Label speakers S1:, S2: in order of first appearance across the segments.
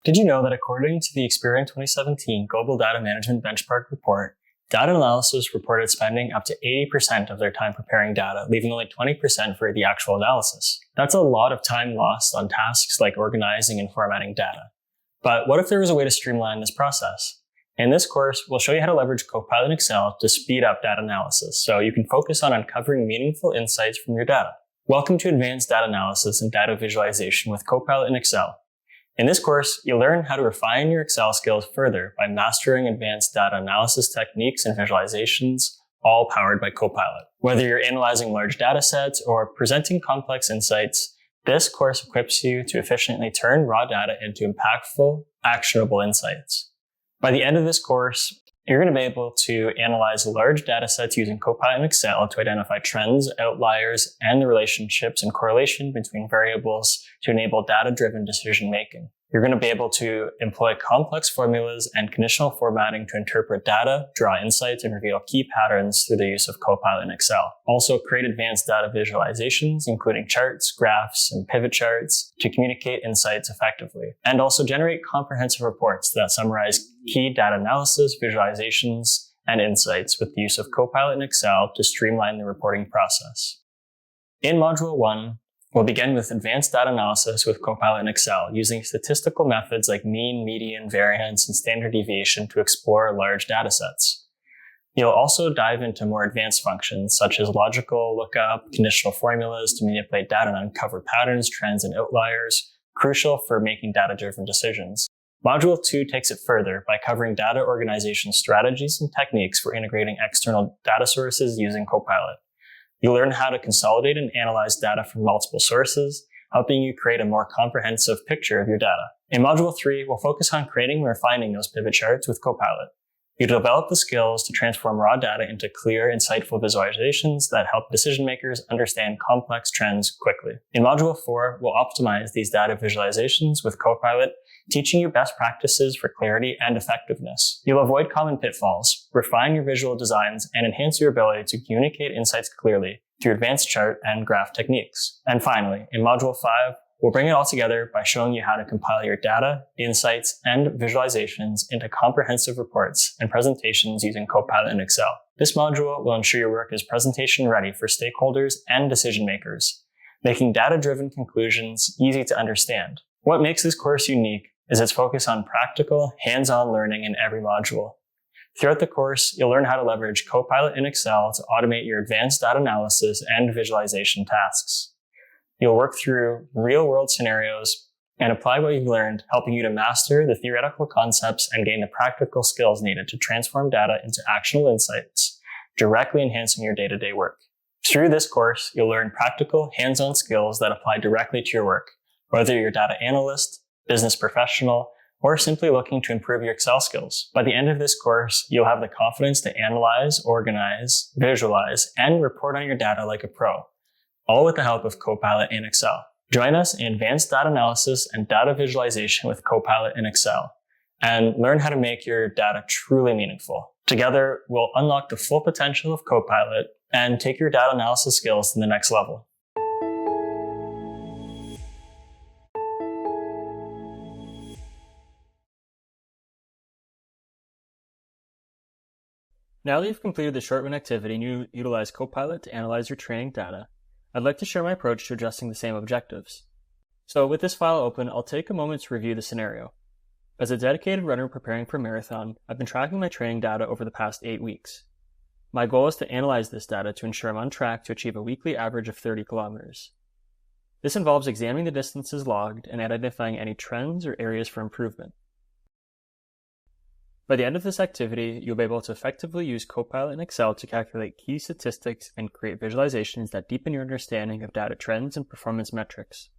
S1: Did you know that according to the Experian 2017 Global Data Management Benchmark Report, data analysis reported spending up to 80% of their time preparing data, leaving only 20% for the actual analysis? That's a lot of time lost on tasks like organizing and formatting data. But what if there was a way to streamline this process? In this course, we'll show you how to leverage Copilot in Excel to speed up data analysis so you can focus on uncovering meaningful insights from your data. Welcome to Advanced Data Analysis and Data Visualization with Copilot in Excel. In this course, you'll learn how to refine your Excel skills further by mastering advanced data analysis techniques and visualizations, all powered by Copilot. Whether you're analyzing large data sets or presenting complex insights, this course equips you to efficiently turn raw data into impactful, actionable insights. By the end of this course, you're going to be able to analyze large data sets using Copilot in Excel to identify trends, outliers, and the relationships and correlation between variables to enable data-driven decision-making. You're going to be able to employ complex formulas and conditional formatting to interpret data, draw insights, and reveal key patterns through the use of Copilot in Excel. Also, create advanced data visualizations, including charts, graphs, and pivot charts to communicate insights effectively. And also generate comprehensive reports that summarize key data analysis, visualizations, and insights with the use of Copilot in Excel to streamline the reporting process. In Module 1, we'll begin with advanced data analysis with Copilot in Excel, using statistical methods like mean, median, variance, and standard deviation to explore large data sets. You'll also dive into more advanced functions such as logical lookup, conditional formulas to manipulate data and uncover patterns, trends, and outliers, crucial for making data-driven decisions. Module 2 takes it further by covering data organization strategies and techniques for integrating external data sources using Copilot. You'll learn how to consolidate and analyze data from multiple sources, helping you create a more comprehensive picture of your data. In Module 3, we'll focus on creating and refining those pivot charts with Copilot. You'll develop the skills to transform raw data into clear, insightful visualizations that help decision makers understand complex trends quickly. In Module 4, we'll optimize these data visualizations with Copilot, teaching you best practices for clarity and effectiveness. You'll avoid common pitfalls, refine your visual designs, and enhance your ability to communicate insights clearly through advanced chart and graph techniques. And finally, in Module 5, we'll bring it all together by showing you how to compile your data, insights, and visualizations into comprehensive reports and presentations using Copilot in Excel. This module will ensure your work is presentation ready for stakeholders and decision makers, making data-driven conclusions easy to understand. What makes this course unique is its focus on practical, hands-on learning in every module. Throughout the course, you'll learn how to leverage Copilot in Excel to automate your advanced data analysis and visualization tasks. You'll work through real-world scenarios and apply what you've learned, helping you to master the theoretical concepts and gain the practical skills needed to transform data into actionable insights, directly enhancing your day-to-day work. Through this course, you'll learn practical, hands-on skills that apply directly to your work, whether you're a data analyst, business professional, or simply looking to improve your Excel skills. By the end of this course, you'll have the confidence to analyze, organize, visualize, and report on your data like a pro, all with the help of Copilot in Excel. Join us in advanced data analysis and data visualization with Copilot in Excel, and learn how to make your data truly meaningful. Together, we'll unlock the full potential of Copilot and take your data analysis skills to the next level.
S2: Now that you've completed the short run activity and you utilize Copilot to analyze your training data, I'd like to share my approach to addressing the same objectives. So with this file open, I'll take a moment to review the scenario. As a dedicated runner preparing for a marathon, I've been tracking my training data over the past 8 weeks. My goal is to analyze this data to ensure I'm on track to achieve a weekly average of 30 kilometers. This involves examining the distances logged and identifying any trends or areas for improvement. By the end of this activity, you'll be able to effectively use Copilot in Excel to calculate key statistics and create visualizations that deepen your understanding of data trends and performance metrics.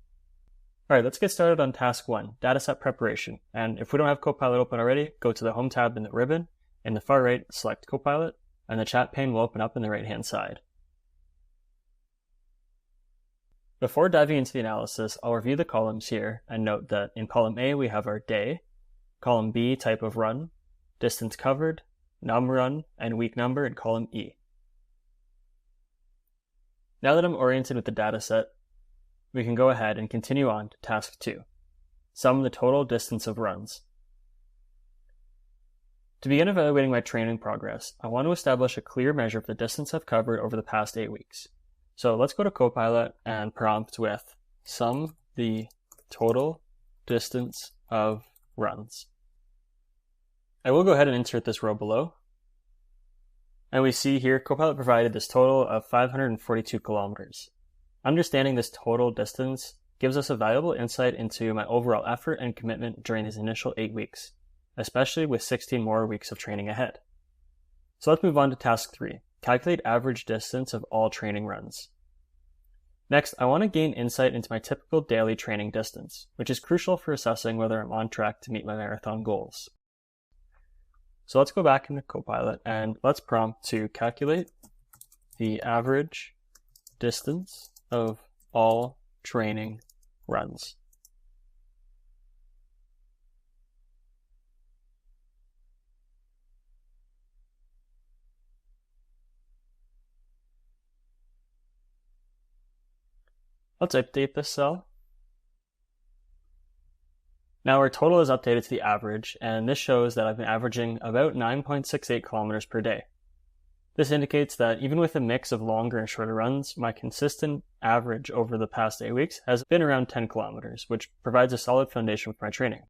S2: Alright, let's get started on task 1, dataset preparation. And if we don't have Copilot open already, go to the Home tab in the ribbon. In the far right, select Copilot, and the chat pane will open up on the right-hand side. Before diving into the analysis, I'll review the columns here and note that in column A we have our day, column B type of run, distance covered, num run, and week number in column E. Now that I'm oriented with the dataset, we can go ahead and continue on to task 2. sum the total distance of runs. To begin evaluating my training progress, I want to establish a clear measure of the distance I've covered over the past 8 weeks. So let's go to Copilot and prompt with sum the total distance of runs. I will go ahead and insert this row below. And we see here Copilot provided this total of 542 kilometers. Understanding this total distance gives us a valuable insight into my overall effort and commitment during these initial 8 weeks, especially with 16 more weeks of training ahead. So let's move on to task 3, calculate average distance of all training runs. Next, I want to gain insight into my typical daily training distance, which is crucial for assessing whether I'm on track to meet my marathon goals. So let's go back into Copilot and let's prompt to calculate the average distance of all training runs. Let's update this cell. Now our total is updated to the average, and this shows that I've been averaging about 9.68 kilometers per day. This indicates that even with a mix of longer and shorter runs, my consistent average over the past 8 weeks has been around 10 kilometers, which provides a solid foundation for my training.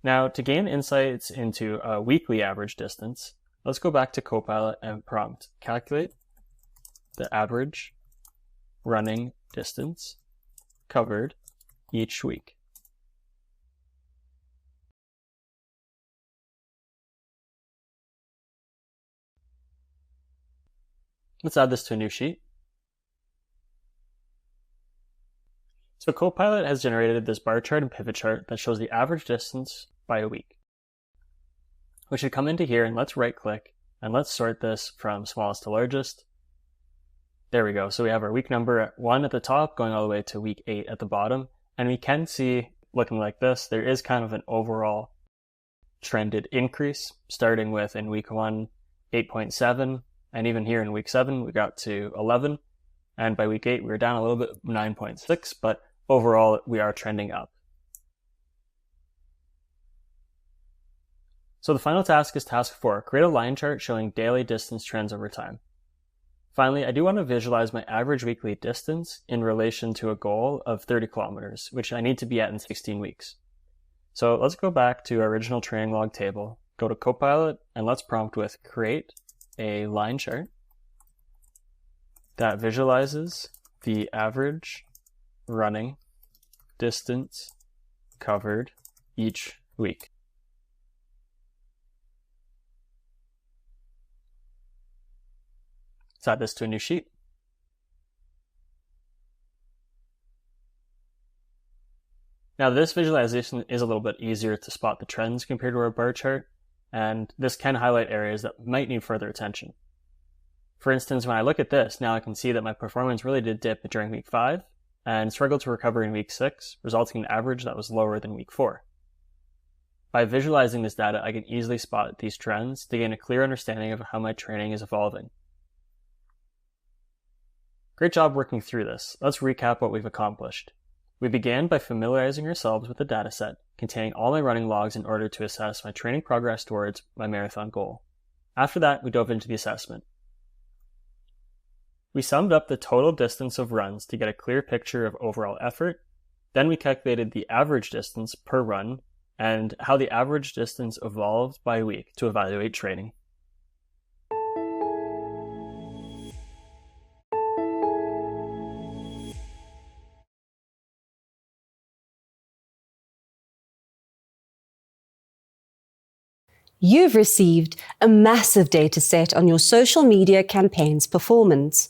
S2: Now, to gain insights into a weekly average distance, let's go back to Copilot and prompt calculate the average running distance covered each week. Let's add this to a new sheet. So Copilot has generated this bar chart and pivot chart that shows the average distance by a week. We should come into here and let's right click and let's sort this from smallest to largest. There we go. So we have our week number 1 at the top going all the way to week 8 at the bottom. And we can see, looking like this, there is kind of an overall trended increase, starting with in week 1, 8.7. And even here in week 7, we got to 11. And by week 8, we were down a little bit, 9.6. But overall, we are trending up. So the final task is task 4. Create a line chart showing daily distance trends over time. Finally, I do want to visualize my average weekly distance in relation to a goal of 30 kilometers, which I need to be at in 16 weeks. So let's go back to our original training log table, go to Copilot, and let's prompt with create a line chart that visualizes the average running distance covered each week. Let's add this to a new sheet. Now this visualization is a little bit easier to spot the trends compared to our bar chart, and this can highlight areas that might need further attention. For instance, when I look at this, now I can see that my performance really did dip during week 5 and struggled to recover in week 6, resulting in an average that was lower than week 4. By visualizing this data, I can easily spot these trends to gain a clear understanding of how my training is evolving. Great job working through this. Let's recap what we've accomplished. We began by familiarizing ourselves with the dataset containing all my running logs in order to assess my training progress towards my marathon goal. After that, we dove into the assessment. We summed up the total distance of runs to get a clear picture of overall effort. Then we calculated the average distance per run and how the average distance evolved by week to evaluate training.
S3: You've received a massive data set on your social media campaign's performance,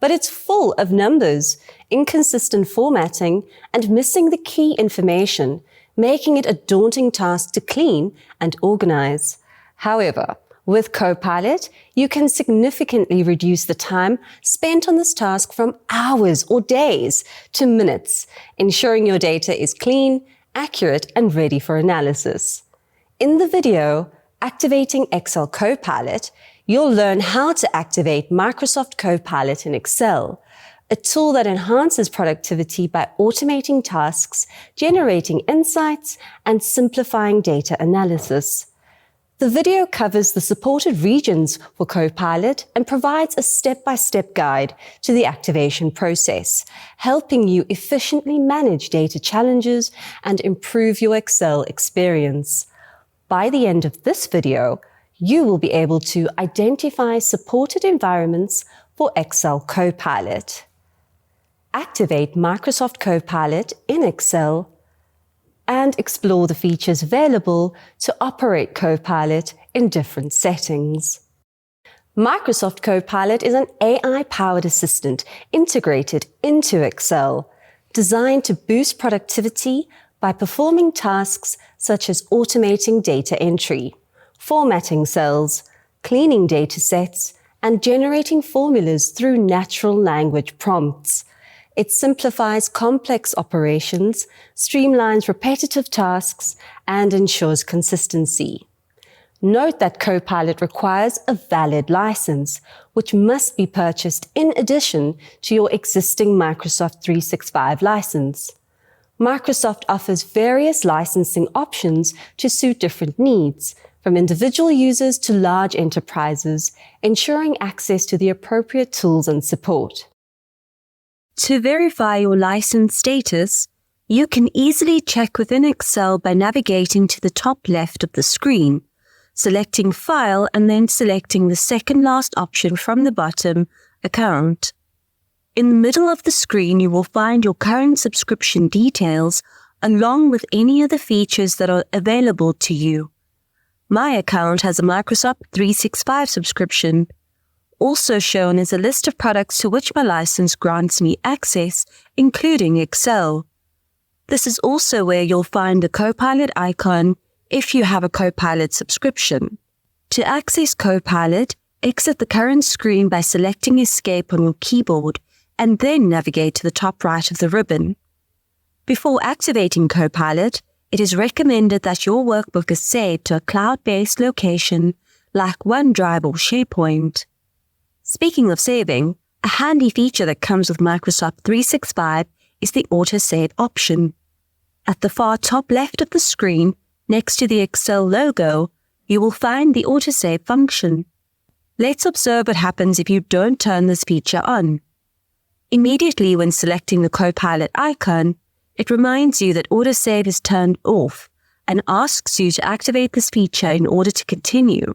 S3: but it's full of numbers, inconsistent formatting, and missing the key information, making it a daunting task to clean and organize. However, with Copilot, you can significantly reduce the time spent on this task from hours or days to minutes, ensuring your data is clean, accurate, and ready for analysis. In the video, Activating Excel Copilot, you'll learn how to activate Microsoft Copilot in Excel, a tool that enhances productivity by automating tasks, generating insights, and simplifying data analysis. The video covers the supported regions for Copilot and provides a step-by-step guide to the activation process, helping you efficiently manage data challenges and improve your Excel experience. By the end of this video, you will be able to identify supported environments for Excel Copilot, activate Microsoft Copilot in Excel, and explore the features available to operate Copilot in different settings. Microsoft Copilot is an AI-powered assistant integrated into Excel, designed to boost productivity by performing tasks such as automating data entry, formatting cells, cleaning data sets, and generating formulas through natural language prompts. It simplifies complex operations, streamlines repetitive tasks, and ensures consistency. Note that Copilot requires a valid license, which must be purchased in addition to your existing Microsoft 365 license. Microsoft offers various licensing options to suit different needs, from individual users to large enterprises, ensuring access to the appropriate tools and support. To verify your license status, you can easily check within Excel by navigating to the top left of the screen, selecting File and then selecting the second last option from the bottom, Account. In the middle of the screen, you will find your current subscription details along with any other features that are available to you. My account has a Microsoft 365 subscription. Also shown is a list of products to which my license grants me access, including Excel. This is also where you'll find the Copilot icon if you have a Copilot subscription. To access Copilot, exit the current screen by selecting Escape on your keyboard and then navigate to the top right of the ribbon. Before activating Copilot, it is recommended that your workbook is saved to a cloud-based location like OneDrive or SharePoint. Speaking of saving, a handy feature that comes with Microsoft 365 is the autosave option. At the far top left of the screen, next to the Excel logo, you will find the autosave function. Let's observe what happens if you don't turn this feature on. Immediately when selecting the Copilot icon, it reminds you that autosave is turned off and asks you to activate this feature in order to continue.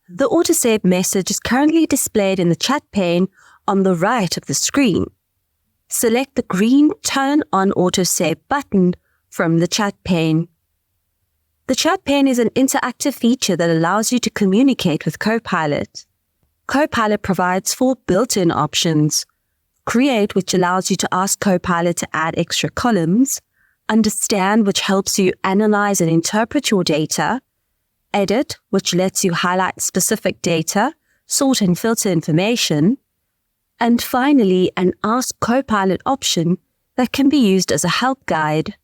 S3: The autosave message is currently displayed in the chat pane on the right of the screen. Select the green Turn on Autosave button from the chat pane. The chat pane is an interactive feature that allows you to communicate with Copilot. Copilot provides 4 built-in options. Create, which allows you to ask Copilot to add extra columns. Understand, which helps you analyze and interpret your data. Edit, which lets you highlight specific data, sort and filter information. And finally, an Ask Copilot option that can be used as a help guide.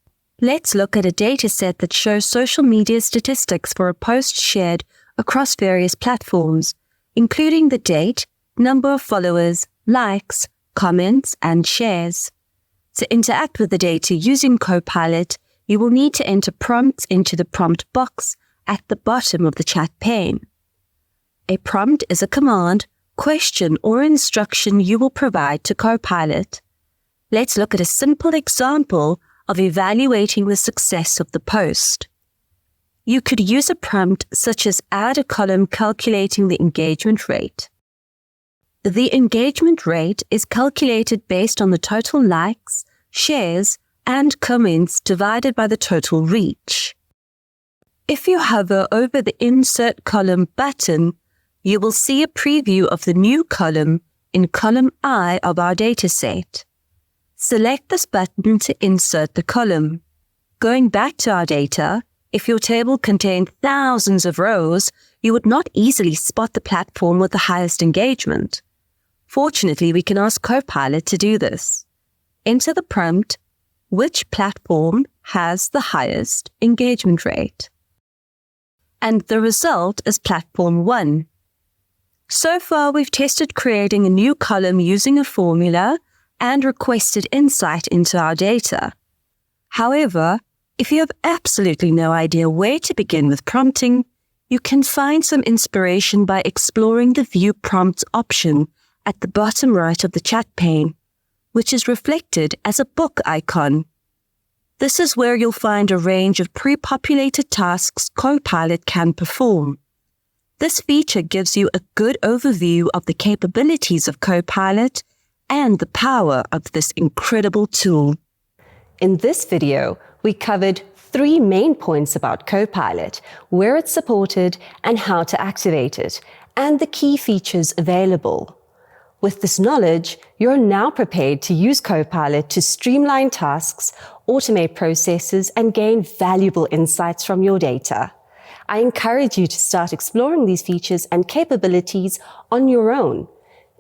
S3: Let's look at a data set that shows social media statistics for a post shared across various platforms, including the date, number of followers, likes, comments, and shares. To interact with the data using Copilot, you will need to enter prompts into the prompt box at the bottom of the chat pane. A prompt is a command, question, or instruction you will provide to Copilot. Let's look at a simple example of evaluating the success of the post. You could use a prompt such as add a column calculating the engagement rate. The engagement rate is calculated based on the total likes, shares, and comments divided by the total reach. If you hover over the Insert Column button, you will see a preview of the new column in column I of our dataset. Select this button to insert the column. Going back to our data, if your table contained thousands of rows, you would not easily spot the platform with the highest engagement. Fortunately, we can ask Copilot to do this. Enter the prompt, which platform has the highest engagement rate? And the result is Platform 1. So far, we've tested creating a new column using a formula and requested insight into our data. However, if you have absolutely no idea where to begin with prompting, you can find some inspiration by exploring the View Prompts option at the bottom right of the chat pane, which is reflected as a book icon. This is where you'll find a range of pre-populated tasks Copilot can perform. This feature gives you a good overview of the capabilities of Copilot and the power of this incredible tool. In this video, we covered 3 main points about Copilot, where it's supported and how to activate it, and the key features available. With this knowledge, you're now prepared to use Copilot to streamline tasks, automate processes, and gain valuable insights from your data. I encourage you to start exploring these features and capabilities on your own.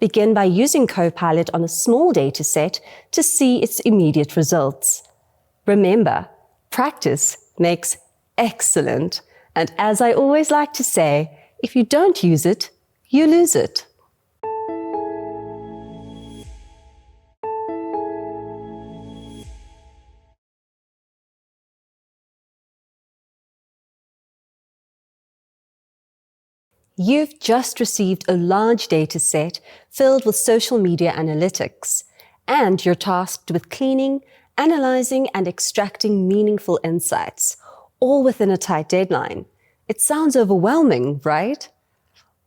S3: Begin by using Copilot on a small data set to see its immediate results. Remember, practice makes excellent. And as I always like to say, if you don't use it, you lose it. You've just received a large data set filled with social media analytics, and you're tasked with cleaning, analyzing, and extracting meaningful insights, all within a tight deadline. It sounds overwhelming, right?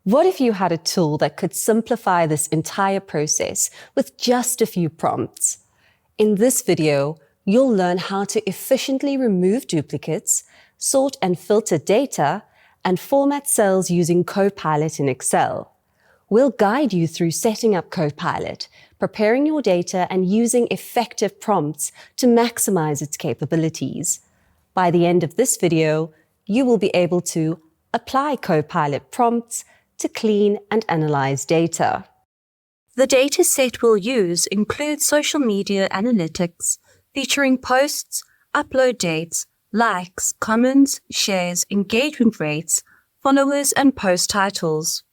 S3: What if you had a tool that could simplify this entire process with just a few prompts? In this video, you'll learn how to efficiently remove duplicates, sort and filter data, and format cells using Copilot in Excel. We'll guide you through setting up Copilot, preparing your data, and using effective prompts to maximize its capabilities. By the end of this video, you will be able to apply Copilot prompts to clean and analyze data. The data set we'll use includes social media analytics, featuring posts, upload dates, likes, comments, shares, engagement rates, followers, and post titles.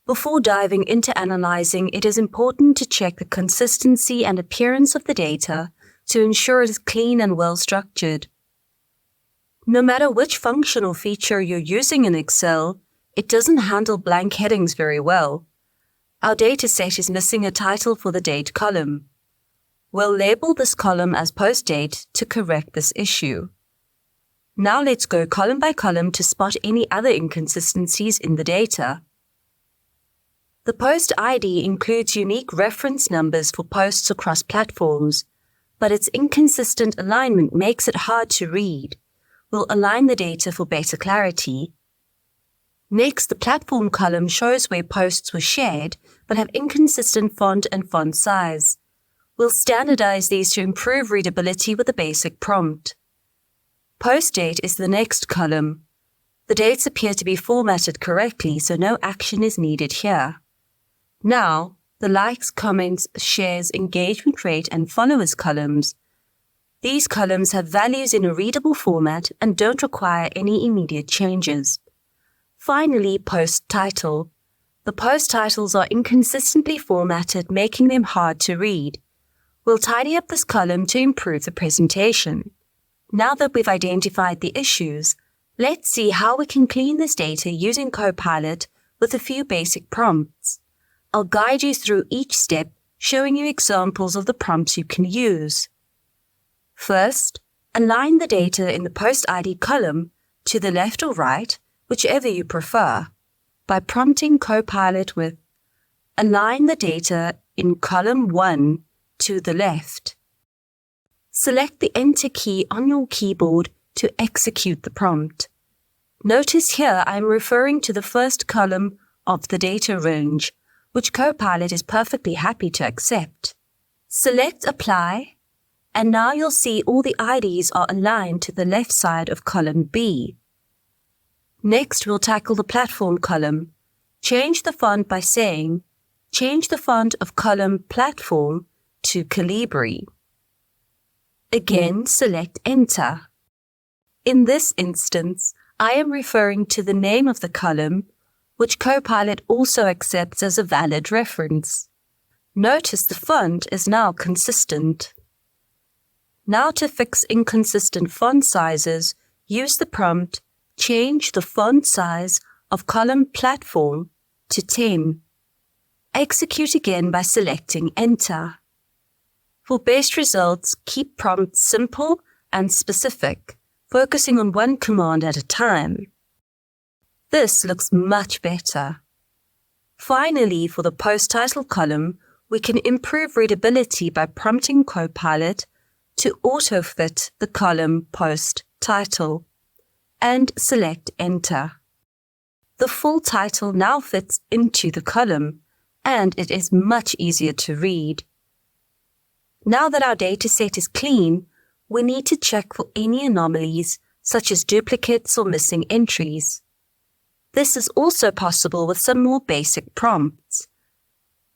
S3: Before diving into analyzing, it is important to check the consistency and appearance of the data to ensure it is clean and well structured. No matter which function or feature you're using in Excel, it doesn't handle blank headings very well. Our dataset is missing a title for the date column. We'll label this column as post date to correct this issue. Now let's go column by column to spot any other inconsistencies in the data. The post ID includes unique reference numbers for posts across platforms, but its inconsistent alignment makes it hard to read. We'll align the data for better clarity. Next, the platform column shows where posts were shared but have inconsistent font and font size. We'll standardize these to improve readability with a basic prompt. Post date is the next column. The dates appear to be formatted correctly, so no action is needed here. Now, the likes, comments, shares, engagement rate, and followers columns. These columns have values in a readable format and don't require any immediate changes. Finally, post title. The post titles are inconsistently formatted, making them hard to read. We'll tidy up this column to improve the presentation. Now that we've identified the issues, let's see how we can clean this data using Copilot with a few basic prompts. I'll guide you through each step, showing you examples of the prompts you can use. First, align the data in the post ID column to the left or right, whichever you prefer, by prompting Copilot with align the data in column 1 to the left. Select the Enter key on your keyboard to execute the prompt. Notice here I'm referring to the first column of the data range, which Copilot is perfectly happy to accept. Select Apply, and now you'll see all the IDs are aligned to the left side of column B. Next, we'll tackle the platform column. Change the font by saying, change the font of column Platform to Calibri. Again, select Enter. In this instance, I am referring to the name of the column, which Copilot also accepts as a valid reference. Notice the font is now consistent. Now to fix inconsistent font sizes, use the prompt, change the font size of column platform to 10. Execute again by selecting Enter. For best results, keep prompts simple and specific, focusing on one command at a time. This looks much better. Finally, for the post title column, we can improve readability by prompting Copilot to auto-fit the column post title and select Enter. The full title now fits into the column, and it is much easier to read. Now that our dataset is clean, we need to check for any anomalies such as duplicates or missing entries. This is also possible with some more basic prompts.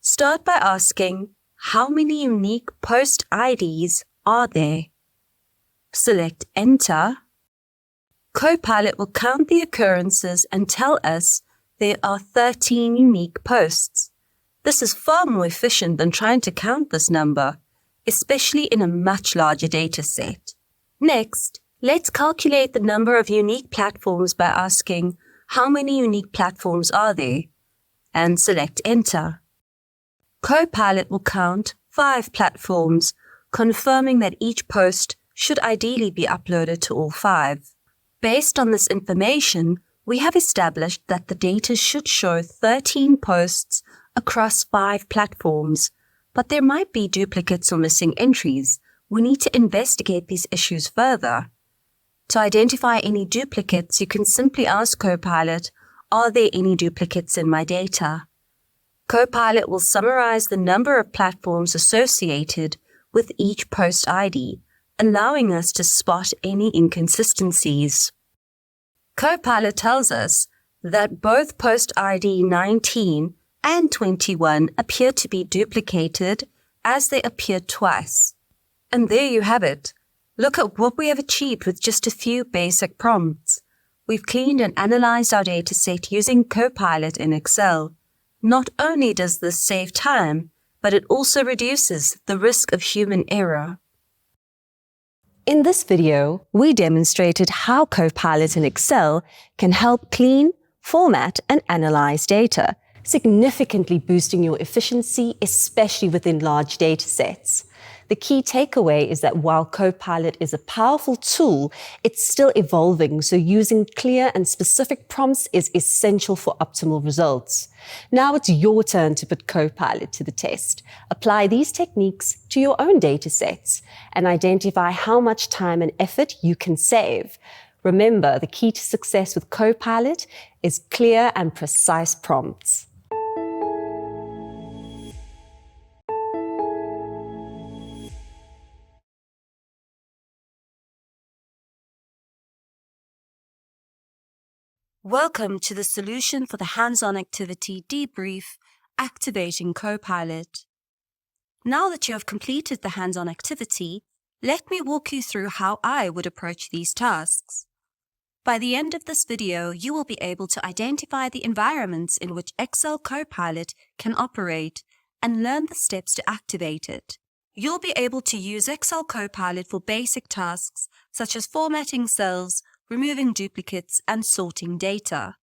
S3: Start by asking, how many unique post IDs are there? Select Enter. Copilot will count the occurrences and tell us there are 13 unique posts. This is far more efficient than trying to count this number, especially in a much larger data set. Next, let's calculate the number of unique platforms by asking, how many unique platforms are there? And select Enter. Copilot will count 5 platforms, confirming that each post should ideally be uploaded to all 5. Based on this information, we have established that the data should show 13 posts across 5 platforms, but there might be duplicates or missing entries. We need to investigate these issues further. To identify any duplicates, you can simply ask Copilot, are there any duplicates in my data? Copilot will summarize the number of platforms associated with each post ID, allowing us to spot any inconsistencies. Copilot tells us that both post ID 19 and 21 appear to be duplicated as they appear twice. And there you have it. Look at what we have achieved with just a few basic prompts. We've cleaned and analyzed our dataset using Copilot in Excel. Not only does this save time, but it also reduces the risk of human error. In this video, we demonstrated how Copilot in Excel can help clean, format, and analyze data, significantly boosting your efficiency, especially within large data sets. The key takeaway is that while Copilot is a powerful tool, it's still evolving, so using clear and specific prompts is essential for optimal results. Now it's your turn to put Copilot to the test. Apply these techniques to your own data sets and identify how much time and effort you can save. Remember, the key to success with Copilot is clear and precise prompts. Welcome to the solution for the hands-on activity debrief, Activating Copilot. Now that you have completed the hands-on activity, let me walk you through how I would approach these tasks. By the end of this video, you will be able to identify the environments in which Excel Copilot can operate and learn the steps to activate it. You'll be able to use Excel Copilot for basic tasks such as formatting cells, removing duplicates, and sorting data.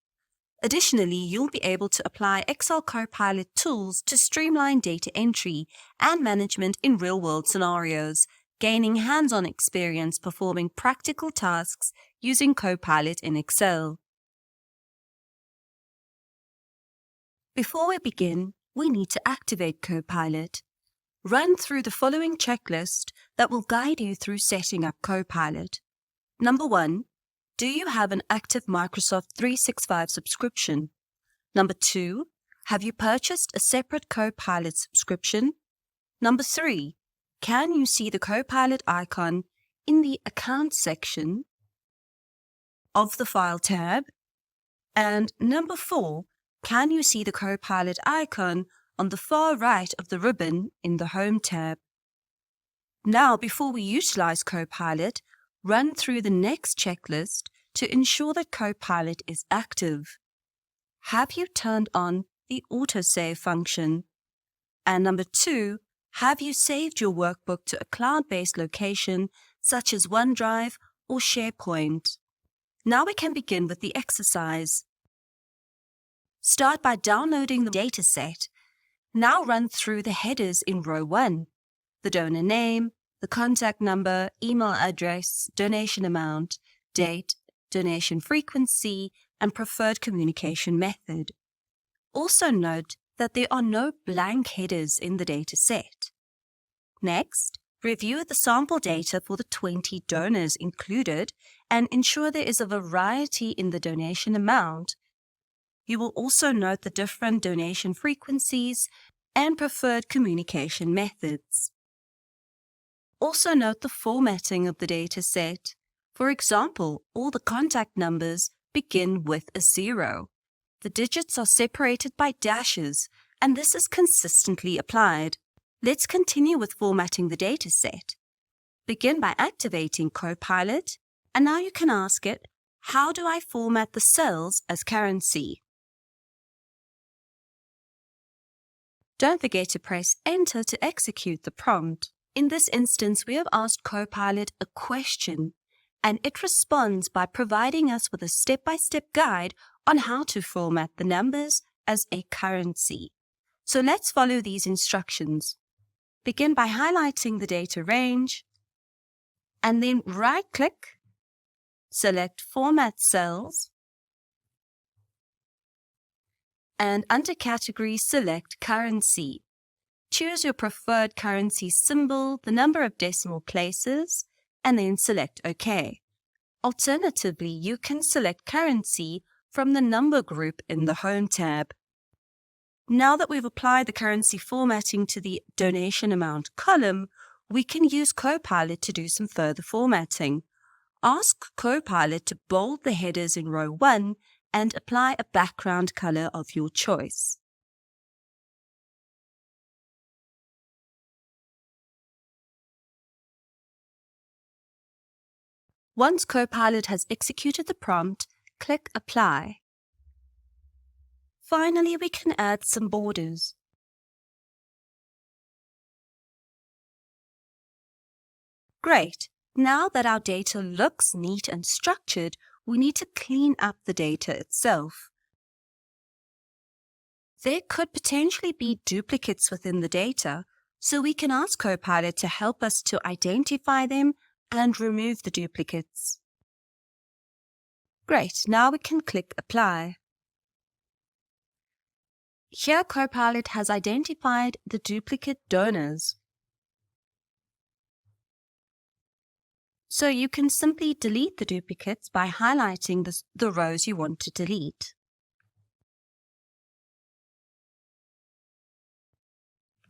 S3: Additionally, you'll be able to apply Excel Copilot tools to streamline data entry and management in real-world scenarios, gaining hands-on experience performing practical tasks using Copilot in Excel. Before we begin, we need to activate Copilot. Run through the following checklist that will guide you through setting up Copilot. Number 1. Do you have an active Microsoft 365 subscription? Number 2, have you purchased a separate Copilot subscription? Number 3, can you see the Copilot icon in the Account section of the File tab? And number 4, can you see the Copilot icon on the far right of the ribbon in the Home tab? Now, before we utilize Copilot, run through the next checklist to ensure that Copilot is active. have you turned on the autosave function? And number 2, have you saved your workbook to a cloud-based location such as OneDrive or SharePoint? Now we can begin with the exercise. Start by downloading the dataset. Now run through the headers in row 1, the donor name, the contact number, email address, donation amount, date, donation frequency, and preferred communication method. Also note that there are no blank headers in the dataset. Next, review the sample data for the 20 donors included and ensure there is a variety in the donation amount. You will also note the different donation frequencies and preferred communication methods. Also note the formatting of the dataset. For example, all the contact numbers begin with a 0. The digits are separated by dashes, and this is consistently applied. Let's continue with formatting the dataset. Begin by activating Copilot, and now you can ask it, how do I format the cells as currency? Don't forget to press Enter to execute the prompt. In this instance, we have asked Copilot a question, and it responds by providing us with a step-by-step guide on how to format the numbers as a currency. So let's follow these instructions. Begin by highlighting the data range, and then right-click, select Format Cells, and under Category, select Currency. Choose your preferred currency symbol, the number of decimal places, and then select OK. Alternatively, you can select currency from the number group in the Home tab. Now that we've applied the currency formatting to the donation amount column, we can use Copilot to do some further formatting. Ask Copilot to bold the headers in row 1 and apply a background color of your choice. Once Copilot has executed the prompt, click Apply. Finally, we can add some borders. Great! Now that our data looks neat and structured, we need to clean up the data itself. There could potentially be duplicates within the data, so we can ask Copilot to help us to identify them and remove the duplicates. Great, now we can click Apply. Here Copilot has identified the duplicate donors. So you can simply delete the duplicates by highlighting the rows you want to delete.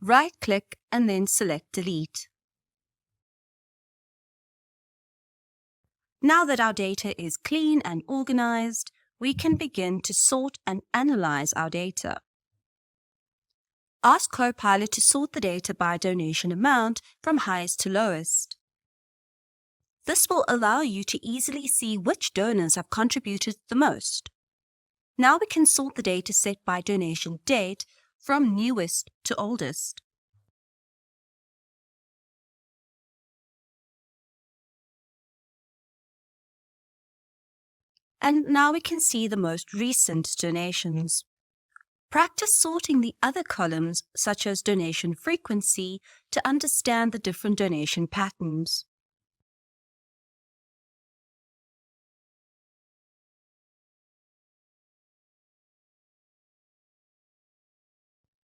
S3: Right-click and then select Delete. Now that our data is clean and organized, we can begin to sort and analyze our data. Ask Copilot to sort the data by donation amount from highest to lowest. This will allow you to easily see which donors have contributed the most. Now we can sort the data set by donation date from newest to oldest. And now we can see the most recent donations. Practice sorting the other columns, such as donation frequency, to understand the different donation patterns.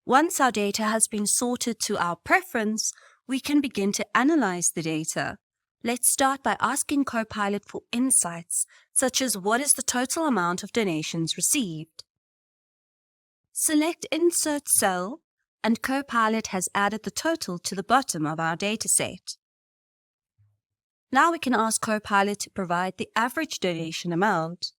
S3: Once our data has been sorted to our preference, we can begin to analyze the data. Let's start by asking Copilot for insights, such as what is the total amount of donations received. Select Insert Cell, and Copilot has added the total to the bottom of our dataset. Now we can ask Copilot to provide the average donation amount.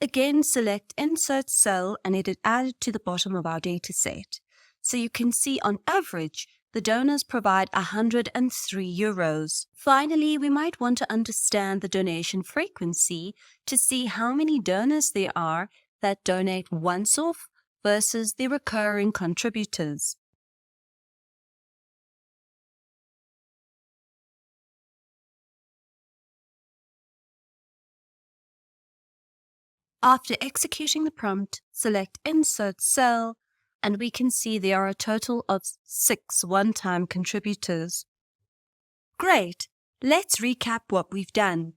S3: Again, select Insert Cell and it is added to the bottom of our dataset. So you can see on average, the donors provide €103. Finally, we might want to understand the donation frequency to see how many donors there are that donate once off versus the recurring contributors. After executing the prompt, select Insert Cell, and we can see there are a total of 6 one-time contributors. Great! Let's recap what we've done.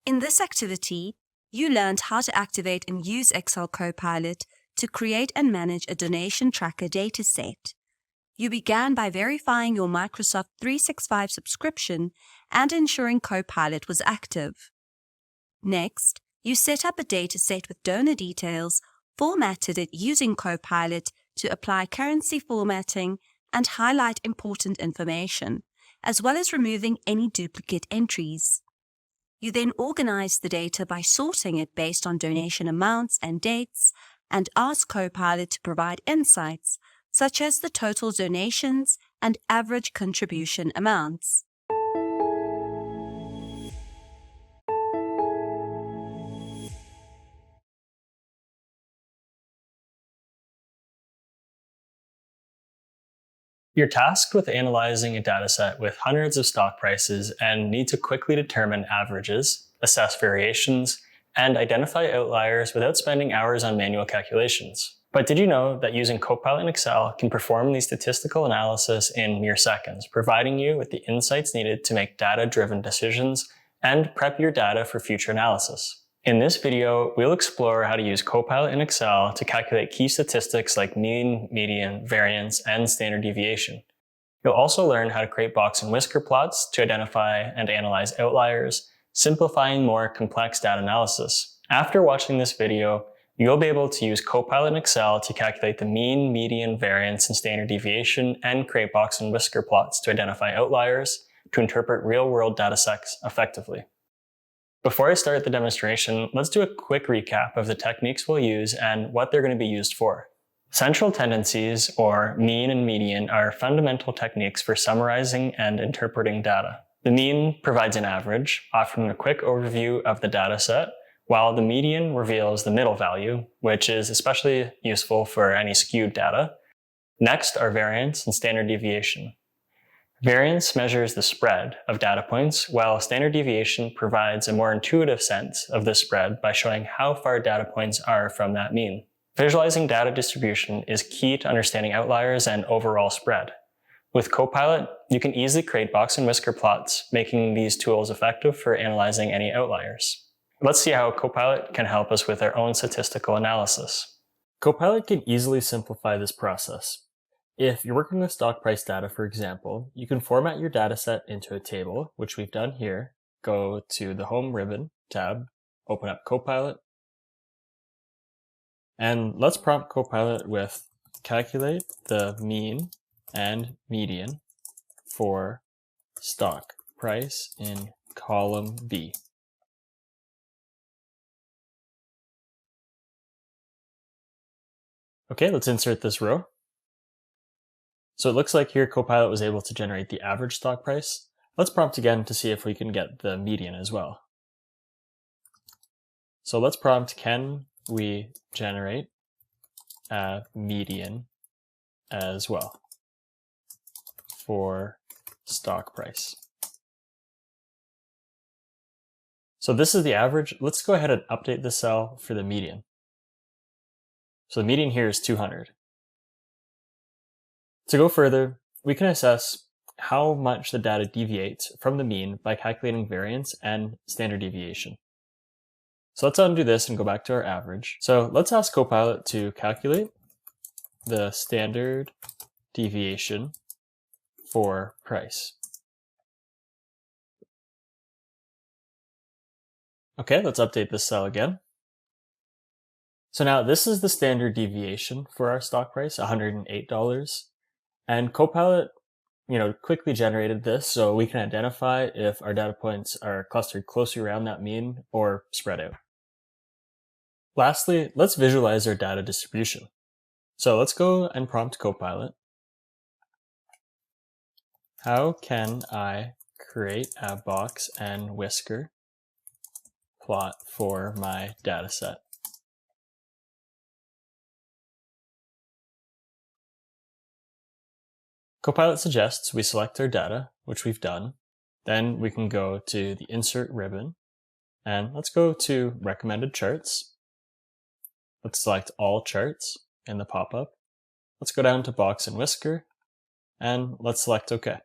S3: In this activity, you learned how to activate and use Excel Copilot to create and manage a donation tracker dataset. You began by verifying your Microsoft 365 subscription and ensuring Copilot was active. Next, you set up a dataset with donor details, formatted it using Copilot to apply currency formatting and highlight important information, as well as removing any duplicate entries. You then organize the data by sorting it based on donation amounts and dates, and ask Copilot to provide insights, such as the total donations and average contribution amounts.
S1: You're tasked with analyzing a dataset with hundreds of stock prices and need to quickly determine averages, assess variations, and identify outliers without spending hours on manual calculations. But did you know that using Copilot in Excel can perform the statistical analysis in mere seconds, providing you with the insights needed to make data-driven decisions and prep your data for future analysis? In this video, we'll explore how to use Copilot in Excel to calculate key statistics like mean, median, variance, and standard deviation. You'll also learn how to create box and whisker plots to identify and analyze outliers, simplifying more complex data analysis. After watching this video, you'll be able to use Copilot in Excel to calculate the mean, median, variance, and standard deviation, and create box and whisker plots to identify outliers to interpret real-world datasets effectively. Before I start the demonstration, let's do a quick recap of the techniques we'll use and what they're going to be used for. Central tendencies, or mean and median, are fundamental techniques for summarizing and interpreting data. The mean provides an average, offering a quick overview of the dataset, while the median reveals the middle value, which is especially useful for any skewed data. Next are variance and standard deviation. Variance measures the spread of data points, while standard deviation provides a more intuitive sense of the spread by showing how far data points are from that mean. Visualizing data distribution is key to understanding outliers and overall spread. With Copilot, you can easily create box and whisker plots, making these tools effective for analyzing any outliers. Let's see how Copilot can help us with our own statistical analysis.
S2: Copilot can easily simplify this process. If you're working with stock price data, for example, you can format your dataset into a table, which we've done here. Go to the Home ribbon tab, open up Copilot, and let's prompt Copilot with calculate the mean and median for stock price in column B. Okay, let's insert this row. So it looks like here Copilot was able to generate the average stock price. Let's prompt again to see if we can get the median as well. So let's prompt, can we generate a median as well for stock price? So this is the average. Let's go ahead and update the cell for the median. So the median here is 200. To go further, we can assess how much the data deviates from the mean by calculating variance and standard deviation. So let's undo this and go back to our average. So let's ask Copilot to calculate the standard deviation for price. Okay, let's update this cell again. So now this is the standard deviation for our stock price, $108. And Copilot, quickly generated this so we can identify if our data points are clustered closely around that mean or spread out. Lastly, let's visualize our data distribution. So let's go and prompt Copilot how can I create a box and whisker plot for my data set? Copilot suggests we select our data, which we've done. Then we can go to the Insert ribbon, and let's go to Recommended Charts. Let's select All Charts in the pop-up. Let's go down to Box and Whisker, and let's select OK.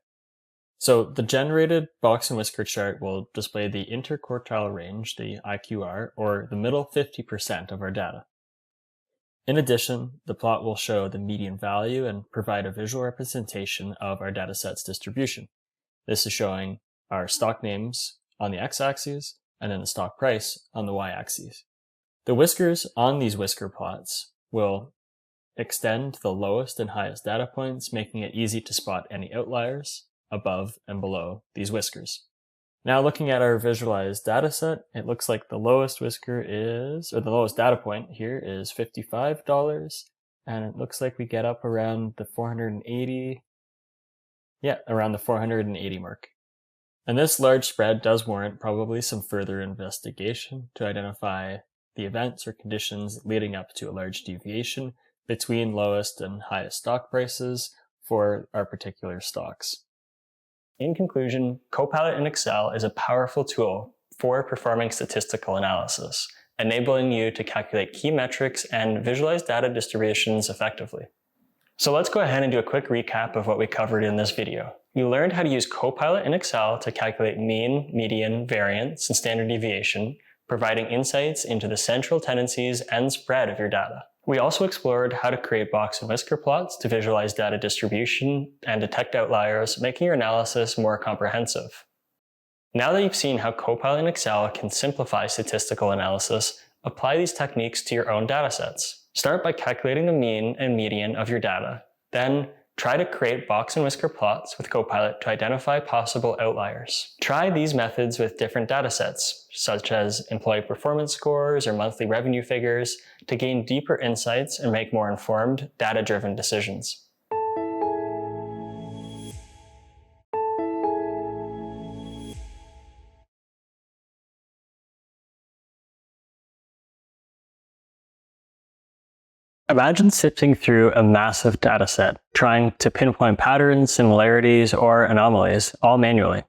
S2: So the generated box and whisker chart will display the interquartile range, the IQR, or the middle 50% of our data. In addition, the plot will show the median value and provide a visual representation of our dataset's distribution. This is showing our stock names on the x-axis and then the stock price on the y-axis. The whiskers on these whisker plots will extend the lowest and highest data points, making it easy to spot any outliers above and below these whiskers. Now looking at our visualized data set, it looks like the lowest whisker is, or the lowest data point here is $55, and it looks like we get up around the 480, around the 480 mark. And this large spread does warrant probably some further investigation to identify the events or conditions leading up to a large deviation between lowest and highest stock prices for our particular stocks.
S1: In conclusion, Copilot in Excel is a powerful tool for performing statistical analysis, enabling you to calculate key metrics and visualize data distributions effectively. So let's go ahead and do a quick recap of what we covered in this video. You learned how to use Copilot in Excel to calculate mean, median, variance, and standard deviation, providing insights into the central tendencies and spread of your data. We also explored how to create box and whisker plots to visualize data distribution and detect outliers, making your analysis more comprehensive. Now that you've seen how Copilot in Excel can simplify statistical analysis, apply these techniques to your own datasets. Start by calculating the mean and median of your data. Then, try to create box and whisker plots with Copilot to identify possible outliers. Try these methods with different datasets, such as employee performance scores or monthly revenue figures, to gain deeper insights and make more informed, data-driven decisions.
S2: Imagine sifting through a massive data set, trying to pinpoint patterns, similarities, or anomalies, all manually.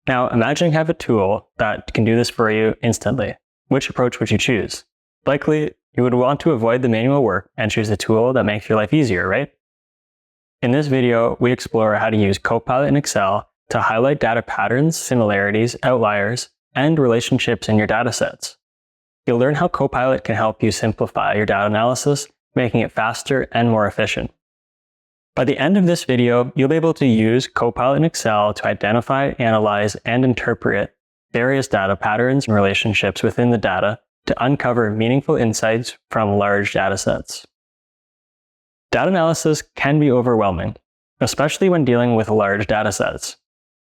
S2: Now, imagine you have a tool that can do this for you instantly. Which approach would you choose? Likely, you would want to avoid the manual work and choose a tool that makes your life easier, right? In this video, we explore how to use Copilot in Excel to highlight data patterns, similarities, outliers, and relationships in your datasets. You'll learn how Copilot can help you simplify your data analysis, making it faster and more efficient. By the end of this video, you'll be able to use Copilot in Excel to identify, analyze, and interpret various data patterns and relationships within the data to uncover meaningful insights from large datasets. Data analysis can be overwhelming, especially when dealing with large datasets.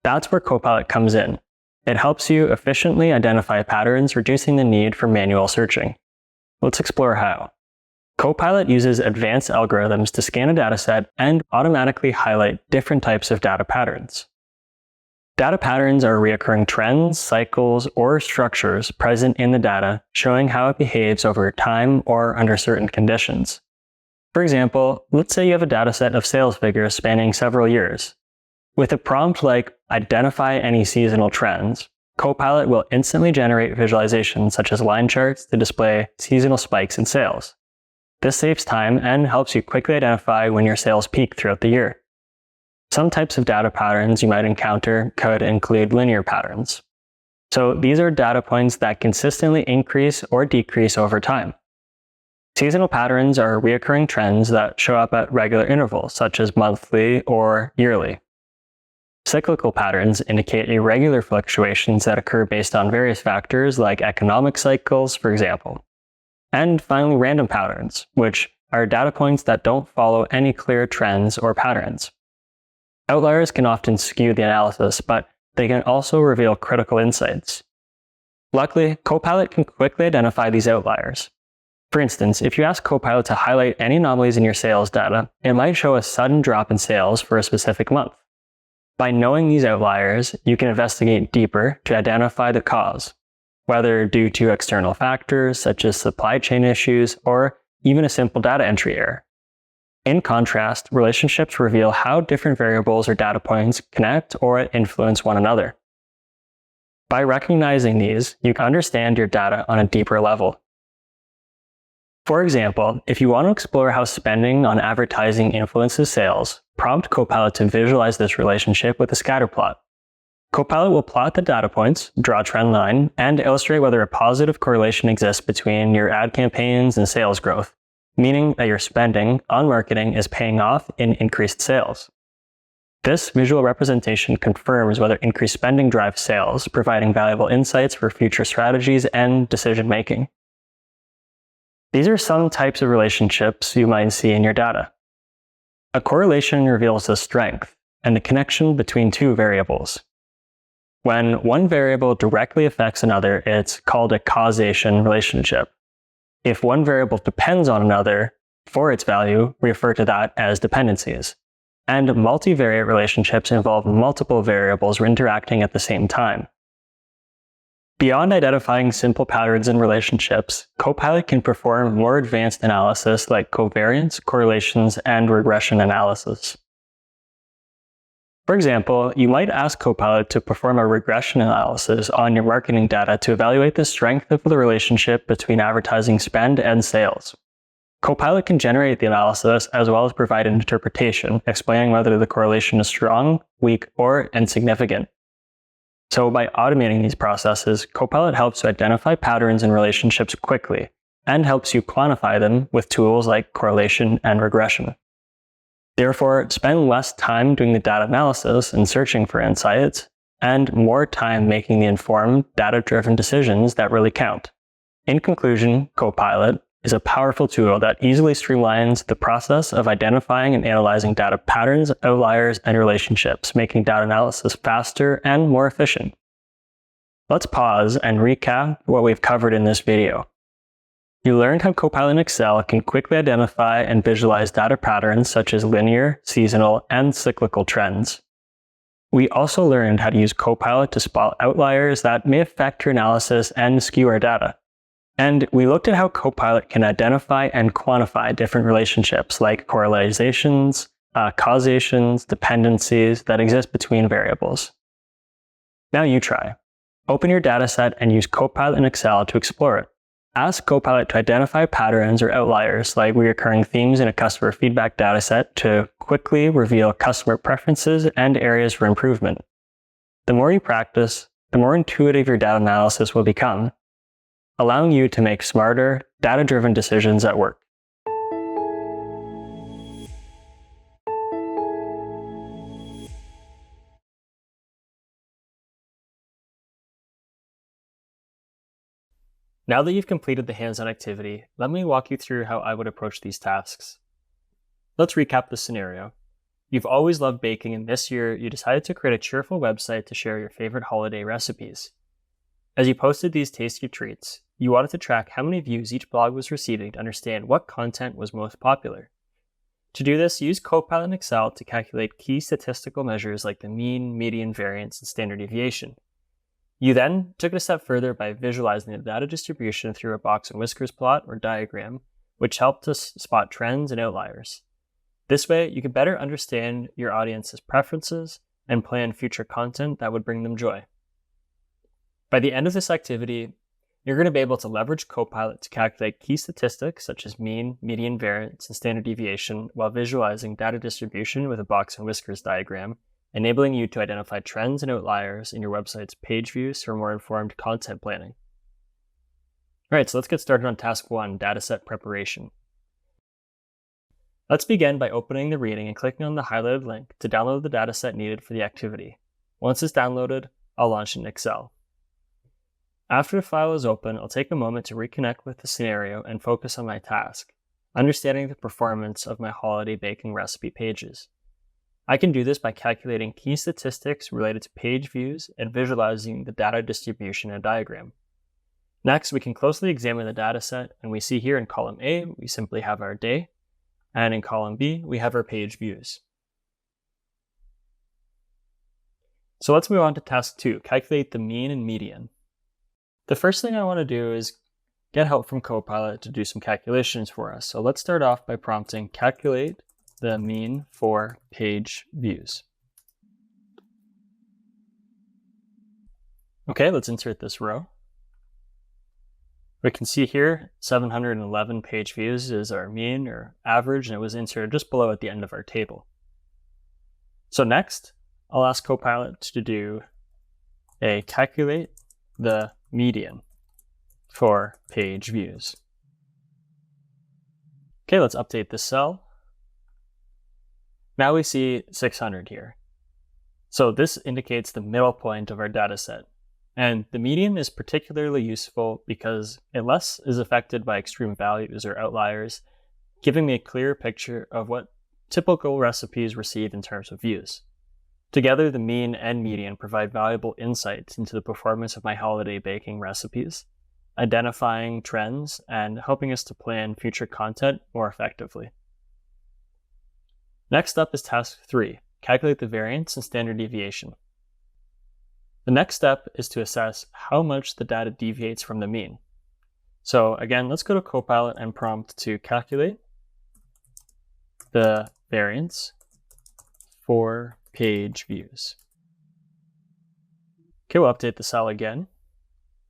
S2: That's where Copilot comes in. It helps you efficiently identify patterns, reducing the need for manual searching. Let's explore how. Copilot uses advanced algorithms to scan a dataset and automatically highlight different types of data patterns. Data patterns are recurring trends, cycles, or structures present in the data, showing how it behaves over time or under certain conditions. For example, let's say you have a dataset of sales figures spanning several years. With a prompt like "Identify any seasonal trends," Copilot will instantly generate visualizations such as line charts to display seasonal spikes in sales. This saves time and helps you quickly identify when your sales peak throughout the year. Some types of data patterns you might encounter could include linear patterns. So these are data points that consistently increase or decrease over time. Seasonal patterns are recurring trends that show up at regular intervals, such as monthly or yearly. Cyclical patterns indicate irregular fluctuations that occur based on various factors like economic cycles, for example. And finally, random patterns, which are data points that don't follow any clear trends or patterns. Outliers can often skew the analysis, but they can also reveal critical insights. Luckily, Copilot can quickly identify these outliers. For instance, if you ask Copilot to highlight any anomalies in your sales data, it might show a sudden drop in sales for a specific month.
S1: By knowing these outliers, you can investigate deeper to identify the cause, whether due to external factors such as supply chain issues or even a simple data entry error. In contrast, relationships reveal how different variables or data points connect or influence one another. By recognizing these, you can understand your data on a deeper level. For example, if you want to explore how spending on advertising influences sales, prompt Copilot to visualize this relationship with a scatter plot. Copilot will plot the data points, draw a trend line, and illustrate whether a positive correlation exists between your ad campaigns and sales growth, meaning that your spending on marketing is paying off in increased sales. This visual representation confirms whether increased spending drives sales, providing valuable insights for future strategies and decision-making. These are some types of relationships you might see in your data. A correlation reveals the strength and the connection between two variables. When one variable directly affects another, it's called a causation relationship. If one variable depends on another for its value, we refer to that as dependencies. And multivariate relationships involve multiple variables interacting at the same time. Beyond identifying simple patterns in relationships, Copilot can perform more advanced analysis like covariance, correlations, and regression analysis. For example, you might ask Copilot to perform a regression analysis on your marketing data to evaluate the strength of the relationship between advertising spend and sales. Copilot can generate the analysis as well as provide an interpretation, explaining whether the correlation is strong, weak, or insignificant. So by automating these processes, Copilot helps to identify patterns in relationships quickly and helps you quantify them with tools like correlation and regression. Therefore, spend less time doing the data analysis and searching for insights, and more time making the informed, data-driven decisions that really count. In conclusion, Copilot is a powerful tool that easily streamlines the process of identifying and analyzing data patterns, outliers, and relationships, making data analysis faster and more efficient. Let's pause and recap what we've covered in this video. You learned how Copilot in Excel can quickly identify and visualize data patterns such as linear, seasonal, and cyclical trends. We also learned how to use Copilot to spot outliers that may affect your analysis and skew our data. And we looked at how Copilot can identify and quantify different relationships like correlations, causations, dependencies that exist between variables. Now you try. Open your dataset and use Copilot in Excel to explore it. Ask Copilot to identify patterns or outliers like recurring themes in a customer feedback dataset to quickly reveal customer preferences and areas for improvement. The more you practice, the more intuitive your data analysis will become, allowing you to make smarter, data-driven decisions at work.
S2: Now that you've completed the hands-on activity, let me walk you through how I would approach these tasks. Let's recap the scenario. You've always loved baking, and this year you decided to create a cheerful website to share your favorite holiday recipes. As you posted these tasty treats, you wanted to track how many views each blog was receiving to understand what content was most popular. To do this, use Copilot in Excel to calculate key statistical measures like the mean, median, variance, and standard deviation. You then took it a step further by visualizing the data distribution through a box and whiskers plot or diagram, which helped us spot trends and outliers. This way, you could better understand your audience's preferences and plan future content that would bring them joy. By the end of this activity, you're going to be able to leverage Copilot to calculate key statistics such as mean, median, variance, and standard deviation while visualizing data distribution with a box and whiskers diagram, enabling you to identify trends and outliers in your website's page views for more informed content planning. All right, so let's get started on task 1, dataset preparation. Let's begin by opening the reading and clicking on the highlighted link to download the dataset needed for the activity. Once it's downloaded, I'll launch it in Excel. After the file is open, I'll take a moment to reconnect with the scenario and focus on my task, understanding the performance of my holiday baking recipe pages. I can do this by calculating key statistics related to page views and visualizing the data distribution in a diagram. Next, we can closely examine the dataset, and we see here in column A, we simply have our day, and in column B, we have our page views. So let's move on to task 2, calculate the mean and median. The first thing I want to do is get help from Copilot to do some calculations for us. So let's start off by prompting calculate the mean for page views. Okay, let's insert this row. We can see here 711 page views is our mean or average, and it was inserted just below at the end of our table. So next, I'll ask Copilot to do a calculate the median for page views. Okay, let's update this cell. Now we see 600 here. So this indicates the middle point of our data set. And the median is particularly useful because it less is affected by extreme values or outliers, giving me a clearer picture of what typical recipes receive in terms of views. Together, the mean and median provide valuable insights into the performance of my holiday baking recipes, identifying trends and helping us to plan future content more effectively. Next up is task 3, calculate the variance and standard deviation. The next step is to assess how much the data deviates from the mean. So again, let's go to Copilot and prompt to calculate the variance for page views. Okay, we'll update the cell again.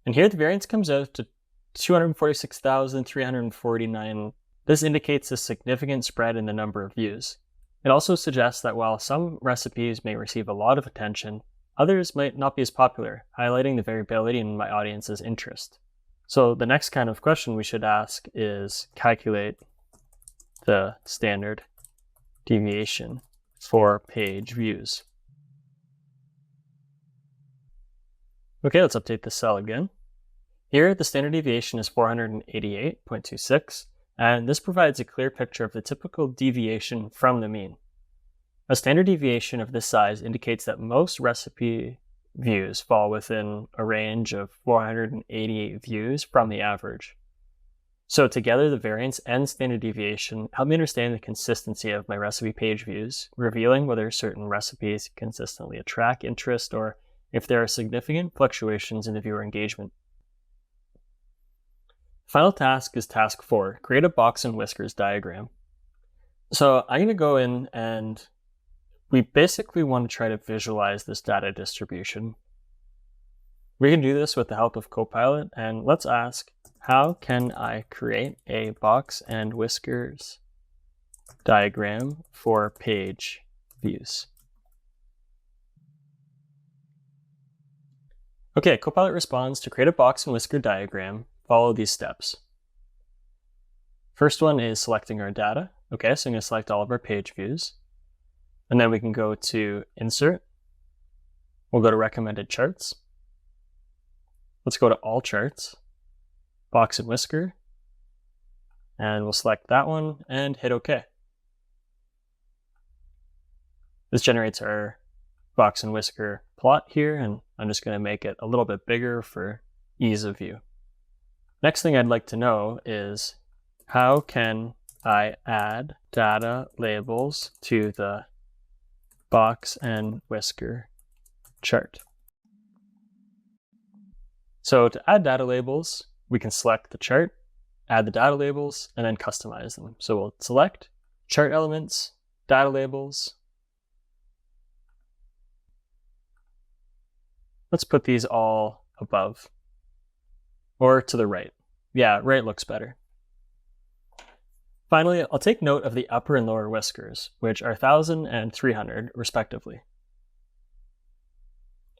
S2: And here the variance comes out to 246,349. This indicates a significant spread in the number of views. It also suggests that while some recipes may receive a lot of attention, others might not be as popular, highlighting the variability in my audience's interest. So the next kind of question we should ask is calculate the standard deviation for page views. Okay, let's update the cell again. Here, the standard deviation is 488.26, and this provides a clear picture of the typical deviation from the mean. A standard deviation of this size indicates that most recipe views fall within a range of 488 views from the average. So together, the variance and standard deviation help me understand the consistency of my recipe page views, revealing whether certain recipes consistently attract interest or if there are significant fluctuations in the viewer engagement. Final task is task 4, create a box and whiskers diagram. So I'm going to go in and we basically want to try to visualize this data distribution. We can do this with the help of Copilot, and let's ask, how can I create a box and whiskers diagram for page views? Okay, Copilot responds to create a box and whisker diagram. Follow these steps. First one is selecting our data. Okay, so I'm going to select all of our page views. And then we can go to Insert. We'll go to Recommended Charts. Let's go to All Charts, Box and Whisker, and we'll select that one and hit OK. This generates our box and whisker plot here, and I'm just going to make it a little bit bigger for ease of view. Next thing I'd like to know is, how can I add data labels to the box and whisker chart? So to add data labels, we can select the chart, add the data labels, and then customize them. So we'll select chart elements, data labels. Let's put these all above or to the right. Yeah, right looks better. Finally, I'll take note of the upper and lower whiskers, which are 1,000 and 300 respectively.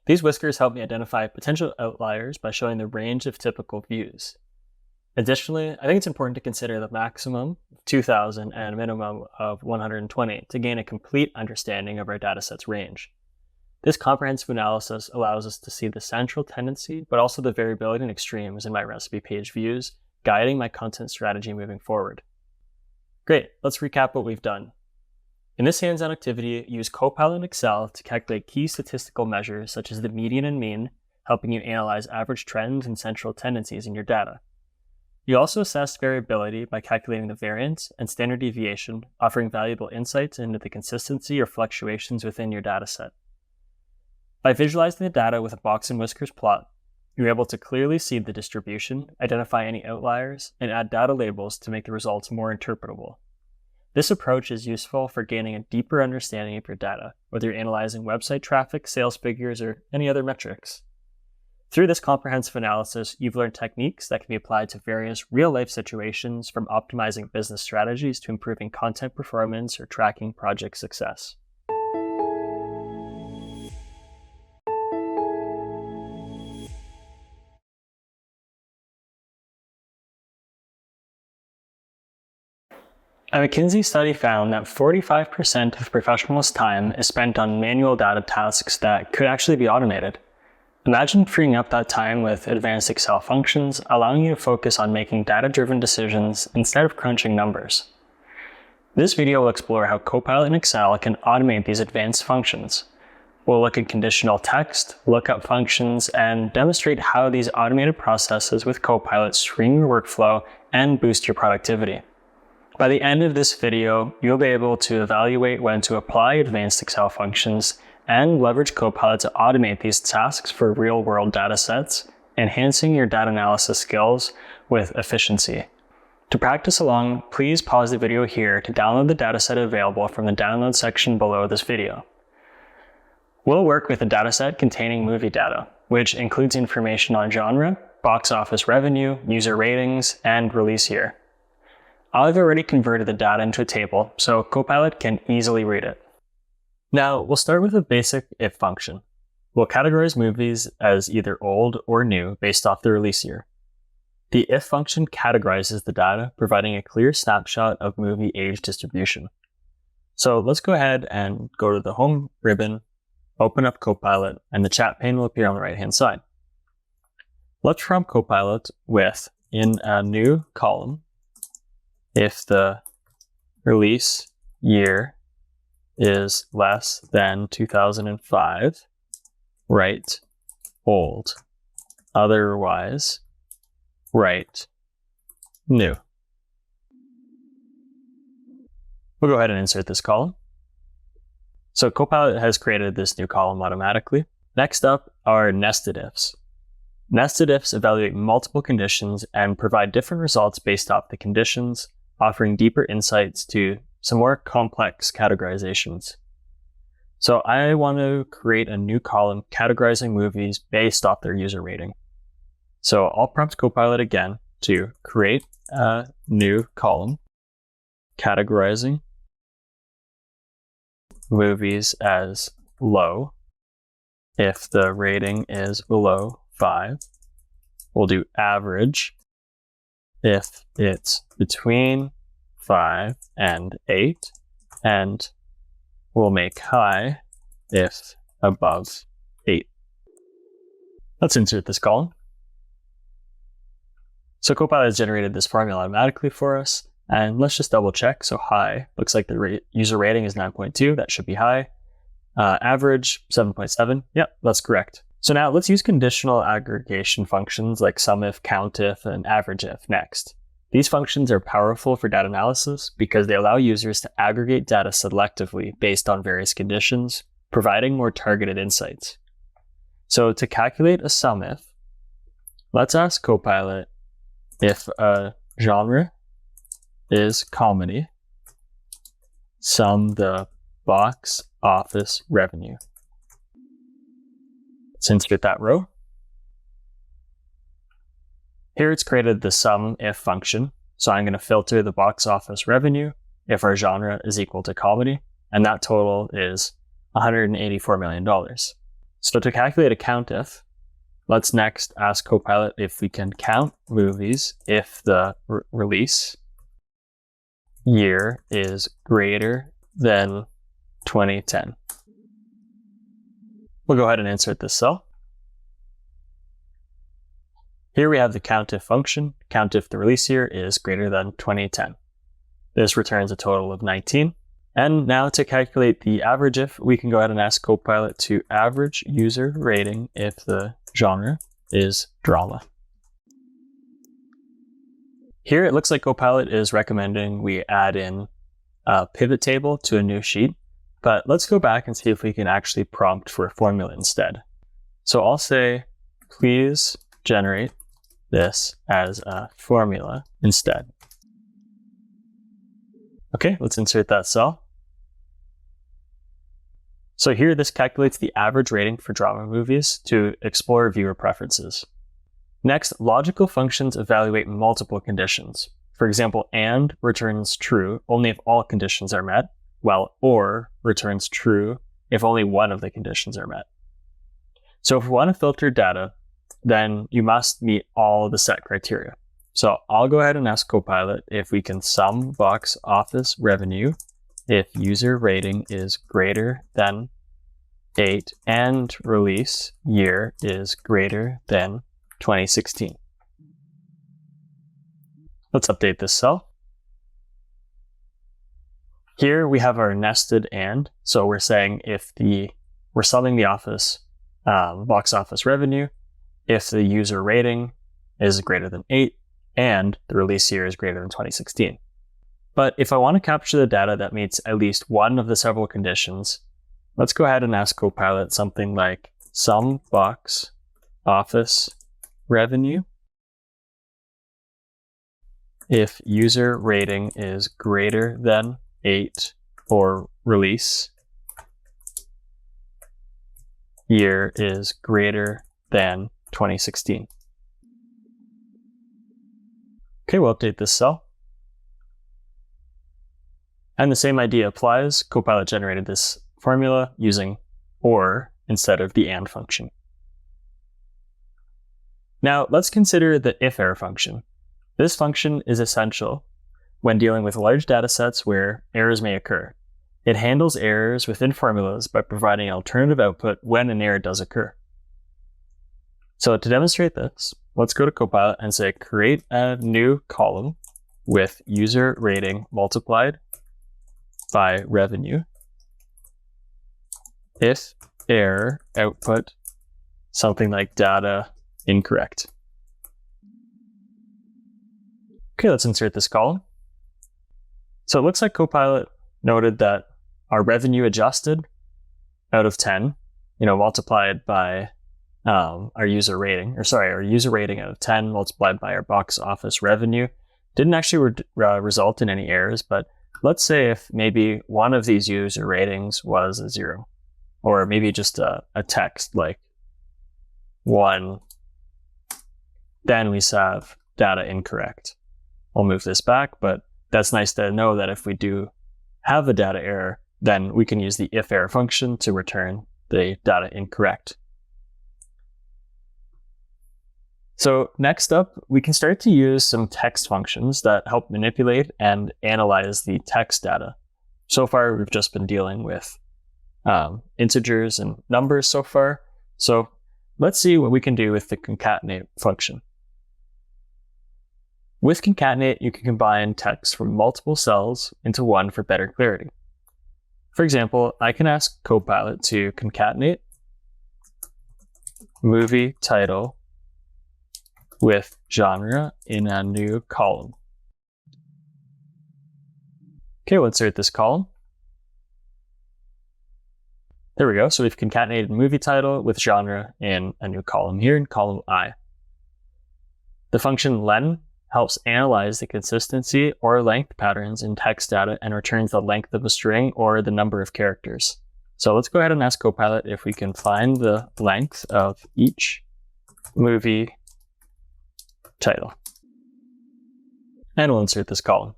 S2: These whiskers help me identify potential outliers by showing the range of typical views. Additionally, I think it's important to consider the maximum of 2,000 and a minimum of 120 to gain a complete understanding of our dataset's range. This comprehensive analysis allows us to see the central tendency, but also the variability and extremes in my recipe page views, guiding my content strategy moving forward. Great, let's recap what we've done. In this hands-on activity, use Copilot in Excel to calculate key statistical measures such as the median and mean, helping you analyze average trends and central tendencies in your data. You also assess variability by calculating the variance and standard deviation, offering valuable insights into the consistency or fluctuations within your dataset. By visualizing the data with a box and whiskers plot, you're able to clearly see the distribution, identify any outliers, and add data labels to make the results more interpretable. This approach is useful for gaining a deeper understanding of your data, whether you're analyzing website traffic, sales figures, or any other metrics. Through this comprehensive analysis, you've learned techniques that can be applied to various real-life situations, from optimizing business strategies to improving content performance or tracking project success. A McKinsey study found that 45% of professionals' time is spent on manual data tasks that could actually be automated. Imagine freeing up that time with advanced Excel functions, allowing you to focus on making data-driven decisions instead of crunching numbers. This video will explore how Copilot in Excel can automate these advanced functions. We'll look at conditional text, lookup functions, and demonstrate how these automated processes with Copilot stream your workflow and boost your productivity. By the end of this video, you'll be able to evaluate when to apply advanced Excel functions and leverage Copilot to automate these tasks for real-world data sets, enhancing your data analysis skills with efficiency. To practice along, please pause the video here to download the dataset available from the download section below this video. We'll work with a dataset containing movie data, which includes information on genre, box office revenue, user ratings, and release year. I've already converted the data into a table, so Copilot can easily read it. Now, we'll start with a basic if function. We'll categorize movies as either old or new based off the release year. The if function categorizes the data, providing a clear snapshot of movie age distribution. So let's go ahead and go to the home ribbon, open up Copilot, and the chat pane will appear on the right-hand side. Let's prompt Copilot with, in a new column, if the release year is less than 2005, write old. Otherwise, write new. We'll go ahead and insert this column. So Copilot has created this new column automatically. Next up are nested ifs. Nested ifs evaluate multiple conditions and provide different results based off the conditions, offering deeper insights to some more complex categorizations. So I want to create a new column categorizing movies based off their user rating. So I'll prompt Copilot again to create a new column categorizing movies as low. If the rating is below 5, we'll do average. If it's between 5 and 8, and we'll make high if above 8. Let's insert this column. So Copilot has generated this formula automatically for us, and let's just double check. So high, looks like the user rating is 9.2, that should be high. Average, 7.7, yep, that's correct. So now let's use conditional aggregation functions like SUMIF, COUNTIF, and AVERAGEIF next. These functions are powerful for data analysis because they allow users to aggregate data selectively based on various conditions, providing more targeted insights. So to calculate a SUMIF, let's ask Copilot if a genre is comedy, sum the box office revenue. Let's insert that row. Here it's created the sum if function. So I'm going to filter the box office revenue if our genre is equal to comedy, and that total is $184 million. So to calculate a COUNTIF, let's next ask Copilot if we can count movies if the release year is greater than 2010. We'll go ahead and insert this cell. Here we have the COUNTIF function. Count if the release year is greater than 2010. This returns a total of 19. And now to calculate the average if, we can go ahead and ask Copilot to average user rating if the genre is drama. Here it looks like Copilot is recommending we add in a pivot table to a new sheet. But let's go back and see if we can actually prompt for a formula instead. So I'll say, please generate this as a formula instead. Okay, let's insert that cell. So here, this calculates the average rating for drama movies to explore viewer preferences. Next, logical functions evaluate multiple conditions. For example, AND returns true only if all conditions are met, while OR returns true if only one of the conditions are met. So if we want to filter data, then you must meet all the set criteria. So I'll go ahead and ask Copilot if we can sum box office revenue if user rating is greater than 8 and release year is greater than 2016. Let's update this cell. Here we have our nested AND. So we're saying if we're summing the box office revenue if the user rating is greater than 8 and the release year is greater than 2016. But if I want to capture the data that meets at least one of the several conditions, let's go ahead and ask Copilot something like sum box office revenue if user rating is greater than 8 or release year is greater than 2016. Okay, we'll update this cell. And the same idea applies. Copilot generated this formula using OR instead of the AND function. Now let's consider the if-error function. This function is essential when dealing with large data sets where errors may occur. It handles errors within formulas by providing alternative output when an error does occur. So to demonstrate this, let's go to Copilot and say create a new column with user rating multiplied by revenue if error output something like data incorrect. Okay, let's insert this column. So it looks like Copilot noted that our revenue adjusted out of 10, multiplied by our user rating out of 10 multiplied by our box office revenue didn't actually result in any errors, but let's say if maybe one of these user ratings was a 0, or maybe just a text like 1, then we have data incorrect. I'll move this back, but that's nice to know that if we do have a data error, then we can use the if-error function to return the data incorrect. So next up, we can start to use some text functions that help manipulate and analyze the text data. So far, we've just been dealing with integers and numbers so far. So let's see what we can do with the concatenate function. With concatenate, you can combine text from multiple cells into one for better clarity. For example, I can ask Copilot to concatenate movie title with genre in a new column. Okay, we'll insert this column. There we go. So we've concatenated movie title with genre in a new column here in column I. The function len helps analyze the consistency or length patterns in text data and returns the length of a string or the number of characters. So let's go ahead and ask Copilot if we can find the length of each movie title. And we'll insert this column.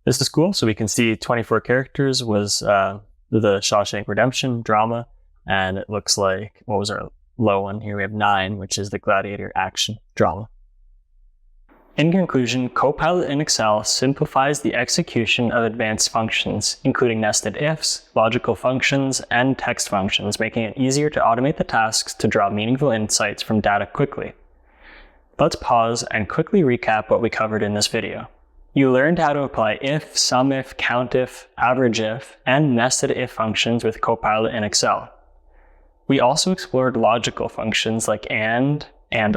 S2: This is cool. So we can see 24 characters was the Shawshank Redemption drama. And it looks like, what was our low one here? We have 9, which is the Gladiator action drama. In conclusion, Copilot in Excel simplifies the execution of advanced functions, including nested ifs, logical functions, and text functions, making it easier to automate the tasks to draw meaningful insights from data quickly. Let's pause and quickly recap what we covered in this video. You learned how to apply if, sum if, count if, average if, and nested if functions with Copilot in Excel. We also explored logical functions like and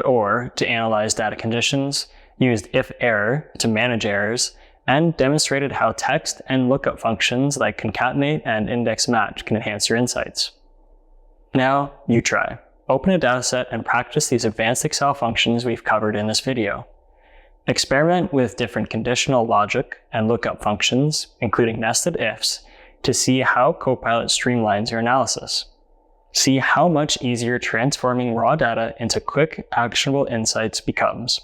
S2: or to analyze data conditions, used if-error to manage errors,
S1: and demonstrated how text and lookup functions like concatenate and index match can enhance your insights. Now, you try. Open a dataset and practice these advanced Excel functions we've covered in this video. Experiment with different conditional logic and lookup functions, including nested ifs, to see how Copilot streamlines your analysis. See how much easier transforming raw data into quick, actionable insights becomes.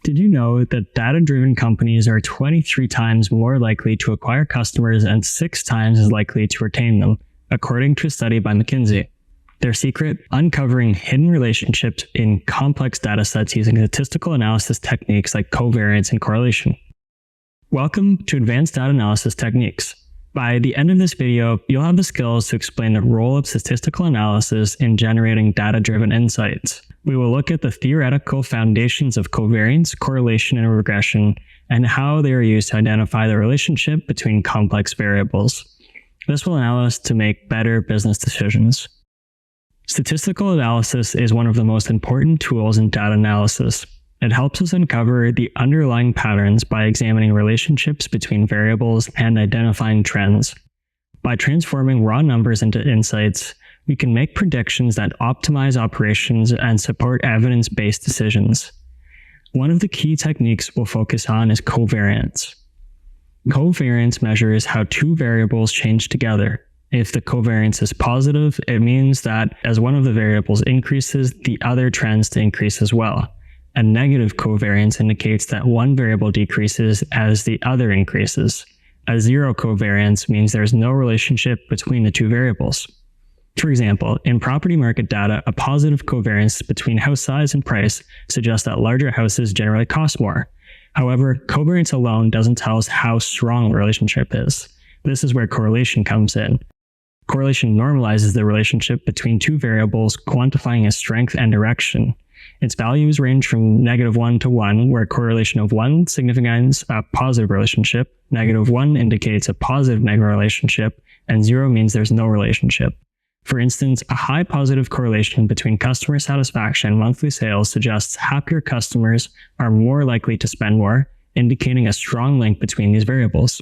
S1: Did you know that data-driven companies are 23 times more likely to acquire customers and 6 times as likely to retain them, according to a study by McKinsey? Their secret? Uncovering hidden relationships in complex datasets using statistical analysis techniques like covariance and correlation. Welcome to Advanced Data Analysis Techniques. By the end of this video, you'll have the skills to explain the role of statistical analysis in generating data-driven insights. We will look at the theoretical foundations of covariance, correlation, and regression, and how they are used to identify the relationship between complex variables. This will allow us to make better business decisions. Statistical analysis is one of the most important tools in data analysis. It helps us uncover the underlying patterns by examining relationships between variables and identifying trends. By transforming raw numbers into insights, we can make predictions that optimize operations and support evidence-based decisions. One of the key techniques we'll focus on is covariance. Covariance measures how two variables change together. If the covariance is positive, it means that as one of the variables increases, the other trends to increase as well. A negative covariance indicates that one variable decreases as the other increases. A zero covariance means there's no relationship between the two variables. For example, in property market data, a positive covariance between house size and price suggests that larger houses generally cost more. However, covariance alone doesn't tell us how strong the relationship is. This is where correlation comes in. Correlation normalizes the relationship between two variables, quantifying its strength and direction. Its values range from -1 to 1, where correlation of 1 signifies a positive relationship, -1 indicates a positive-negative relationship, and 0 means there's no relationship. For instance, a high positive correlation between customer satisfaction and monthly sales suggests happier customers are more likely to spend more, indicating a strong link between these variables.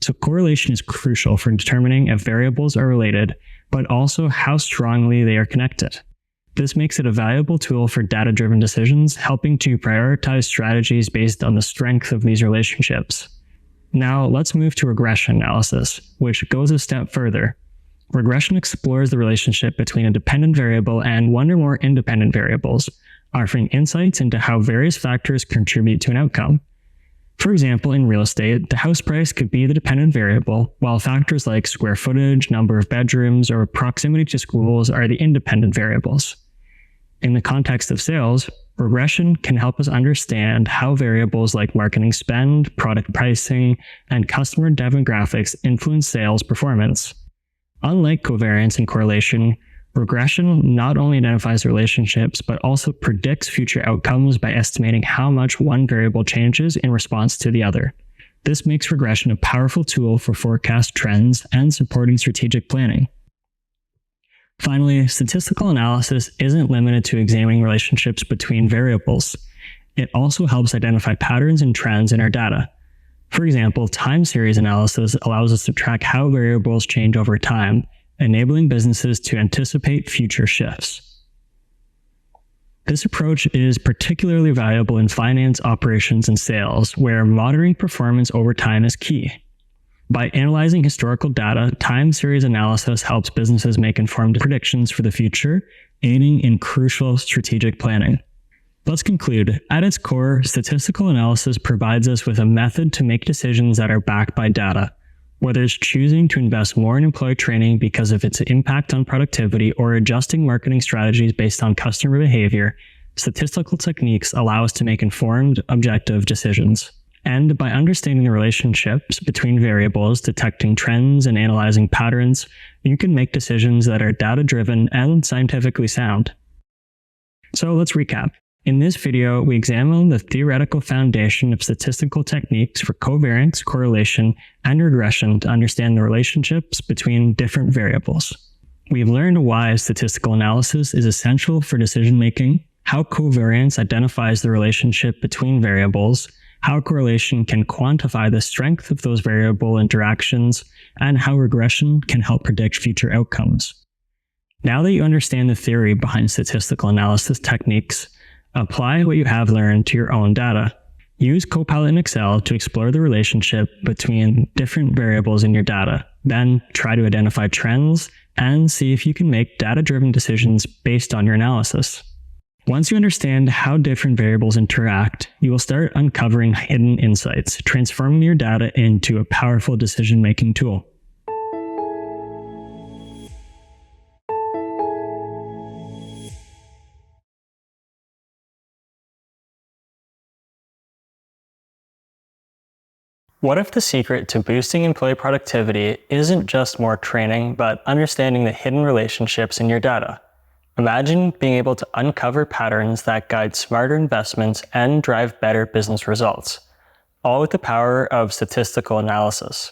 S1: So correlation is crucial for determining if variables are related, but also how strongly they are connected. This makes it a valuable tool for data-driven decisions, helping to prioritize strategies based on the strength of these relationships. Now, let's move to regression analysis, which goes a step further. Regression explores the relationship between a dependent variable and one or more independent variables, offering insights into how various factors contribute to an outcome. For example, in real estate, the house price could be the dependent variable, while factors like square footage, number of bedrooms, or proximity to schools are the independent variables. In the context of sales, regression can help us understand how variables like marketing spend, product pricing, and customer demographics influence sales performance. Unlike covariance and correlation, regression not only identifies relationships, but also predicts future outcomes by estimating how much one variable changes in response to the other. This makes regression a powerful tool for forecast trends and supporting strategic planning. Finally, statistical analysis isn't limited to examining relationships between variables. It also helps identify patterns and trends in our data. For example, time series analysis allows us to track how variables change over time, enabling businesses to anticipate future shifts. This approach is particularly valuable in finance, operations, and sales, where monitoring performance over time is key. By analyzing historical data, time series analysis helps businesses make informed predictions for the future, aiding in crucial strategic planning. Let's conclude. At its core, statistical analysis provides us with a method to make decisions that are backed by data. Whether it's choosing to invest more in employee training because of its impact on productivity or adjusting marketing strategies based on customer behavior, statistical techniques allow us to make informed, objective decisions. And by understanding the relationships between variables, detecting trends, and analyzing patterns, you can make decisions that are data-driven and scientifically sound. So let's recap. In this video, we examine the theoretical foundation of statistical techniques for covariance, correlation, and regression to understand the relationships between different variables. We've learned why statistical analysis is essential for decision-making, how covariance identifies the relationship between variables, how correlation can quantify the strength of those variable interactions, and how regression can help predict future outcomes. Now that you understand the theory behind statistical analysis techniques, apply what you have learned to your own data. Use Copilot in Excel to explore the relationship between different variables in your data. Then try to identify trends and see if you can make data-driven decisions based on your analysis. Once you understand how different variables interact, you will start uncovering hidden insights, transforming your data into a powerful decision-making tool. What if the secret to boosting employee productivity isn't just more training, but understanding the hidden relationships in your data? Imagine being able to uncover patterns that guide smarter investments and drive better business results, all with the power of statistical analysis.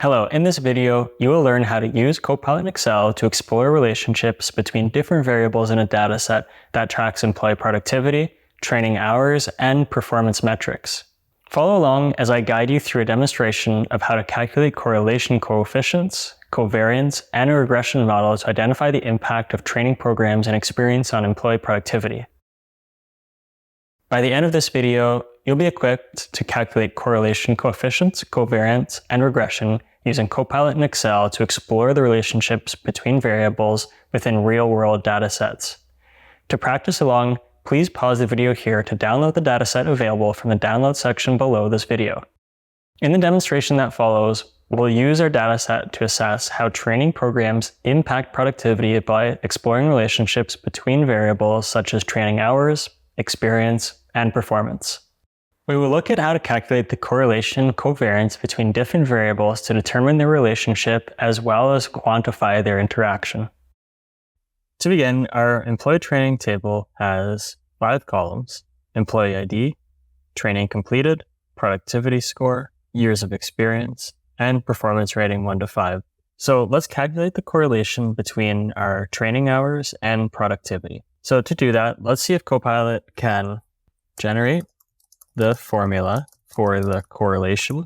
S1: Hello, in this video, you will learn how to use Copilot in Excel to explore relationships between different variables in a dataset that tracks employee productivity, training hours, and performance metrics. Follow along as I guide you through a demonstration of how to calculate correlation coefficients, covariance, and a regression model to identify the impact of training programs and experience on employee productivity. By the end of this video, you'll be equipped to calculate correlation coefficients, covariance, and regression using Copilot in Excel to explore the relationships between variables within real-world datasets. To practice along, please pause the video here to download the dataset available from the download section below this video. In the demonstration that follows, we'll use our dataset to assess how training programs impact productivity by exploring relationships between variables such as training hours, experience, and performance. We will look at how to calculate the correlation covariance between different variables to determine their relationship as well as quantify their interaction. To begin, our employee training table has 5 columns: employee ID, training completed, productivity score, years of experience, and performance rating 1 to 5. So let's calculate the correlation between our training hours and productivity. So to do that, let's see if Copilot can generate the formula for the correlation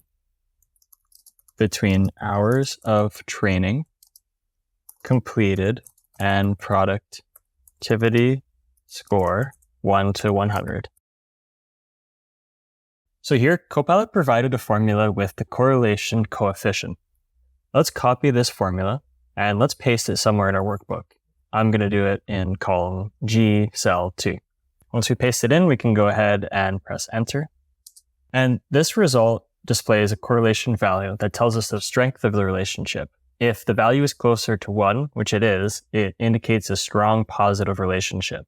S1: between hours of training completed and productivity score 1 to 100. So here, Copilot provided a formula with the correlation coefficient. Let's copy this formula and let's paste it somewhere in our workbook. I'm going to do it in column G, cell 2. Once we paste it in, we can go ahead and press enter. And this result displays a correlation value that tells us the strength of the relationship. If the value is closer to 1, which it is, it indicates a strong positive relationship.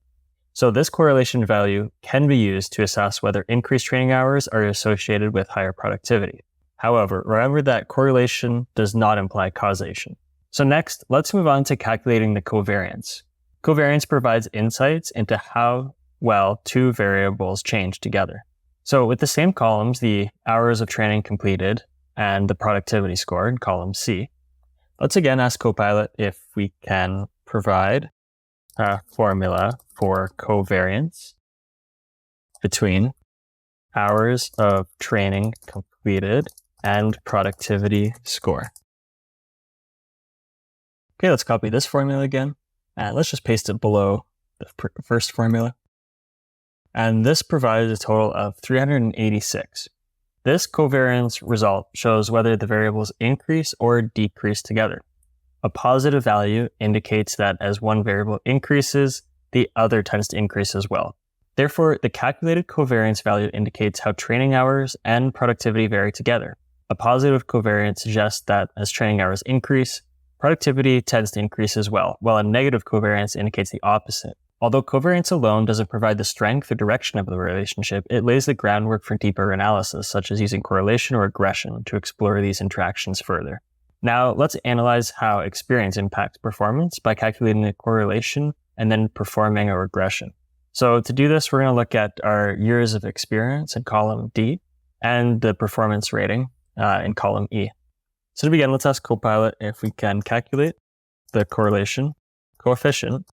S1: So this correlation value can be used to assess whether increased training hours are associated with higher productivity. However, remember that correlation does not imply causation. So next, let's move on to calculating the covariance. Covariance provides insights into how well 2 variables change together. So with the same columns, the hours of training completed and the productivity score in column C, let's again ask Copilot if we can provide a formula for covariance between hours of training completed and productivity score. Okay, let's copy this formula again, and let's just paste it below the first formula. And this provides a total of 386. This covariance result shows whether the variables increase or decrease together. A positive value indicates that as one variable increases, the other tends to increase as well. Therefore, the calculated covariance value indicates how training hours and productivity vary together. A positive covariance suggests that as training hours increase, productivity tends to increase as well, while a negative covariance indicates the opposite. Although covariance alone doesn't provide the strength or direction of the relationship, it lays the groundwork for deeper analysis, such as using correlation or regression to explore these interactions further. Now, let's analyze how experience impacts performance by calculating the correlation and then performing a regression.
S2: So to do this, we're going to look at our years of experience in column D and the performance rating in column E. So to begin, let's ask Copilot if we can calculate the correlation coefficient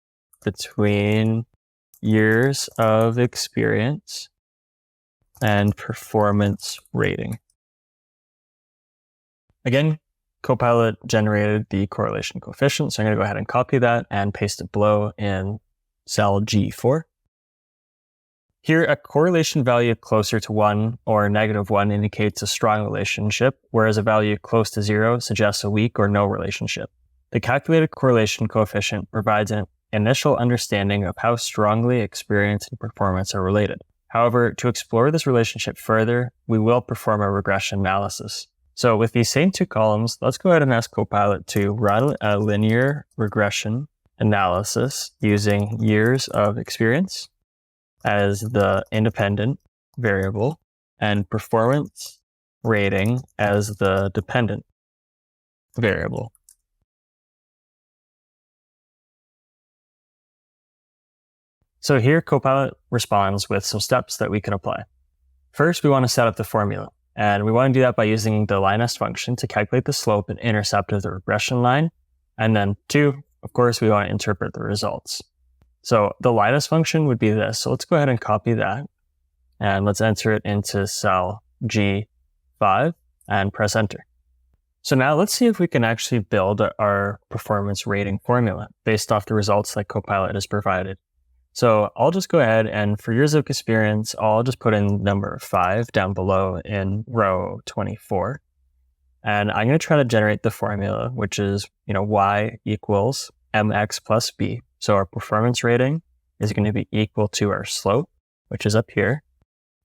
S2: between years of experience and performance rating. Again, Copilot generated the correlation coefficient, so I'm going to go ahead and copy that and paste it below in cell G4. Here, a correlation value closer to 1 or -1 indicates a strong relationship, whereas a value close to 0 suggests a weak or no relationship. The calculated correlation coefficient provides an initial understanding of how strongly experience and performance are related. However, to explore this relationship further, we will perform a regression analysis. So with these same two columns, let's go ahead and ask Copilot to run a linear regression analysis using years of experience as the independent variable and performance rating as the dependent variable. So here Copilot responds with some steps that we can apply. First, we want to set up the formula, and we want to do that by using the linest function to calculate the slope and intercept of the regression line. And then 2, of course, we want to interpret the results. So the linest function would be this. So let's go ahead and copy that, and let's enter it into cell G5 and press enter. So now let's see if we can actually build our performance rating formula based off the results that Copilot has provided. So I'll just go ahead and for years of experience, I'll just put in number 5 down below in row 24. And I'm going to try to generate the formula, which is, y equals mx plus b. So our performance rating is going to be equal to our slope, which is up here,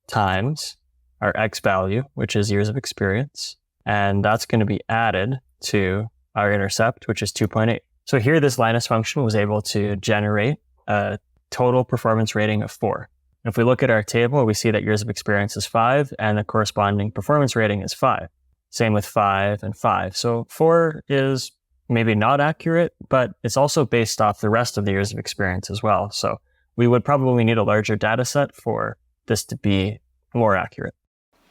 S2: times our x value, which is years of experience. And that's going to be added to our intercept, which is 2.8. So here, this linest function was able to generate a total performance rating of 4. If we look at our table, we see that years of experience is 5 and the corresponding performance rating is 5. Same with 5 and 5. So 4 is maybe not accurate, but it's also based off the rest of the years of experience as well. So we would probably need a larger data set for this to be more accurate.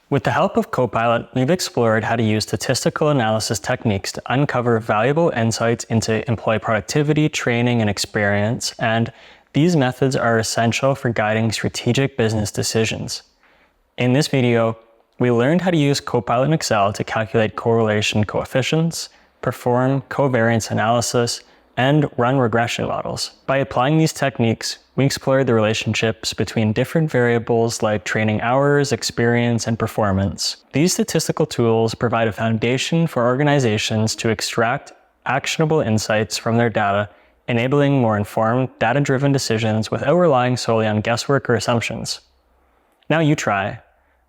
S2: With the help of Copilot, we've explored how to use statistical analysis techniques to uncover valuable insights into employee productivity, training, and experience, and these methods are essential for guiding strategic business decisions. In this video, we learned how to use Copilot in Excel to calculate correlation coefficients, perform covariance analysis, and run regression models. By applying these techniques, we explored the relationships between different variables like training hours, experience, and performance. These statistical tools provide a foundation for organizations to extract actionable insights from their data, enabling more informed, data-driven decisions without relying solely on guesswork or assumptions. Now you try.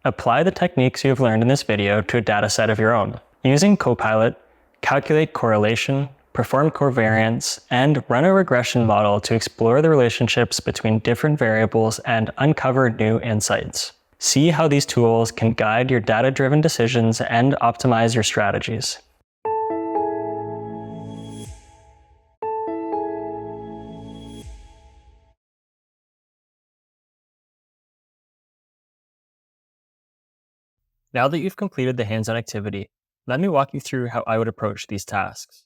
S2: Apply the techniques you have learned in this video to a data set of your own. Using Copilot, calculate correlation, perform covariance, and run a regression model to explore the relationships between different variables and uncover new insights. See how these tools can guide your data-driven decisions and optimize your strategies. Now that you've completed the hands-on activity, let me walk you through how I would approach these tasks.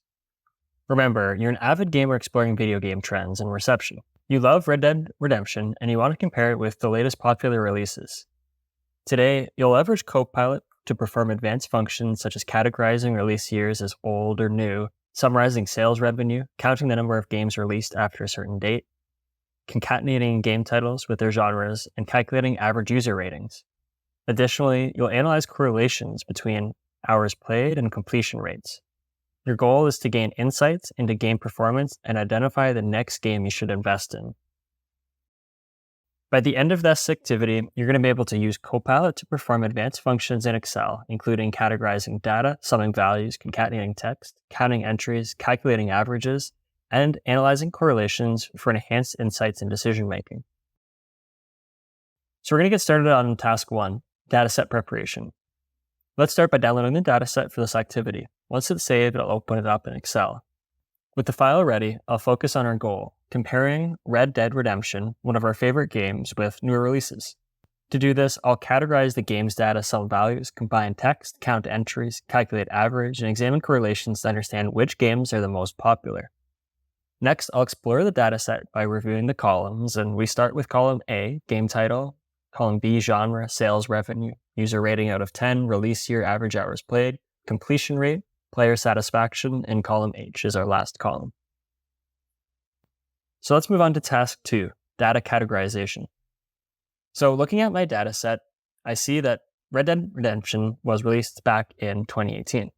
S2: Remember, you're an avid gamer exploring video game trends and reception. You love Red Dead Redemption and you want to compare it with the latest popular releases. Today, you'll leverage Copilot to perform advanced functions such as categorizing release years as old or new, summarizing sales revenue, counting the number of games released after a certain date, concatenating game titles with their genres, and calculating average user ratings. Additionally, you'll analyze correlations between hours played and completion rates. Your goal is to gain insights into game performance and identify the next game you should invest in. By the end of this activity, you're going to be able to use Copilot to perform advanced functions in Excel, including categorizing data, summing values, concatenating text, counting entries, calculating averages, and analyzing correlations for enhanced insights and decision-making. So we're going to get started on task 1, dataset preparation. Let's start by downloading the dataset for this activity. Once it's saved, I'll open it up in Excel. With the file ready, I'll focus on our goal, comparing Red Dead Redemption, one of our favorite games, with newer releases. To do this, I'll categorize the game's data sum values, combine text, count entries, calculate average, and examine correlations to understand which games are the most popular. Next, I'll explore the dataset by reviewing the columns, and we start with column A, game title, column B, genre, sales revenue, user rating out of 10, release year, average hours played, completion rate, player satisfaction, and column H is our last column. So let's move on to task 2, data categorization. So looking at my data set, I see that Red Dead Redemption was released back in 2018.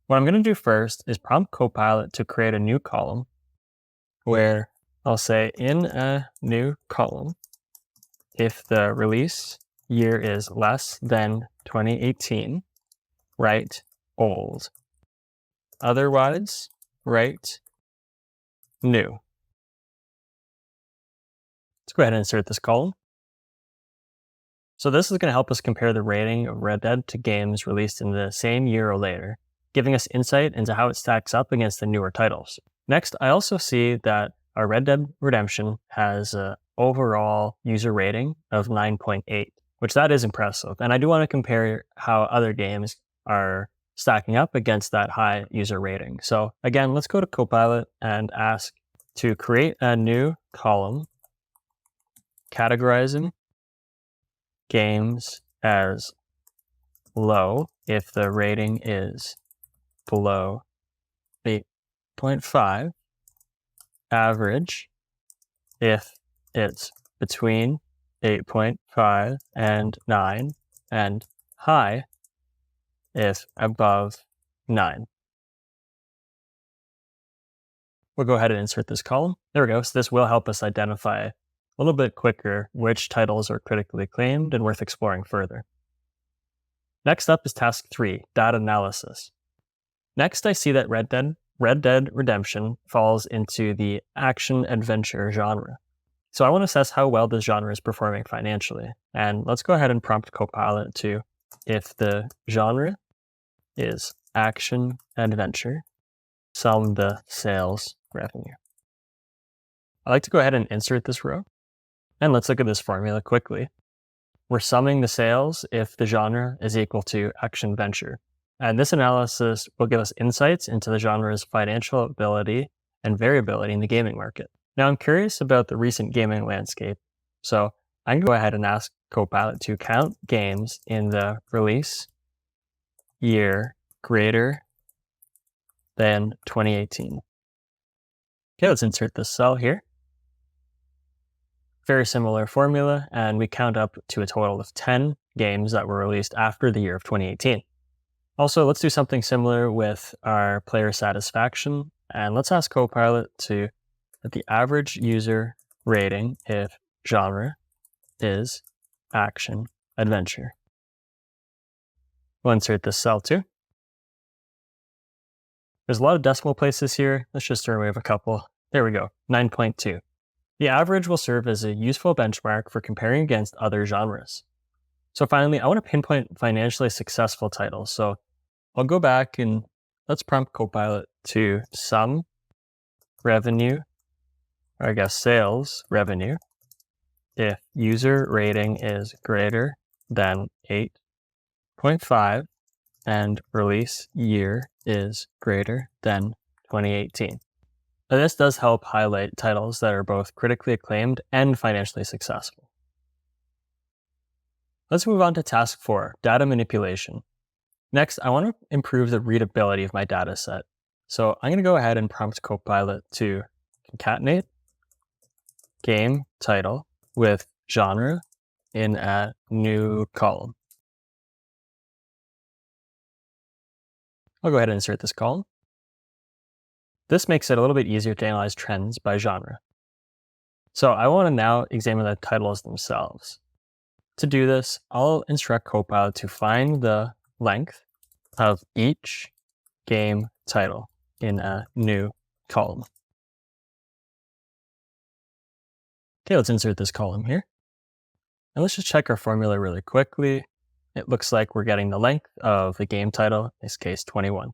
S2: What I'm going to do first is prompt Copilot to create a new column where I'll say in a new column, if the release year is less than 2018, write old. Otherwise, write new. Let's go ahead and insert this column. So this is going to help us compare the rating of Red Dead to games released in the same year or later, giving us insight into how it stacks up against the newer titles. Next, I also see that our Red Dead Redemption has an overall user rating of 9.8, which that is impressive. And I do want to compare how other games are stacking up against that high user rating. So again, let's go to Copilot and ask to create a new column categorizing games as low if the rating is below 8.5, average if it's between 8.5 and 9, and high if above 9. We'll go ahead and insert this column. There we go. So this will help us identify a little bit quicker which titles are critically acclaimed and worth exploring further. Next up is task 3, data analysis. Next, I see that Red Dead Redemption falls into the action-adventure genre. So I want to assess how well this genre is performing financially. And let's go ahead and prompt Copilot to, if the genre is action-adventure, sum the sales revenue. I like to go ahead and insert this row. And let's look at this formula quickly. We're summing the sales if the genre is equal to action-adventure. And this analysis will give us insights into the genre's financial ability and variability in the gaming market. Now, I'm curious about the recent gaming landscape. So I can go ahead and ask Copilot to count games in the release year greater than 2018. Okay, let's insert this cell here. Very similar formula, and we count up to a total of 10 games that were released after the year of 2018. Also, let's do something similar with our player satisfaction, and let's ask Copilot to at the average user rating if genre is action adventure. We'll insert this cell too. There's a lot of decimal places here. Let's just remove a couple. There we go, 9.2. The average will serve as a useful benchmark for comparing against other genres. So finally, I want to pinpoint financially successful titles. So I'll go back and let's prompt Copilot to sum revenue, or I guess sales revenue, if user rating is greater than 8.5 and release year is greater than 2018. Now, this does help highlight titles that are both critically acclaimed and financially successful. Let's move on to task 4, data manipulation. Next, I want to improve the readability of my data set. So I'm going to go ahead and prompt Copilot to concatenate game title with genre in a new column. I'll go ahead and insert this column. This makes it a little bit easier to analyze trends by genre. So I want to now examine the titles themselves. To do this, I'll instruct Copilot to find the length of each game title in a new column. Okay, let's insert this column here. And let's just check our formula really quickly. It looks like we're getting the length of the game title, in this case 21.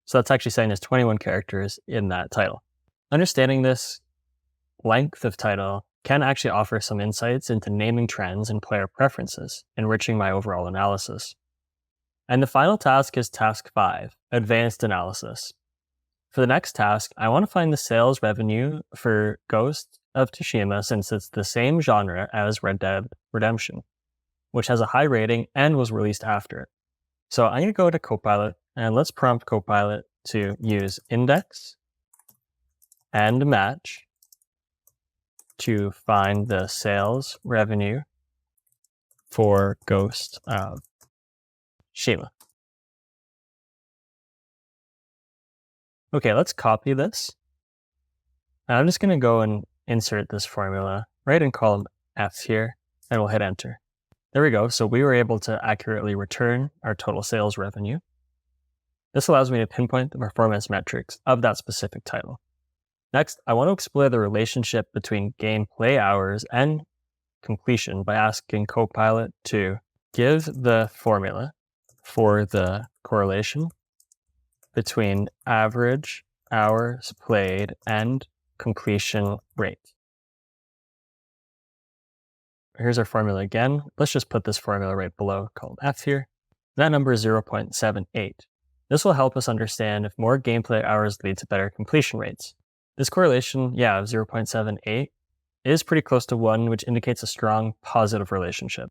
S2: So that's actually saying there's 21 characters in that title. Understanding this length of title can actually offer some insights into naming trends and player preferences, enriching my overall analysis. And the final task is task 5, advanced analysis. For the next task, I want to find the sales revenue for Ghost of Tsushima since it's the same genre as Red Dead Redemption, which has a high rating and was released after it. So I'm going to go to Copilot and let's prompt Copilot to use index and match to find the sales revenue for Ghost of Tsushima. Okay, let's copy this. I'm just going to go and insert this formula right in column F here, and we'll hit enter. There we go. So we were able to accurately return our total sales revenue. This allows me to pinpoint the performance metrics of that specific title. Next, I want to explore the relationship between gameplay hours and completion by asking Copilot to give the formula for the correlation between average hours played and completion rate. Here's our formula again. Let's just put this formula right below column F here. That number is 0.78. This will help us understand if more gameplay hours lead to better completion rates. This correlation, of 0.78 is pretty close to 1, which indicates a strong positive relationship.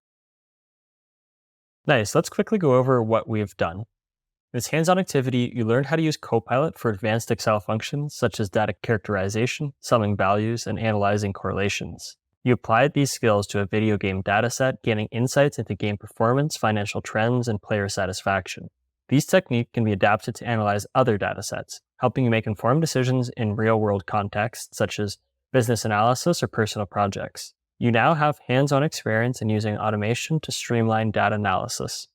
S2: Nice, let's quickly go over what we've done. In this hands-on activity, you learned how to use Copilot for advanced Excel functions such as data characterization, summing values, and analyzing correlations. You applied these skills to a video game dataset, gaining insights into game performance, financial trends, and player satisfaction. These techniques can be adapted to analyze other datasets, helping you make informed decisions in real-world contexts such as business analysis or personal projects. You now have hands-on experience in using automation to streamline data analysis.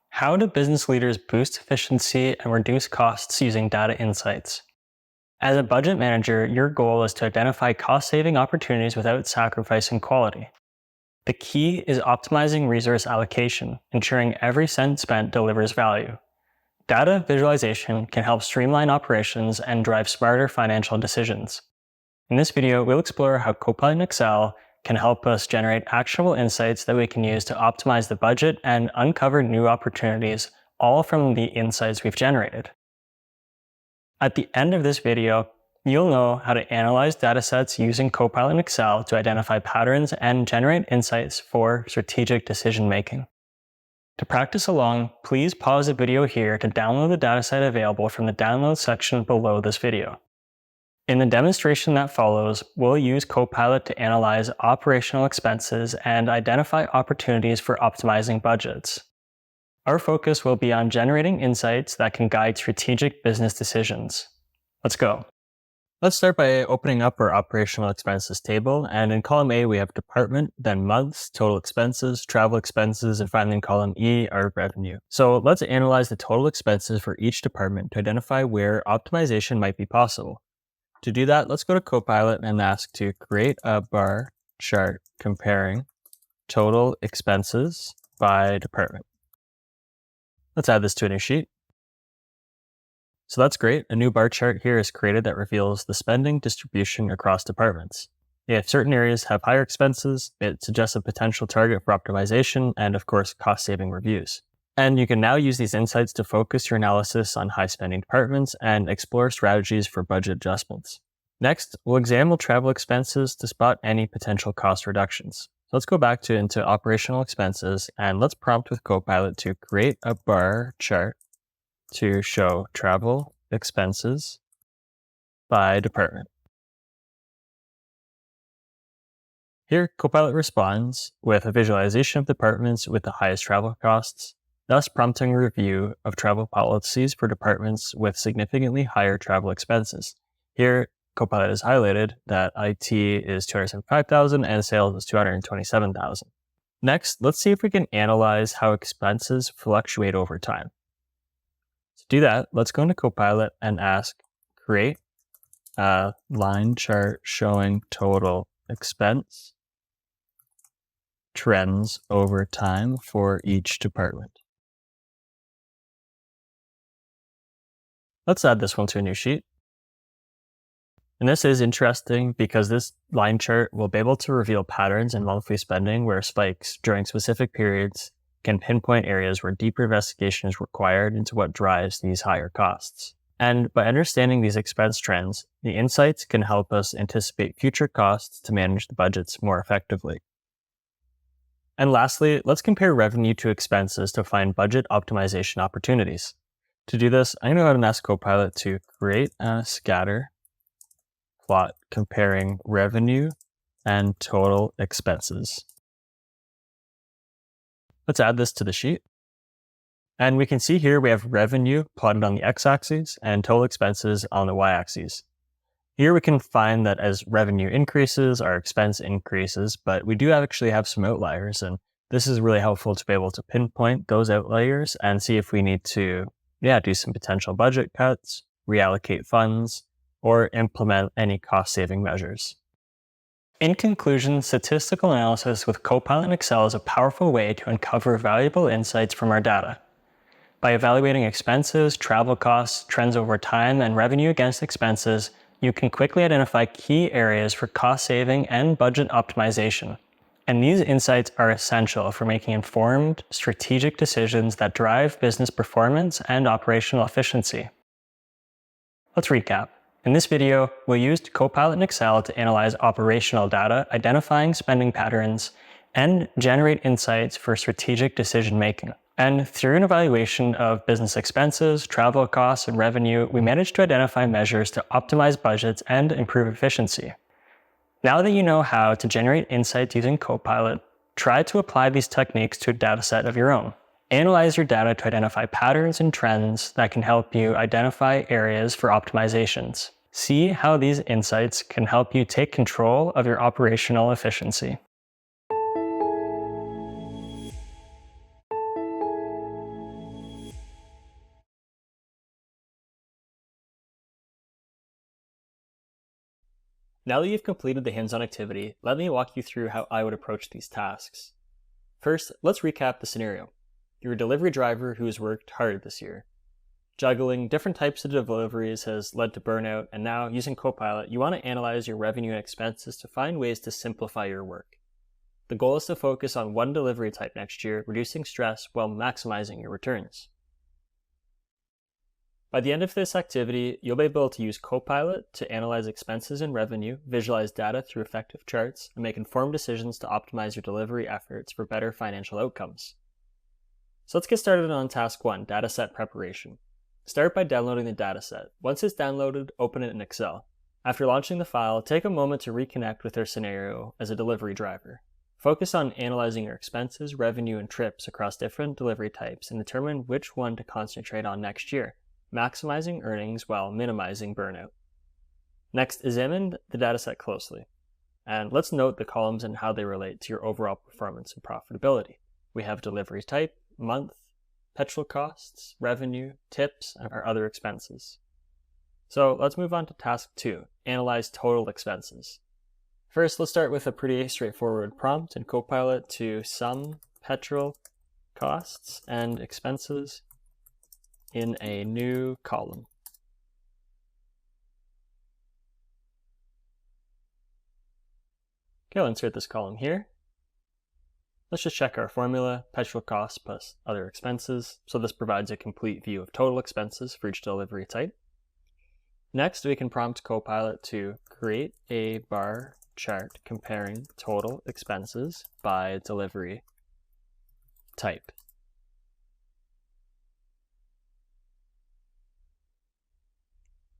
S1: How do business leaders boost efficiency and reduce costs using data insights? As a budget manager, your goal is to identify cost-saving opportunities without sacrificing quality. The key is optimizing resource allocation, ensuring every cent spent delivers value. Data visualization can help streamline operations and drive smarter financial decisions. In this video, we'll explore how Copilot in Excel can help us generate actionable insights that we can use to optimize the budget and uncover new opportunities, all from the insights we've generated. At the end of this video, you'll know how to analyze datasets using Copilot in Excel to identify patterns and generate insights for strategic decision-making. To practice along, please pause the video here to download the dataset available from the download section below this video. In the demonstration that follows, we'll use Copilot to analyze operational expenses and identify opportunities for optimizing budgets. Our focus will be on generating insights that can guide strategic business decisions. Let's go.
S2: Let's start by opening up our operational expenses table, and in column A we have department, then months, total expenses, travel expenses, and finally in column E our revenue. So let's analyze the total expenses for each department to identify where optimization might be possible. To do that, let's go to Copilot and ask to create a bar chart comparing total expenses by department. Let's add this to a new sheet. So that's great. A new bar chart here is created that reveals the spending distribution across departments. If certain areas have higher expenses, it suggests a potential target for optimization and, of course, cost-saving reviews. And you can now use these insights to focus your analysis on high-spending departments and explore strategies for budget adjustments. Next, we'll examine travel expenses to spot any potential cost reductions. So let's go back into operational expenses and let's prompt with Copilot to create a bar chart to show travel expenses by department. Here, Copilot responds with a visualization of departments with the highest travel costs, thus prompting a review of travel policies for departments with significantly higher travel expenses. Here, Copilot has highlighted that IT is $275,000 and sales is $227,000. Next, let's see if we can analyze how expenses fluctuate over time. To do that, let's go into Copilot and ask, create a line chart showing total expense trends over time for each department. Let's add this one to a new sheet. And this is interesting because this line chart will be able to reveal patterns in monthly spending where spikes during specific periods can pinpoint areas where deeper investigation is required into what drives these higher costs. And by understanding these expense trends, the insights can help us anticipate future costs to manage the budgets more effectively. And lastly, let's compare revenue to expenses to find budget optimization opportunities. To do this, I'm going to go ahead and ask Copilot to create a scatter plot comparing revenue and total expenses. Let's add this to the sheet. And we can see here we have revenue plotted on the x-axis and total expenses on the y-axis. Here we can find that as revenue increases, our expense increases, but we do actually have some outliers, and this is really helpful to be able to pinpoint those outliers and see if we need to do some potential budget cuts, reallocate funds, or implement any cost-saving measures. In conclusion, statistical analysis with Copilot in Excel is a powerful way to uncover valuable insights from our data. By evaluating expenses, travel costs, trends over time, and revenue against expenses, you can quickly identify key areas for cost saving and budget optimization. And these insights are essential for making informed, strategic decisions that drive business performance and operational efficiency. Let's recap. In this video, we used Copilot in Excel to analyze operational data, identifying spending patterns, and generate insights for strategic decision-making. And through an evaluation of business expenses, travel costs, and revenue, we managed to identify measures to optimize budgets and improve efficiency. Now that you know how to generate insights using Copilot, try to apply these techniques to a dataset of your own. Analyze your data to identify patterns and trends that can help you identify areas for optimizations. See how these insights can help you take control of your operational efficiency. Now that you've completed the hands-on activity, let me walk you through how I would approach these tasks. First, let's recap the scenario. You're a delivery driver who has worked hard this year. Juggling different types of deliveries has led to burnout, and now, using Copilot, you want to analyze your revenue and expenses to find ways to simplify your work. The goal is to focus on one delivery type next year, reducing stress while maximizing your returns. By the end of this activity, you'll be able to use Copilot to analyze expenses and revenue, visualize data through effective charts, and make informed decisions to optimize your delivery efforts for better financial outcomes. So let's get started on task 1, dataset preparation. Start by downloading the dataset. Once it's downloaded, open it in Excel. After launching the file, take a moment to reconnect with your scenario as a delivery driver. Focus on analyzing your expenses, revenue, and trips across different delivery types and determine which one to concentrate on next year, maximizing earnings while minimizing burnout. Next, examine the dataset closely. And let's note the columns and how they relate to your overall performance and profitability. We have delivery type, month, petrol costs, revenue, tips, and our other expenses. So let's move on to task 2, analyze total expenses. First, let's start with a pretty straightforward prompt in Copilot to sum petrol costs and expenses in a new column. Okay, I'll insert this column here. Let's just check our formula, petrol costs plus other expenses. So this provides a complete view of total expenses for each delivery type. Next, we can prompt Copilot to create a bar chart comparing total expenses by delivery type.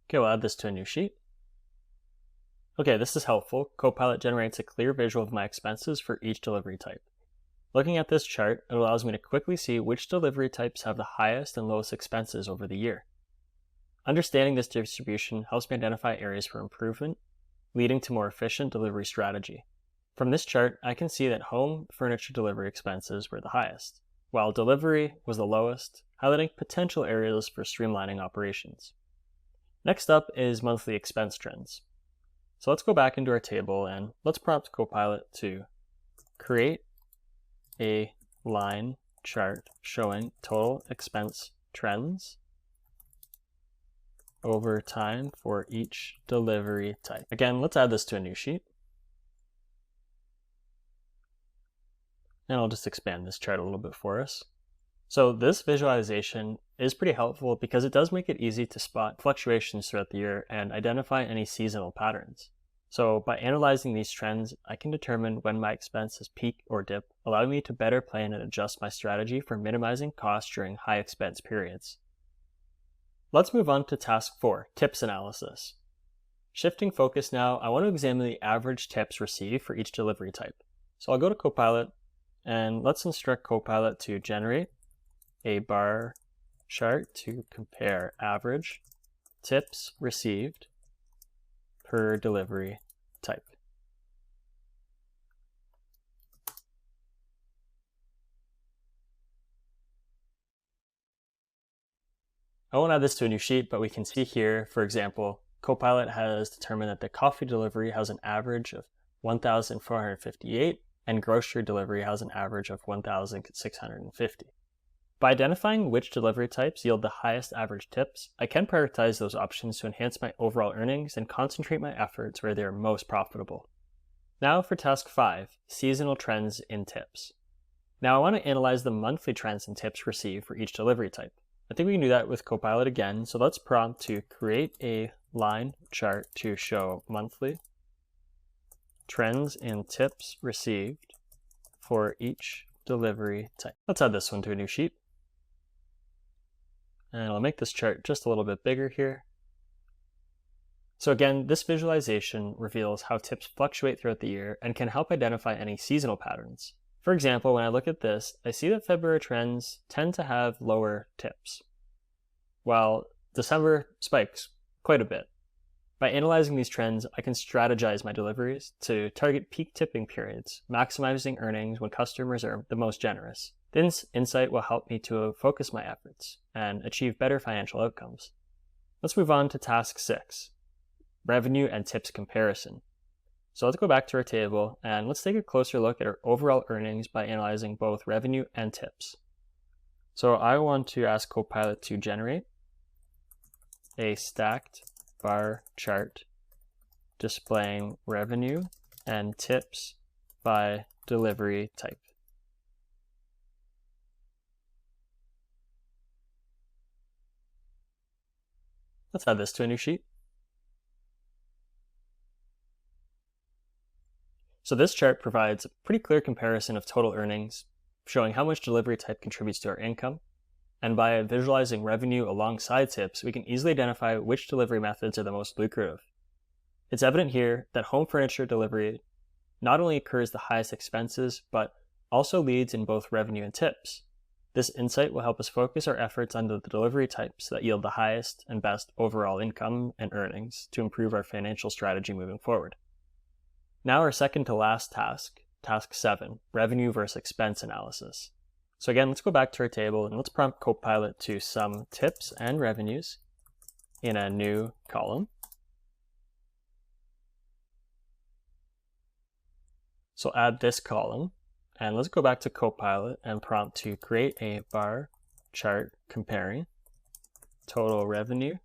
S2: Okay, we'll add this to a new sheet. Okay, this is helpful. Copilot generates a clear visual of my expenses for each delivery type. Looking at this chart, it allows me to quickly see which delivery types have the highest and lowest expenses over the year. Understanding this distribution helps me identify areas for improvement, leading to more efficient delivery strategy. From this chart, I can see that home furniture delivery expenses were the highest, while delivery was the lowest, highlighting potential areas for streamlining operations. Next up is monthly expense trends. So let's go back into our table and let's prompt Copilot to create a line chart showing total expense trends over time for each delivery type. Again, let's add this to a new sheet. And I'll just expand this chart a little bit for us. So this visualization is pretty helpful because it does make it easy to spot fluctuations throughout the year and identify any seasonal patterns. So by analyzing these trends, I can determine when my expenses peak or dip, allowing me to better plan and adjust my strategy for minimizing costs during high expense periods. Let's move on to task 4, tips analysis. Shifting focus now, I want to examine the average tips received for each delivery type. So I'll go to Copilot and let's instruct Copilot to generate a bar chart to compare average tips received per delivery type. I won't add this to a new sheet, but we can see here, for example, Copilot has determined that the coffee delivery has an average of 1,458 and grocery delivery has an average of 1,650. By identifying which delivery types yield the highest average tips, I can prioritize those options to enhance my overall earnings and concentrate my efforts where they are most profitable. Now for task 5, seasonal trends in tips. Now I want to analyze the monthly trends in tips received for each delivery type. I think we can do that with Copilot again, so let's prompt to create a line chart to show monthly trends in tips received for each delivery type. Let's add this one to a new sheet. And I'll make this chart just a little bit bigger here. So again, this visualization reveals how tips fluctuate throughout the year and can help identify any seasonal patterns. For example, when I look at this, I see that February trends tend to have lower tips, while December spikes quite a bit. By analyzing these trends, I can strategize my deliveries to target peak tipping periods, maximizing earnings when customers are the most generous. This insight will help me to focus my efforts and achieve better financial outcomes. Let's move on to task 6, revenue and tips comparison. So let's go back to our table and let's take a closer look at our overall earnings by analyzing both revenue and tips. So I want to ask Copilot to generate a stacked bar chart displaying revenue and tips by delivery type. Let's add this to a new sheet. So this chart provides a pretty clear comparison of total earnings, showing how much delivery type contributes to our income. And by visualizing revenue alongside tips, we can easily identify which delivery methods are the most lucrative. It's evident here that home furniture delivery not only incurs the highest expenses, but also leads in both revenue and tips. This insight will help us focus our efforts on the delivery types that yield the highest and best overall income and earnings to improve our financial strategy moving forward. Now our second to last task, task 7, revenue versus expense analysis. So again, let's go back to our table and let's prompt Copilot to sum tips and revenues in a new column. So add this column and let's go back to Copilot and prompt to create a bar chart comparing total revenue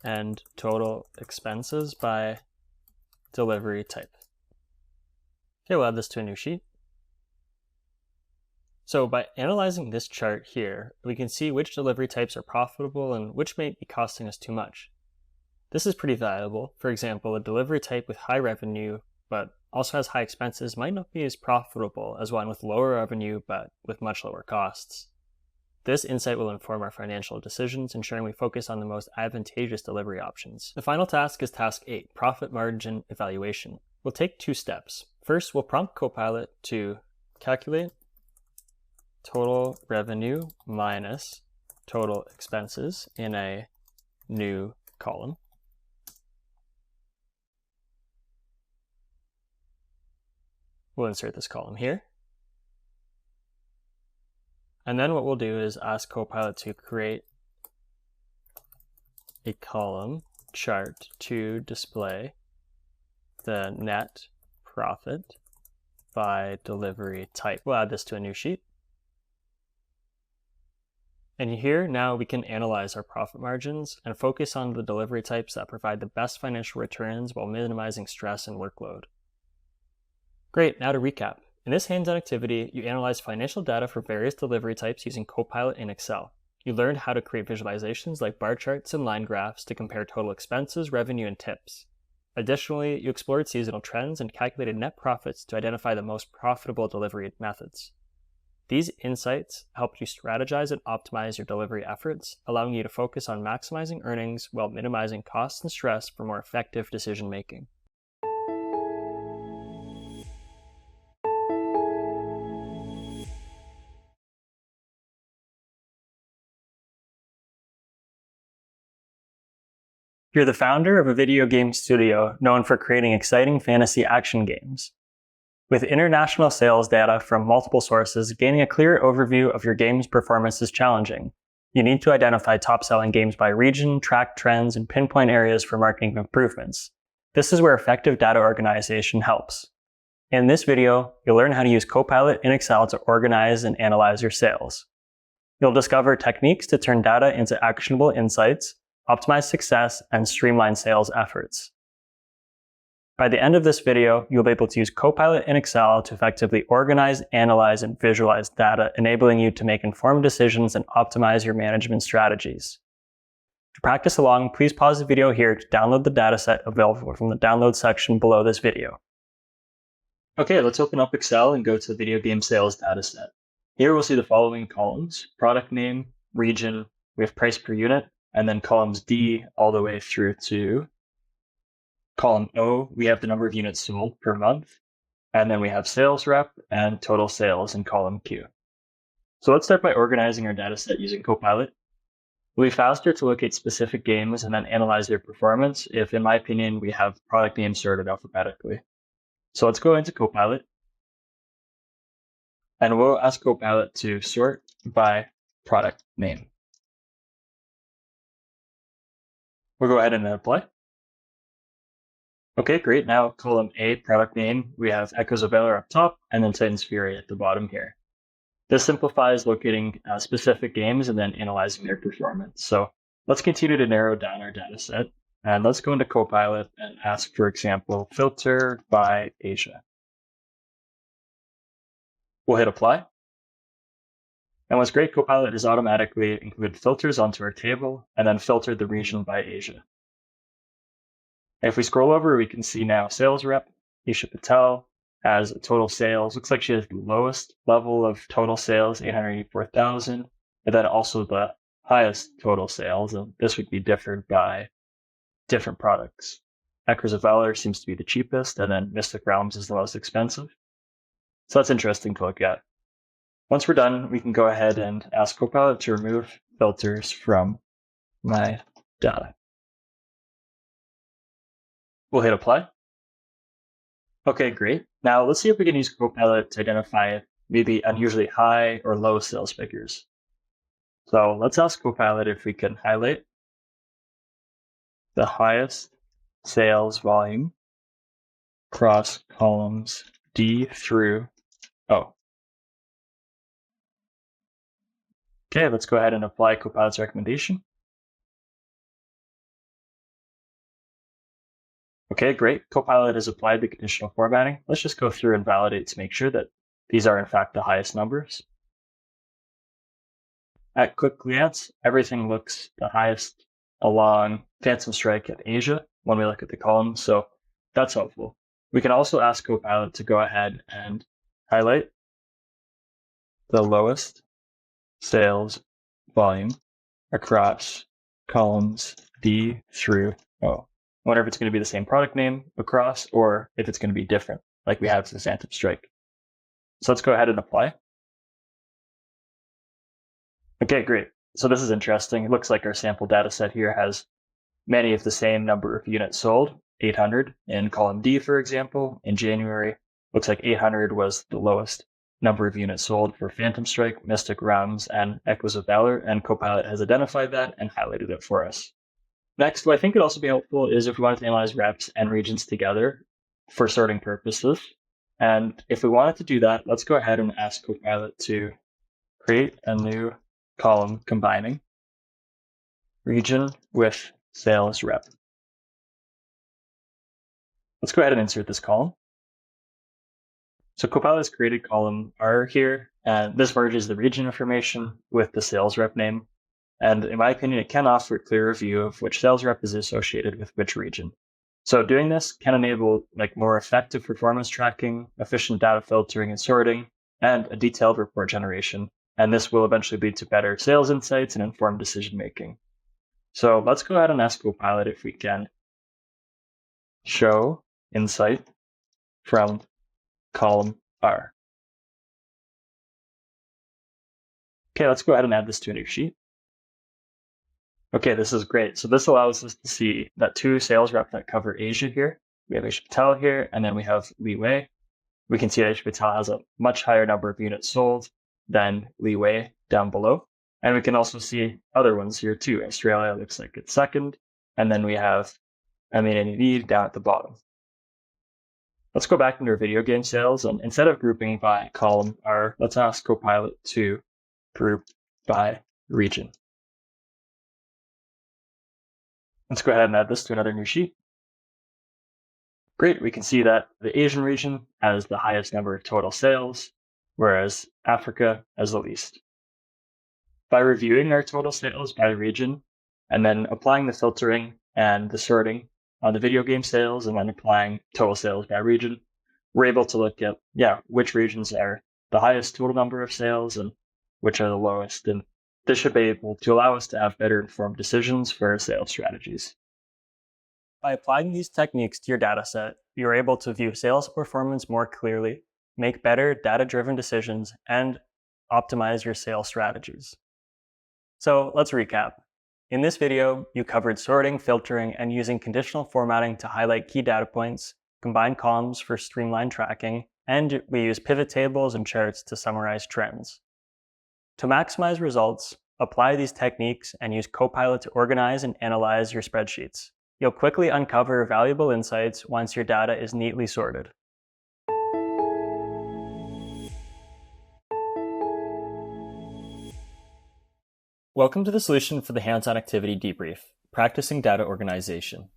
S2: and total expenses by delivery type. Okay, we'll add this to a new sheet. So by analyzing this chart here, we can see which delivery types are profitable and which may be costing us too much. This is pretty valuable. For example, a delivery type with high revenue but also has high expenses might not be as profitable as one with lower revenue but with much lower costs. This insight will inform our financial decisions, ensuring we focus on the most advantageous delivery options. The final task is task 8, profit margin evaluation. We'll take 2 steps. First, we'll prompt Copilot to calculate total revenue minus total expenses in a new column. We'll insert this column here. And then what we'll do is ask Copilot to create a column chart to display the net profit by delivery type. We'll add this to a new sheet. And here now we can analyze our profit margins and focus on the delivery types that provide the best financial returns while minimizing stress and workload. Great, now to recap. In this hands-on activity, you analyze financial data for various delivery types using Copilot in Excel. You learned how to create visualizations like bar charts and line graphs to compare total expenses, revenue, and tips. Additionally, you explored seasonal trends and calculated net profits to identify the most profitable delivery methods. These insights helped you strategize and optimize your delivery efforts, allowing you to focus on maximizing earnings while minimizing costs and stress for more effective decision-making.
S1: You're the founder of a video game studio known for creating exciting fantasy action games. With international sales data from multiple sources, gaining a clear overview of your game's performance is challenging. You need to identify top-selling games by region, track trends, and pinpoint areas for marketing improvements. This is where effective data organization helps. In this video, you'll learn how to use Copilot in Excel to organize and analyze your sales. You'll discover techniques to turn data into actionable insights, optimize success, and streamline sales efforts. By the end of this video, you'll be able to use Copilot in Excel to effectively organize, analyze, and visualize data, enabling you to make informed decisions and optimize your management strategies. To practice along, please pause the video here to download the dataset available from the download section below this video.
S2: Okay, let's open up Excel and go to the video game sales dataset. Here we'll see the following columns: product name, region, we have price per unit, and then columns D all the way through to column O, we have the number of units sold per month, and then we have sales rep and total sales in column Q. So let's start by organizing our data set using Copilot. It'll be faster to locate specific games and then analyze their performance if, in my opinion, we have product names sorted alphabetically. So let's go into Copilot, and we'll ask Copilot to sort by product name. We'll go ahead and apply. Okay, great. Now column A, product name, we have Echoes of Valor up top and then Titan's Fury at the bottom here. This simplifies locating specific games and then analyzing their performance. So let's continue to narrow down our data set, and let's go into Copilot and ask, for example, filter by Asia. We'll hit apply. And what's great, Copilot has automatically included filters onto our table and then filtered the region by Asia. If we scroll over, we can see now sales rep, Isha Patel, has total sales. Looks like she has the lowest level of total sales, 884,000, and then also the highest total sales. And this would be different by different products. Echoes of Valor seems to be the cheapest, and then Mystic Realms is the most expensive. So that's interesting to look at. Once we're done, we can go ahead and ask Copilot to remove filters from my data. We'll hit apply. Okay, great. Now let's see if we can use Copilot to identify maybe unusually high or low sales figures. So let's ask Copilot if we can highlight the highest sales volume across columns D through O. Okay, let's go ahead and apply Copilot's recommendation. Okay, great. Copilot has applied the conditional formatting. Let's just go through and validate to make sure that these are in fact the highest numbers. At quick glance, everything looks the highest along Phantom Strike and Asia when we look at the columns, so that's helpful. We can also ask Copilot to go ahead and highlight the lowest sales volume across columns D through O. I wonder if it's going to be the same product name across or if it's going to be different, like we have for the Phantom Strike. So let's go ahead and apply. Okay, great. So this is interesting. It looks like our sample data set here has many of the same number of units sold, 800 in column D, for example. In January, looks like 800 was the lowest number of units sold for Phantom Strike, Mystic Realms, and Echoes of Valor, and Copilot has identified that and highlighted it for us. Next, what I think could also be helpful is if we wanted to analyze reps and regions together for sorting purposes. And if we wanted to do that, let's go ahead and ask Copilot to create a new column combining region with sales rep. Let's go ahead and insert this column. So Copilot has created column R here, and this merges the region information with the sales rep name. And in my opinion, it can offer a clearer view of which sales rep is associated with which region. So doing this can enable more effective performance tracking, efficient data filtering and sorting, and a detailed report generation. And this will eventually lead to better sales insights and informed decision making. So let's go ahead and ask Copilot if we can show insight from column R. Okay, let's go ahead and add this to a new sheet. Okay, this is great. So this allows us to see that two sales reps that cover Asia here. We have Asia Patel here, and then we have Li Wei. We can see that Asia Patel has a much higher number of units sold than Li Wei down below. And we can also see other ones here too. Australia looks like it's second. And then we have MENAD down at the bottom. Let's go back into our video game sales, and instead of grouping by column R, let's ask Copilot to group by region. Let's go ahead and add this to another new sheet. Great, we can see that the Asian region has the highest number of total sales, whereas Africa has the least. By reviewing our total sales by region, and then applying the filtering and the sorting on the video game sales, and then applying total sales by region, we're able to look at, which regions are the highest total number of sales and which are the lowest. And this should be able to allow us to have better informed decisions for our sales strategies.
S1: By applying these techniques to your dataset, you are able to view sales performance more clearly, make better data-driven decisions, and optimize your sales strategies. So let's recap. In this video, you covered sorting, filtering, and using conditional formatting to highlight key data points, combine columns for streamlined tracking, and we use pivot tables and charts to summarize trends. To maximize results, apply these techniques and use Copilot to organize and analyze your spreadsheets. You'll quickly uncover valuable insights once your data is neatly sorted.
S2: Welcome to the solution for the hands-on activity debrief, practicing data organization.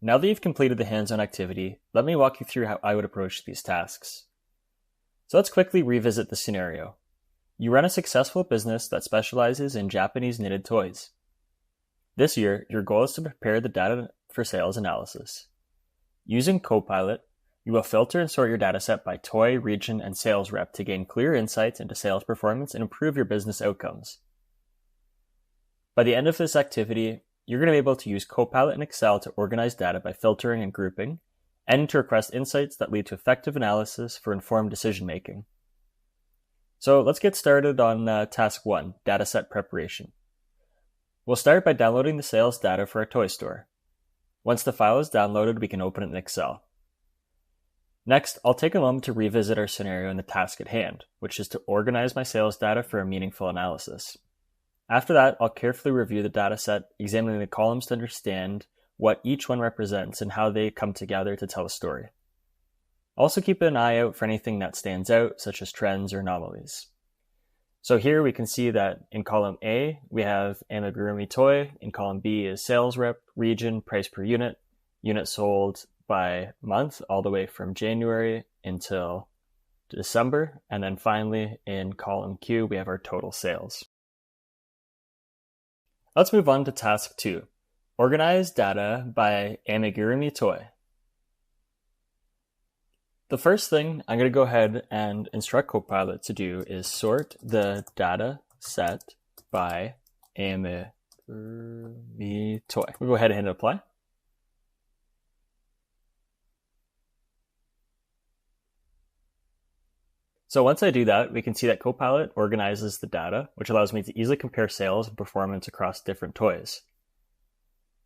S2: Now that you've completed the hands-on activity, let me walk you through how I would approach these tasks. So let's quickly revisit the scenario. You run a successful business that specializes in Japanese knitted toys. This year, your goal is to prepare the data for sales analysis. Using Copilot, you will filter and sort your dataset by toy, region, and sales rep to gain clear insights into sales performance and improve your business outcomes. By the end of this activity, you're going to be able to use Copilot in Excel to organize data by filtering and grouping, and to request insights that lead to effective analysis for informed decision-making. So let's get started on task 1, dataset preparation. We'll start by downloading the sales data for our toy store. Once the file is downloaded, we can open it in Excel. Next, I'll take a moment to revisit our scenario and the task at hand, which is to organize my sales data for a meaningful analysis. After that, I'll carefully review the dataset, examining the columns to understand what each one represents and how they come together to tell a story. Also keep an eye out for anything that stands out, such as trends or anomalies. So here we can see that in column A, we have amigurumi toy. In column B is sales rep, region, price per unit, units sold by month, all the way from January until December. And then finally, in column Q, we have our total sales. Let's move on to task 2. Organize data by amigurumi toy. The first thing I'm going to go ahead and instruct Copilot to do is sort the data set by amigurumi toy. We'll go ahead and hit apply. So once I do that, we can see that Copilot organizes the data, which allows me to easily compare sales and performance across different toys.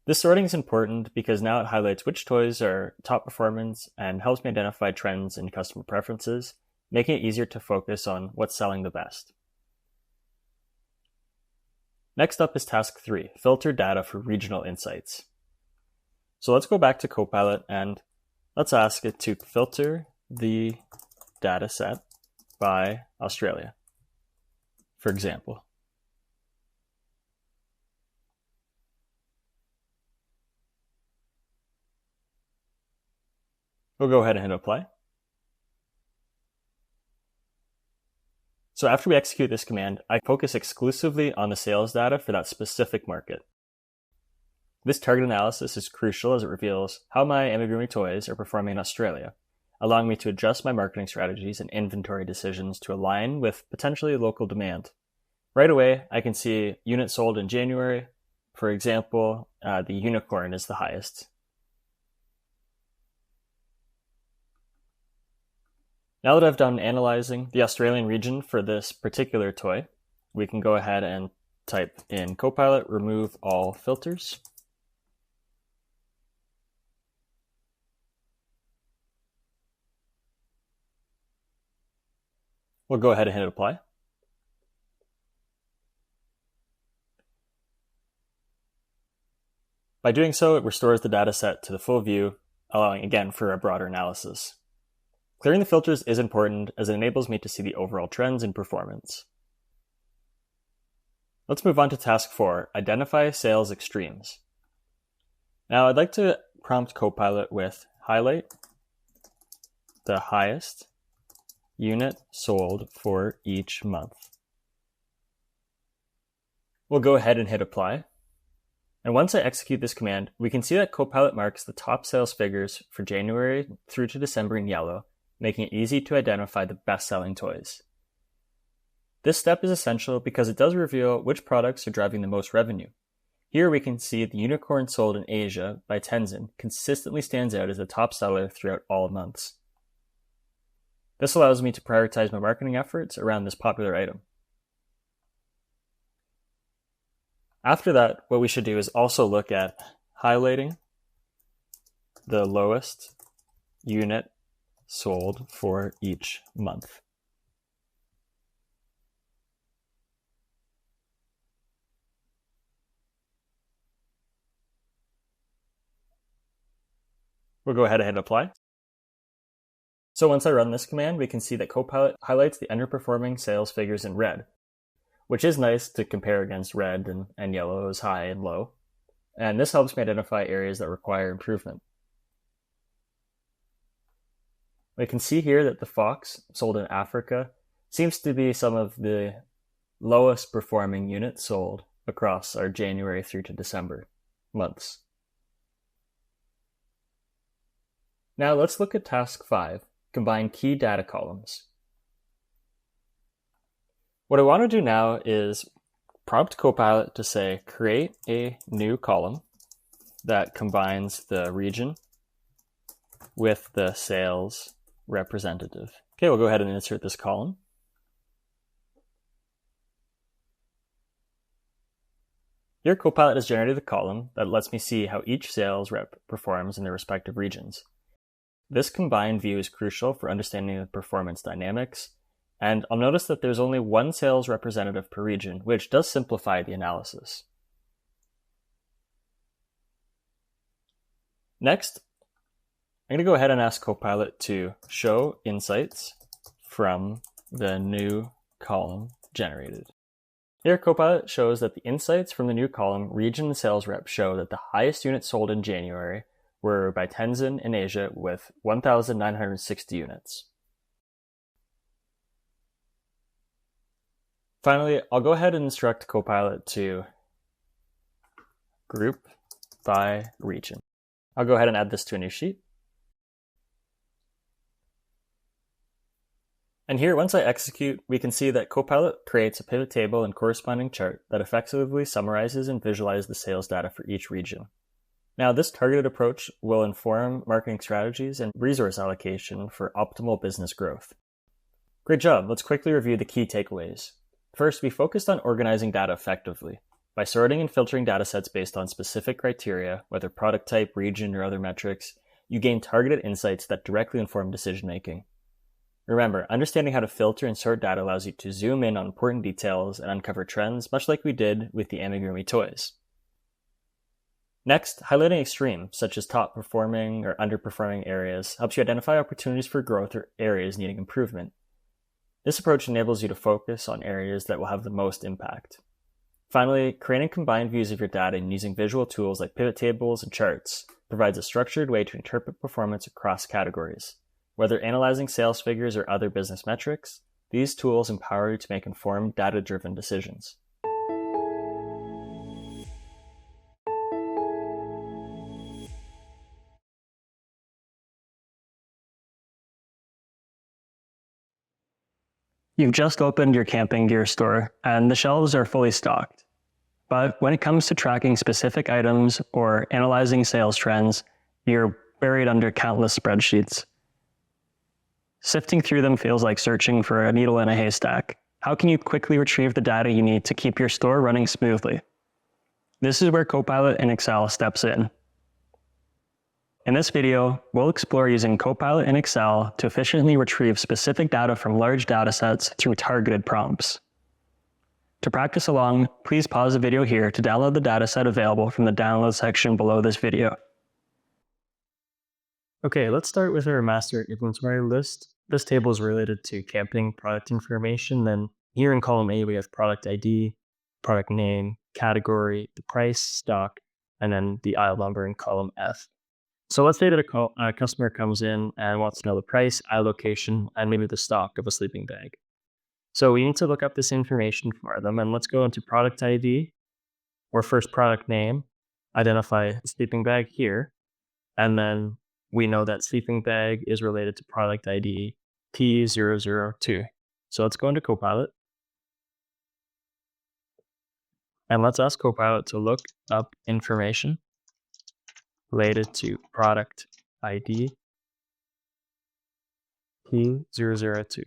S2: This sorting is important because now it highlights which toys are top performance and helps me identify trends in customer preferences, making it easier to focus on what's selling the best. Next up is task 3, filter data for regional insights. So let's go back to Copilot and let's ask it to filter the data set by Australia, for example. We'll go ahead and hit apply. So after we execute this command, I focus exclusively on the sales data for that specific market. This target analysis is crucial as it reveals how my amigurumi toys are performing in Australia, allowing me to adjust my marketing strategies and inventory decisions to align with potentially local demand. Right away, I can see units sold in January. For example, the unicorn is the highest. Now that I've done analyzing the Australian region for this particular toy, we can go ahead and type in Copilot, remove all filters. We'll go ahead and hit apply. By doing so, it restores the data set to the full view, allowing again for a broader analysis. Clearing the filters is important as it enables me to see the overall trends in performance. Let's move on to task 4, identify sales extremes. Now I'd like to prompt Copilot with highlight the highest unit sold for each month. We'll go ahead and hit apply. And once I execute this command, we can see that Copilot marks the top sales figures for January through to December in yellow, making it easy to identify the best-selling toys. This step is essential because it does reveal which products are driving the most revenue. Here we can see the unicorn sold in Asia by Tenzin consistently stands out as the top seller throughout all months. This allows me to prioritize my marketing efforts around this popular item. After that, what we should do is also look at highlighting the lowest unit sold for each month. We'll go ahead and hit apply. So once I run this command, we can see that Copilot highlights the underperforming sales figures in red, which is nice to compare against red and yellow as high and low. And this helps me identify areas that require improvement. We can see here that the fox sold in Africa seems to be some of the lowest performing units sold across our January through to December months. Now let's look at task 5, combine key data columns. What I want to do now is prompt Copilot to say, create a new column that combines the region with the sales representative. Okay, we'll go ahead and insert this column. Here, Copilot has generated a column that lets me see how each sales rep performs in their respective regions. This combined view is crucial for understanding the performance dynamics, and I'll notice that there's only one sales representative per region, which does simplify the analysis. Next, I'm going to go ahead and ask Copilot to show insights from the new column generated. Here, Copilot shows that the insights from the new column region and sales rep show that the highest units sold in January were by Tenzin in Asia with 1,960 units. Finally, I'll go ahead and instruct Copilot to group by region. I'll go ahead and add this to a new sheet. And here, once I execute, we can see that Copilot creates a pivot table and corresponding chart that effectively summarizes and visualizes the sales data for each region. Now, this targeted approach will inform marketing strategies and resource allocation for optimal business growth. Great job. Let's quickly review the key takeaways. First, we focused on organizing data effectively. By sorting and filtering datasets based on specific criteria, whether product type, region, or other metrics, you gain targeted insights that directly inform decision-making. Remember, understanding how to filter and sort data allows you to zoom in on important details and uncover trends, much like we did with the amigurumi toys. Next, highlighting extremes, such as top performing or underperforming areas, helps you identify opportunities for growth or areas needing improvement. This approach enables you to focus on areas that will have the most impact. Finally, creating combined views of your data and using visual tools like pivot tables and charts provides a structured way to interpret performance across categories. Whether analyzing sales figures or other business metrics, these tools empower you to make informed, data-driven decisions.
S1: You've just opened your camping gear store, and the shelves are fully stocked. But when it comes to tracking specific items or analyzing sales trends, you're buried under countless spreadsheets. Sifting through them feels like searching for a needle in a haystack. How can you quickly retrieve the data you need to keep your store running smoothly? This is where Copilot in Excel steps in. In this video, we'll explore using Copilot in Excel to efficiently retrieve specific data from large datasets through targeted prompts. To practice along, please pause the video here to download the dataset available from the download section below this video.
S2: Okay, let's start with our master inventory list. This table is related to camping product information. Then here in column A, we have product ID, product name, category, the price, stock, and then the aisle number in column F. So let's say that a customer comes in and wants to know the price, aisle location, and maybe the stock of a sleeping bag. So we need to look up this information for them, and let's go into product ID, or first product name, identify sleeping bag here, and then we know that sleeping bag is related to product ID P002. So let's go into Copilot, and let's ask Copilot to look up information related to product ID P002.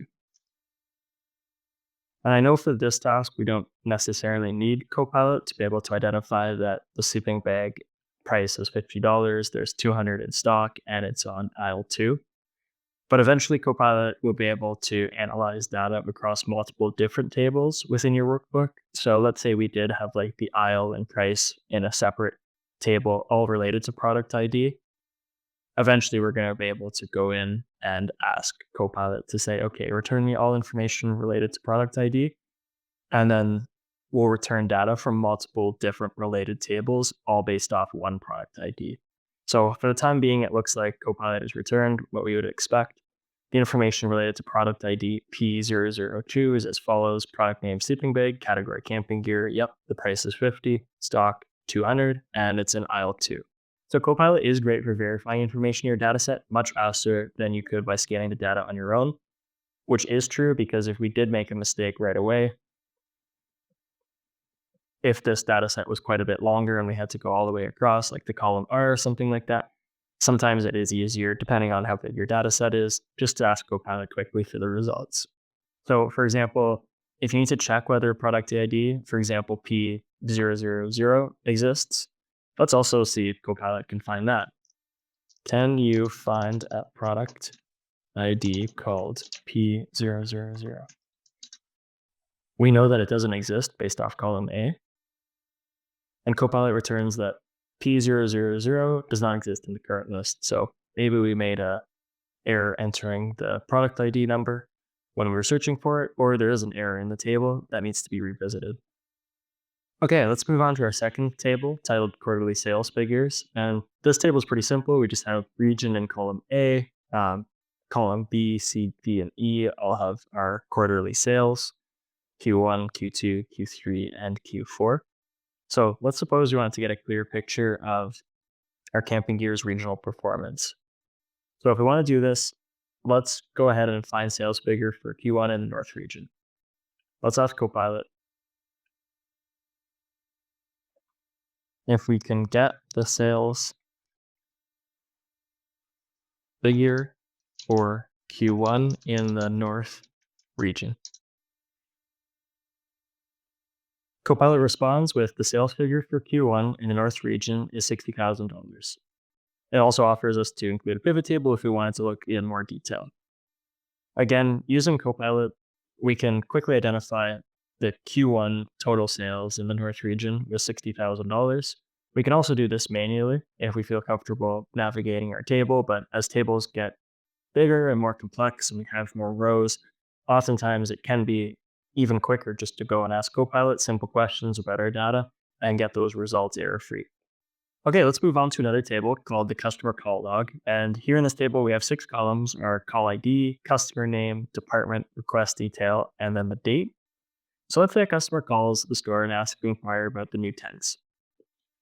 S2: And I know for this task, we don't necessarily need Copilot to be able to identify that the sleeping bag price is $50, there's 200 in stock, and it's on aisle 2. But eventually, Copilot will be able to analyze data across multiple different tables within your workbook. So let's say we did have like the aisle and price in a separate table, all related to product ID. Eventually, we're going to be able to go in and ask Copilot to say, okay, return me all information related to product ID. And then we'll return data from multiple different related tables, all based off one product ID. So for the time being, it looks like Copilot has returned what we would expect. The information related to product ID P002 is as follows: product name sleeping bag, category camping gear. Yep, the price is 50, stock 200, and it's in aisle 2. So Copilot is great for verifying information in your dataset much faster than you could by scanning the data on your own, which is true because if we did make a mistake right away, if this dataset was quite a bit longer and we had to go all the way across, like the column R or something like that, sometimes it is easier, depending on how big your dataset is, just to ask Copilot quickly for the results. So for example, if you need to check whether product ID, for example, P000 exists, let's also see if Copilot can find that. Can you find a product ID called P000? We know that it doesn't exist based off column A. And Copilot returns that P000 does not exist in the current list. So maybe we made an error entering the product ID number when we were searching for it, or there is an error in the table that needs to be revisited. Okay, let's move on to our second table titled quarterly sales figures. And this table is pretty simple. We just have region in column A, column B, C, D, and E all have our quarterly sales, Q1, Q2, Q3, and Q4. So let's suppose we want to get a clear picture of our camping gear's regional performance. So if we want to do this, let's go ahead and find sales figure for Q1 in the North region. Let's ask Copilot if we can get the sales figure for Q1 in the North region. Copilot responds with the sales figure for Q1 in the North region is $60,000. It also offers us to include a pivot table if we wanted to look in more detail. Again, using Copilot, we can quickly identify the Q1 total sales in the North region was $60,000. We can also do this manually if we feel comfortable navigating our table, but as tables get bigger and more complex and we have more rows, oftentimes it can be even quicker just to go and ask Copilot simple questions about our data and get those results error-free. Okay, let's move on to another table called the customer call log. And here in this table, we have 6 columns: our call ID, customer name, department, request detail, and then the date. So let's say a customer calls the store and asks to inquire about the new tents.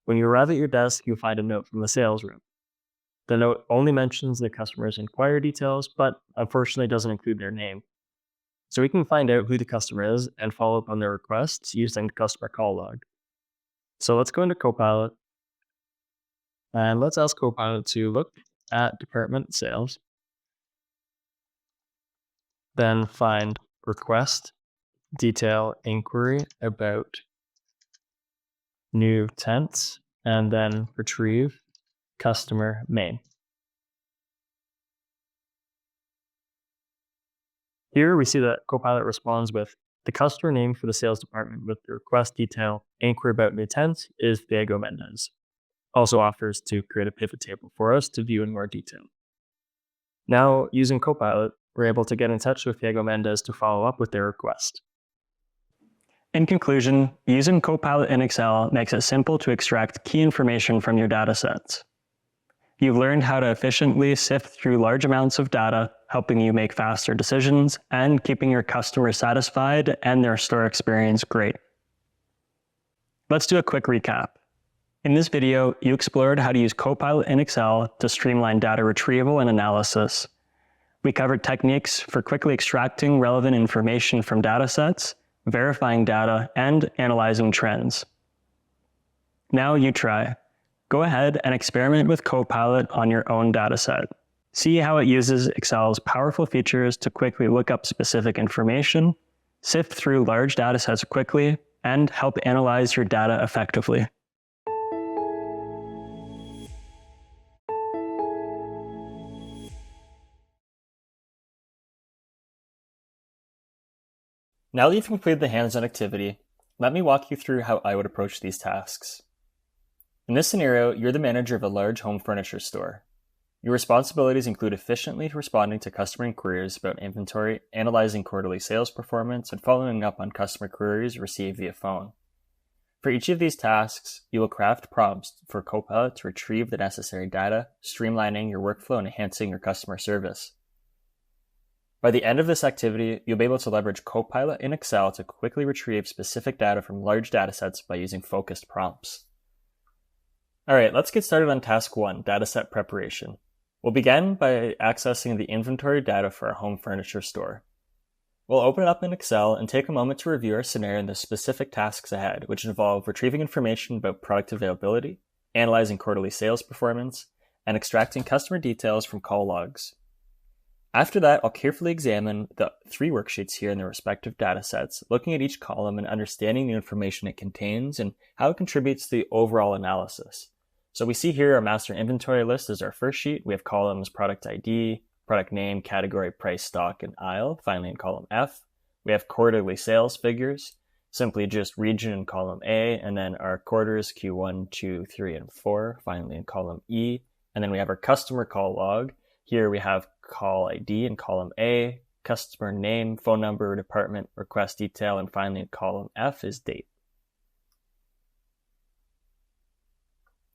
S2: When you arrive at your desk, you'll find a note from the sales room. The note only mentions the customer's inquiry details, but unfortunately doesn't include their name. So we can find out who the customer is and follow up on their requests using the customer call log. So let's go into Copilot and let's ask Copilot to look at department sales, then find request detail inquiry about new tents, and then retrieve customer main. Here we see that Copilot responds with the customer name for the sales department with the request detail inquiry about new tents is Diego Mendez. Also offers to create a pivot table for us to view in more detail. Now, using Copilot, we're able to get in touch with Diego Mendez to follow up with their request.
S1: In conclusion, using Copilot in Excel makes it simple to extract key information from your data sets. You've learned how to efficiently sift through large amounts of data, helping you make faster decisions and keeping your customers satisfied and their store experience great. Let's do a quick recap. In this video, you explored how to use Copilot in Excel to streamline data retrieval and analysis. We covered techniques for quickly extracting relevant information from data sets, verifying data, and analyzing trends. Now you try. Go ahead and experiment with Copilot on your own dataset. See how it uses Excel's powerful features to quickly look up specific information, sift through large datasets quickly, and help analyze your data effectively. Now that you've completed the hands-on activity, let me walk you through how I would approach these tasks. In this scenario, you're the manager of a large home furniture store. Your responsibilities include efficiently responding to customer inquiries about inventory, analyzing quarterly sales performance, and following up on customer queries received via phone. For each of these tasks, you will craft prompts for Copilot to retrieve the necessary data, streamlining your workflow and enhancing your customer service. By the end of this activity, you'll be able to leverage Copilot in Excel to quickly retrieve specific data from large datasets by using focused prompts. All right, let's get started on task 1, dataset preparation. We'll begin by accessing the inventory data for our home furniture store. We'll open it up in Excel and take a moment to review our scenario and the specific tasks ahead, which involve retrieving information about product availability, analyzing quarterly sales performance, and extracting customer details from call logs. After that, I'll carefully examine the 3 worksheets here in their respective datasets, looking at each column and understanding the information it contains and how it contributes to the overall analysis. So we see here our master inventory list is our first sheet. We have columns product ID, product name, category, price, stock, and aisle. Finally, in column F, we have quarterly sales figures, simply just region in column A, and then our quarters Q1, 2, 3, and 4, finally in column E. And then we have our customer call log. Here we have call ID in column A, customer name, phone number, department, request detail, and finally in column F is date.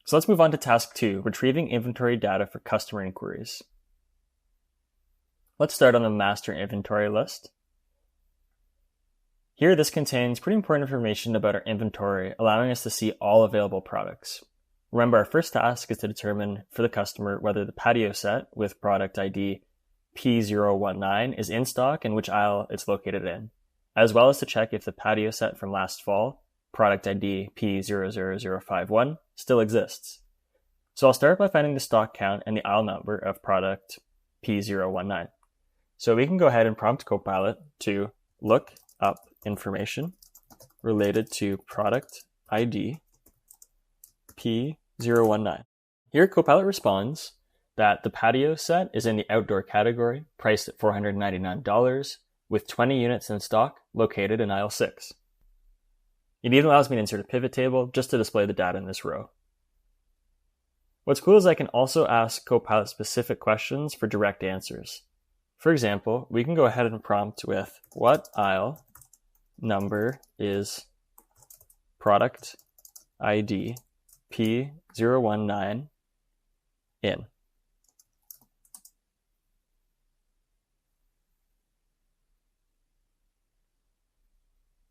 S1: So let's move on to task 2, retrieving inventory data for customer inquiries. Let's start on the master inventory list. Here, this contains pretty important information about our inventory, allowing us to see all available products. Remember, our first task is to determine for the customer whether the patio set with product ID P019 is in stock and which aisle it's located in, as well as to check if the patio set from last fall, product ID P00051, still exists. So I'll start by finding the stock count and the aisle number of product P019. So we can go ahead and prompt Copilot to look up information related to product ID P019. Here, Copilot responds that the patio set is in the outdoor category, priced at $499, with 20 units in stock, located in aisle 6. It even allows me to insert a pivot table just to display the data in this row.
S2: What's cool is I can also ask Copilot specific questions for direct answers. For example, we can go ahead and prompt with what aisle number is product ID P019 in.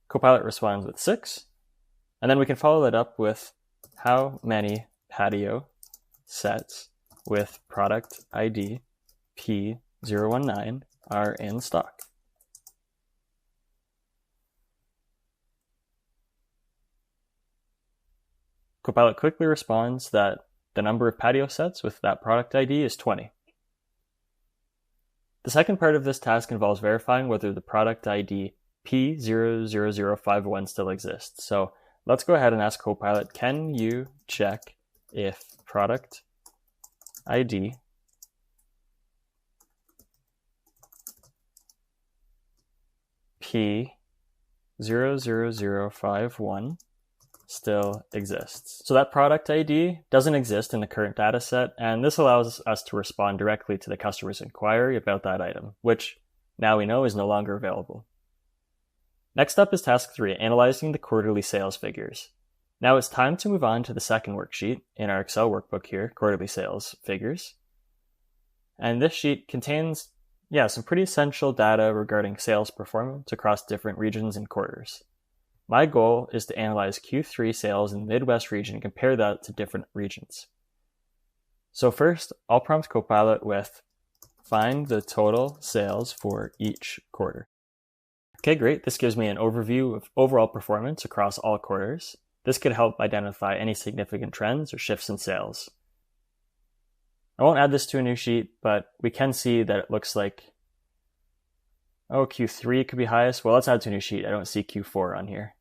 S2: Copilot responds with 6, and then we can follow that up with how many patio sets with product ID P019 are in stock. Copilot quickly responds that the number of patio sets with that product ID is 20. The second part of this task involves verifying whether the product ID P00051 still exists. So let's go ahead and ask Copilot, can you check if product ID P00051 still exists? So that product ID doesn't exist in the current data set, and this allows us to respond directly to the customer's inquiry about that item, which now we know is no longer available. Next up is task 3, analyzing the quarterly sales figures. Now it's time to move on to the second worksheet in our Excel workbook here, quarterly sales figures. And this sheet contains, some pretty essential data regarding sales performance across different regions and quarters. My goal is to analyze Q3 sales in the Midwest region and compare that to different regions. So first, I'll prompt Copilot with find the total sales for each quarter. Okay, great. This gives me an overview of overall performance across all quarters. This could help identify any significant trends or shifts in sales. I won't add this to a new sheet, but we can see that it looks like, Q3 could be highest. Well, let's add to a new sheet. I don't see Q4 on here.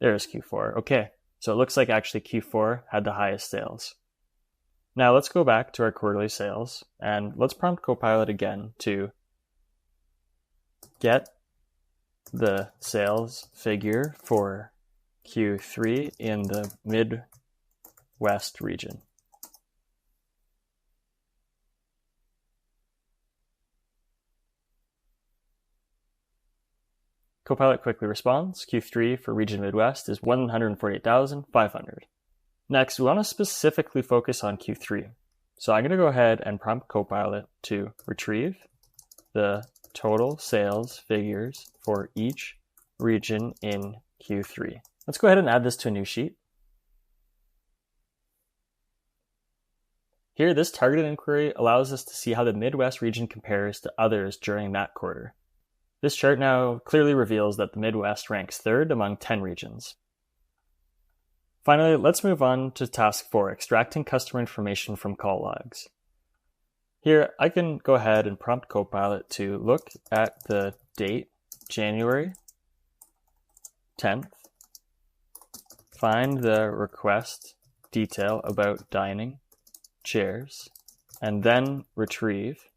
S2: There's Q4. Okay, so it looks like actually Q4 had the highest sales. Now let's go back to our quarterly sales and let's prompt Copilot again to get the sales figure for Q3 in the Midwest region. Copilot quickly responds. Q3 for region Midwest is 148,500. Next, we want to specifically focus on Q3. So I'm going to go ahead and prompt Copilot to retrieve the total sales figures for each region in Q3. Let's go ahead and add this to a new sheet. Here, this targeted inquiry allows us to see how the Midwest region compares to others during that quarter. This chart now clearly reveals that the Midwest ranks 3rd among 10 regions. Finally, let's move on to task 4, extracting customer information from call logs. Here, I can go ahead and prompt Copilot to look at the date, January 10th, find the request detail about dining chairs, and then retrieve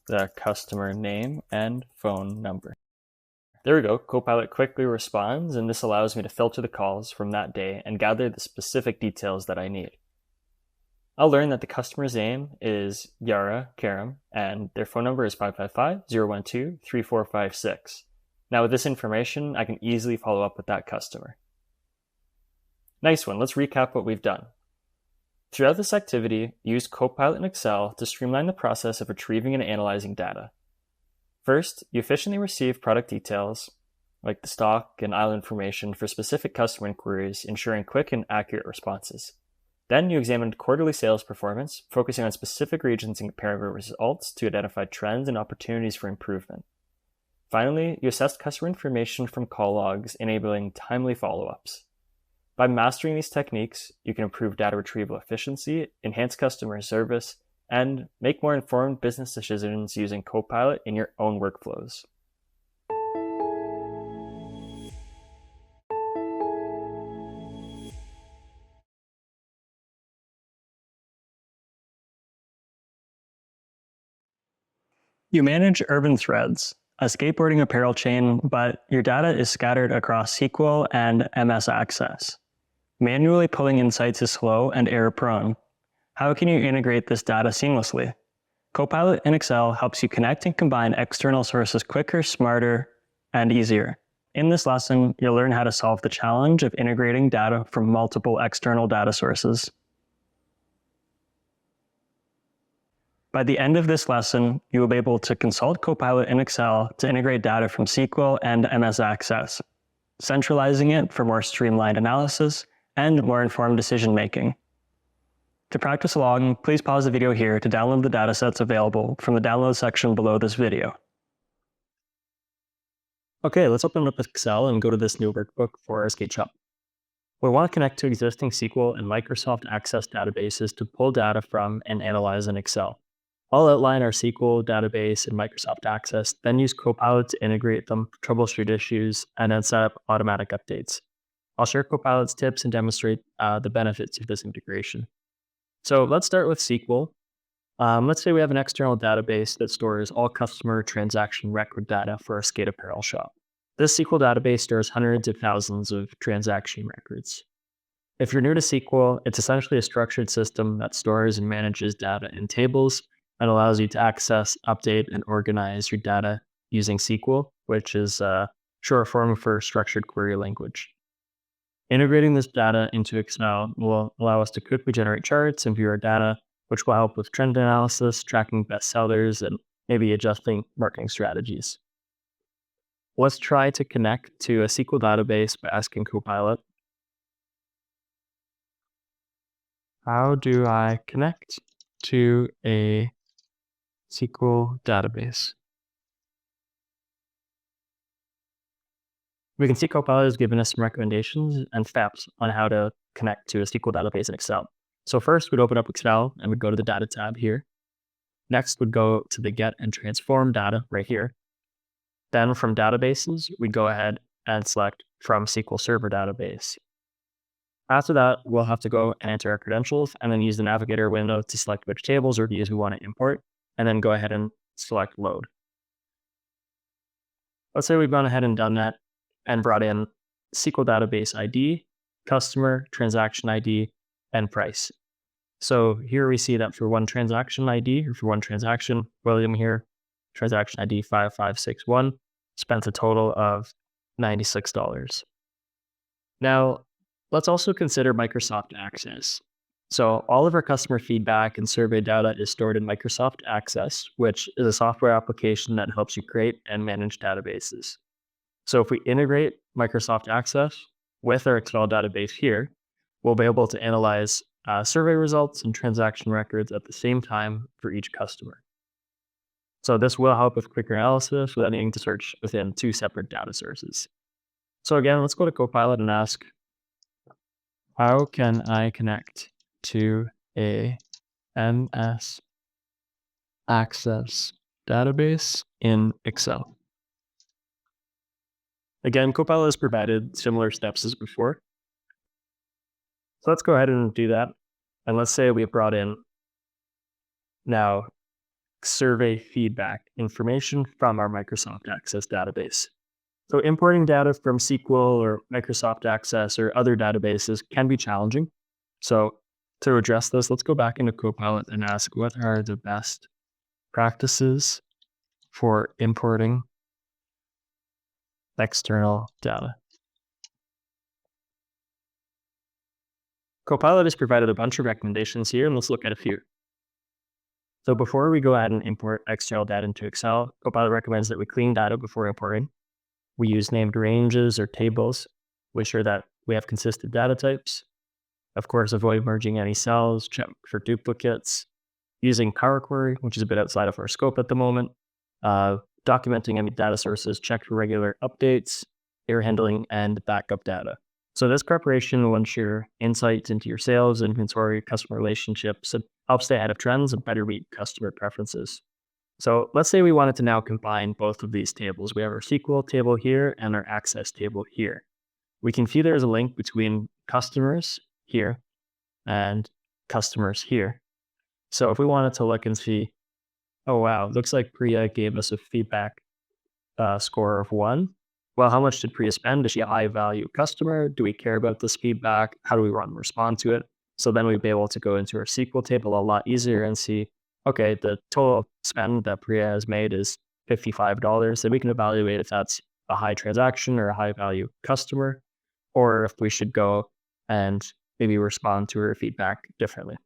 S2: the customer name and phone number. There we go. Copilot quickly responds, and this allows me to filter the calls from that day and gather the specific details that I need. I'll learn that the customer's name is Yara Karam, and their phone number is 555-012-3456. Now with this information, I can easily follow up with that customer. Nice one. Let's recap what we've done. Throughout this activity, use Copilot in Excel to streamline the process of retrieving and analyzing data. First, you efficiently receive product details, like the stock and aisle information for specific customer inquiries, ensuring quick and accurate responses. Then you examined quarterly sales performance, focusing on specific regions and comparing results to identify trends and opportunities for improvement. Finally, you assessed customer information from call logs, enabling timely follow-ups. By mastering these techniques, you can improve data retrieval efficiency, enhance customer service, and make more informed business decisions using Copilot in your own workflows.
S1: You manage Urban Threads, a skateboarding apparel chain, but your data is scattered across SQL and MS Access.
S2: Manually pulling insights is slow and error-prone. How can you integrate this data seamlessly? Copilot in Excel helps you connect and combine external sources quicker, smarter, and easier. In this lesson, you'll learn how to solve the challenge of integrating data from multiple external data sources. By the end of this lesson, you will be able to consult Copilot in Excel to integrate data from SQL and MS Access, centralizing it for more streamlined analysis and more informed decision-making. To practice along, please pause the video here to download the datasets available from the download section below this video. Okay, let's open up Excel and go to this new workbook for our SketchUp. We want to connect to existing SQL and Microsoft Access databases to pull data from and analyze in Excel. I'll outline our SQL database and Microsoft Access, then use Copilot to integrate them, troubleshoot issues, and then set up automatic updates. I'll share Copilot's tips and demonstrate the benefits of this integration. So let's start with SQL. Let's say we have an external database that stores all customer transaction record data for our skate apparel shop. This SQL database stores hundreds of thousands of transaction records. If you're new to SQL, it's essentially a structured system that stores and manages data in tables and allows you to access, update, and organize your data using SQL, which is a short form for structured query language. Integrating this data into Excel will allow us to quickly generate charts and view our data, which will help with trend analysis, tracking best sellers, and maybe adjusting marketing strategies. Let's try to connect to a SQL database by asking Copilot, how do I connect to a SQL database? We can see Copilot has given us some recommendations and steps on how to connect to a SQL database in Excel. So first, we'd open up Excel and we'd go to the Data tab here. Next, we'd go to the Get and Transform Data right here. Then from Databases, we'd go ahead and select From SQL Server Database. After that, we'll have to go and enter our credentials and then use the Navigator window to select which tables or views we want to import, and then go ahead and select Load. Let's say we've gone ahead and done that and brought in SQL database ID, customer, transaction ID, and price. So here we see that for one transaction ID, or for one transaction, William here, transaction ID 5561, spent a total of $96. Now, let's also consider Microsoft Access. So all of our customer feedback and survey data is stored in Microsoft Access, which is a software application that helps you create and manage databases. So if we integrate Microsoft Access with our Excel database here, we'll be able to analyze survey results and transaction records at the same time for each customer. So this will help with quicker analysis without needing to search within two separate data sources. So again, let's go to Copilot and ask, how can I connect to a MS Access database in Excel? Again, Copilot has provided similar steps as before. So let's go ahead and do that. And let's say we brought in now survey feedback information from our Microsoft Access database. So importing data from SQL or Microsoft Access or other databases can be challenging. So to address this, let's go back into Copilot and ask, what are the best practices for importing external data? Copilot has provided a bunch of recommendations here, and let's look at a few. So before we go ahead and import external data into Excel, Copilot recommends that we clean data before importing. We use named ranges or tables. We ensure that we have consistent data types. Of course, avoid merging any cells, check for duplicates. Using Power Query, which is a bit outside of our scope at the moment. Documenting any data sources, check for regular updates, error handling, and backup data. So this preparation will ensure insights into your sales, inventory, customer relationships, and help stay ahead of trends and better meet customer preferences. So let's say we wanted to now combine both of these tables. We have our SQL table here and our Access table here. We can see there's a link between customers here and customers here. So if we wanted to look and see, oh wow, looks like Priya gave us a feedback score of 1,
S4: well, how much did Priya spend? Is she a high value customer? Do we care about this feedback? How do we respond to it? So then we'd be able to go into our SQL table a lot easier and see, okay, the total spend that Priya has made is $55. Then we can evaluate if that's a high transaction or a high value customer, or if we should go and maybe respond to her feedback differently.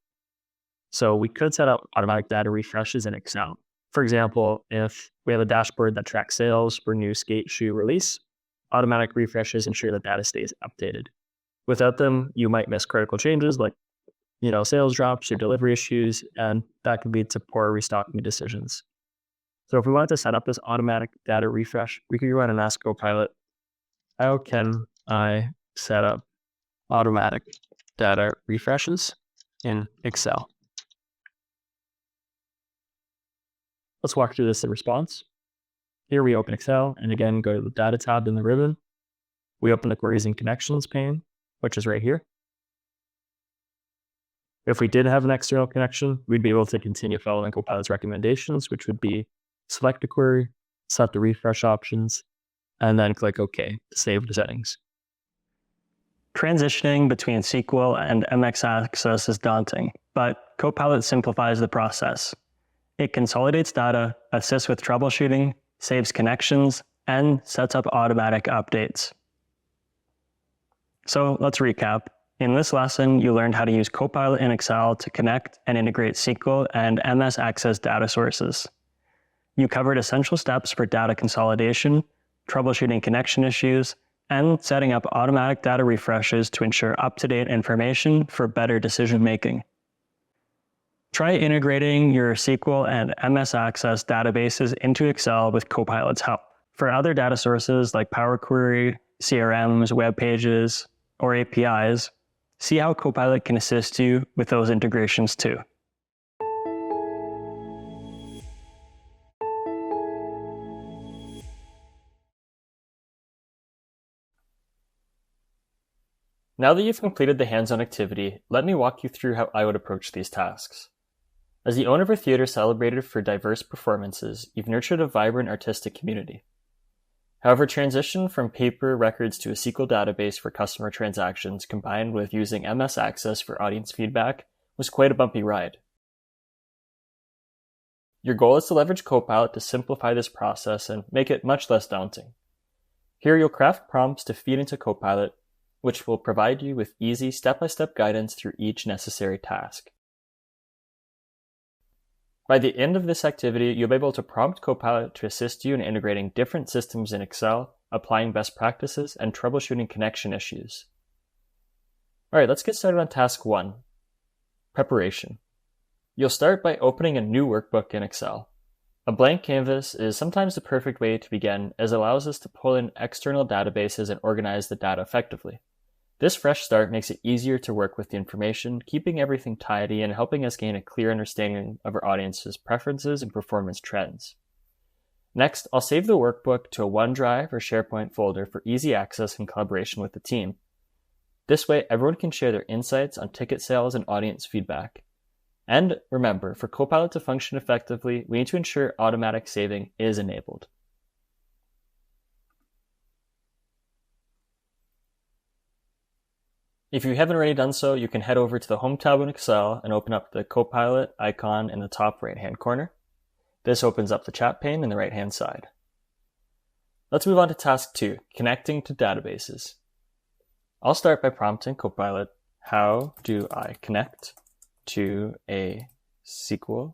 S4: So we could set up automatic data refreshes in Excel. For example, if we have a dashboard that tracks sales for new skate shoe release, automatic refreshes ensure that data stays updated. Without them, you might miss critical changes like, sales drops or delivery issues, and that could lead to poor restocking decisions. So if we wanted to set up this automatic data refresh, we could go ahead and ask Copilot, how can I set up automatic data refreshes in Excel? Let's walk through this in response. Here we open Excel, and again, go to the Data tab in the ribbon. We open the Queries and Connections pane, which is right here. If we did have an external connection, we'd be able to continue following Copilot's recommendations, which would be select a query, set the refresh options, and then click OK to save the settings.
S1: Transitioning between SQL and MX Access is daunting, but Copilot simplifies the process. It consolidates data, assists with troubleshooting, saves connections, and sets up automatic updates. So let's recap. In this lesson, you learned how to use Copilot in Excel to connect and integrate SQL and MS Access data sources. You covered essential steps for data consolidation, troubleshooting connection issues, and setting up automatic data refreshes to ensure up-to-date information for better decision-making. Try integrating your SQL and MS Access databases into Excel with Copilot's help. For other data sources like Power Query, CRMs, web pages, or APIs, see how Copilot can assist you with those integrations too.
S2: Now that you've completed the hands-on activity, let me walk you through how I would approach these tasks. As the owner of a theater celebrated for diverse performances, you've nurtured a vibrant artistic community. However, transition from paper records to a SQL database for customer transactions combined with using MS Access for audience feedback was quite a bumpy ride. Your goal is to leverage Copilot to simplify this process and make it much less daunting. Here you'll craft prompts to feed into Copilot, which will provide you with easy step-by-step guidance through each necessary task. By the end of this activity, you'll be able to prompt Copilot to assist you in integrating different systems in Excel, applying best practices, and troubleshooting connection issues. Alright, let's get started on task 1, preparation. You'll start by opening a new workbook in Excel. A blank canvas is sometimes the perfect way to begin, as it allows us to pull in external databases and organize the data effectively. This fresh start makes it easier to work with the information, keeping everything tidy and helping us gain a clear understanding of our audience's preferences and performance trends. Next, I'll save the workbook to a OneDrive or SharePoint folder for easy access and collaboration with the team. This way, everyone can share their insights on ticket sales and audience feedback. And remember, for Copilot to function effectively, we need to ensure automatic saving is enabled. If you haven't already done so, you can head over to the Home tab in Excel and open up the Copilot icon in the top right-hand corner. This opens up the chat pane in the right-hand side. Let's move on to task 2, connecting to databases. I'll start by prompting Copilot, how do I connect to a SQL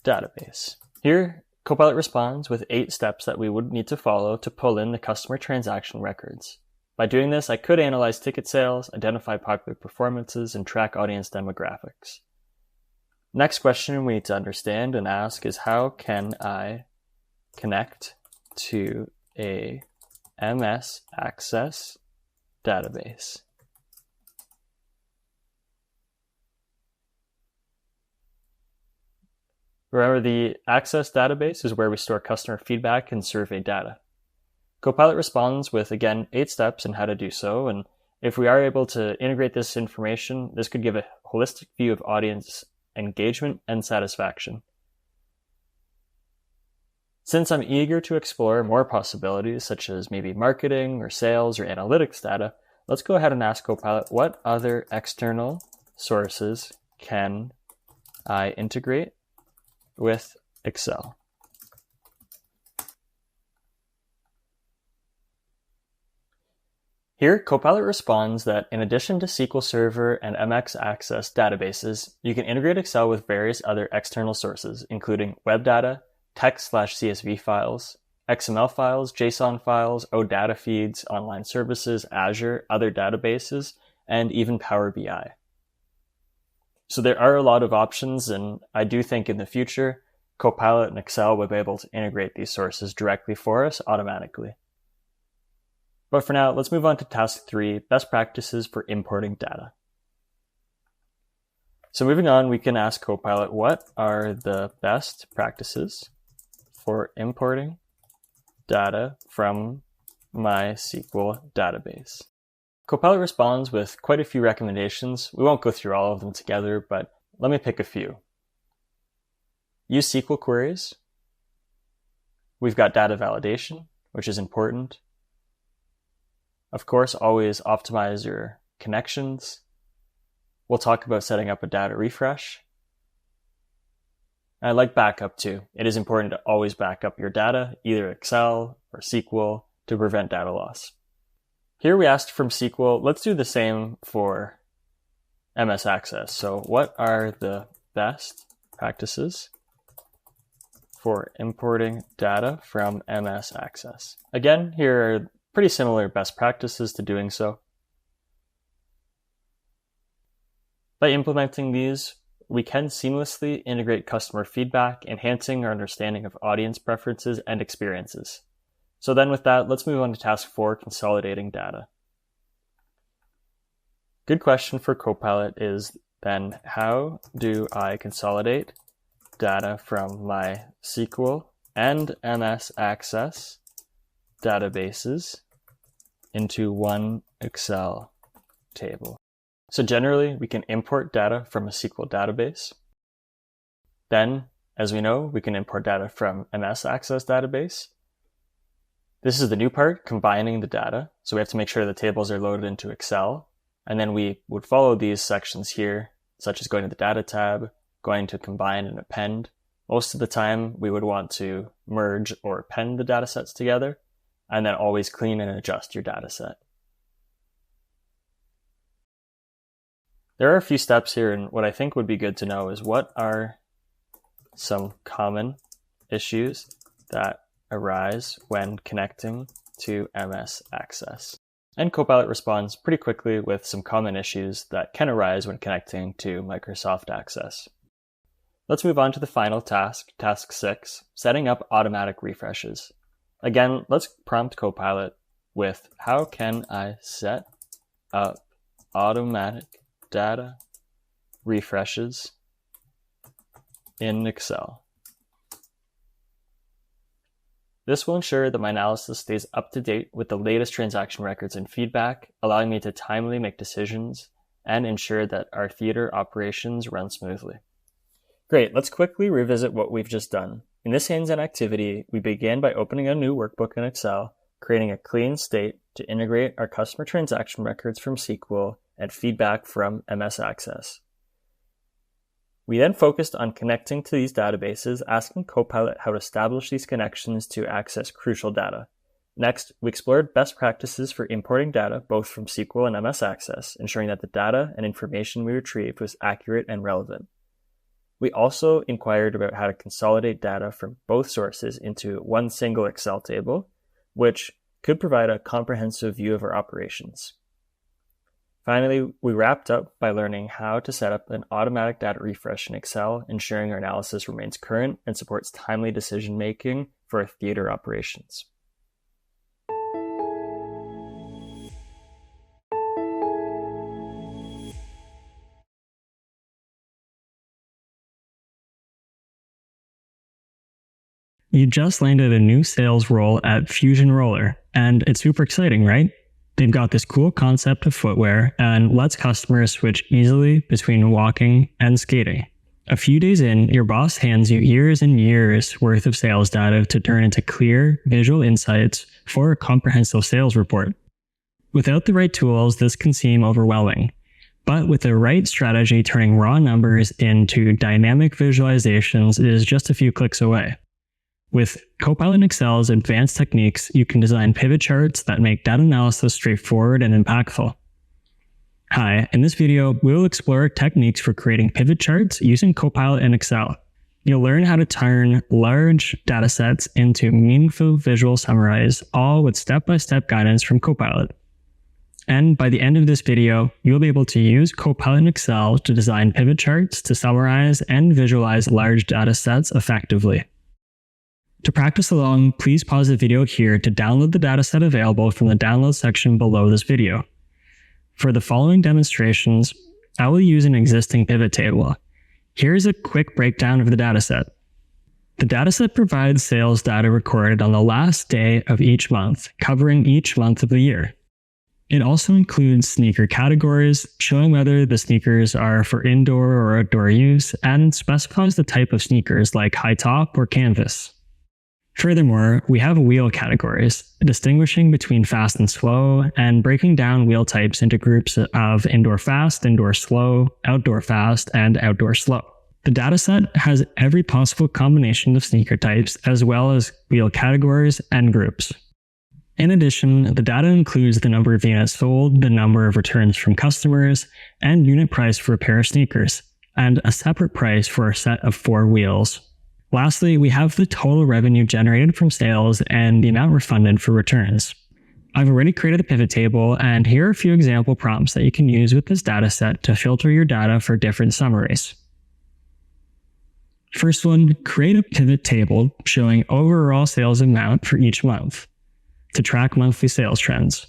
S2: database? Here, Copilot responds with 8 steps that we would need to follow to pull in the customer transaction records. By doing this, I could analyze ticket sales, identify popular performances, and track audience demographics. Next question we need to understand and ask is, how can I connect to a MS Access database? Remember, the Access database is where we store customer feedback and survey data. Copilot responds with, again, 8 steps in how to do so, and if we are able to integrate this information, this could give a holistic view of audience engagement and satisfaction. Since I'm eager to explore more possibilities, such as maybe marketing or sales or analytics data, let's go ahead and ask Copilot, what other external sources can I integrate with Excel? Here, Copilot responds that in addition to SQL Server and MX Access databases, you can integrate Excel with various other external sources, including web data, text/CSV files, XML files, JSON files, OData feeds, online services, Azure, other databases, and even Power BI. So there are a lot of options, and I do think in the future, Copilot and Excel will be able to integrate these sources directly for us automatically. But for now, let's move on to task 3, best practices for importing data. So moving on, we can ask Copilot, what are the best practices for importing data from my SQL database? Copilot responds with quite a few recommendations. We won't go through all of them together, but let me pick a few. Use SQL queries. We've got data validation, which is important. Of course, always optimize your connections. We'll talk about setting up a data refresh. And I like backup too. It is important to always back up your data, either Excel or SQL, to prevent data loss. Here we asked from SQL, let's do the same for MS Access. So what are the best practices for importing data from MS Access? Again, here are pretty similar best practices to doing so. By implementing these, we can seamlessly integrate customer feedback, enhancing our understanding of audience preferences and experiences. So then with that, let's move on to task 4, consolidating data. Good question for Copilot is then, how do I consolidate data from my SQL and MS Access databases into one Excel table? So generally, we can import data from a SQL database. Then, as we know, we can import data from MS Access database. This is the new part, combining the data. So we have to make sure the tables are loaded into Excel. And then we would follow these sections here, such as going to the Data tab, going to Combine and Append. Most of the time, we would want to merge or append the data sets together, and then always clean and adjust your data set. There are a few steps here, and what I think would be good to know is what are some common issues that arise when connecting to MS Access. And Copilot responds pretty quickly with some common issues that can arise when connecting to Microsoft Access. Let's move on to the final task, task 6, setting up automatic refreshes. Again, let's prompt Copilot with, how can I set up automatic data refreshes in Excel? This will ensure that my analysis stays up to date with the latest transaction records and feedback, allowing me to timely make decisions and ensure that our theater operations run smoothly. Great, let's quickly revisit what we've just done. In this hands-on activity, we began by opening a new workbook in Excel, creating a clean state to integrate our customer transaction records from SQL and feedback from MS Access. We then focused on connecting to these databases, asking Copilot how to establish these connections to access crucial data. Next, we explored best practices for importing data both from SQL and MS Access, ensuring that the data and information we retrieved was accurate and relevant. We also inquired about how to consolidate data from both sources into one single Excel table, which could provide a comprehensive view of our operations. Finally, we wrapped up by learning how to set up an automatic data refresh in Excel, ensuring our analysis remains current and supports timely decision-making for our theater operations.
S1: You just landed a new sales role at Fusion Roller, and it's super exciting, right? They've got this cool concept of footwear and lets customers switch easily between walking and skating. A few days in, your boss hands you years and years worth of sales data to turn into clear, visual insights for a comprehensive sales report. Without the right tools, this can seem overwhelming. But with the right strategy, turning raw numbers into dynamic visualizations is just a few clicks away. With Copilot and Excel's advanced techniques, you can design pivot charts that make data analysis straightforward and impactful. Hi, in this video, we'll explore techniques for creating pivot charts using Copilot and Excel. You'll learn how to turn large datasets into meaningful visual summaries, all with step-by-step guidance from Copilot. And by the end of this video, you'll be able to use Copilot and Excel to design pivot charts to summarize and visualize large datasets effectively. To practice along, please pause the video here to download the dataset available from the download section below this video. For the following demonstrations, I will use an existing pivot table. Here's a quick breakdown of the dataset. The dataset provides sales data recorded on the last day of each month, covering each month of the year. It also includes sneaker categories, showing whether the sneakers are for indoor or outdoor use, and specifies the type of sneakers like high top or canvas. Furthermore, we have wheel categories, distinguishing between fast and slow, and breaking down wheel types into groups of indoor fast, indoor slow, outdoor fast, and outdoor slow. The dataset has every possible combination of sneaker types, as well as wheel categories and groups. In addition, the data includes the number of units sold, the number of returns from customers, and unit price for a pair of sneakers, and a separate price for a set of 4 wheels. Lastly, we have the total revenue generated from sales and the amount refunded for returns. I've already created a pivot table, and here are a few example prompts that you can use with this dataset to filter your data for different summaries. First one, create a pivot table showing overall sales amount for each month to track monthly sales trends.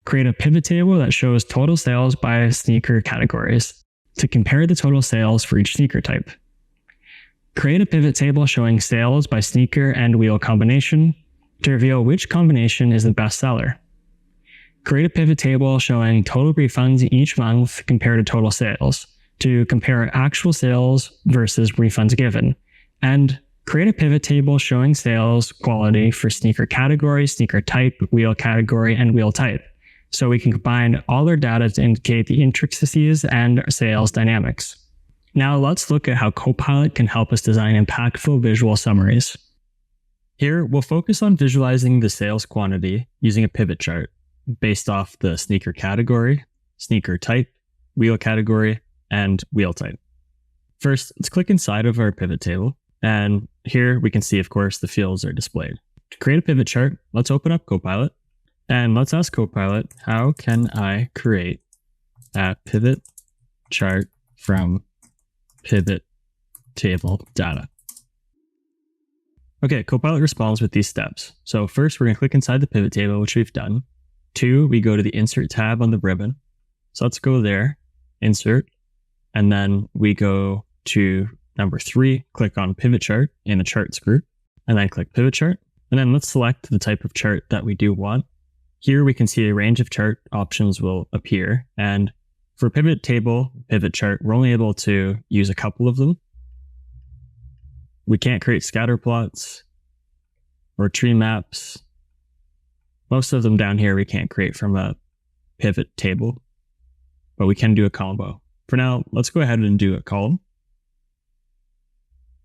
S1: Create a pivot table that shows total sales by sneaker categories to compare the total sales for each sneaker type. Create a pivot table showing sales by sneaker and wheel combination to reveal which combination is the best seller. Create a pivot table showing total refunds each month compared to total sales to compare actual sales versus refunds given. And create a pivot table showing sales quality for sneaker category, sneaker type, wheel category, and wheel type, so we can combine all our data to indicate the intricacies and sales dynamics. Now let's look at how Copilot can help us design impactful visual summaries. Here, we'll focus on visualizing the sales quantity using a pivot chart based off the sneaker category, sneaker type, wheel category, and wheel type. First, let's click inside of our pivot table, and here we can see, of course, the fields are displayed. To create a pivot chart, let's open up Copilot, and let's ask Copilot, how can I create a pivot chart from pivot table data? Okay, Copilot responds with these steps. So first, we're going to click inside the pivot table, which we've done. 2, we go to the Insert tab on the ribbon. So let's go there, Insert, and then we go to number 3, click on Pivot Chart in the Charts group, and then click Pivot Chart. And then let's select the type of chart that we do want. Here we can see a range of chart options will appear, and for pivot table, pivot chart, we're only able to use a couple of them. We can't create scatter plots or tree maps. Most of them down here we can't create from a pivot table, but we can do a combo. For now, let's go ahead and do a column.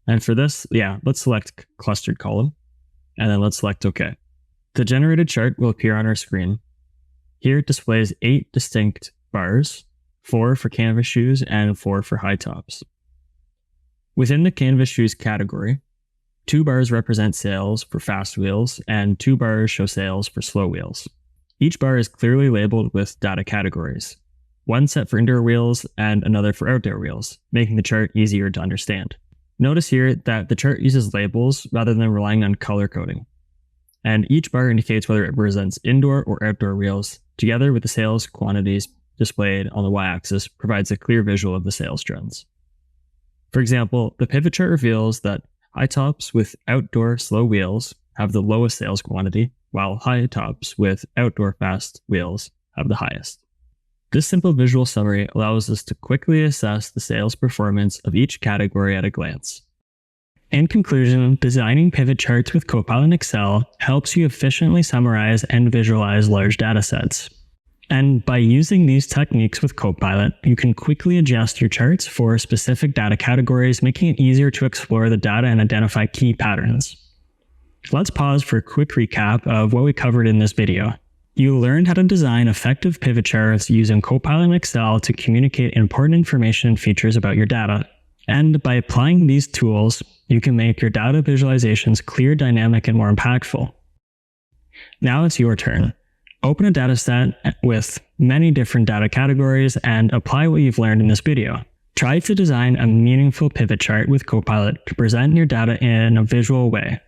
S1: And for this, let's select clustered column, and then let's select OK. The generated chart will appear on our screen. Here it displays 8 distinct bars, 4 for canvas shoes and 4 for high tops. Within the canvas shoes category, 2 bars represent sales for fast wheels and 2 bars show sales for slow wheels. Each bar is clearly labeled with data categories, one set for indoor wheels and another for outdoor wheels, making the chart easier to understand. Notice here that the chart uses labels rather than relying on color coding, and each bar indicates whether it represents indoor or outdoor wheels, together with the sales quantities displayed on the y-axis provides a clear visual of the sales trends. For example, the pivot chart reveals that high tops with outdoor slow wheels have the lowest sales quantity, while high tops with outdoor fast wheels have the highest.
S2: This simple visual summary allows us to quickly assess the sales performance of each category at a glance. In conclusion, designing pivot charts with Copilot in Excel helps you efficiently summarize and visualize large datasets. And by using these techniques with Copilot, you can quickly adjust your charts for specific data categories, making it easier to explore the data and identify key patterns. Let's pause for a quick recap of what we covered in this video. You learned how to design effective pivot charts using Copilot in Excel to communicate important information and features about your data. And by applying these tools, you can make your data visualizations clear, dynamic, and more impactful. Now it's your turn. Open a dataset with many different data categories and apply what you've learned in this video. Try to design a meaningful pivot chart with Copilot to present your data in a visual way.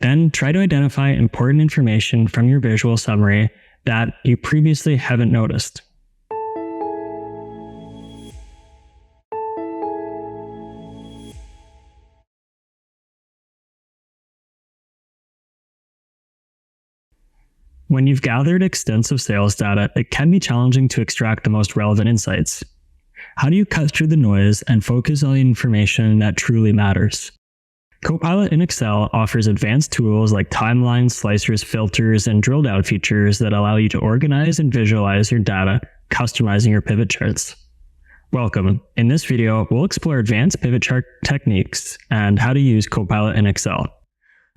S2: Then try to identify important information from your visual summary that you previously haven't noticed. When you've gathered extensive sales data, it can be challenging to extract the most relevant insights. How do you cut through the noise and focus on the information that truly matters? Copilot in Excel offers advanced tools like timelines, slicers, filters, and drill down features that allow you to organize and visualize your data, customizing your pivot charts. Welcome. In this video, we'll explore advanced pivot chart techniques and how to use Copilot in Excel.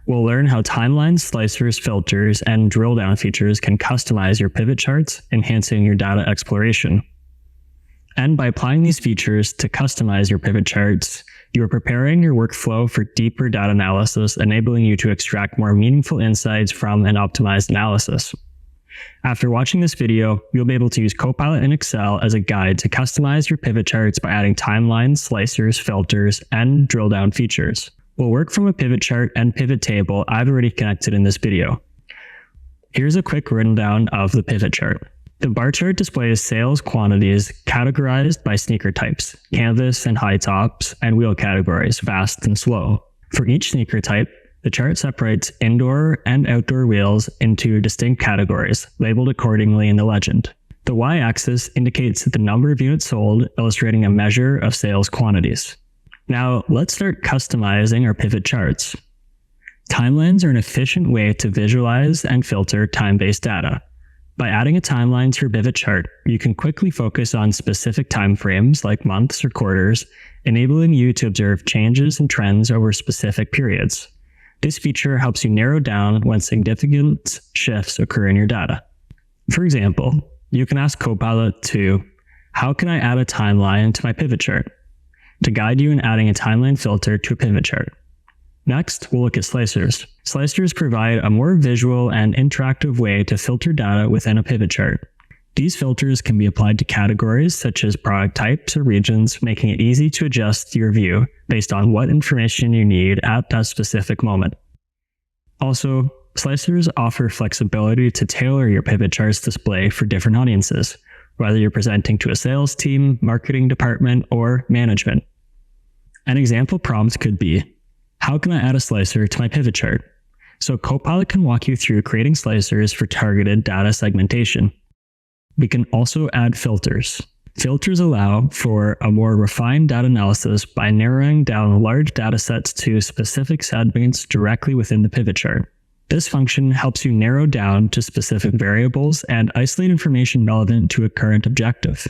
S2: We'll learn how timelines, slicers, filters, and drill down features can customize your pivot charts, enhancing your data exploration. And by applying these features to customize your pivot charts, you are preparing your workflow for deeper data analysis, enabling you to extract more meaningful insights from an optimized analysis. After watching this video, you'll be able to use Copilot in Excel as a guide to customize your pivot charts by adding timelines, slicers, filters, and drill down features. We'll work from a pivot chart and pivot table I've already connected in this video. Here's a quick rundown of the pivot chart. The bar chart displays sales quantities categorized by sneaker types, canvas and high tops, and wheel categories, fast and slow. For each sneaker type, the chart separates indoor and outdoor wheels into distinct categories, labeled accordingly in the legend. The y-axis indicates the number of units sold, illustrating a measure of sales quantities. Now, let's start customizing our pivot charts. Timelines are an efficient way to visualize and filter time-based data. By adding a timeline to your pivot chart, you can quickly focus on specific time frames like months or quarters, enabling you to observe changes and trends over specific periods. This feature helps you narrow down when significant shifts occur in your data. For example, you can ask Copilot to, how can I add a timeline to my pivot chart? To guide you in adding a timeline filter to a pivot chart. Next, we'll look at slicers. Slicers provide a more visual and interactive way to filter data within a pivot chart. These filters can be applied to categories such as product types or regions, making it easy to adjust your view based on what information you need at that specific moment. Also, slicers offer flexibility to tailor your pivot chart's display for different audiences, whether you're presenting to a sales team, marketing department, or management. An example prompt could be, how can I add a slicer to my pivot chart? So Copilot can walk you through creating slicers for targeted data segmentation. We can also add filters. Filters allow for a more refined data analysis by narrowing down large data sets to specific segments directly within the pivot chart. This function helps you narrow down to specific variables and isolate information relevant to a current objective.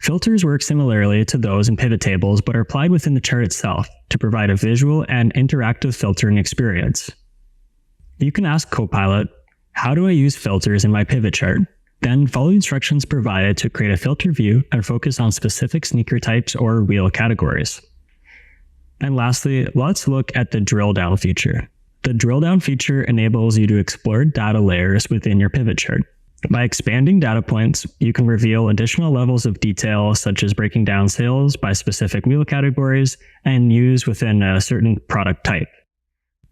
S2: Filters work similarly to those in pivot tables, but are applied within the chart itself to provide a visual and interactive filtering experience. You can ask Copilot, how do I use filters in my pivot chart? Then follow the instructions provided to create a filter view and focus on specific sneaker types or wheel categories. And lastly, let's look at the drill down feature. The drill down feature enables you to explore data layers within your pivot chart. By expanding data points, you can reveal additional levels of detail, such as breaking down sales by specific wheel categories and use within a certain product type,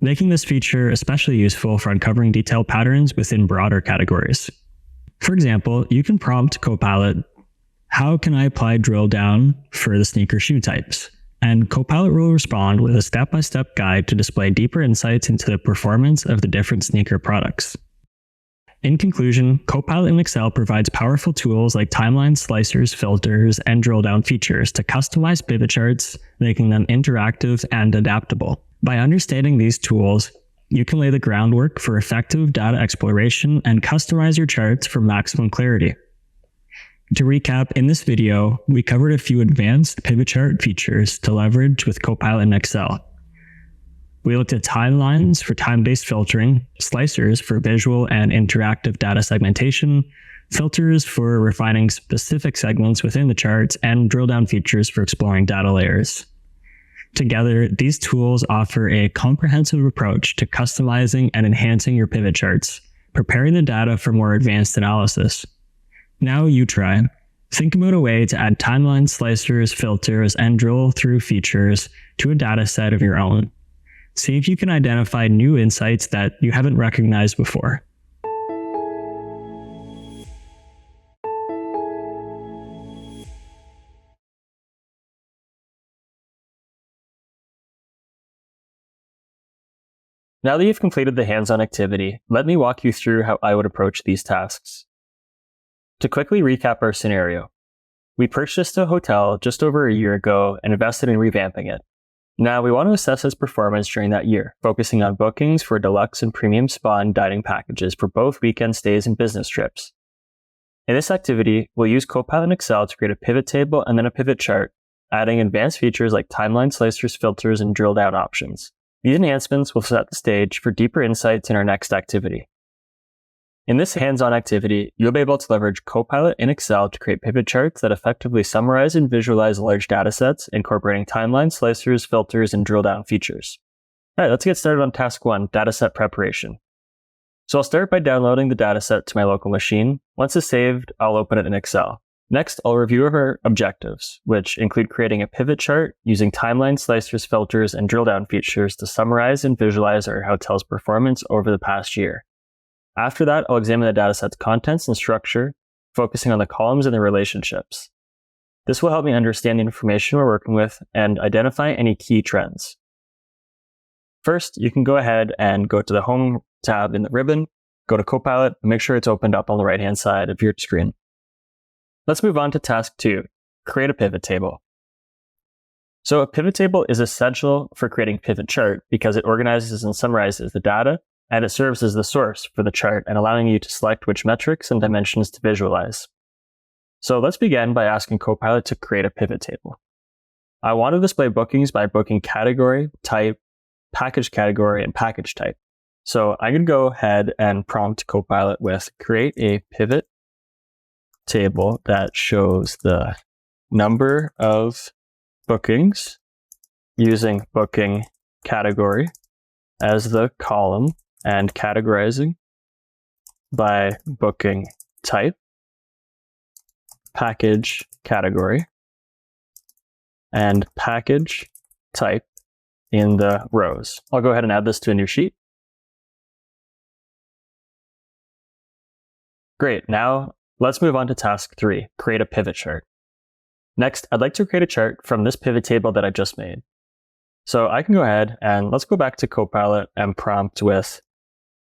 S2: making this feature especially useful for uncovering detailed patterns within broader categories. For example, you can prompt Copilot, how can I apply drill down for the sneaker shoe types? And Copilot will respond with a step-by-step guide to display deeper insights into the performance of the different sneaker products.
S1: In conclusion, Copilot in Excel provides powerful tools like timeline slicers, filters, and drill down features to customize pivot charts, making them interactive and adaptable. By understanding these tools, you can lay the groundwork for effective data exploration and customize your charts for maximum clarity. To recap, in this video, we covered a few advanced pivot chart features to leverage with Copilot in Excel. We looked at timelines for time-based filtering, slicers for visual and interactive data segmentation, filters for refining specific segments within the charts, and drill-down features for exploring data layers. Together, these tools offer a comprehensive approach to customizing and enhancing your pivot charts, preparing the data for more advanced analysis. Now you try. Think about a way to add timeline slicers, filters, and drill-through features to a data set of your own. See if you can identify new insights that you haven't recognized before.
S2: Now that you've completed the hands-on activity, let me walk you through how I would approach these tasks. To quickly recap our scenario, we purchased a hotel just over a year ago and invested in revamping it. Now we want to assess its performance during that year, focusing on bookings for deluxe and premium spa and dining packages for both weekend stays and business trips. In this activity, we'll use Copilot in Excel to create a pivot table and then a pivot chart, adding advanced features like timeline slicers, filters, and drill down options. These enhancements will set the stage for deeper insights in our next activity. In this hands-on activity, you'll be able to leverage Copilot in Excel to create pivot charts that effectively summarize and visualize large datasets, incorporating timeline slicers, filters, and drill-down features. All right, let's get started on task 1, dataset preparation. So I'll start by downloading the dataset to my local machine. Once it's saved, I'll open it in Excel. Next, I'll review our objectives, which include creating a pivot chart using timeline slicers, filters, and drill-down features to summarize and visualize our hotel's performance over the past year. After that, I'll examine the dataset's contents and structure, focusing on the columns and the relationships. This will help me understand the information we're working with and identify any key trends. First, you can go ahead and go to the Home tab in the ribbon, go to Copilot, and make sure it's opened up on the right-hand side of your screen. Let's move on to task 2, create a pivot table. So a pivot table is essential for creating a pivot chart because it organizes and summarizes the data, and it serves as the source for the chart and allowing you to select which metrics and dimensions to visualize. So let's begin by asking Copilot to create a pivot table. I want to display bookings by booking category, type, package category, and package type. So I'm going to go ahead and prompt Copilot with create a pivot table that shows the number of bookings using booking category as the column and categorizing by booking type, package category, and package type in the rows. I'll go ahead and add this to a new sheet. Great, now let's move on to task 3, create a pivot chart. Next, I'd like to create a chart from this pivot table that I just made. So I can go ahead and let's go back to Copilot and prompt with,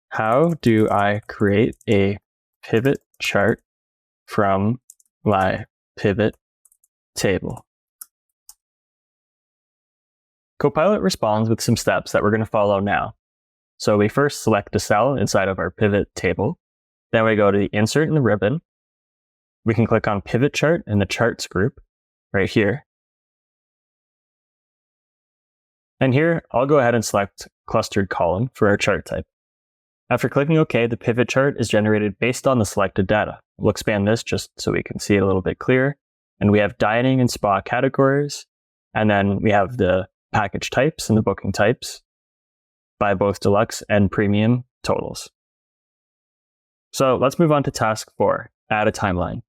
S2: how do I create a pivot chart from my pivot table? Copilot responds with some steps that we're going to follow now. So we first select a cell inside of our pivot table. Then we go to the insert in the ribbon. We can click on pivot chart in the charts group right here. And here, I'll go ahead and select clustered column for our chart type. After clicking OK, the pivot chart is generated based on the selected data. We'll expand this just so we can see it a little bit clearer. And we have dining and spa categories. And then we have the package types and the booking types by both deluxe and premium totals. So let's move on to task 4, add a timeline.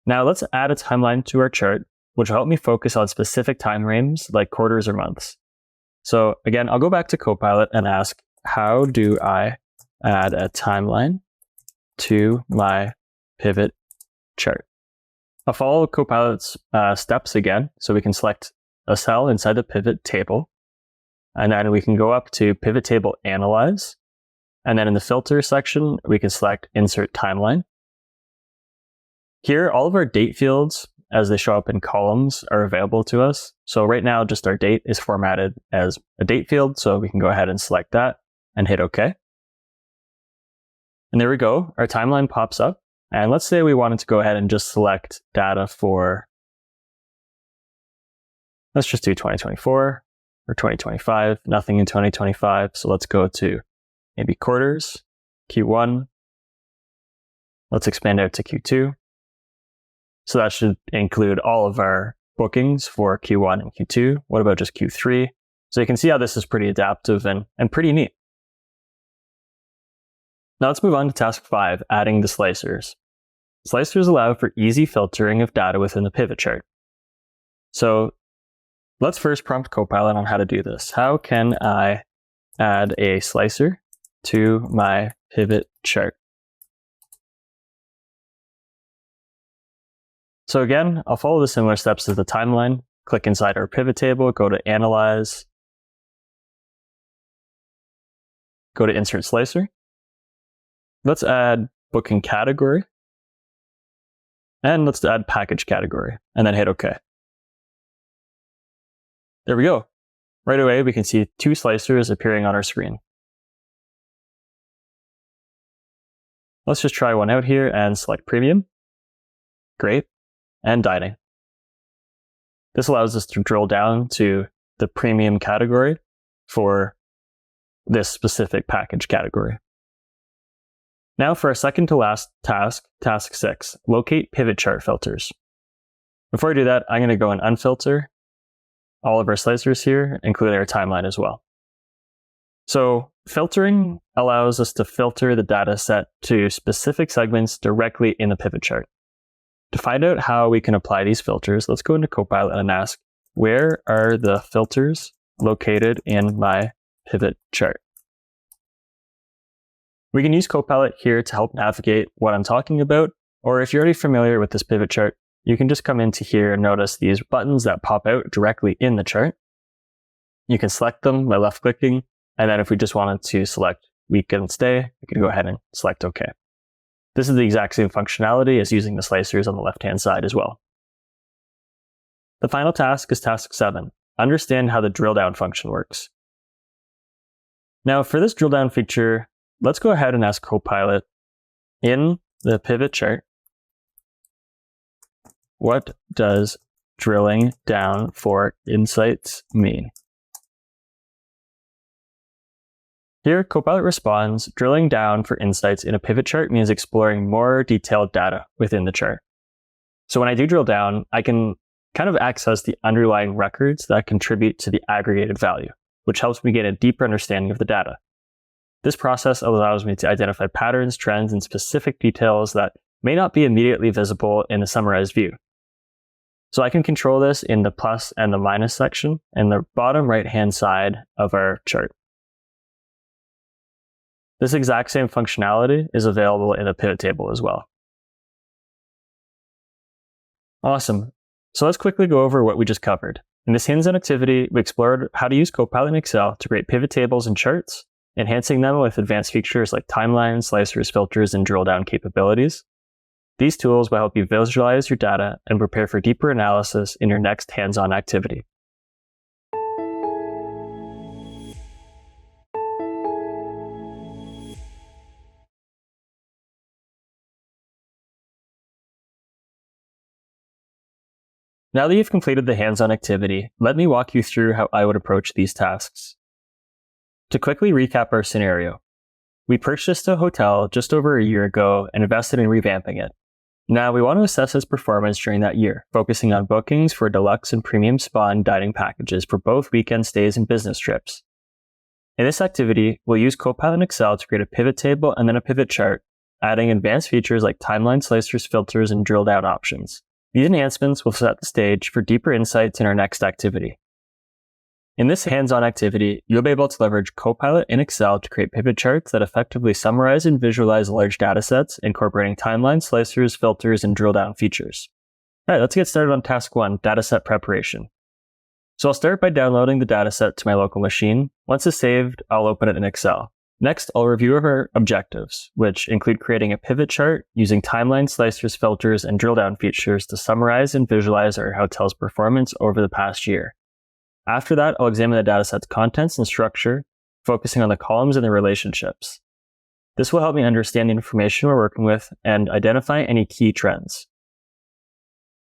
S2: Now let's add a timeline to our chart, which will help me focus on specific time frames like quarters or months. So again, I'll go back to Copilot and ask, how do I add a timeline to my pivot chart? I'll follow Copilot's steps again, so we can select a cell inside the pivot table, and then we can go up to Pivot Table Analyze, And then in the filter section, we can select insert timeline. Here, all of our date fields, as they show up in columns, are available to us. So right now, just our date is formatted as a date field. So we can go ahead and select that and hit OK. And there we go. Our timeline pops up. And let's say we wanted to go ahead and just select data for, let's just do 2024 or 2025, nothing in 2025. So let's go to maybe quarters, Q1. Let's expand out to Q2. So that should include all of our bookings for Q1 and Q2. What about just Q3? So you can see how this is pretty adaptive and pretty neat. Now let's move on to task 5, adding the slicers. Slicers allow for easy filtering of data within the pivot chart. So let's first prompt Copilot on how to do this. How can I add a slicer to my pivot chart? So again, I'll follow the similar steps as the timeline. Click inside our pivot table, go to Analyze, go to Insert Slicer. Let's add Booking Category, and let's add Package Category, and then hit OK. There we go. Right away, we can see 2 slicers appearing on our screen. Let's just try one out here and select Premium. Great. And Dining. This allows us to drill down to the premium category for this specific package category. Now for our second to last task, task 6, locate pivot chart filters. Before I do that, I'm going to go and unfilter all of our slicers here, including our timeline as well. So filtering allows us to filter the data set to specific segments directly in the pivot chart. To find out how we can apply these filters, let's go into Copilot and ask, where are the filters located in my pivot chart? We can use Copilot here to help navigate what I'm talking about, or if you're already familiar with this pivot chart, you can just come into here and notice these buttons that pop out directly in the chart. You can select them by left-clicking, and then if we just wanted to select week and day, we can go ahead and select OK. This is the exact same functionality as using the slicers on the left-hand side as well. The final task is task 7, understand how the drill down function works. Now for this drill down feature, let's go ahead and ask Copilot in the pivot chart, what does drilling down for insights mean? Here, Copilot responds, drilling down for insights in a pivot chart means exploring more detailed data within the chart. So when I do drill down, I can kind of access the underlying records that contribute to the aggregated value, which helps me get a deeper understanding of the data. This process allows me to identify patterns, trends, and specific details that may not be immediately visible in the summarized view. So I can control this in the plus and the minus section in the bottom right-hand side of our chart. This exact same functionality is available in the pivot table as well. Awesome. So let's quickly go over what we just covered. In this hands-on activity, we explored how to use Copilot in Excel to create pivot tables and charts, enhancing them with advanced features like timelines, slicers, filters, and drill down capabilities. These tools will help you visualize your data and prepare for deeper analysis in your next hands-on activity. Now that you've completed the hands-on activity, let me walk you through how I would approach these tasks. To quickly recap our scenario, we purchased a hotel just over a year ago and invested in revamping it. Now we want to assess its performance during that year, focusing on bookings for deluxe and premium spa and dining packages for both weekend stays and business trips. In this activity, we'll use Copilot in Excel to create a pivot table and then a pivot chart, adding advanced features like timeline, slicers, filters, and drill down options. These enhancements will set the stage for deeper insights in our next activity. In this hands-on activity, you'll be able to leverage Copilot in Excel to create pivot charts that effectively summarize and visualize large datasets, incorporating timelines, slicers, filters, and drill down features. All right, let's get started on task 1, dataset preparation. So I'll start by downloading the dataset to my local machine. Once it's saved, I'll open it in Excel. Next, I'll review our objectives, which include creating a pivot chart using timeline slicers, filters, and drill down features to summarize and visualize our hotel's performance over the past year. After that, I'll examine the dataset's contents and structure, focusing on the columns and the relationships. This will help me understand the information we're working with and identify any key trends.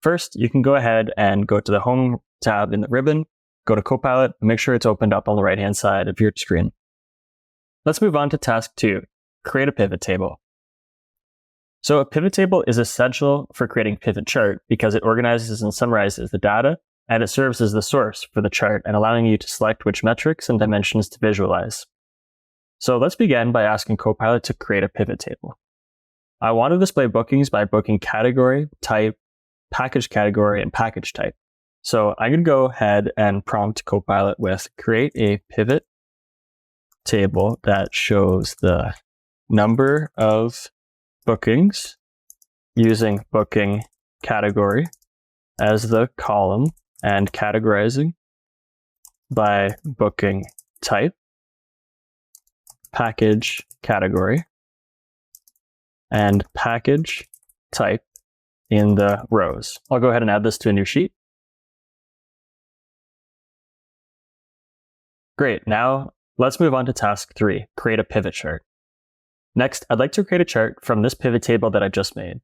S2: First, you can go ahead and go to the Home tab in the ribbon, go to Copilot, and make sure it's opened up on the right-hand side of your screen. Let's move on to task 2, create a pivot table. So a pivot table is essential for creating a pivot chart because it organizes and summarizes the data, and it serves as the source for the chart and allowing you to select which metrics and dimensions to visualize. So let's begin by asking Copilot to create a pivot table. I want to display bookings by booking category, type, package category, and package type. So I'm going to go ahead and prompt Copilot with create a pivot table that shows the number of bookings using booking category as the column and categorizing by booking type, package category, and package type in the rows. I'll go ahead and add this to a new sheet. Great, now let's move on to task 3, create a pivot chart. Next, I'd like to create a chart from this pivot table that I just made.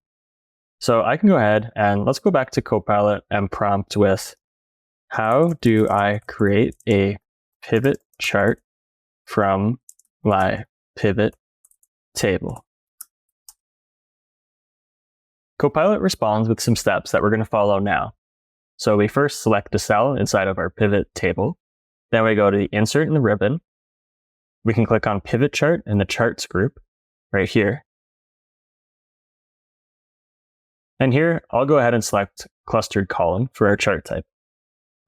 S2: So I can go ahead and let's go back to Copilot and prompt with, how do I create a pivot chart from my pivot table? Copilot responds with some steps that we're going to follow now. So we first select the cell inside of our pivot table. Then we go to the insert in the ribbon. We can click on pivot chart in the charts group right here. And here, I'll go ahead and select clustered column for our chart type.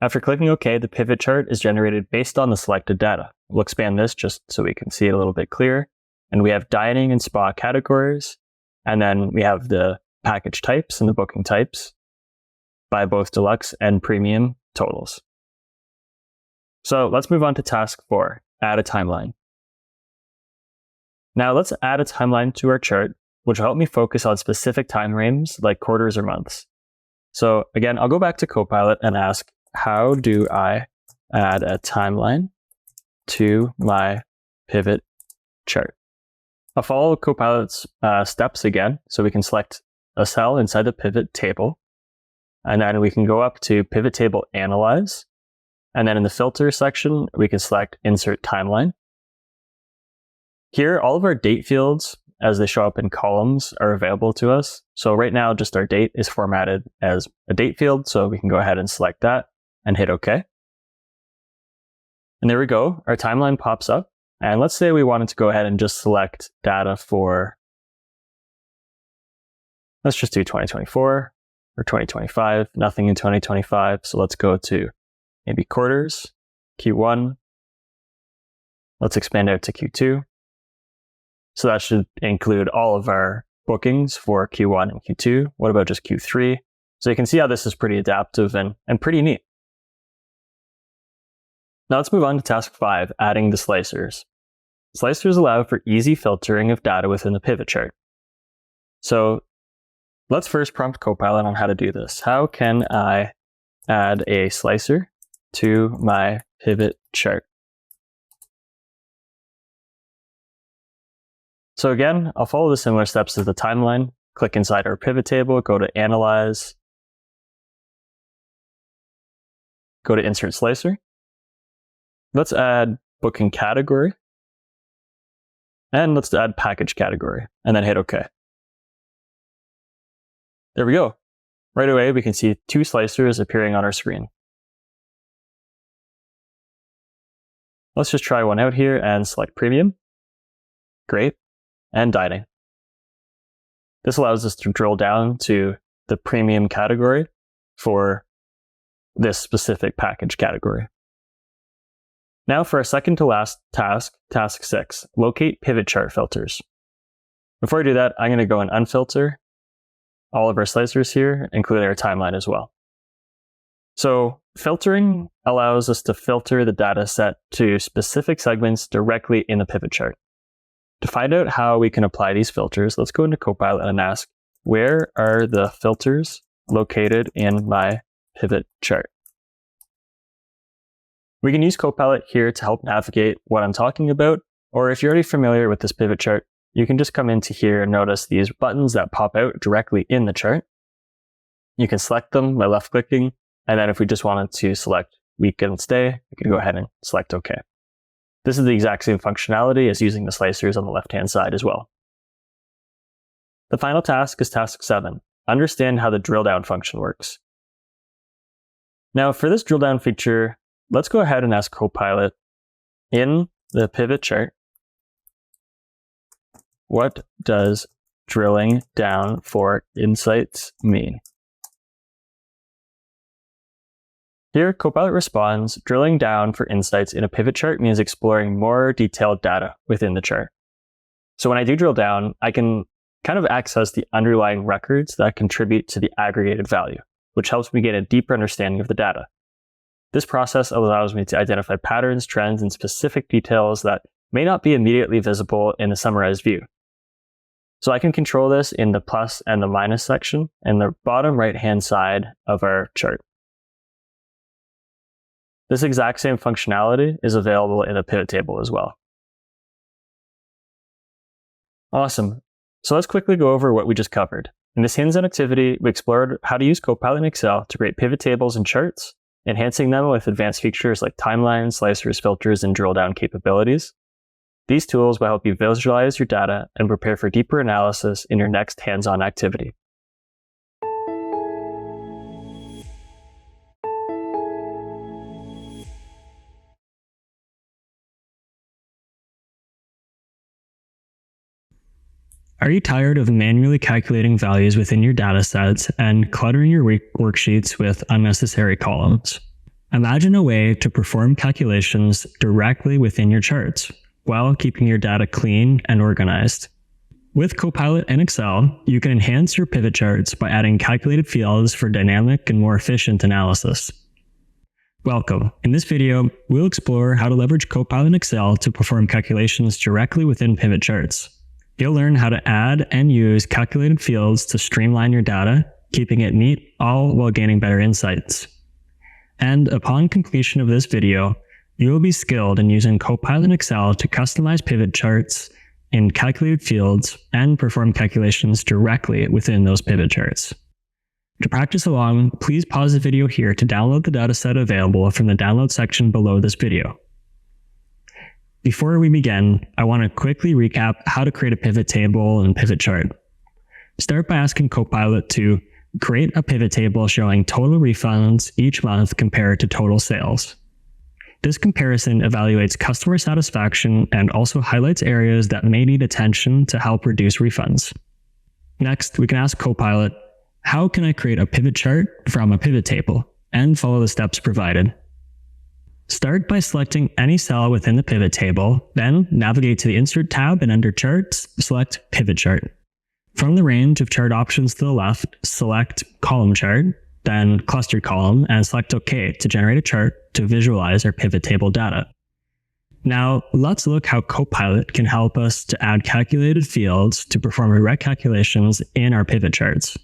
S2: After clicking OK, the pivot chart is generated based on the selected data. We'll expand this just so we can see it a little bit clearer. And we have dining and spa categories. And then we have the package types and the booking types by both deluxe and premium totals. So let's move on to task 4, add a timeline. Now let's add a timeline to our chart, which will help me focus on specific time frames like quarters or months. So again, I'll go back to Copilot and ask, how do I add a timeline to my pivot chart? I'll follow Copilot's steps again, so we can select a cell inside the pivot table, and then we can go up to pivot table analyze. And then in the filter section, we can select insert timeline. Here, all of our date fields, as they show up in columns, are available to us. So right now, just our date is formatted as a date field. So we can go ahead and select that and hit OK. And there we go. Our timeline pops up. And let's say we wanted to go ahead and just select data for, let's just do 2024 or 2025, nothing in 2025. So let's go to maybe quarters, Q1. Let's expand out to Q2. So that should include all of our bookings for Q1 and Q2. What about just Q3? So you can see how this is pretty adaptive and pretty neat. Now let's move on to task 5, adding the slicers. Slicers allow for easy filtering of data within the pivot chart. So let's first prompt Copilot on how to do this. How can I add a slicer to my pivot chart? So again, I'll follow the similar steps as the timeline. Click inside our pivot table, go to Analyze, go to Insert Slicer. Let's add Booking Category, and let's add Package Category, and then hit OK. There we go. Right away, we can see 2 slicers appearing on our screen. Let's just try one out here and select Premium. Great. And Dining. This allows us to drill down to the premium category for this specific package category. Now for our second to last task, task 6, locate pivot chart filters. Before I do that, I'm going to go and unfilter all of our slicers here, including our timeline as well. So filtering allows us to filter the data set to specific segments directly in the pivot chart. To find out how we can apply these filters, let's go into Copilot and ask, where are the filters located in my pivot chart? We can use Copilot here to help navigate what I'm talking about, or if you're already familiar with this pivot chart, you can just come into here and notice these buttons that pop out directly in the chart. You can select them by left-clicking, and then if we just wanted to select week and stay, we can go ahead and select OK. This is the exact same functionality as using the slicers on the left-hand side as well. The final task is task 7. Understand how the drill down function works. Now for this drill down feature, let's go ahead and ask Copilot in the pivot chart, what does drilling down for insights mean? Here, Copilot responds, drilling down for insights in a pivot chart means exploring more detailed data within the chart. So when I do drill down, I can kind of access the underlying records that contribute to the aggregated value, which helps me get a deeper understanding of the data. This process allows me to identify patterns, trends, and specific details that may not be immediately visible in the summarized view. So I can control this in the plus and the minus section in the bottom right-hand side of our chart. This exact same functionality is available in the pivot table as well. Awesome. So let's quickly go over what we just covered. In this hands-on activity, we explored how to use Copilot in Excel to create pivot tables and charts, enhancing them with advanced features like timelines, slicers, filters, and drill down capabilities. These tools will help you visualize your data and prepare for deeper analysis in your next hands-on activity.
S1: Are you tired of manually calculating values within your datasets and cluttering your worksheets with unnecessary columns? Imagine a way to perform calculations directly within your charts while keeping your data clean and organized. With Copilot and Excel, you can enhance your pivot charts by adding calculated fields for dynamic and more efficient analysis. Welcome. In this video, we'll explore how to leverage Copilot and Excel to perform calculations directly within pivot charts. You'll learn how to add and use calculated fields to streamline your data, keeping it neat, all while gaining better insights. And upon completion of this video, you will be skilled in using Copilot and Excel to customize pivot charts in calculated fields and perform calculations directly within those pivot charts. To practice along, please pause the video here to download the dataset available from the download section below this video. Before we begin, I want to quickly recap how to create a pivot table and pivot chart. Start by asking Copilot to create a pivot table showing total refunds each month compared to total sales. This comparison evaluates customer satisfaction and also highlights areas that may need attention to help reduce refunds. Next, we can ask Copilot, how can I create a pivot chart from a pivot table? And follow the steps provided. Start by selecting any cell within the pivot table, then navigate to the Insert tab and under Charts, select Pivot Chart. From the range of chart options to the left, select Column Chart, then Cluster Column, and select OK to generate a chart to visualize our pivot table data. Now, let's look how Copilot can help us to add calculated fields to perform direct calculations in our pivot charts.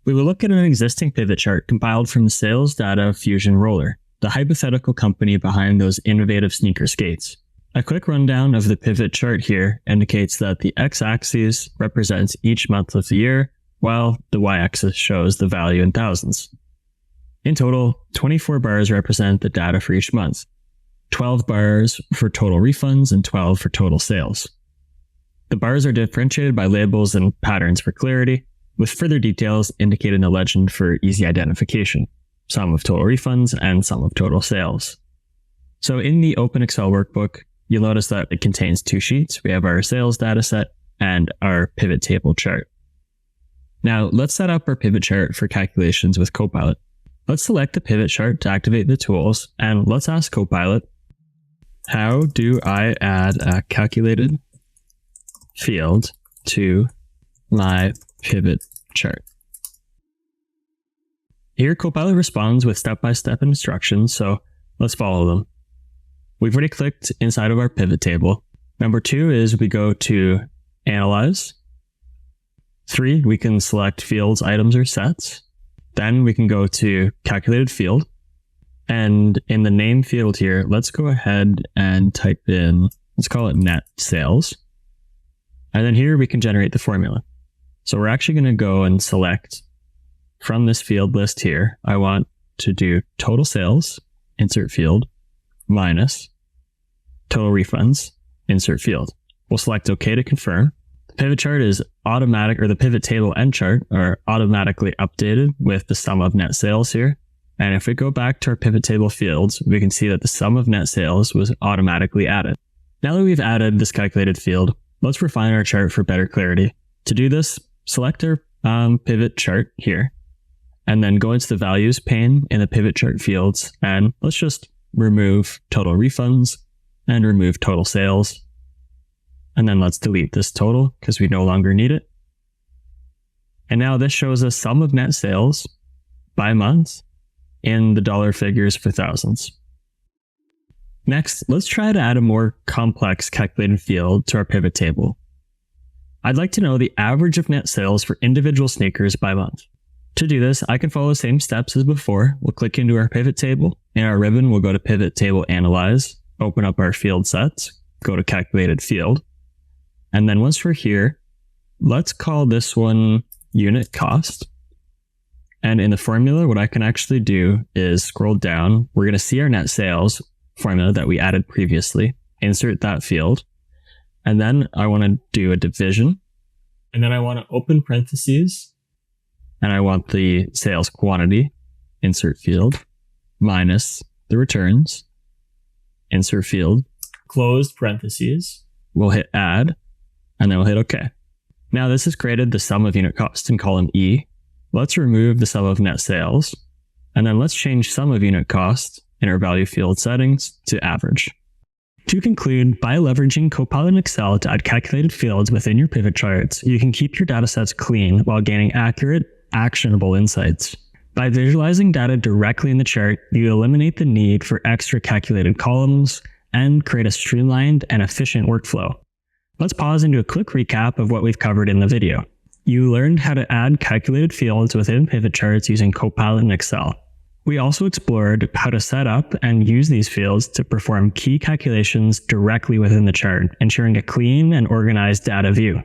S1: We will look at an existing pivot chart compiled from the Sales Data Fusion Roller, the hypothetical company behind those innovative sneaker skates. A quick rundown of the pivot chart here indicates that the x-axis represents each month of the year, while the y-axis shows the value in thousands. In total, 24 bars represent the data for each month, 12 bars for total refunds, and 12 for total sales. The bars are differentiated by labels and patterns for clarity, with further details indicated in the legend for easy identification. Sum of total refunds, and sum of total sales. So in the Open Excel workbook, you'll notice that it contains two sheets. We have our sales dataset and our pivot table chart. Now let's set up our pivot chart for calculations with Copilot. Let's select the pivot chart to activate the tools, and let's ask Copilot, how do I add a calculated field to my pivot chart? Here, Copilot responds with step-by-step instructions, so let's follow them. We've already clicked inside of our pivot table. Number 2 is we go to Analyze. 3, we can select fields, items, or sets. Then we can go to Calculated Field. And in the name field here, let's go ahead and type in, let's call it net sales. And then here we can generate the formula. So we're actually going to go and select from this field list here. I want to do total sales, insert field, minus total refunds, insert field. We'll select OK to confirm. The pivot chart is automatic, or the pivot table and chart are automatically updated with the sum of net sales here. And if we go back to our pivot table fields, we can see that the sum of net sales was automatically added. Now that we've added this calculated field, let's refine our chart for better clarity. To do this, select our pivot chart here, and then go into the values pane in the pivot chart fields, and let's just remove total refunds and remove total sales. And then let's delete this total because we no longer need it. And now this shows us sum of net sales by month in the dollar figures for thousands. Next, let's try to add a more complex calculated field to our pivot table. I'd like to know the average of net sales for individual sneakers by month. To do this, I can follow the same steps as before. We'll click into our pivot table. In our ribbon, we'll go to Pivot Table Analyze, open up our field sets, go to Calculated Field. And then once we're here, let's call this one Unit Cost. And in the formula, what I can actually do is scroll down. We're going to see our net sales formula that we added previously. Insert that field. And then I want to do a division. And then I want to open parentheses. And I want the sales quantity, insert field, minus the returns, insert field, closed parentheses. We'll hit add, and then we'll hit OK. Now this has created the sum of unit cost in column E. Let's remove the sum of net sales, and then let's change sum of unit cost in our value field settings to average. To conclude, by leveraging Copilot in Excel to add calculated fields within your pivot charts, you can keep your datasets clean while gaining accurate, actionable insights. By visualizing data directly in the chart, you eliminate the need for extra calculated columns and create a streamlined and efficient workflow. Let's pause and do a quick recap of what we've covered in the video. You learned how to add calculated fields within pivot charts using Copilot in Excel. We also explored how to set up and use these fields to perform key calculations directly within the chart, ensuring a clean and organized data view.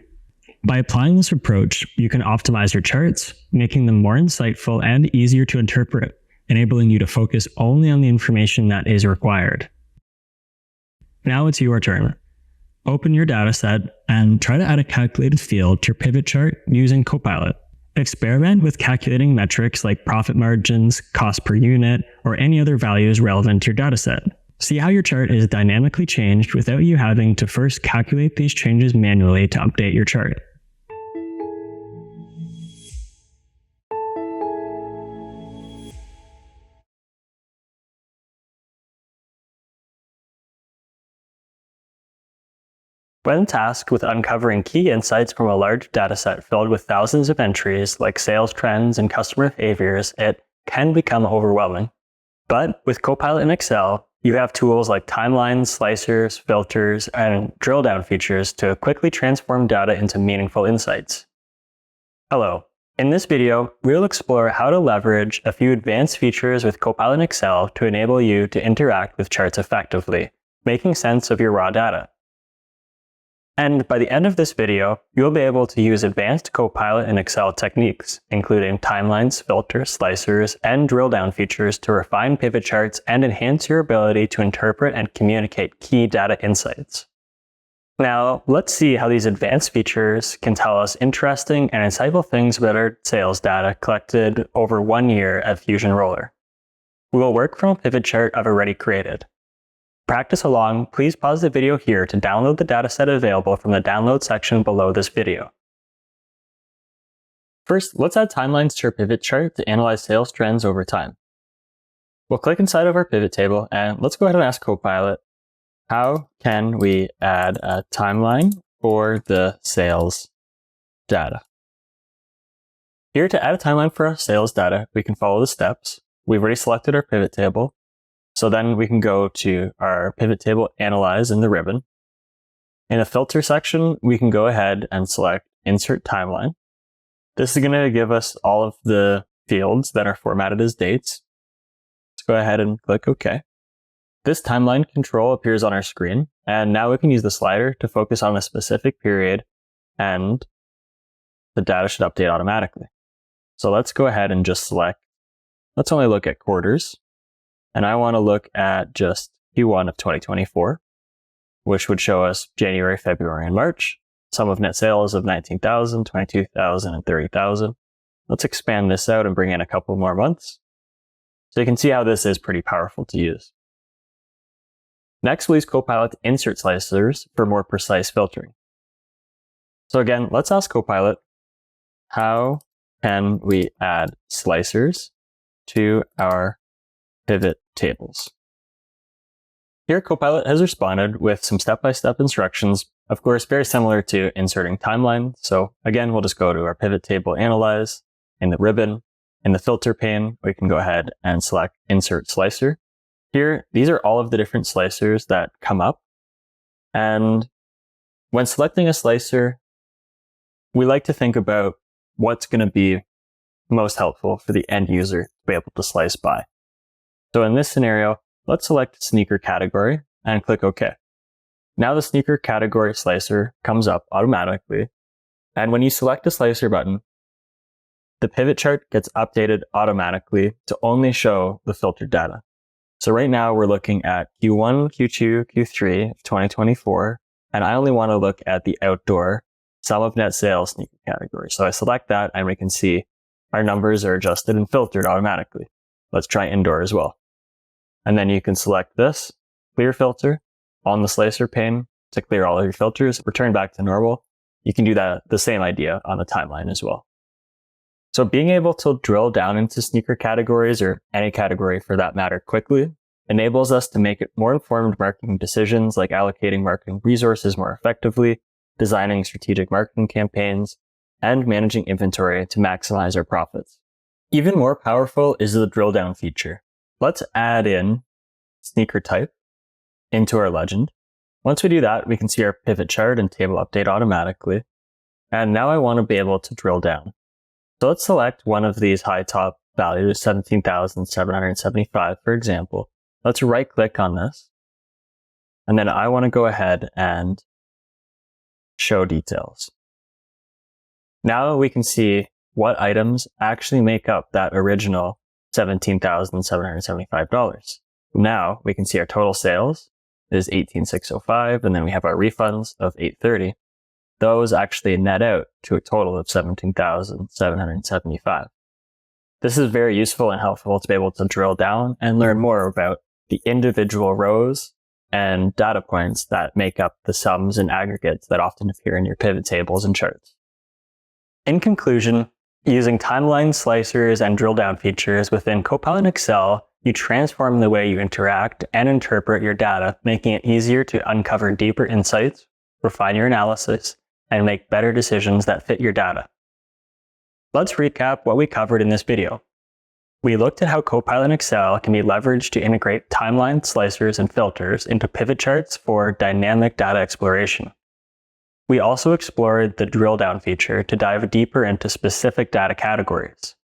S1: By applying this approach, you can optimize your charts, making them more insightful and easier to interpret, enabling you to focus only on the information that is required. Now it's your turn. Open your dataset and try to add a calculated field to your pivot chart using Copilot. Experiment with calculating metrics like profit margins, cost per unit, or any other values relevant to your dataset. See how your chart is dynamically changed without you having to first calculate these changes manually to update your chart. When tasked with uncovering key insights from a large dataset filled with thousands of entries like sales trends and customer behaviors, it can become overwhelming. But with Copilot in Excel, you have tools like timelines, slicers, filters, and drill down features to quickly transform data into meaningful insights. Hello. In this video, we'll explore how to leverage a few advanced features with Copilot in Excel to enable you to interact with charts effectively, making sense of your raw data. And by the end of this video, you'll be able to use advanced Copilot in Excel techniques, including timelines, filters, slicers, and drill down features to refine pivot charts and enhance your ability to interpret and communicate key data insights. Now, let's see how these advanced features can tell us interesting and insightful things about our sales data collected over 1 year at Fusion Roller. We will work from a pivot chart I've already created. Practice along, please pause the video here to download the dataset available from the download section below this video. First, let's add timelines to our pivot chart to analyze sales trends over time. We'll click inside of our pivot table and let's go ahead and ask Copilot, how can we add a timeline for the sales data? Here to add a timeline for our sales data, we can follow the steps. We've already selected our pivot table. So then we can go to our pivot table Analyze in the ribbon.
S2: In the filter section, we can go ahead and select Insert Timeline. This is going to give us all of the fields that are formatted as dates. Let's go ahead and click OK. This timeline control appears on our screen, and now we can use the slider to focus on a specific period, and the data should update automatically. So let's go ahead and just select, let's only look at quarters, and I want to look at just Q1 of 2024, which would show us January, February, and March, sum of net sales of 19,000, 22,000, and 30,000. Let's expand this out and bring in a couple more months. So you can see how this is pretty powerful to use. Next, we'll use Copilot to insert slicers for more precise filtering. So again, let's ask Copilot, how can we add slicers to our pivot tables? Here, Copilot has responded with some step-by-step instructions, of course, very similar to inserting timeline. So again, we'll just go to our pivot table, analyze, in the ribbon. In the filter pane, we can go ahead and select Insert Slicer. Here, these are all of the different slicers that come up. And when selecting a slicer, we like to think about what's going to be most helpful for the end user to be able to slice by. So in this scenario, let's select sneaker category and click OK. Now the sneaker category slicer comes up automatically. And when you select the slicer button, the pivot chart gets updated automatically to only show the filtered data. So right now we're looking at Q1, Q2, Q3 of 2024, and I only want to look at the outdoor sum of net sales sneaker category. So I select that and we can see our numbers are adjusted and filtered automatically. Let's try indoor as well. And then you can select this clear filter on the slicer pane to clear all of your filters, return back to normal. You can do that, the same idea on the timeline as well. So being able to drill down into sneaker categories, or any category for that matter, quickly enables us to make it more informed marketing decisions, like allocating marketing resources more effectively, designing strategic marketing campaigns, and managing inventory to maximize our profits. Even more powerful is the drill down feature. Let's add in sneaker type into our legend. Once we do that, we can see our pivot chart and table update automatically. And now I want to be able to drill down. So let's select one of these high top values, 17,775, for example. Let's right click on this. And then I want to go ahead and show details. Now we can see what items actually make up that original $17,775. Now we can see our total sales is $18,605, and then we have our refunds of $830. Those actually net out to a total of $17,775. This is very useful and helpful to be able to drill down and learn more about the individual rows and data points that make up the sums and aggregates that often appear in your pivot tables and charts. In conclusion, using timeline slicers and drill down features within Copilot and Excel, you transform the way you interact and interpret your data, making it easier to uncover deeper insights, refine your analysis, and make better decisions that fit your data. Let's recap what we covered in this video. We looked at how Copilot and Excel can be leveraged to integrate timeline slicers and filters into pivot charts for dynamic data exploration. We also explored the drill down feature to dive deeper into specific data categories.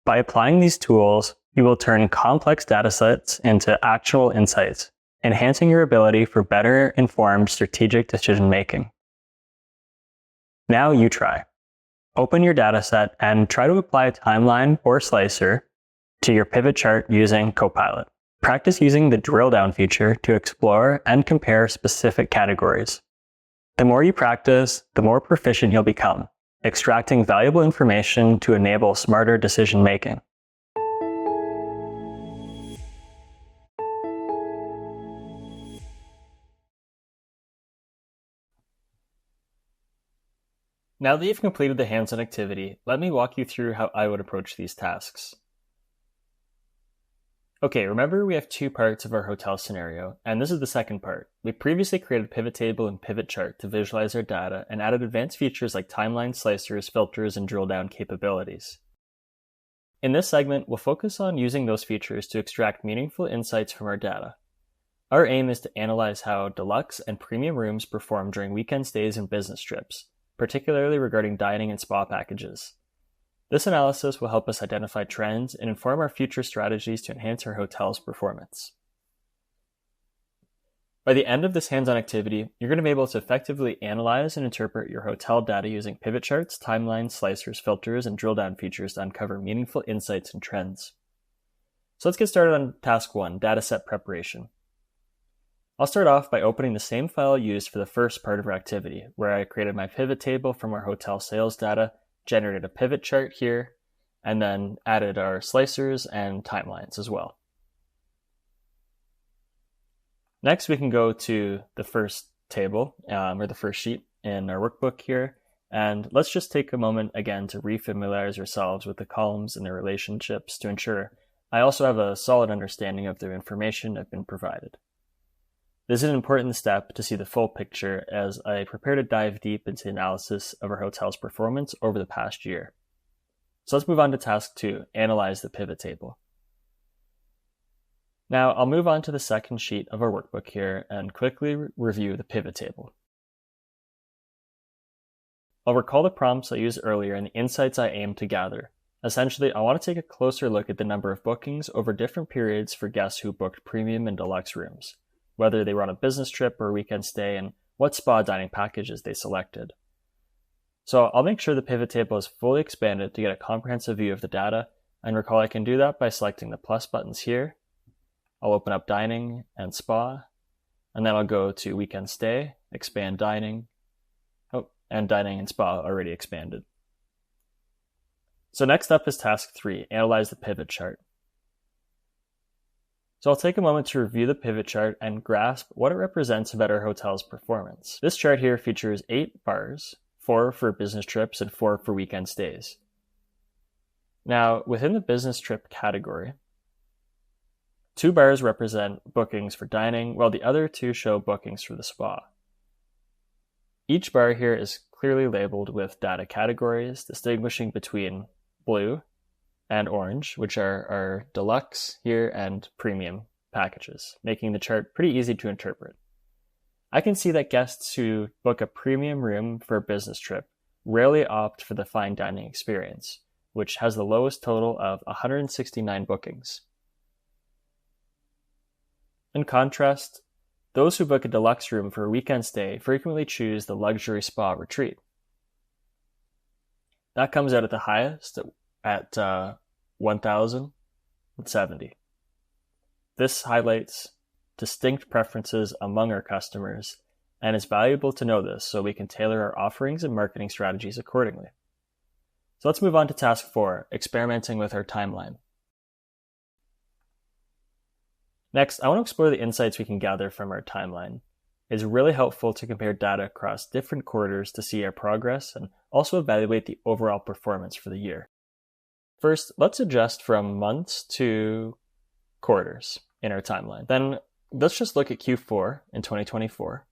S2: By applying these tools, you will turn complex data sets into actual insights, enhancing your ability for better informed strategic decision making. Now you try. Open your dataset and try to apply a timeline or slicer to your pivot chart using Copilot. Practice using the drill down feature to explore and compare specific categories. The more you practice, the more proficient you'll become, extracting valuable information to enable smarter decision making. Now that you've completed the hands-on activity, let me walk you through how I would approach these tasks. Okay, remember we have two parts of our hotel scenario, and this is the second part. We previously created a pivot table and pivot chart to visualize our data and added advanced features like timeline slicers, filters, and drill down capabilities. In this segment, we'll focus on using those features to extract meaningful insights from our data. Our aim is to analyze how deluxe and premium rooms perform during weekend stays and business trips, particularly regarding dining and spa packages. This analysis will help us identify trends and inform our future strategies to enhance our hotel's performance. By the end of this hands-on activity, you're going to be able to effectively analyze and interpret your hotel data using pivot charts, timelines, slicers, filters, and drill-down features to uncover meaningful insights and trends. So let's get started on task 1, dataset preparation. I'll start off by opening the same file used for the first part of our activity, where I created my pivot table from our hotel sales data, generated a pivot chart here, and then added our slicers and timelines as well. Next, we can go to the first table, or the first sheet in our workbook here, and let's just take a moment again to refamiliarize ourselves with the columns and their relationships to ensure I also have a solid understanding of the information I've been provided. This is an important step to see the full picture as I prepare to dive deep into the analysis of our hotel's performance over the past year. So let's move on to task 2, analyze the pivot table. Now I'll move on to the second sheet of our workbook here and quickly review the pivot table. I'll recall the prompts I used earlier and the insights I aim to gather. Essentially, I want to take a closer look at the number of bookings over different periods for guests who booked premium and deluxe rooms, whether they were on a business trip or a weekend stay, and what spa dining packages they selected. So I'll make sure the pivot table is fully expanded to get a comprehensive view of the data, and recall I can do that by selecting the plus buttons here. I'll open up dining and spa, and then I'll go to weekend stay, expand dining, and dining and spa already expanded. So next up is task 3, analyze the pivot chart. So I'll take a moment to review the pivot chart and grasp what it represents about our hotel's performance. This chart here features 8 bars, 4 for business trips and 4 for weekend stays. Now, within the business trip category, 2 bars represent bookings for dining, while the other 2 show bookings for the spa. Each bar here is clearly labeled with data categories, distinguishing between blue and orange, which are our deluxe here and premium packages, making the chart pretty easy to interpret. I can see that guests who book a premium room for a business trip rarely opt for the fine dining experience, which has the lowest total of 169 bookings. In contrast, those who book a deluxe room for a weekend stay frequently choose the luxury spa retreat. That comes out at the highest at 1,070. This highlights distinct preferences among our customers, and it's valuable to know this so we can tailor our offerings and marketing strategies accordingly. So let's move on to task 4, experimenting with our timeline. Next, I want to explore the insights we can gather from our timeline. It's really helpful to compare data across different quarters to see our progress and also evaluate the overall performance for the year. First, let's adjust from months to quarters in our timeline. Then let's just look at Q4 in 2024.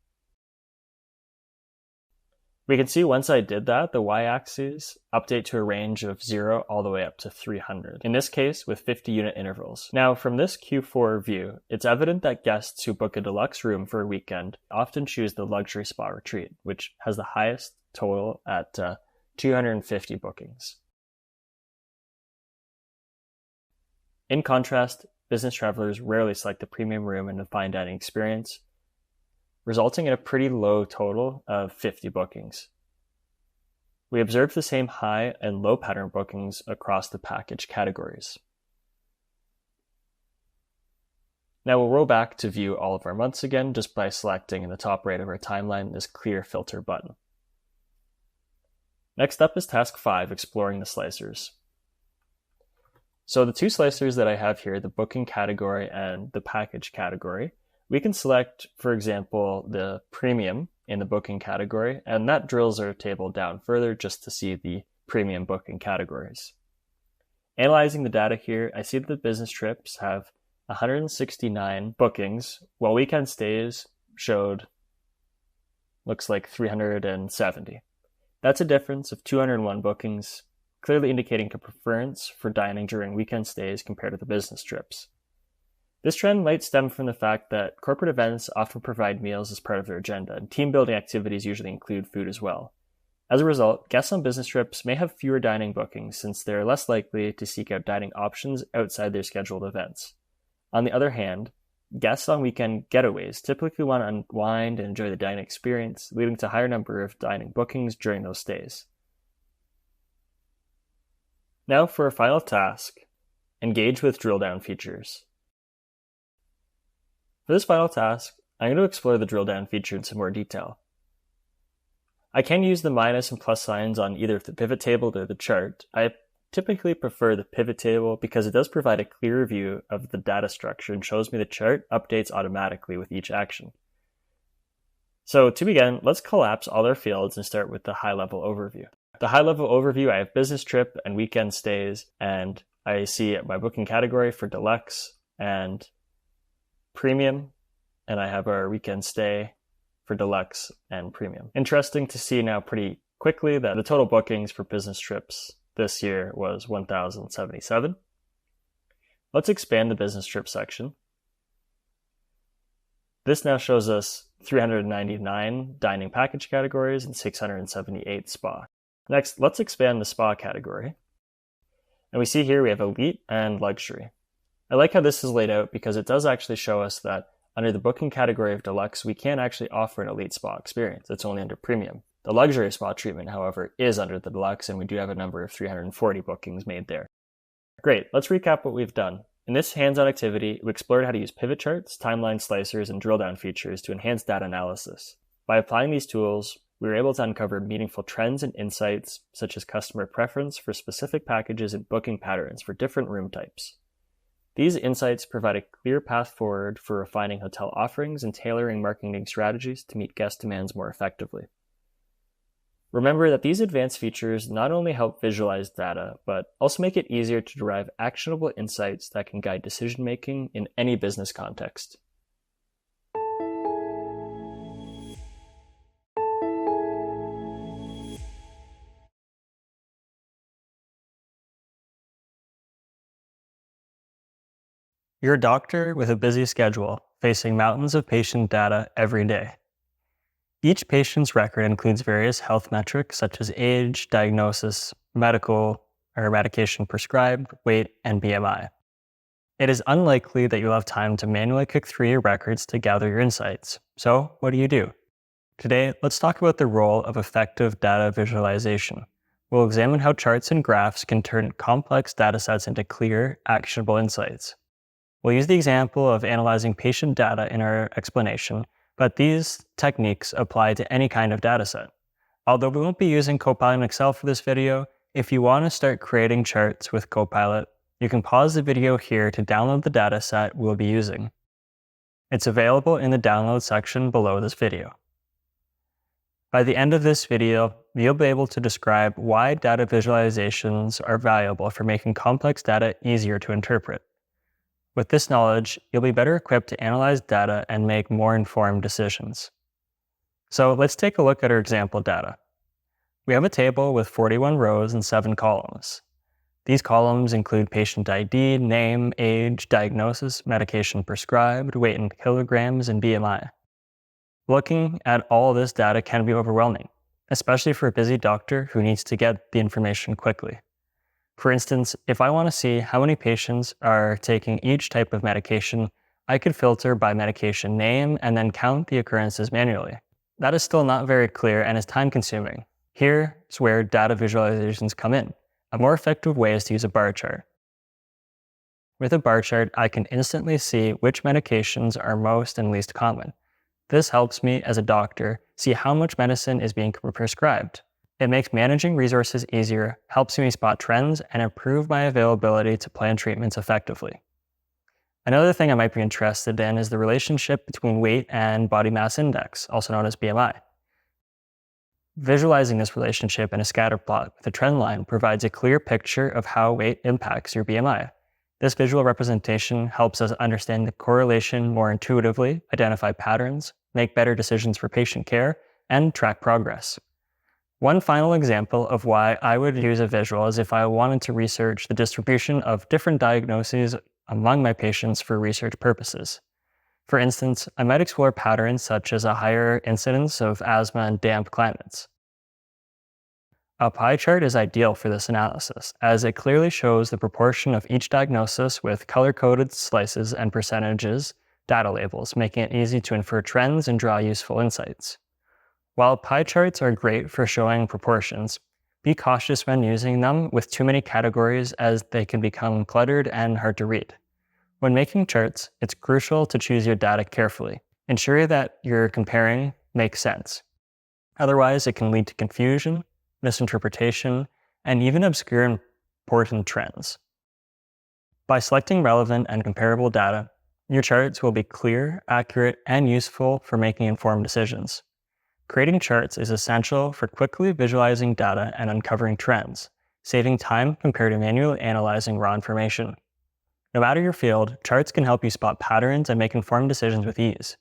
S2: We can see once I did that, the y-axis update to a range of 0 all the way up to 300, in this case with 50-unit intervals. Now, from this Q4 view, it's evident that guests who book a deluxe room for a weekend often choose the luxury spa retreat, which has the highest total at 250 bookings. In contrast, business travelers rarely select the premium room and the fine dining experience, resulting in a pretty low total of 50 bookings. We observed the same high and low pattern bookings across the package categories. Now we'll roll back to view all of our months again just by selecting in the top right of our timeline this clear filter button. Next up is task 5, exploring the slicers. So the 2 slicers that I have here, the booking category and the package category, we can select, for example, the premium in the booking category, and that drills our table down further just to see the premium booking categories. Analyzing the data here, I see that the business trips have 169 bookings, while weekend stays showed, looks like 370. That's a difference of 201 bookings, clearly indicating a preference for dining during weekend stays compared to the business trips. This trend might stem from the fact that corporate events often provide meals as part of their agenda, and team-building activities usually include food as well. As a result, guests on business trips may have fewer dining bookings since they're less likely to seek out dining options outside their scheduled events. On the other hand, guests on weekend getaways typically want to unwind and enjoy the dining experience, leading to a higher number of dining bookings during those stays. Now for our final task, engage with drill-down features. For this final task, I'm going to explore the drill-down feature in some more detail. I can use the minus and plus signs on either the pivot table or the chart. I typically prefer the pivot table because it does provide a clearer view of the data structure and shows me the chart updates automatically with each action. So to begin, let's collapse all our fields and start with the high-level overview. The high-level overview, I have business trip and weekend stays, and I see my booking category for deluxe and premium, and I have our weekend stay for deluxe and premium. Interesting to see now pretty quickly that the total bookings for business trips this year was 1,077. Let's expand the business trip section. This now shows us 399 dining package categories and 678 spa. Next, let's expand the spa category. And we see here we have elite and luxury. I like how this is laid out because it does actually show us that under the booking category of deluxe, we can't actually offer an elite spa experience. It's only under premium. The luxury spa treatment, however, is under the deluxe, and we do have a number of 340 bookings made there. Great, let's recap what we've done. In this hands-on activity, we explored how to use pivot charts, timeline slicers, and drill-down features to enhance data analysis. By applying these tools, we were able to uncover meaningful trends and insights, such as customer preference for specific packages and booking patterns for different room types. These insights provide a clear path forward for refining hotel offerings and tailoring marketing strategies to meet guest demands more effectively. Remember that these advanced features not only help visualize data, but also make it easier to derive actionable insights that can guide decision-making in any business context.
S1: You're a doctor with a busy schedule, facing mountains of patient data every day. Each patient's record includes various health metrics such as age, diagnosis, medical or medication prescribed, weight, and BMI. It is unlikely that you'll have time to manually click through your records to gather your insights. So, what do? Today, let's talk about the role of effective data visualization. We'll examine how charts and graphs can turn complex datasets into clear, actionable insights. We'll use the example of analyzing patient data in our explanation, but these techniques apply to any kind of dataset. Although we won't be using Copilot and Excel for this video, if you want to start creating charts with Copilot, you can pause the video here to download the dataset we'll be using. It's available in the download section below this video. By the end of this video, you'll be able to describe why data visualizations are valuable for making complex data easier to interpret. With this knowledge, you'll be better equipped to analyze data and make more informed decisions. So let's take a look at our example data. We have a table with 41 rows and 7 columns. These columns include patient ID, name, age, diagnosis, medication prescribed, weight in kilograms, and BMI. Looking at all this data can be overwhelming, especially for a busy doctor who needs to get the information quickly. For instance, if I want to see how many patients are taking each type of medication, I could filter by medication name and then count the occurrences manually. That is still not very clear and is time-consuming. Here's where data visualizations come in. A more effective way is to use a bar chart. With a bar chart, I can instantly see which medications are most and least common. This helps me, as a doctor, see how much medicine is being prescribed. It makes managing resources easier, helps me spot trends, and improve my availability to plan treatments effectively. Another thing I might be interested in is the relationship between weight and body mass index, also known as BMI. Visualizing this relationship in a scatter plot with a trend line provides a clear picture of how weight impacts your BMI. This visual representation helps us understand the correlation more intuitively, identify patterns, make better decisions for patient care, and track progress. One final example of why I would use a visual is if I wanted to research the distribution of different diagnoses
S2: among my patients for research purposes. For instance, I might explore patterns such as a higher incidence of asthma in damp climates. A pie chart is ideal for this analysis, as it clearly shows the proportion of each diagnosis with color-coded slices and percentages data labels, making it easy to infer trends and draw useful insights. While pie charts are great for showing proportions, be cautious when using them with too many categories, as they can become cluttered and hard to read. When making charts, it's crucial to choose your data carefully. Ensure that you're comparing makes sense. Otherwise, it can lead to confusion, misinterpretation, and even obscure important trends. By selecting relevant and comparable data, your charts will be clear, accurate, and useful for making informed decisions. Creating charts is essential for quickly visualizing data and uncovering trends, saving time compared to manually analyzing raw information. No matter your field, charts can help you spot patterns and make informed decisions with ease.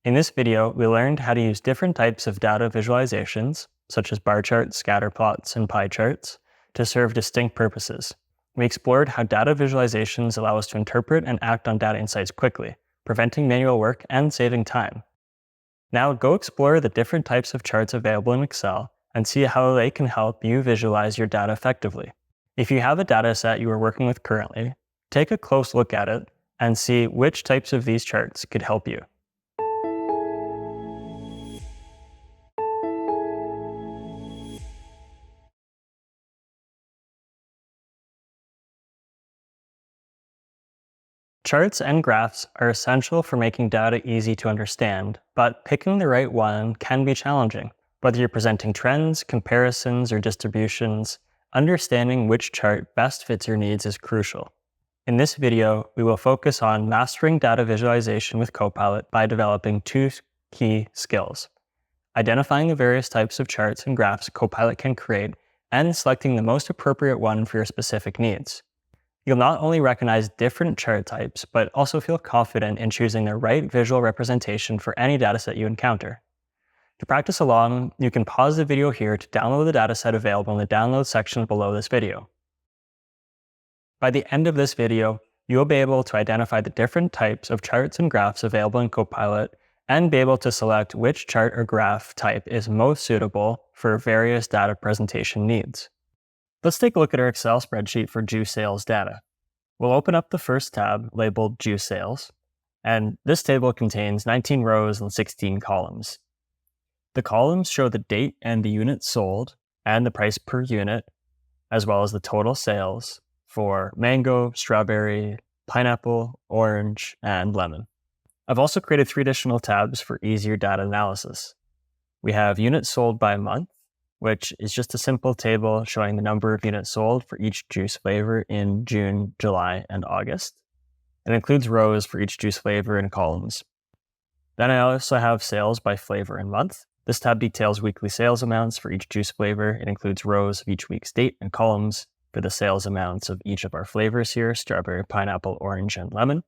S2: In this video, we learned how to use different types of data visualizations, such as bar charts, scatter plots, and pie charts, to serve distinct purposes. We explored how data visualizations allow us to interpret and act on data insights quickly, preventing manual work and saving time. Now go explore the different types of charts available in Excel and see how they can help you visualize your data effectively. If you have a data set you are working with currently, take a close look at it and see which types of these charts could help you. Charts and graphs are essential for making data easy to understand, but picking the right one can be challenging. Whether you're presenting trends, comparisons, or distributions, understanding which chart best fits your needs is crucial. In this video, we will focus on mastering data visualization with Copilot by developing two key skills: identifying the various types of charts and graphs Copilot can create, and selecting the most appropriate one for your specific needs. You'll not only recognize different chart types, but also feel confident in choosing the right visual representation for any dataset you encounter. To practice along, you can pause the video here to download the dataset available in the download section below this video. By the end of this video, you'll be able to identify the different types of charts and graphs available in Copilot and be able to select which chart or graph type is most suitable for various data presentation needs. Let's take a look at our Excel spreadsheet for juice sales data. We'll open up the first tab labeled Juice Sales, and this table contains 19 rows and 16 columns. The columns show the date and the unit sold and the price per unit, as well as the total sales for mango, strawberry, pineapple, orange, and lemon. I've also created 3 additional tabs for easier data analysis. We have units sold by month, which is just a simple table showing the number of units sold for each juice flavor in June, July, and August. It includes rows for each juice flavor and columns. Then I also have sales by flavor and month. This tab details weekly sales amounts for each juice flavor. It includes rows of each week's date and columns for the sales amounts of each of our flavors here: strawberry, pineapple, orange, and lemon.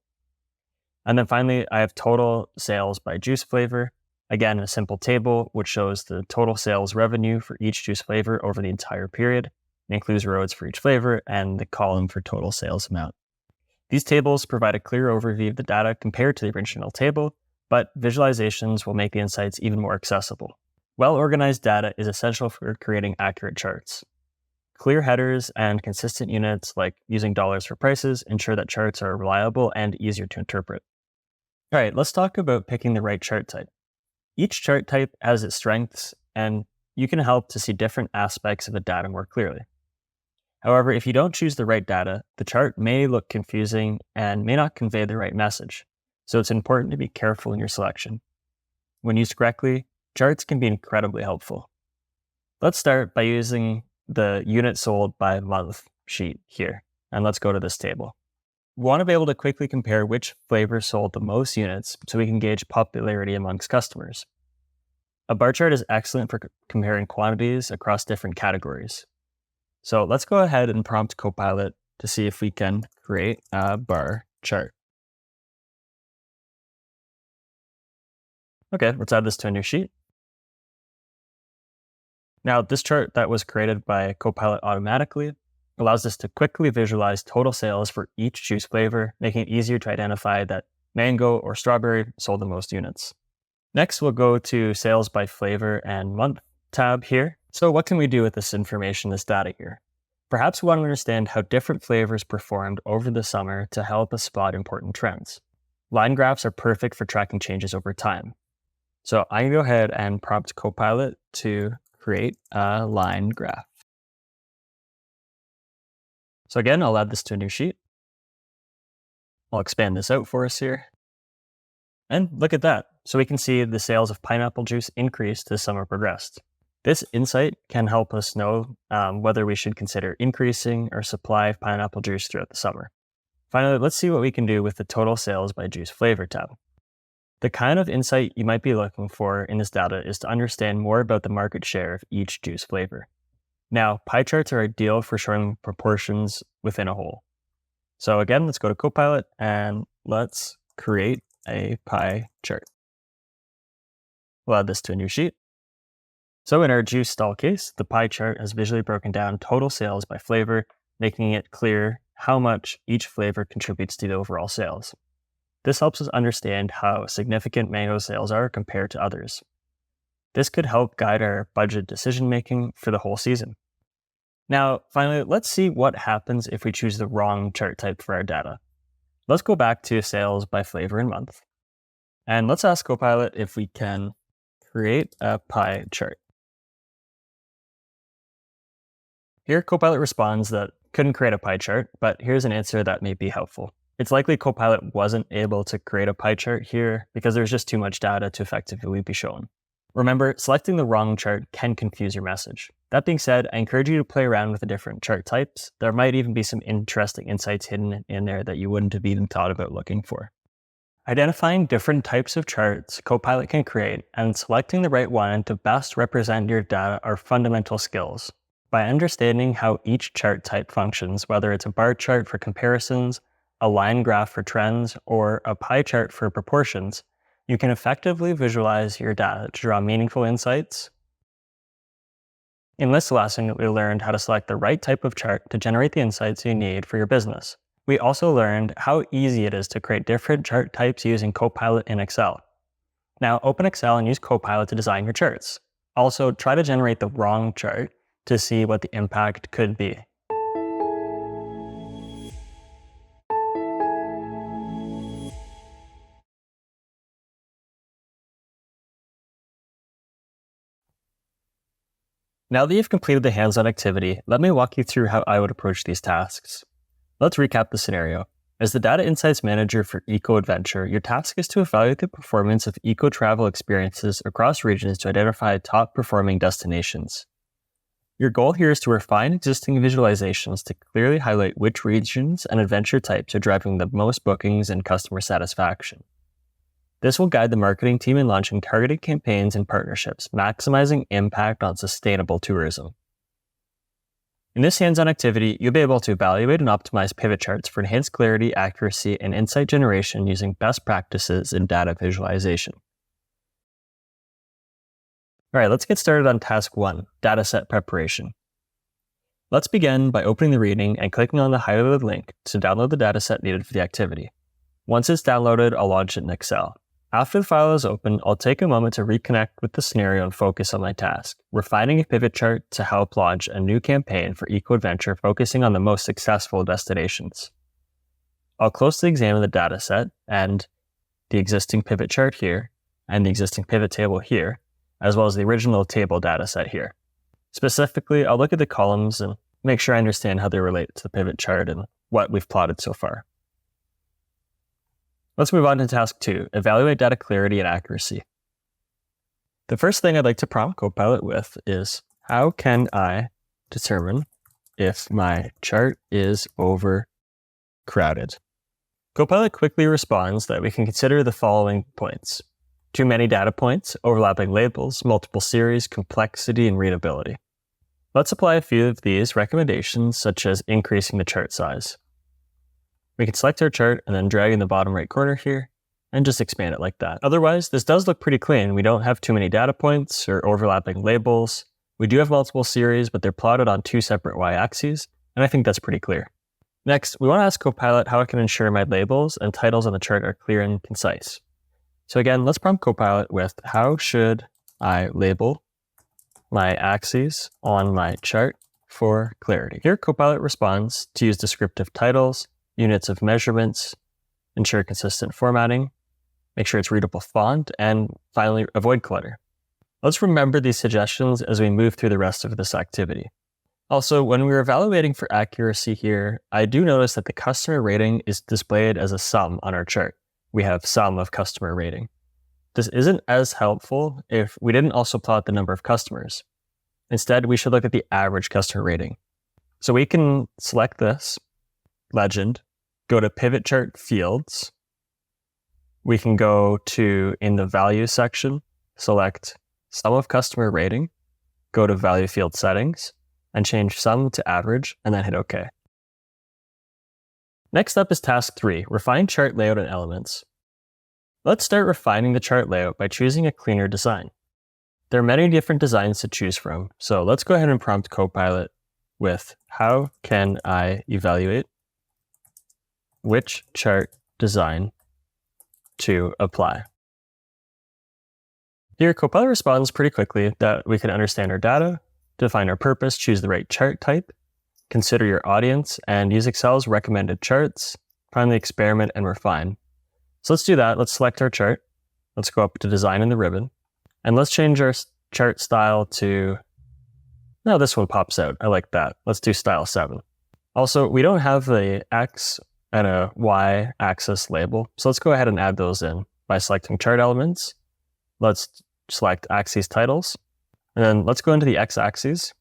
S2: And then finally, I have total sales by juice flavor. Again, a simple table which shows the total sales revenue for each juice flavor over the entire period. It includes rows for each flavor and the column for total sales amount. These tables provide a clear overview of the data compared to the original table, but visualizations will make the insights even more accessible. Well-organized data is essential for creating accurate charts. Clear headers and consistent units, like using dollars for prices, ensure that charts are reliable and easier to interpret. All right, let's talk about picking the right chart type. Each chart type has its strengths, and you can help to see different aspects of the data more clearly. However, if you don't choose the right data, the chart may look confusing and may not convey the right message, so it's important to be careful in your selection. When used correctly, charts can be incredibly helpful. Let's start by using the unit sold by month sheet here, and let's go to this table. We want to be able to quickly compare which flavor sold the most units so we can gauge popularity amongst customers. A bar chart is excellent for comparing quantities across different categories. So let's go ahead and prompt Copilot to see if we can create a bar chart. Okay, let's add this to a new sheet. Now, this chart that was created by Copilot automatically allows us to quickly visualize total sales for each juice flavor, making it easier to identify that mango or strawberry sold the most units. Next, we'll go to sales by flavor and month tab here. So what can we do with this information, this data here? Perhaps we want to understand how different flavors performed over the summer to help us spot important trends. Line graphs are perfect for tracking changes over time. So I can go ahead and prompt Copilot to create a line graph. So again, I'll add this to a new sheet. I'll expand this out for us here. And look at that. So we can see the sales of pineapple juice increased as summer progressed. This insight can help us know whether we should consider increasing our supply of pineapple juice throughout the summer. Finally, let's see what we can do with the total sales by juice flavor tab. The kind of insight you might be looking for in this data is to understand more about the market share of each juice flavor. Now, pie charts are ideal for showing proportions within a whole. So again, let's go to Copilot and let's create a pie chart. We'll add this to a new sheet. So in our juice stall case, the pie chart has visually broken down total sales by flavor, making it clear how much each flavor contributes to the overall sales. This helps us understand how significant mango sales are compared to others. This could help guide our budget decision-making for the whole season. Now, finally, let's see what happens if we choose the wrong chart type for our data. Let's go back to sales by flavor and month. And let's ask Copilot if we can create a pie chart. Here, Copilot responds that couldn't create a pie chart, but here's an answer that may be helpful. It's likely Copilot wasn't able to create a pie chart here because there's just too much data to effectively be shown. Remember, selecting the wrong chart can confuse your message. That being said, I encourage you to play around with the different chart types. There might even be some interesting insights hidden in there that you wouldn't have even thought about looking for. Identifying different types of charts Copilot can create and selecting the right one to best represent your data are fundamental skills. By understanding how each chart type functions, whether it's a bar chart for comparisons, a line graph for trends, or a pie chart for proportions, you can effectively visualize your data to draw meaningful insights. In this lesson, we learned how to select the right type of chart to generate the insights you need for your business. We also learned how easy it is to create different chart types using Copilot in Excel. Now open Excel and use Copilot to design your charts. Also, try to generate the wrong chart to see what the impact could be. Now that you've completed the hands-on activity, let me walk you through how I would approach these tasks. Let's recap the scenario. As the Data Insights Manager for Eco Adventure, your task is to evaluate the performance of eco-travel experiences across regions to identify top-performing destinations. Your goal here is to refine existing visualizations to clearly highlight which regions and adventure types are driving the most bookings and customer satisfaction. This will guide the marketing team in launching targeted campaigns and partnerships, maximizing impact on sustainable tourism. In this hands-on activity, you'll be able to evaluate and optimize pivot charts for enhanced clarity, accuracy, and insight generation using best practices in data visualization. All right, let's get started on task 1, dataset preparation. Let's begin by opening the reading and clicking on the highlighted link to download the dataset needed for the activity. Once it's downloaded, I'll launch it in Excel. After the file is open, I'll take a moment to reconnect with the scenario and focus on my task, refining a pivot chart to help launch a new campaign for Eco Adventure focusing on the most successful destinations. I'll closely examine the dataset and the existing pivot chart here and the existing pivot table here, as well as the original table dataset here. Specifically, I'll look at the columns and make sure I understand how they relate to the pivot chart and what we've plotted so far. Let's move on to task 2, evaluate data clarity and accuracy. The first thing I'd like to prompt Copilot with is, how can I determine if my chart is overcrowded? Copilot quickly responds that we can consider the following points: too many data points, overlapping labels, multiple series, complexity, and readability. Let's apply a few of these recommendations, such as increasing the chart size. We can select our chart and then drag in the bottom right corner here and just expand it like that. Otherwise, this does look pretty clean. We don't have too many data points or overlapping labels. We do have multiple series, but they're plotted on 2 separate y-axes. And I think that's pretty clear. Next, we want to ask Copilot how it can ensure my labels and titles on the chart are clear and concise. So again, let's prompt Copilot with how should I label my axes on my chart for clarity. Here, Copilot responds to use descriptive titles, units of measurements, ensure consistent formatting, make sure it's readable font, and finally, avoid clutter. Let's remember these suggestions as we move through the rest of this activity. Also, when we're evaluating for accuracy here, I do notice that the customer rating is displayed as a sum on our chart. We have sum of customer rating. This isn't as helpful if we didn't also plot the number of customers. Instead, we should look at the average customer rating. So we can select this legend, go to pivot chart fields. We can go to, in the value section, select sum of customer rating, go to value field settings, and change sum to average, and then hit OK. Next up is task 3, refine chart layout and elements. Let's start refining the chart layout by choosing a cleaner design. There are many different designs to choose from, so let's go ahead and prompt Copilot with how can I evaluate which chart design to apply. Here, Copilot responds pretty quickly that we can understand our data, define our purpose, choose the right chart type, consider your audience, and use Excel's recommended charts, finally experiment and refine. So let's do that. Let's select our chart. Let's go up to design in the ribbon, and let's change our chart style to, no, this one pops out. I like that. Let's do style 7. Also, we don't have the X and a Y axis label, so let's go ahead and add those in by selecting chart elements. Let's select axes titles, and then let's go into the X axis,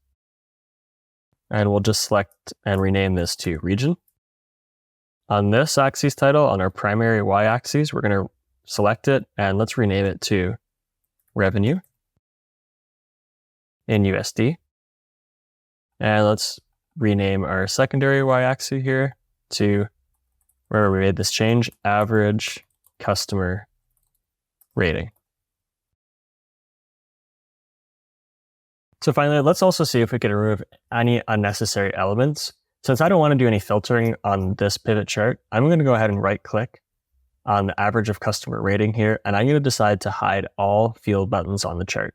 S2: and we'll just select and rename this to region. On this axis title, on our primary Y axis, we're going to select it, and let's rename it to revenue in USD. And let's rename our secondary Y axis here to, where we made this change, average customer rating. So finally, let's also see if we can remove any unnecessary elements. Since I don't want to do any filtering on this pivot chart, I'm going to go ahead and right click on the average of customer rating here, and I'm going to decide to hide all field buttons on the chart.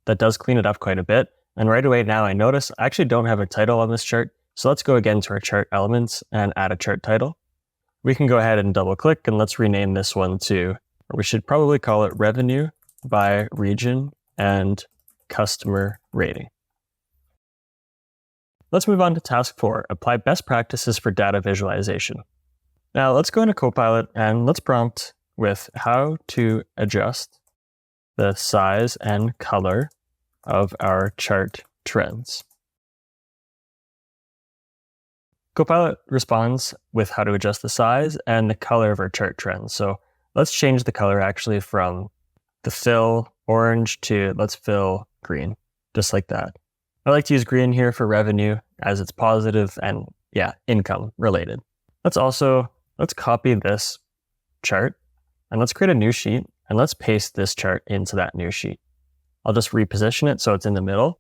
S2: That does clean it up quite a bit. And right away now I notice I actually don't have a title on this chart. So let's go again to our chart elements and add a chart title. We can go ahead and double click, and let's rename this one to, or we should probably call it revenue by region and customer rating. Let's move on to task 4, apply best practices for data visualization. Now let's go into Copilot and let's prompt with how to adjust the size and color of our chart trends. Copilot responds with how to adjust the size and the color of our chart trends. So let's change the color actually from the fill orange to let's fill green, just like that. I like to use green here for revenue as it's positive and income related. Let's copy this chart and let's create a new sheet and let's paste this chart into that new sheet. I'll just reposition it so it's in the middle.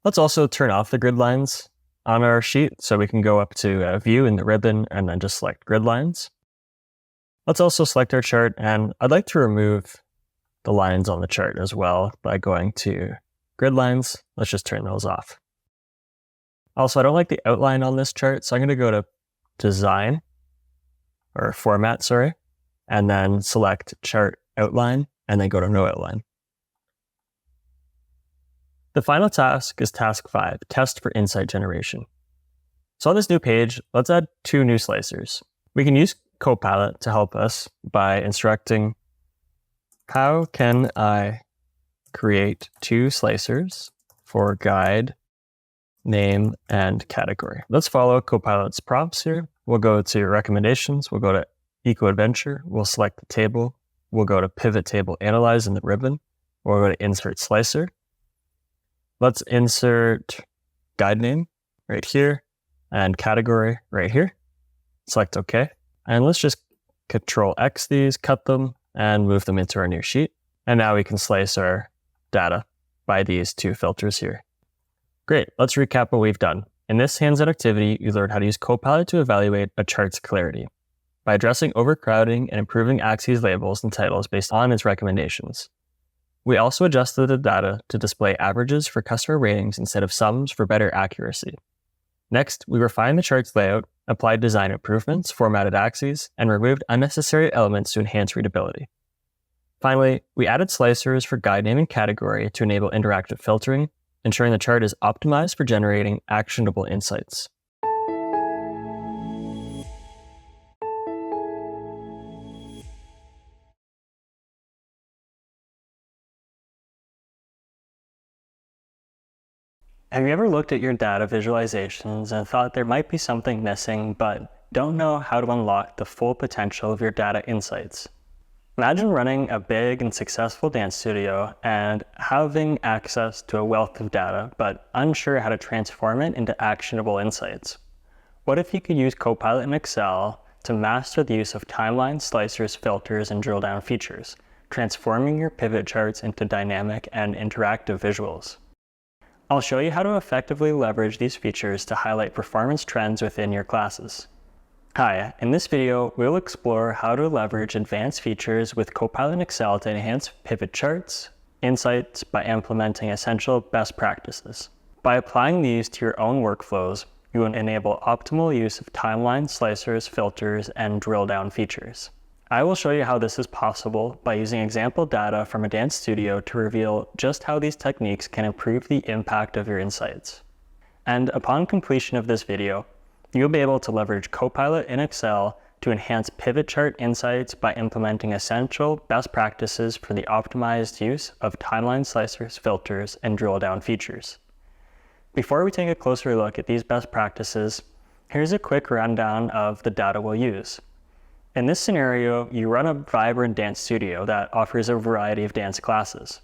S2: Let's also turn off the grid lines on our sheet so we can go up to view in the ribbon and then just select grid lines. Let's also select our chart, and I'd like to remove the lines on the chart as well by going to grid lines. Let's just turn those off. Also, I don't like the outline on this chart, so I'm going to go to design, or format, sorry, and then select chart outline, and then go to no outline. The final task is task 5, test for insight generation. So on this new page, let's add 2 new slicers. We can use Copilot to help us by instructing, how can I create 2 slicers for guide, name, and category? Let's follow Copilot's prompts here. We'll go to recommendations. We'll go to Eco Adventure. We'll select the table. We'll go to pivot table analyze in the ribbon. We'll go to insert slicer. Let's insert guide name right here and category right here. Select OK. And let's just Control X these, cut them, and move them into our new sheet. And now we can slice our data by these 2 filters here. Great, let's recap what we've done. In this hands-on activity, you learned how to use Copilot to evaluate a chart's clarity by addressing overcrowding and improving axes labels and titles based on its recommendations. We also adjusted the data to display averages for customer ratings instead of sums for better accuracy. Next, we refined the chart's layout, applied design improvements, formatted axes, and removed unnecessary elements to enhance readability. Finally, we added slicers for guide name and category to enable interactive filtering, ensuring the chart is optimized for generating actionable insights. Have you ever looked at your data visualizations and thought there might be something missing, but don't know how to unlock the full potential of your data insights? Imagine running a big and successful dance studio and having access to a wealth of data, but unsure how to transform it into actionable insights. What if you could use Copilot in Excel to master the use of timelines, slicers, filters, and drill down features, transforming your pivot charts into dynamic and interactive visuals? I'll show you how to effectively leverage these features to highlight performance trends within your classes. Hi, in this video, we'll explore how to leverage advanced features with Copilot in Excel to enhance pivot charts, insights by implementing essential best practices. By applying these to your own workflows, you will enable optimal use of timelines, slicers, filters, and drill down features. I will show you how this is possible by using example data from a dance studio to reveal just how these techniques can improve the impact of your insights. And upon completion of this video, you'll be able to leverage Copilot in Excel to enhance pivot chart insights by implementing essential best practices for the optimized use of timeline slicers, filters, and drill down features. Before we take a closer look at these best practices, here's a quick rundown of the data we'll use. In this scenario, you run a vibrant dance studio that offers a variety of dance classes.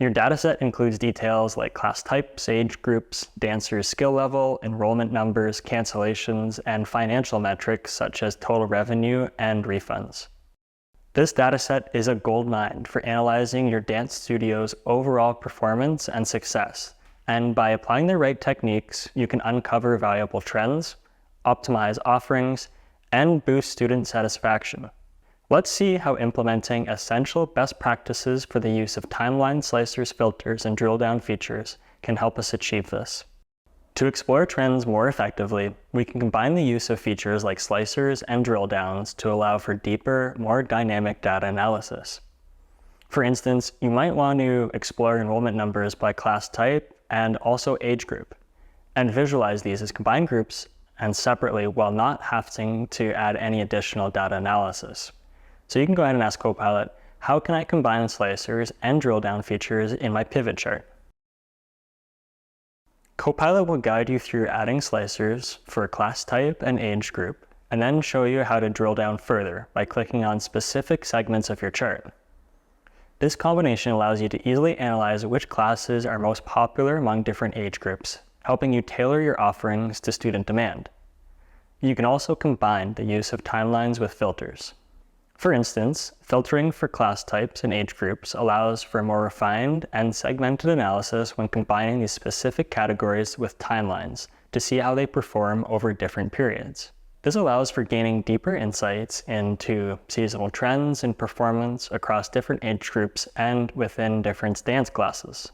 S2: Your dataset includes details like class types, age groups, dancers' skill level, enrollment numbers, cancellations, and financial metrics such as total revenue and refunds. This dataset is a goldmine for analyzing your dance studio's overall performance and success, and by applying the right techniques, you can uncover valuable trends, optimize offerings, and boost student satisfaction. Let's see how implementing essential best practices for the use of timeline, slicers, filters, and drill down features can help us achieve this. To explore trends more effectively, we can combine the use of features like slicers and drill downs to allow for deeper, more dynamic data analysis. For instance, you might want to explore enrollment numbers by class type and also age group, and visualize these as combined groups and separately while not having to add any additional data analysis. So you can go ahead and ask Copilot, how can I combine slicers and drill down features in my pivot chart? Copilot will guide you through adding slicers for class type and age group, and then show you how to drill down further by clicking on specific segments of your chart. This combination allows you to easily analyze which classes are most popular among different age groups, helping you tailor your offerings to student demand. You can also combine the use of timelines with filters. For instance, filtering for class types and age groups allows for more refined and segmented analysis when combining these specific categories with timelines to see how they perform over different periods. This allows for gaining deeper insights into seasonal trends and performance across different age groups and within different dance classes.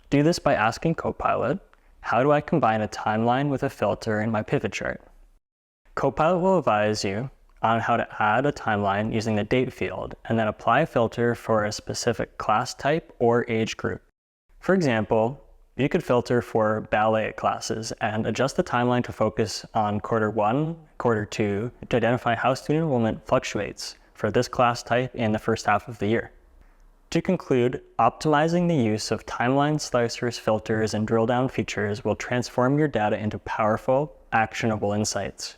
S2: Do this by asking Copilot, how do I combine a timeline with a filter in my pivot chart? Copilot will advise you on how to add a timeline using the date field and then apply a filter for a specific class type or age group. For example, you could filter for ballet classes and adjust the timeline to focus on quarter 1, quarter 2 to identify how student enrollment fluctuates for this class type in the first half of the year. To conclude, optimizing the use of timeline slicers, filters, and drill down features will transform your data into powerful, actionable insights.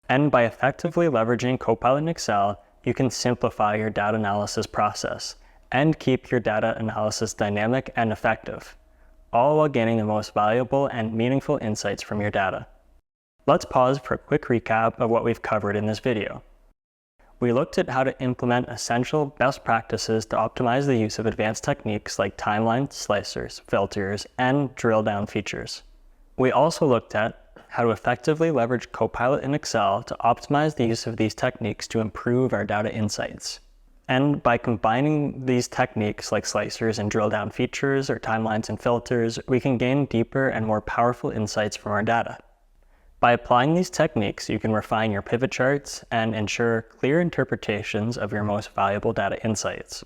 S2: And by effectively leveraging Copilot in Excel, you can simplify your data analysis process and keep your data analysis dynamic and effective, all while gaining the most valuable and meaningful insights from your data. Let's pause for a quick recap of what we've covered in this video. We looked at how to implement essential best practices to optimize the use of advanced techniques like timeline, slicers, filters, and drill down features. We also looked at how to effectively leverage Copilot in Excel to optimize the use of these techniques to improve our data insights. And by combining these techniques like slicers and drill down features or timelines and filters, we can gain deeper and more powerful insights from our data. By applying these techniques, you can refine your pivot charts and ensure clear interpretations of your most valuable data insights.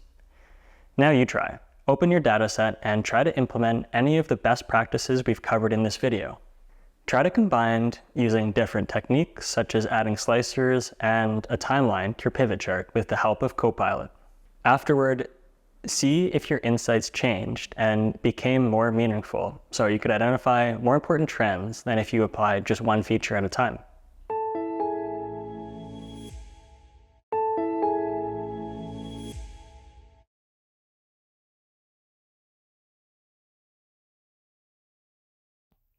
S2: Now you try. Open your dataset and try to implement any of the best practices we've covered in this video. Try to combine using different techniques such as adding slicers and a timeline to your pivot chart with the help of Copilot. Afterward, see if your insights changed and became more meaningful, so you could identify more important trends than if you applied just one feature at a time.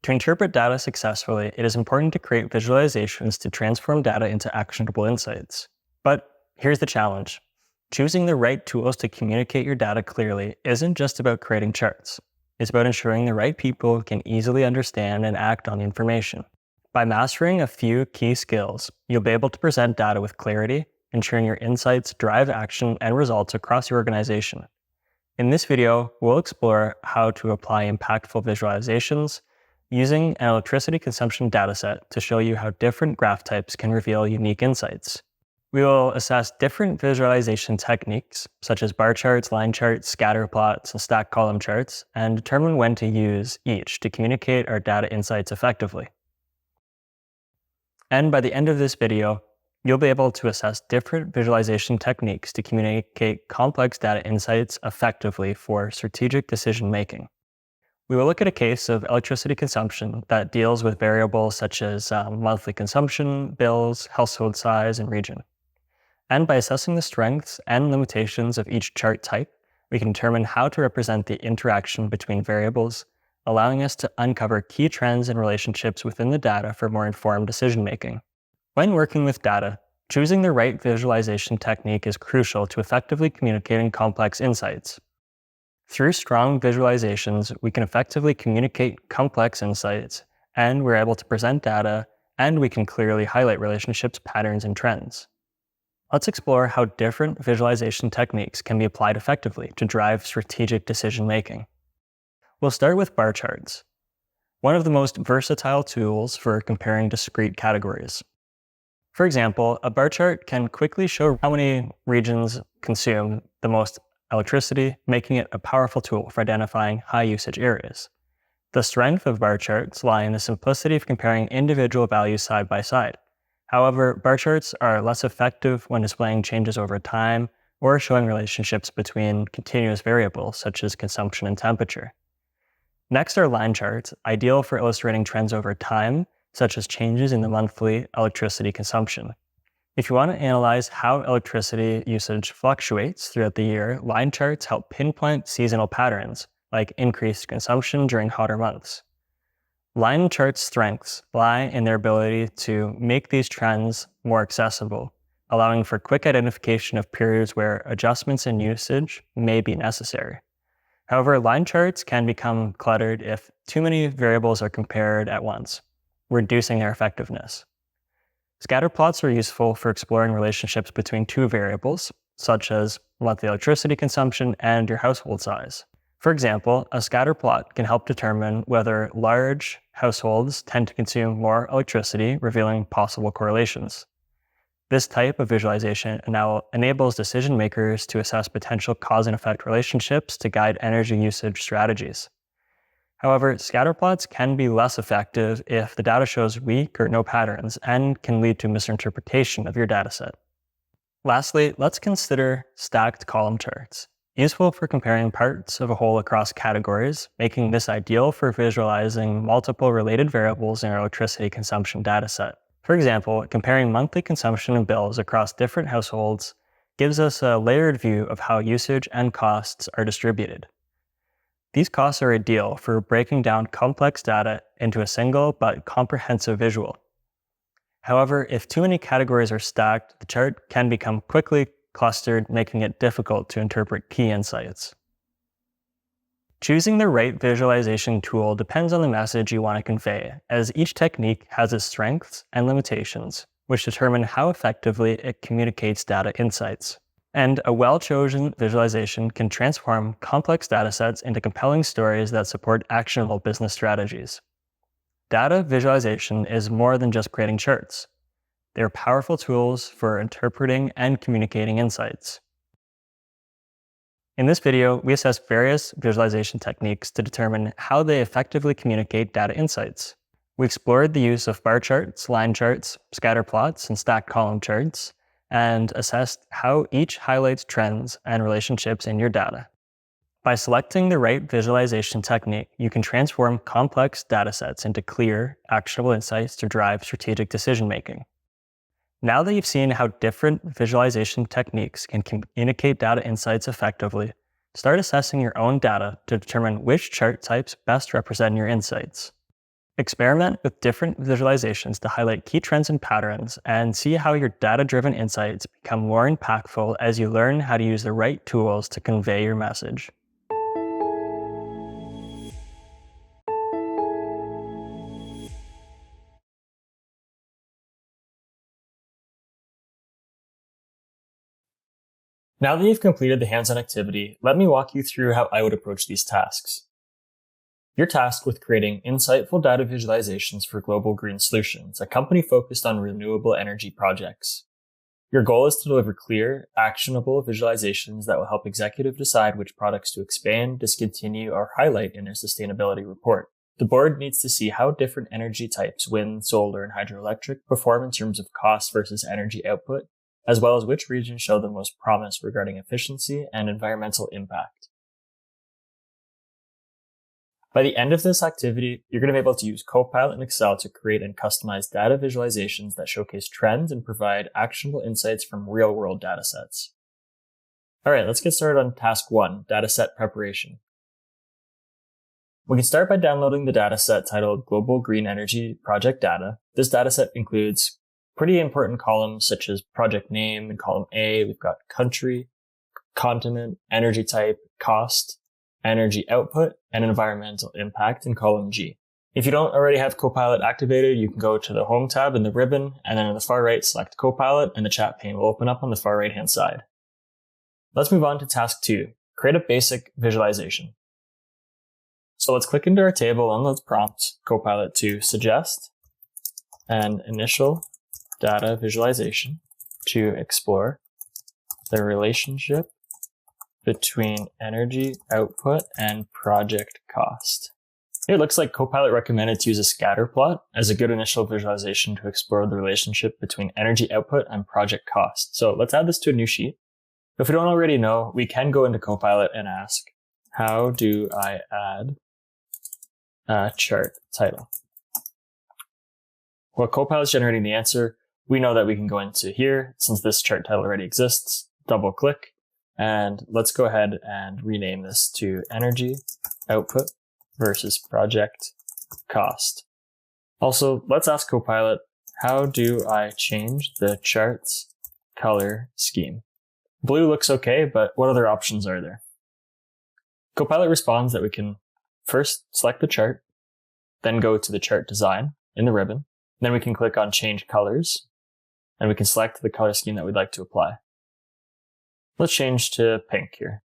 S2: To interpret data successfully, it is important to create visualizations to transform data into actionable insights. But here's the challenge. Choosing the right tools to communicate your data clearly isn't just about creating charts. It's about ensuring the right people can easily understand and act on the information. By mastering a few key skills, you'll be able to present data with clarity, ensuring your insights drive action and results across your organization. In this video, we'll explore how to apply impactful visualizations, using an electricity consumption dataset to show you how different graph types can reveal unique insights. We will assess different visualization techniques, such as bar charts, line charts, scatter plots, and stack column charts, and determine when to use each to communicate our data insights effectively. And by the end of this video, you'll be able to assess different visualization techniques to communicate complex data insights effectively for strategic decision making. We will look at a case of electricity consumption that deals with variables such as monthly consumption, bills, household size, and region. And by assessing the strengths and limitations of each chart type, we can determine how to represent the interaction between variables, allowing us to uncover key trends and relationships within the data for more informed decision-making. When working with data, choosing the right visualization technique is crucial to effectively communicating complex insights. Through strong visualizations, we can effectively communicate complex insights, and we're able to present data, and we can clearly highlight relationships, patterns, and trends. Let's explore how different visualization techniques can be applied effectively to drive strategic decision-making. We'll start with bar charts, one of the most versatile tools for comparing discrete categories. For example, a bar chart can quickly show how many regions consume the most electricity, making it a powerful tool for identifying high-usage areas. The strength of bar charts lie in the simplicity of comparing individual values side by side. However, bar charts are less effective when displaying changes over time or showing relationships between continuous variables such as consumption and temperature. Next are line charts, ideal for illustrating trends over time, such as changes in the monthly electricity consumption. If you want to analyze how electricity usage fluctuates throughout the year, line charts help pinpoint seasonal patterns, like increased consumption during hotter months. Line charts' strengths lie in their ability to make these trends more accessible, allowing for quick identification of periods where adjustments in usage may be necessary. However, line charts can become cluttered if too many variables are compared at once, reducing their effectiveness. Scatter plots are useful for exploring relationships between two variables, such as monthly electricity consumption and your household size. For example, a scatter plot can help determine whether large households tend to consume more electricity, revealing possible correlations. This type of visualization now enables decision makers to assess potential cause and effect relationships to guide energy usage strategies. However, scatter plots can be less effective if the data shows weak or no patterns and can lead to misinterpretation of your dataset. Lastly, let's consider stacked column charts, useful for comparing parts of a whole across categories, making this ideal for visualizing multiple related variables in our electricity consumption dataset. For example, comparing monthly consumption and bills across different households gives us a layered view of how usage and costs are distributed. These costs are ideal for breaking down complex data into a single but comprehensive visual. However, if too many categories are stacked, the chart can become quickly clustered, making it difficult to interpret key insights. Choosing the right visualization tool depends on the message you want to convey, as each technique has its strengths and limitations, which determine how effectively it communicates data insights. And a well-chosen visualization can transform complex datasets into compelling stories that support actionable business strategies. Data visualization is more than just creating charts. They are powerful tools for interpreting and communicating insights. In this video, we assess various visualization techniques to determine how they effectively communicate data insights. We explored the use of bar charts, line charts, scatter plots, and stacked column charts, and assessed how each highlights trends and relationships in your data. By selecting the right visualization technique, you can transform complex datasets into clear, actionable insights to drive strategic decision-making. Now that you've seen how different visualization techniques can communicate data insights effectively, start assessing your own data to determine which chart types best represent your insights. Experiment with different visualizations to highlight key trends and patterns, and see how your data-driven insights become more impactful as you learn how to use the right tools to convey your message.
S1: Now that you've completed the hands-on activity, let me walk you through how I would approach these tasks. You're tasked with creating insightful data visualizations for Global Green Solutions, a company focused on renewable energy projects. Your goal is to deliver clear, actionable visualizations that will help executives decide which products to expand, discontinue, or highlight in their sustainability report. The board needs to see how different energy types, wind, solar, and hydroelectric, perform in terms of cost versus energy output, as well as which regions show the most promise regarding efficiency and environmental impact. By the end of this activity, you're going to be able to use Copilot and Excel to create and customize data visualizations that showcase trends and provide actionable insights from real-world datasets. All right, let's get started on task 1, dataset preparation. We can start by downloading the dataset titled Global Green Energy Project Data. This dataset includes pretty important columns such as project name. In column A, we've got country, continent, energy type, cost, energy output, and environmental impact in column G. If you don't already have Copilot activated, you can go to the Home tab in the ribbon, and then on the far right, select Copilot, and the chat pane will open up on the far right-hand side. Let's move on to task 2, create a basic visualization. So let's click into our table and let's prompt Copilot to suggest an initial data visualization to explore the relationship between energy output and project cost. It looks like Copilot recommended to use a scatter plot as a good initial visualization to explore the relationship between energy output and project cost. So let's add this to a new sheet. If we don't already know, we can go into Copilot and ask, how do I add a chart title? While Copilot's generating the answer, we know that we can go into here, since this chart title already exists, double click, and let's go ahead and rename this to energy output versus project cost. Also, let's ask Copilot, how do I change the chart's color scheme? Blue looks okay, but what other options are there? Copilot responds that we can first select the chart, then go to the chart design in the ribbon. Then we can click on change colors, and we can select the color scheme that we'd like to apply. Let's change to pink here.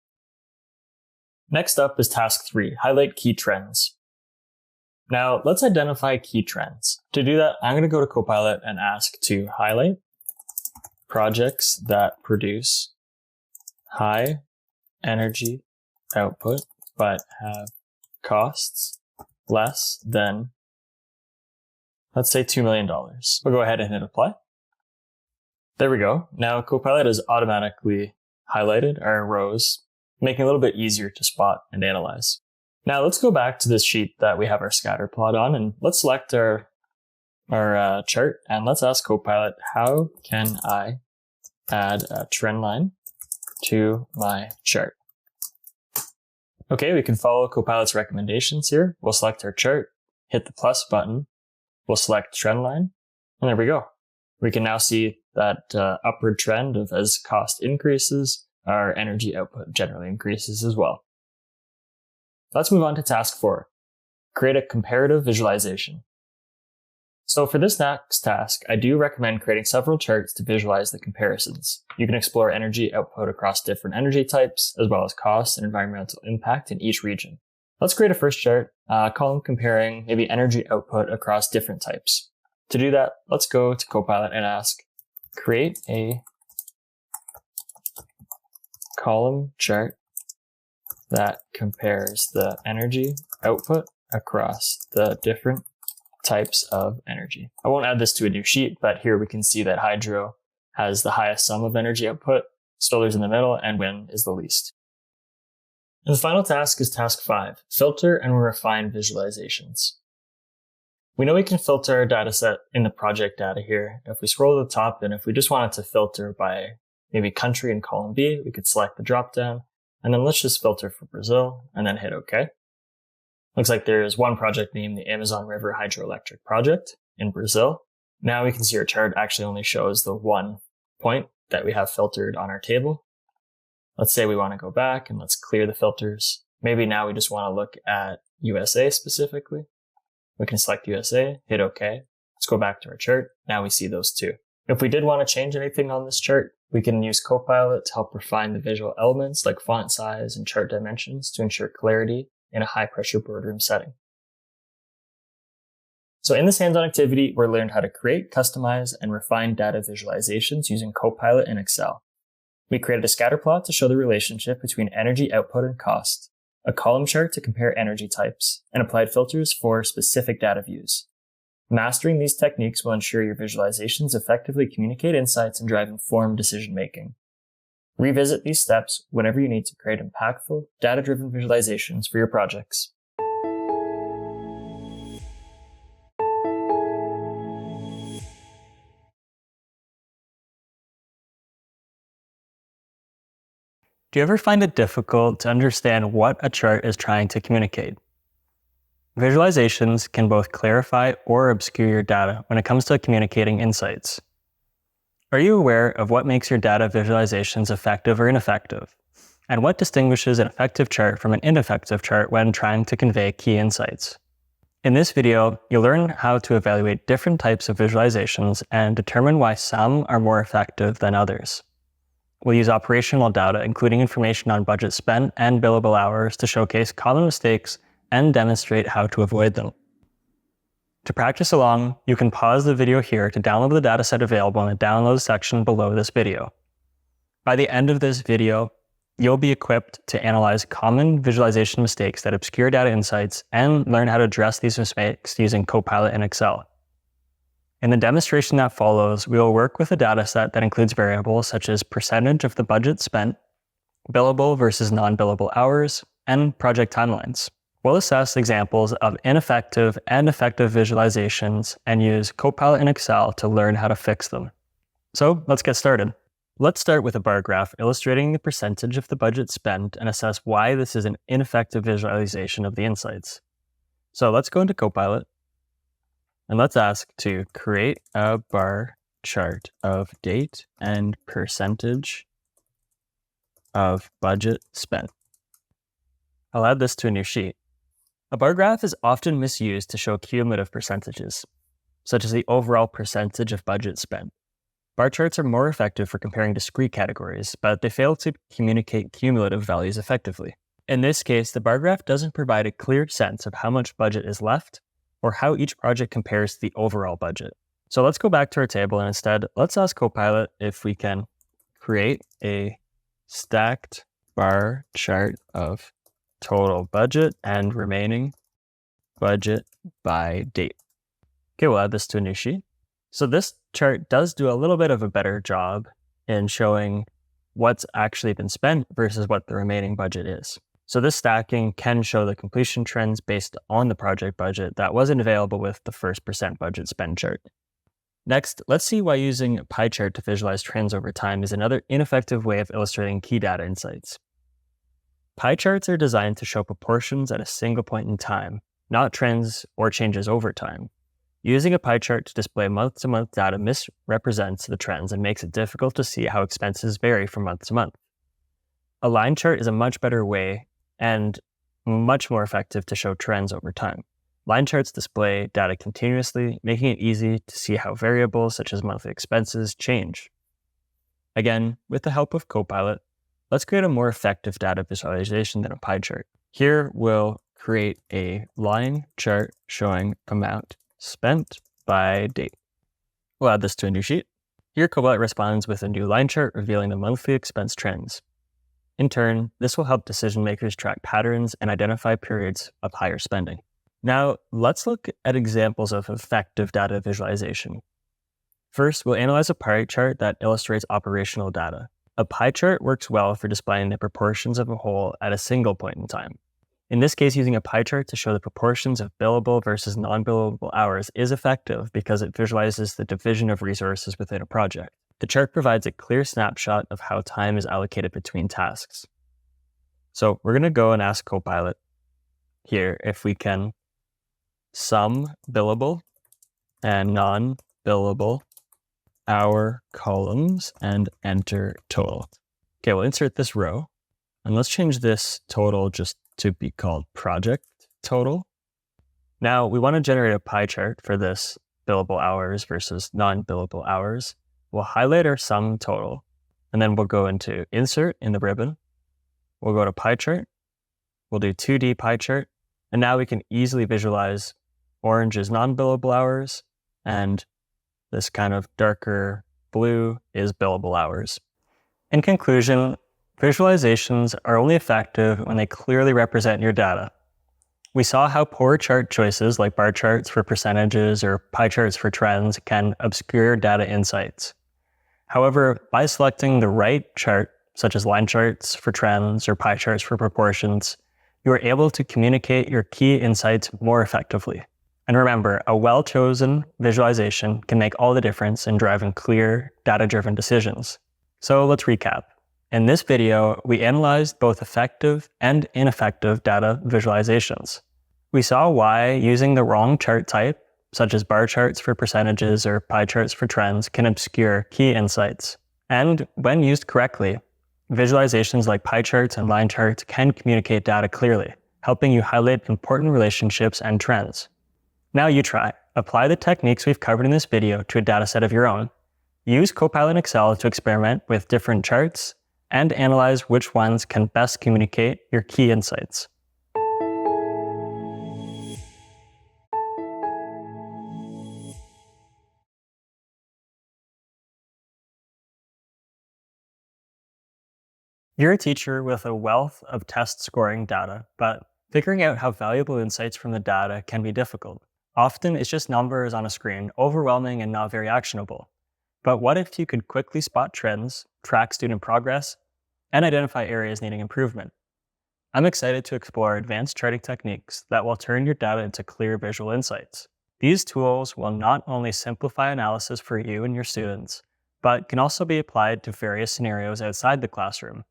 S1: Next up is task 3, highlight key trends. Now let's identify key trends. To do that, I'm going to go to Copilot and ask to highlight projects that produce high energy output but have costs less than, let's say, $2 million. We'll go ahead and hit apply. There we go. Now Copilot has automatically highlighted our rows, making it a little bit easier to spot and analyze. Now let's go back to this sheet that we have our scatter plot on, and let's select our chart, and let's ask Copilot, how can I add a trend line to my chart? Okay, we can follow Copilot's recommendations here. We'll select our chart, hit the plus button, we'll select trend line, and there we go. We can now see that upward trend of as cost increases, our energy output generally increases as well. Let's move on to task 4. Create a comparative visualization. So for this next task, I do recommend creating several charts to visualize the comparisons. You can explore energy output across different energy types, as well as cost and environmental impact in each region. Let's create a first chart, column comparing maybe energy output across different types. To do that, let's go to Copilot and ask, create a column chart that compares the energy output across the different types of energy. I won't add this to a new sheet, but here we can see that hydro has the highest sum of energy output, solar's in the middle, and wind is the least. And the final task is task 5, filter and refine visualizations. We know we can filter our data set in the project data here. If we scroll to the top, and if we just wanted to filter by maybe country in column B, we could select the dropdown, and then let's just filter for Brazil, and then hit OK. Looks like there is one project named the Amazon River Hydroelectric Project in Brazil. Now we can see our chart actually only shows the one point that we have filtered on our table. Let's say we want to go back and let's clear the filters. Maybe now we just want to look at USA specifically. We can select USA, hit OK. Let's go back to our chart. Now we see those two. If we did want to change anything on this chart, we can use Copilot to help refine the visual elements like font size and chart dimensions to ensure clarity in a high-pressure boardroom setting. So in this hands-on activity, we learned how to create, customize, and refine data visualizations using Copilot in Excel. We created a scatter plot to show the relationship between energy output and cost, a column chart to compare energy types, and applied filters for specific data views. Mastering these techniques will ensure your visualizations effectively communicate insights and drive informed decision-making. Revisit these steps whenever you need to create impactful, data-driven visualizations for your projects.
S2: Do you ever find it difficult to understand what a chart is trying to communicate? Visualizations can both clarify or obscure your data when it comes to communicating insights. Are you aware of what makes your data visualizations effective or ineffective? And what distinguishes an effective chart from an ineffective chart when trying to convey key insights? In this video, you'll learn how to evaluate different types of visualizations and determine why some are more effective than others. We'll use operational data, including information on budget spent and billable hours, to showcase common mistakes and demonstrate how to avoid them. To practice along, you can pause the video here to download the dataset available in the download section below this video. By the end of this video, you'll be equipped to analyze common visualization mistakes that obscure data insights and learn how to address these mistakes using Copilot in Excel. In the demonstration that follows, we will work with a dataset that includes variables such as percentage of the budget spent, billable versus non-billable hours, and project timelines. We'll assess examples of ineffective and effective visualizations and use Copilot in Excel to learn how to fix them. So let's get started. Let's start with a bar graph illustrating the percentage of the budget spent and assess why this is an ineffective visualization of the insights. So let's go into Copilot and let's ask to create a bar chart of date and percentage of budget spent. I'll add this to a new sheet. A bar graph is often misused to show cumulative percentages, such as the overall percentage of budget spent. Bar charts are more effective for comparing discrete categories, but they fail to communicate cumulative values effectively. In this case, the bar graph doesn't provide a clear sense of how much budget is left or how each project compares to the overall budget. So let's go back to our table and instead, let's ask Copilot if we can create a stacked bar chart of total budget and remaining budget by date. Okay, we'll add this to a new sheet. So this chart does do a little bit of a better job in showing what's actually been spent versus what the remaining budget is. So this stacking can show the completion trends based on the project budget that wasn't available with the first % budget spend chart. Next, let's see why using a pie chart to visualize trends over time is another ineffective way of illustrating key data insights. Pie charts are designed to show proportions at a single point in time, not trends or changes over time. Using a pie chart to display month-to-month data misrepresents the trends and makes it difficult to see how expenses vary from month to month. A line chart is a much better way and much more effective to show trends over time. Line charts display data continuously, making it easy to see how variables such as monthly expenses change. Again, with the help of Copilot, let's create a more effective data visualization than a pie chart. Here, we'll create a line chart showing amount spent by date. We'll add this to a new sheet. Here, Copilot responds with a new line chart revealing the monthly expense trends. In turn, this will help decision makers track patterns and identify periods of higher spending. Now, let's look at examples of effective data visualization. First, we'll analyze a pie chart that illustrates operational data. A pie chart works well for displaying the proportions of a whole at a single point in time. In this case, using a pie chart to show the proportions of billable versus non-billable hours is effective because it visualizes the division of resources within a project. The chart provides a clear snapshot of how time is allocated between tasks. So we're going to go and ask Copilot here if we can sum billable and non-billable hour columns and enter total. Okay, we'll insert this row and let's change this total just to be called project total. Now we want to generate a pie chart for this billable hours versus non-billable hours. We'll highlight our sum total and then we'll go into insert in the ribbon. We'll go to pie chart. We'll do 2D pie chart. And now we can easily visualize orange is non-billable hours and this kind of darker blue is billable hours. In conclusion, visualizations are only effective when they clearly represent your data. We saw how poor chart choices like bar charts for percentages or pie charts for trends can obscure data insights. However, by selecting the right chart, such as line charts for trends or pie charts for proportions, you are able to communicate your key insights more effectively. And remember, a well-chosen visualization can make all the difference in driving clear, data-driven decisions. So let's recap. In this video, we analyzed both effective and ineffective data visualizations. We saw why using the wrong chart type, such as bar charts for percentages or pie charts for trends, can obscure key insights. And when used correctly, visualizations like pie charts and line charts can communicate data clearly, helping you highlight important relationships and trends. Now you try. Apply the techniques we've covered in this video to a dataset of your own. Use Copilot in Excel to experiment with different charts and analyze which ones can best communicate your key insights. You're a teacher with a wealth of test scoring data, but figuring out how valuable insights from the data can be difficult. Often it's just numbers on a screen, overwhelming and not very actionable. But what if you could quickly spot trends, track student progress, and identify areas needing improvement? I'm excited to explore advanced charting techniques that will turn your data into clear visual insights. These tools will not only simplify analysis for you and your students, but can also be applied to various scenarios outside the classroom.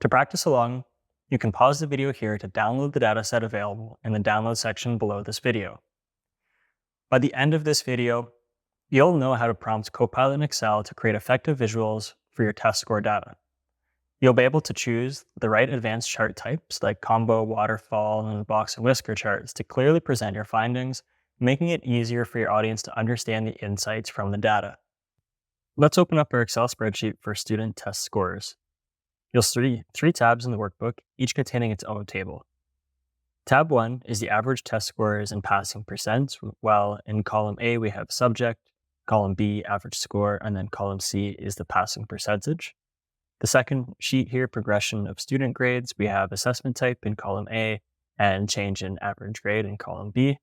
S2: To practice along, you can pause the video here to download the dataset available in the download section below this video. By the end of this video, you'll know how to prompt Copilot in Excel to create effective visuals for your test score data. You'll be able to choose the right advanced chart types like combo, waterfall, and box and whisker charts to clearly present your findings, making it easier for your audience to understand the insights from the data. Let's open up our Excel spreadsheet for student test scores. You'll see three tabs in the workbook, each containing its own table. Tab 1 is the average test scores in passing percent, while in column A we have subject, column B average score, and then column C is the passing percentage. The second sheet here, progression of student grades, we have assessment type in column A and change in average grade in column B.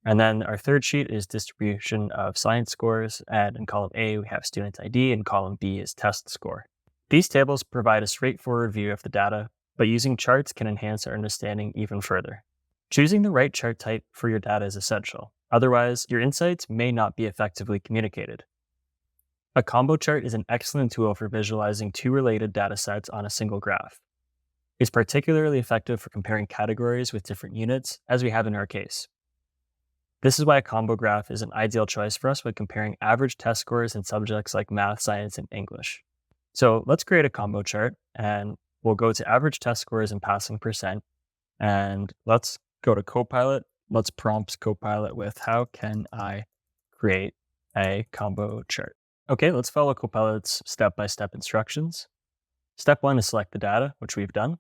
S2: And then our third sheet is distribution of science scores, and in column A we have student ID and column B is test score. These tables provide a straightforward view of the data, but using charts can enhance our understanding even further. Choosing the right chart type for your data is essential. Otherwise, your insights may not be effectively communicated. A combo chart is an excellent tool for visualizing two related data sets on a single graph. It's particularly effective for comparing categories with different units, as we have in our case. This is why a combo graph is an ideal choice for us when comparing average test scores in subjects like math, science, and English. So let's create a combo chart, and we'll go to average test scores and passing percent. And let's go to Copilot. Let's prompt Copilot with, how can I create a combo chart? Okay, let's follow Copilot's step-by-step instructions. Step 1 is select the data, which we've done.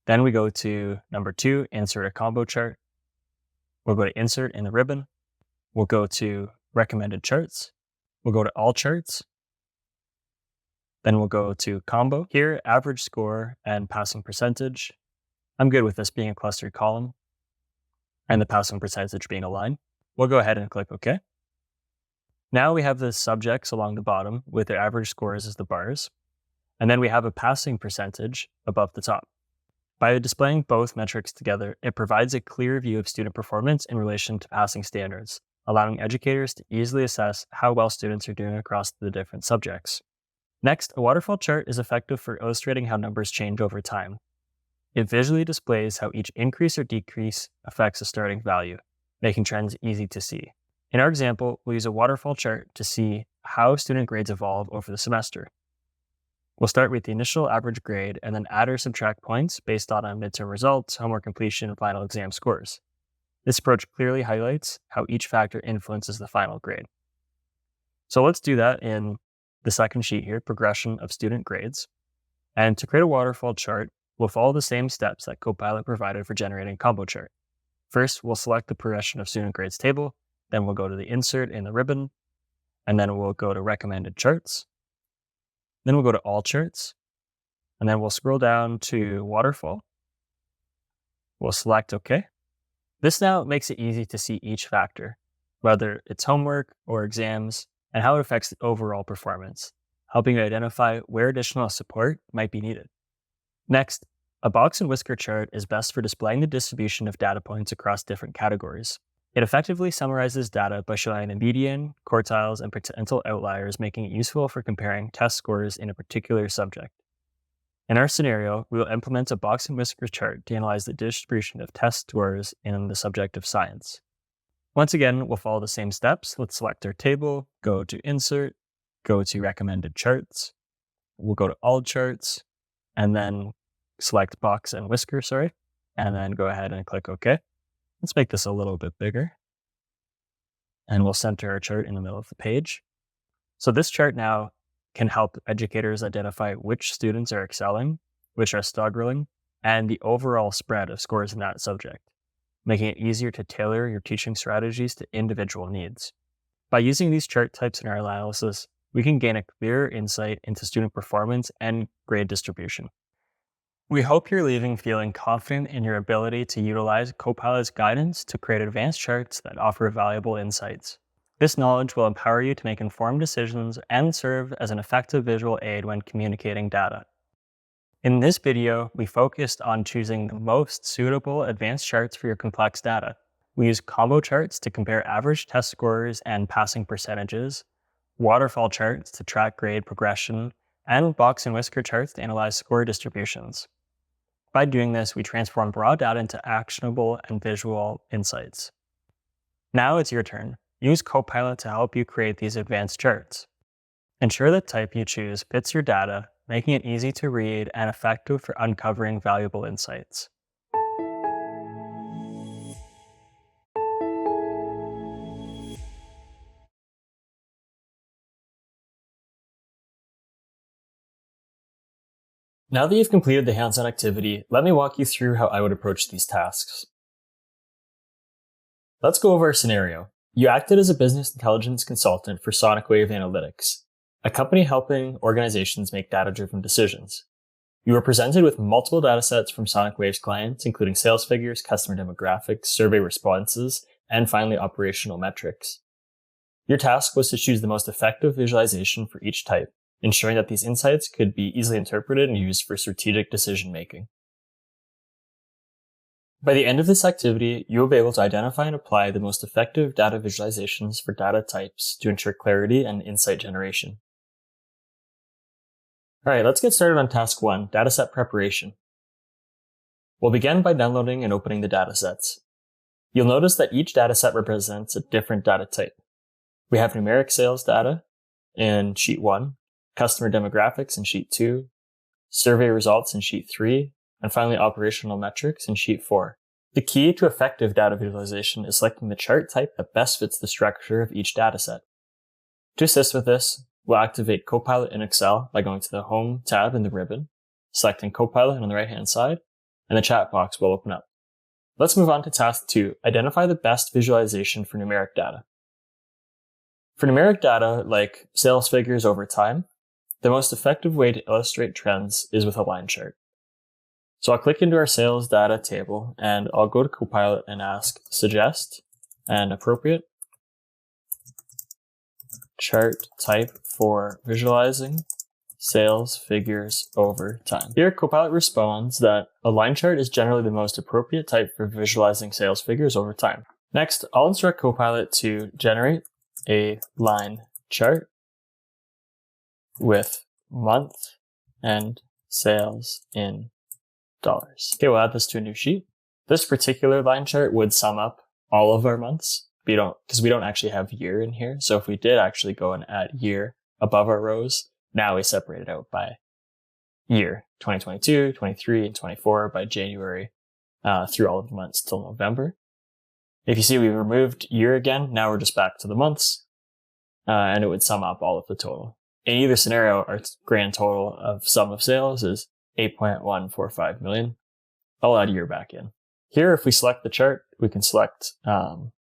S2: Then we go to number 2, insert a combo chart. We'll go to insert in the ribbon. We'll go to recommended charts. We'll go to all charts. Then we'll go to combo. Here, average score and passing percentage. I'm good with this being a clustered column and the passing percentage being a line. We'll go ahead and click OK. Now we have the subjects along the bottom with their average scores as the bars. And then we have a passing percentage above the top. By displaying both metrics together, it provides a clear view of student performance in relation to passing standards, allowing educators to easily assess how well students are doing across the different subjects. Next, a waterfall chart is effective for illustrating how numbers change over time. It visually displays how each increase or decrease affects a starting value, making trends easy to see. In our example, we'll use a waterfall chart to see how student grades evolve over the semester. We'll start with the initial average grade and then add or subtract points based on midterm results, homework completion, and final exam scores. This approach clearly highlights how each factor influences the final grade. So let's do that in the second sheet here, progression of student grades. And to create a waterfall chart, we'll follow the same steps that Copilot provided for generating a combo chart. First, we'll select the progression of student grades table, then we'll go to the insert in the ribbon, and then we'll go to recommended charts. Then we'll go to all charts, and then we'll scroll down to waterfall. We'll select OK. This now makes it easy to see each factor, whether it's homework or exams, and how it affects the overall performance, helping you identify where additional support might be needed. Next, a box and whisker chart is best for displaying the distribution of data points across different categories. It effectively summarizes data by showing the median, quartiles, and potential outliers, making it useful for comparing test scores in a particular subject. In our scenario, we will implement a box and whisker chart to analyze the distribution of test scores in the subject of science. Once again, we'll follow the same steps. Let's select our table, go to insert, go to recommended charts. We'll go to all charts, and then select box and whisker, and then go ahead and click OK. Let's make this a little bit bigger. And we'll center our chart in the middle of the page. So this chart now can help educators identify which students are excelling, which are struggling, and the overall spread of scores in that subject, making it easier to tailor your teaching strategies to individual needs. By using these chart types in our analysis, we can gain a clearer insight into student performance and grade distribution. We hope you're leaving feeling confident in your ability to utilize Copilot's guidance to create advanced charts that offer valuable insights. This knowledge will empower you to make informed decisions and serve as an effective visual aid when communicating data. In this video, we focused on choosing the most suitable advanced charts for your complex data. We use combo charts to compare average test scores and passing percentages, waterfall charts to track grade progression, and box and whisker charts to analyze score distributions. By doing this, we transform raw data into actionable and visual insights. Now it's your turn. Use Copilot to help you create these advanced charts. Ensure the type you choose fits your data, making it easy to read and effective for uncovering valuable insights.
S1: Now that you've completed the hands-on activity, let me walk you through how I would approach these tasks. Let's go over a scenario. You acted as a business intelligence consultant for Sonic Wave Analytics, a company helping organizations make data-driven decisions. You were presented with multiple datasets from Sonic Wave's clients, including sales figures, customer demographics, survey responses, and finally operational metrics. Your task was to choose the most effective visualization for each type, ensuring that these insights could be easily interpreted and used for strategic decision-making. By the end of this activity, you will be able to identify and apply the most effective data visualizations for data types to ensure clarity and insight generation. All right, let's get started on task 1, dataset preparation. We'll begin by downloading and opening the datasets. You'll notice that each dataset represents a different data type. We have numeric sales data in sheet 1, customer demographics in sheet 2, survey results in sheet 3,
S2: and finally operational metrics in sheet 4. The key to effective data visualization is selecting the chart type that best fits the structure of each dataset. To assist with this, we'll activate Copilot in Excel by going to the Home tab in the ribbon, selecting Copilot on the right-hand side, and the chat box will open up. Let's move on to task 2, identify the best visualization for numeric data. For numeric data, like sales figures over time, the most effective way to illustrate trends is with a line chart. So I'll click into our sales data table and I'll go to Copilot and ask, suggest an appropriate chart type for visualizing sales figures over time. Here, Copilot responds that a line chart is generally the most appropriate type for visualizing sales figures over time. Next, I'll instruct Copilot to generate a line chart with month and sales in dollars. Okay, we'll add this to a new sheet. This particular line chart would sum up all of our months. Because we don't actually have year in here. So if we did actually go and add year above our rows, now we separate it out by year, 2022, 23, and 24 by January through all of the months till November. If you see we removed year again, now we're just back to the months, and it would sum up all of the total. In either scenario, our grand total of sum of sales is 8.145 million. I'll add year back in. Here, if we select the chart, we can select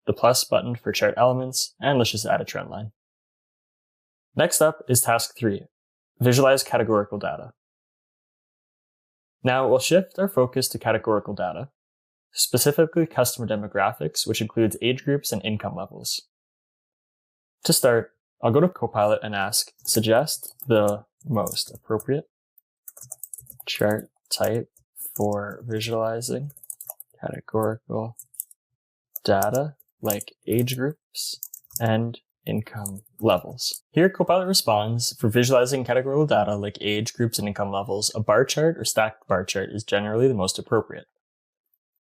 S2: the plus button for chart elements, and let's just add a trend line. Next up is task 3, visualize categorical data. Now we'll shift our focus to categorical data, specifically customer demographics, which includes age groups and income levels. To start, I'll go to Copilot and ask, suggest the most appropriate chart type for visualizing categorical data like age groups and income levels. Here, Copilot responds, for visualizing categorical data like age groups and income levels, a bar chart or stacked bar chart is generally the most appropriate.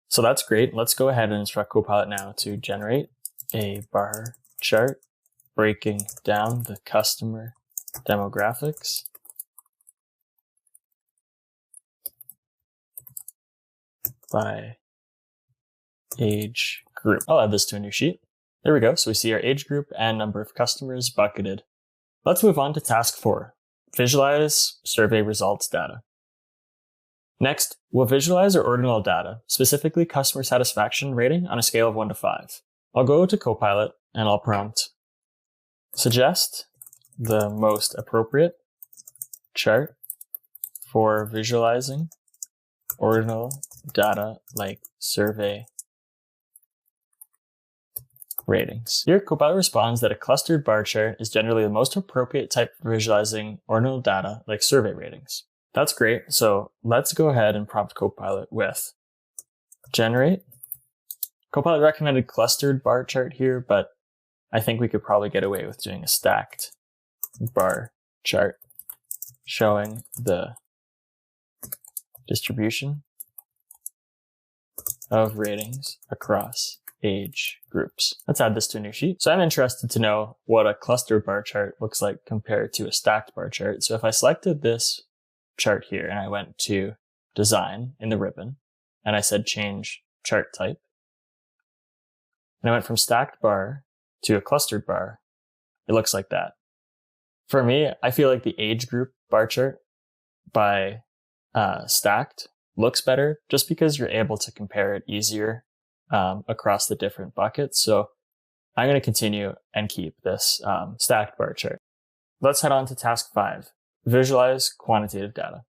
S2: So that's great. Let's go ahead and instruct Copilot now to generate a bar chart breaking down the customer demographics by age group. I'll add this to a new sheet. There we go. So we see our age group and number of customers bucketed. Let's move on to task 4, visualize survey results data. Next, we'll visualize our ordinal data, specifically customer satisfaction rating on a scale of 1 to 5. I'll go to Copilot and I'll prompt, suggest the most appropriate chart for visualizing ordinal data like survey ratings. Here, Copilot responds that a clustered bar chart is generally the most appropriate type for visualizing ordinal data like survey ratings. That's great. So let's go ahead and prompt Copilot with generate. Copilot recommended clustered bar chart here, but I think we could probably get away with doing a stacked bar chart showing the distribution of ratings across age groups. Let's add this to a new sheet. So I'm interested to know what a clustered bar chart looks like compared to a stacked bar chart. So if I selected this chart here and I went to design in the ribbon and I said change chart type, and I went from stacked bar to a clustered bar, it looks like that. For me, I feel like the age group bar chart by stacked looks better just because you're able to compare it easier across the different buckets. So I'm going to continue and keep this stacked bar chart. Let's head on to task 5, visualize quantitative data.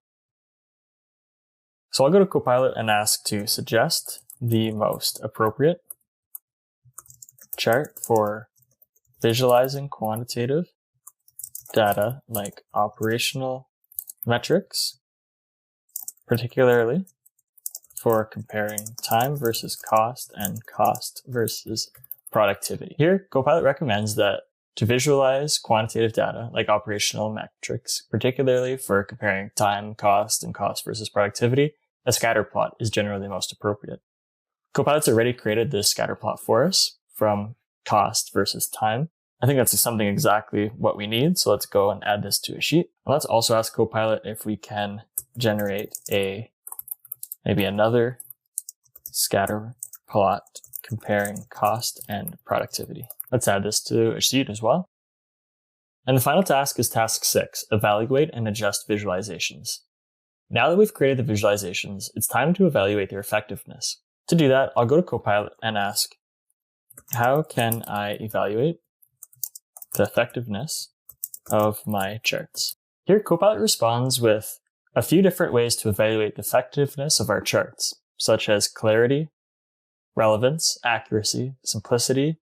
S2: So I'll go to Copilot and ask to suggest the most appropriate chart for visualizing quantitative data like operational metrics, particularly for comparing time versus cost and cost versus productivity. Here, Copilot recommends that to visualize quantitative data like operational metrics, particularly for comparing time, cost, and cost versus productivity, a scatter plot is generally most appropriate. Copilot's already created this scatter plot for us from cost versus time. I think that's something exactly what we need. So let's go and add this to a sheet. And let's also ask Copilot if we can generate a
S1: maybe another scatter plot comparing cost and productivity. Let's add this to a sheet as well. And the final task is task 6, evaluate and adjust visualizations. Now that we've created the visualizations, it's time to evaluate their effectiveness. To do that, I'll go to Copilot and ask, how can I evaluate the effectiveness of my charts? Here, Copilot responds with a few different ways to evaluate the effectiveness of our charts, such as clarity, relevance, accuracy, simplicity,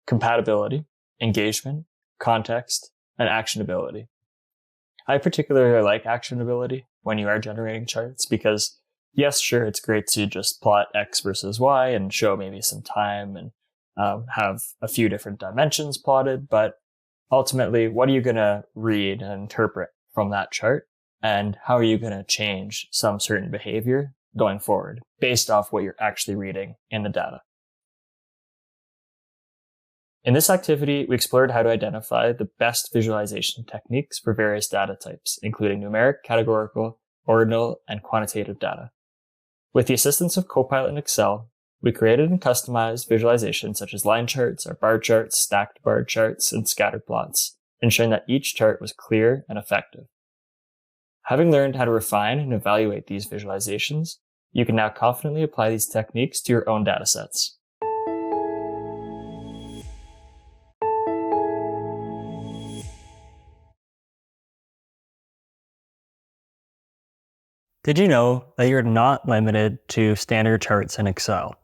S1: compatibility, engagement, context, and actionability. I particularly like actionability when you are generating charts because, yes, sure, it's great to just plot X versus Y and show maybe some time and have a few different dimensions plotted, but ultimately, what are you going to read and interpret from that chart? And how are you going to change some certain behavior going forward based off what you're actually reading in the data? In this activity, we explored how to identify the best visualization techniques for various data types, including numeric, categorical, ordinal, and quantitative data. With the assistance of Copilot and Excel, we created and customized visualizations such as line charts, or bar charts, stacked bar charts, and scatter plots, ensuring that each chart was clear and effective. Having learned how to refine and evaluate these visualizations, you can now confidently apply these techniques to your own datasets.
S2: Did you know that you're not limited to standard charts in Excel?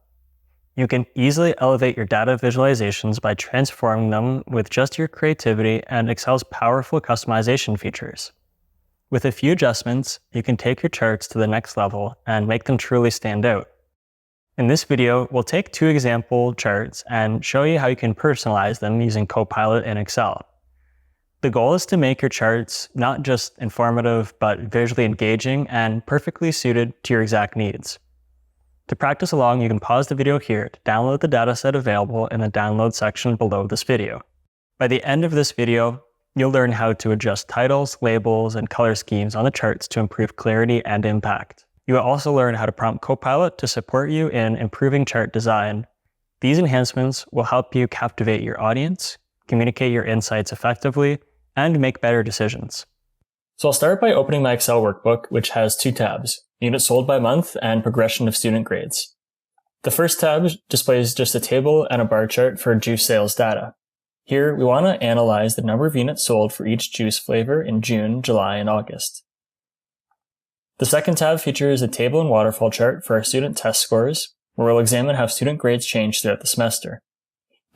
S2: You can easily elevate your data visualizations by transforming them with just your creativity and Excel's powerful customization features. With a few adjustments, you can take your charts to the next level and make them truly stand out. In this video, we'll take 2 example charts and show you how you can personalize them using Copilot in Excel. The goal is to make your charts not just informative, but visually engaging and perfectly suited to your exact needs. To practice along, you can pause the video here to download the dataset available in the download section below this video. By the end of this video, you'll learn how to adjust titles, labels, and color schemes on the charts to improve clarity and impact. You will also learn how to prompt Copilot to support you in improving chart design. These enhancements will help you captivate your audience, communicate your insights effectively, and make better decisions.
S1: So I'll start by opening my Excel workbook, which has 2 tabs, units sold by month and progression of student grades. The first tab displays just a table and a bar chart for juice sales data. Here, we want to analyze the number of units sold for each juice flavor in June, July, and August. The second tab features a table and waterfall chart for our student test scores, where we'll examine how student grades change throughout the semester.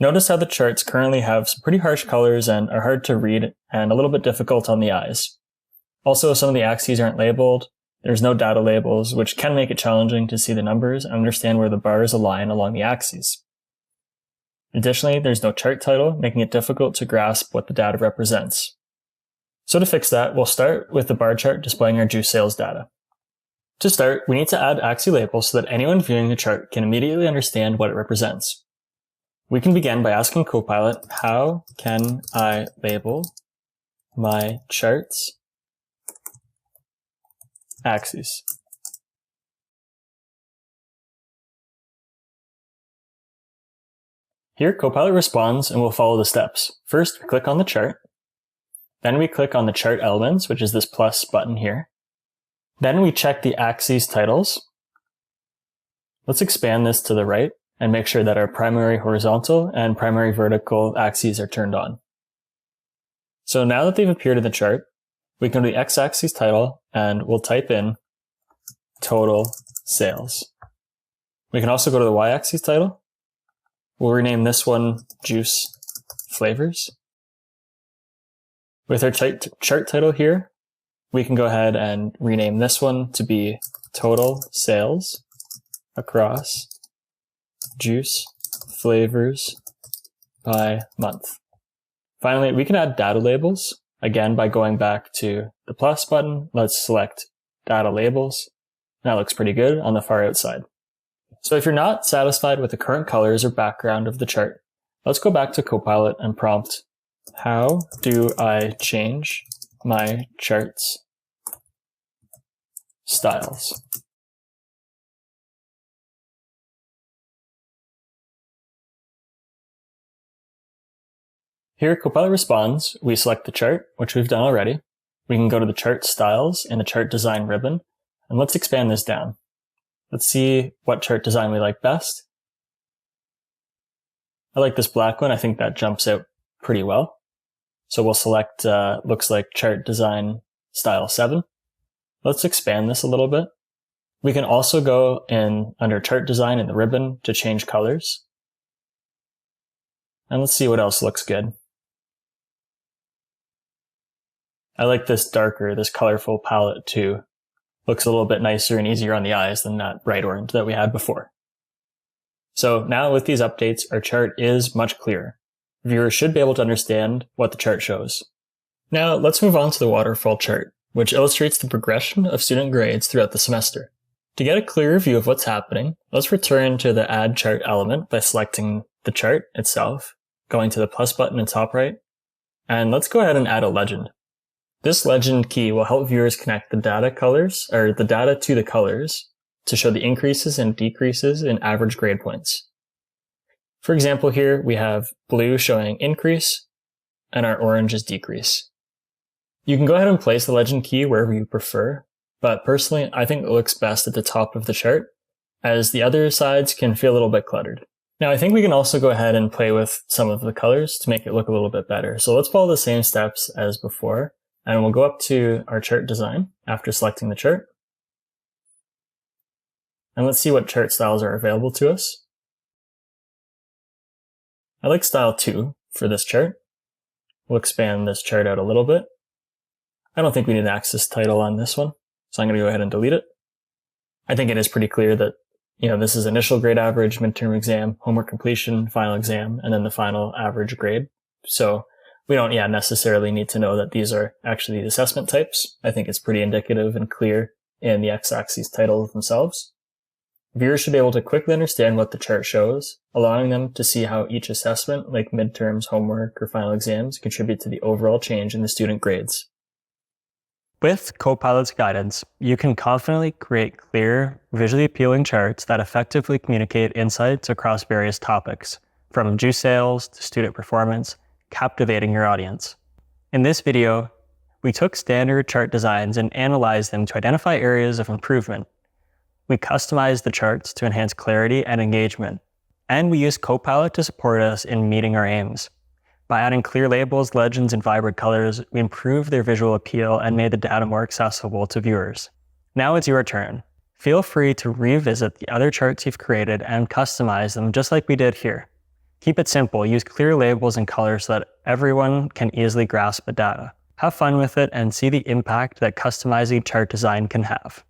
S1: Notice how the charts currently have some pretty harsh colors and are hard to read and a little bit difficult on the eyes. Also, some of the axes aren't labeled. There's no data labels, which can make it challenging to see the numbers and understand where the bars align along the axes. Additionally, there's no chart title, making it difficult to grasp what the data represents. So to fix that, we'll start with the bar chart displaying our juice sales data. To start, we need to add axis labels so that anyone viewing the chart can immediately understand what it represents. We can begin by asking Copilot, how can I label my charts axes? Here, Copilot responds and we'll follow the steps. First, we click on the chart. Then we click on the chart elements, which is this plus button here. Then we check the axes titles. Let's expand this to the right and make sure that our primary horizontal and primary vertical axes are turned on. So now that they've appeared in the chart, we can go to the x-axis title and we'll type in total sales. We can also go to the y-axis title. We'll rename this one juice flavors. With our chart title here, we can go ahead and rename this one to be total sales across juice flavors by month. Finally, we can add data labels. Again, by going back to the plus button, let's select data labels. That looks pretty good on the far outside. So if you're not satisfied with the current colors or background of the chart, let's go back to Copilot and prompt, how do I change my charts styles? Here, Copilot responds, we select the chart, which we've done already. We can go to the chart styles in the chart design ribbon, and let's expand this down. Let's see what chart design we like best. I like this black one. I think that jumps out pretty well. So we'll select, looks like chart design style 7. Let's expand this a little bit. We can also go in under chart design in the ribbon to change colors. And let's see what else looks good. I like this darker, this colorful palette too. Looks a little bit nicer and easier on the eyes than that bright orange that we had before. So now with these updates, our chart is much clearer. Viewers should be able to understand what the chart shows. Now let's move on to the waterfall chart, which illustrates the progression of student grades throughout the semester. To get a clearer view of what's happening, let's return to the Add Chart element by selecting the chart itself, going to the plus button in top right, and let's go ahead and add a legend. This legend key will help viewers connect the data colors, or the data to the colors, to show the increases and decreases in average grade points. For example, here we have blue showing increase, and our orange is decrease. You can go ahead and place the legend key wherever you prefer, but personally, I think it looks best at the top of the chart, as the other sides can feel a little bit cluttered. Now, I think we can also go ahead and play with some of the colors to make it look a little bit better. So let's follow the same steps as before, and we'll go up to our chart design after selecting the chart. And let's see what chart styles are available to us. I like style 2 for this chart. We'll expand this chart out a little bit. I don't think we need an axis title on this one, so I'm going to go ahead and delete it. I think it is pretty clear that, this is initial grade average, midterm exam, homework completion, final exam, and then the final average grade. So we don't necessarily need to know that these are actually the assessment types. I think it's pretty indicative and clear in the x-axis titles themselves. Viewers should be able to quickly understand what the chart shows, allowing them to see how each assessment, like midterms, homework, or final exams, contribute to the overall change in the student grades.
S2: With Copilot's guidance, you can confidently create clear, visually appealing charts that effectively communicate insights across various topics, from juice sales to student performance, captivating your audience. In this video, we took standard chart designs and analyzed them to identify areas of improvement. We customized the charts to enhance clarity and engagement, and we used Copilot to support us in meeting our aims. By adding clear labels, legends, and vibrant colors, we improved their visual appeal and made the data more accessible to viewers. Now it's your turn. Feel free to revisit the other charts you've created and customize them just like we did here. Keep it simple, use clear labels and colors so that everyone can easily grasp the data. Have fun with it and see the impact that customizing chart design can have.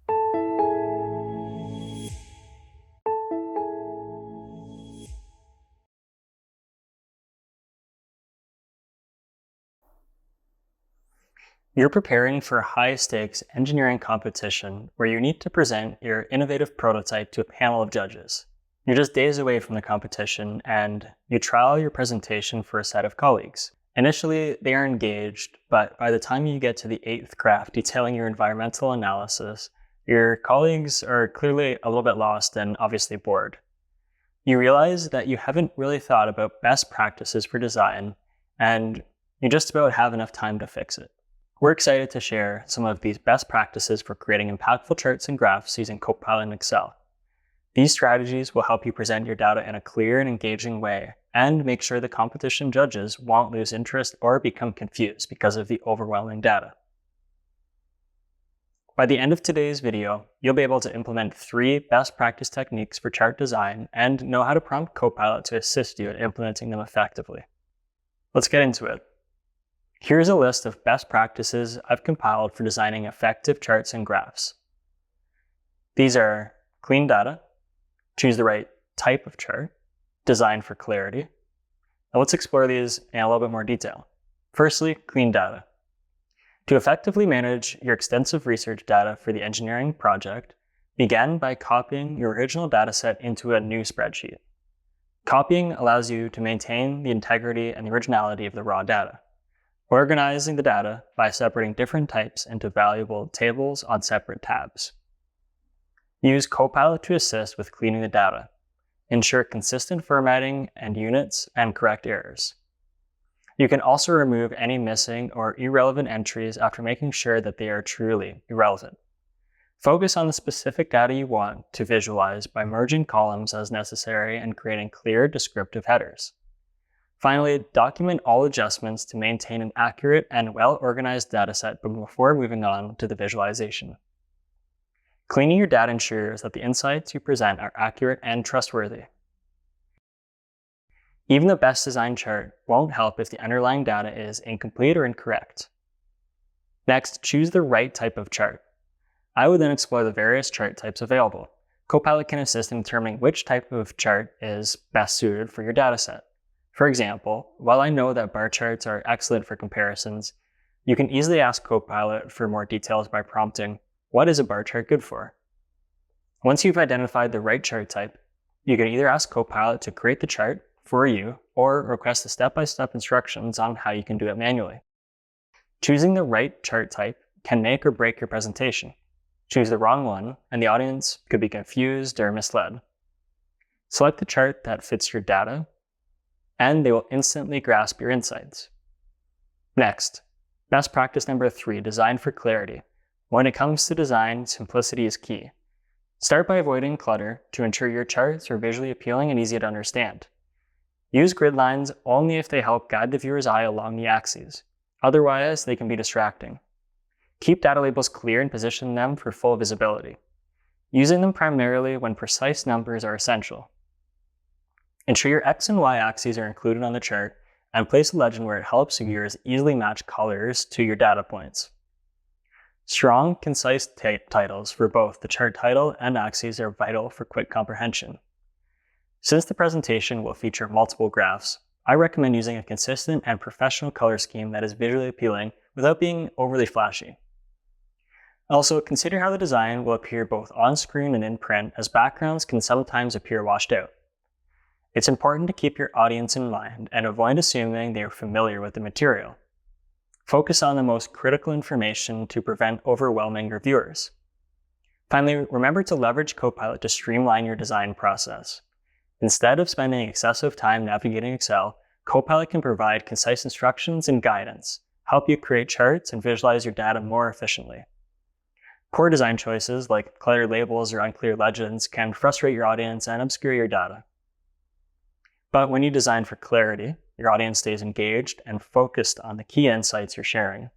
S2: You're preparing for a high-stakes engineering competition where you need to present your innovative prototype to a panel of judges. You're just days away from the competition, and you trial your presentation for a set of colleagues. Initially, they are engaged, but by the time you get to the 8th craft detailing your environmental analysis, your colleagues are clearly a little bit lost and obviously bored. You realize that you haven't really thought about best practices for design, and you just about have enough time to fix it. We're excited to share some of these best practices for creating impactful charts and graphs using Copilot and Excel. These strategies will help you present your data in a clear and engaging way, and make sure the competition judges won't lose interest or become confused because of the overwhelming data. By the end of today's video, you'll be able to implement 3 best practice techniques for chart design and know how to prompt Copilot to assist you in implementing them effectively. Let's get into it. Here's a list of best practices I've compiled for designing effective charts and graphs. These are clean data, choose the right type of chart, design for clarity. Now let's explore these in a little bit more detail. Firstly, clean data. To effectively manage your extensive research data for the engineering project, begin by copying your original dataset into a new spreadsheet. Copying allows you to maintain the integrity and the originality of the raw data. Organizing the data by separating different types into valuable tables on separate tabs. Use Copilot to assist with cleaning the data. Ensure consistent formatting and units and correct errors. You can also remove any missing or irrelevant entries after making sure that they are truly irrelevant. Focus on the specific data you want to visualize by merging columns as necessary and creating clear descriptive headers. Finally, document all adjustments to maintain an accurate and well-organized dataset before moving on to the visualization. Cleaning your data ensures that the insights you present are accurate and trustworthy. Even the best designed chart won't help if the underlying data is incomplete or incorrect. Next, choose the right type of chart. I would then explore the various chart types available. Copilot can assist in determining which type of chart is best suited for your dataset. For example, while I know that bar charts are excellent for comparisons, you can easily ask Copilot for more details by prompting, "What is a bar chart good for?" Once you've identified the right chart type, you can either ask Copilot to create the chart for you or request the step-by-step instructions on how you can do it manually. Choosing the right chart type can make or break your presentation. Choose the wrong one, and the audience could be confused or misled. Select the chart that fits your data, and they will instantly grasp your insights. Next, best practice number 3, design for clarity. When it comes to design, simplicity is key. Start by avoiding clutter to ensure your charts are visually appealing and easy to understand. Use grid lines only if they help guide the viewer's eye along the axes. Otherwise, they can be distracting. Keep data labels clear and position them for full visibility, using them primarily when precise numbers are essential. Ensure your X and Y axes are included on the chart, and place a legend where it helps viewers easily match colors to your data points. Strong, concise titles for both the chart title and axes are vital for quick comprehension. Since the presentation will feature multiple graphs, I recommend using a consistent and professional color scheme that is visually appealing without being overly flashy. Also, consider how the design will appear both on screen and in print, as backgrounds can sometimes appear washed out. It's important to keep your audience in mind and avoid assuming they are familiar with the material. Focus on the most critical information to prevent overwhelming your viewers. Finally, remember to leverage Copilot to streamline your design process. Instead of spending excessive time navigating Excel, Copilot can provide concise instructions and guidance, help you create charts and visualize your data more efficiently. Poor design choices like cluttered labels or unclear legends can frustrate your audience and obscure your data. But when you design for clarity, your audience stays engaged and focused on the key insights you're sharing.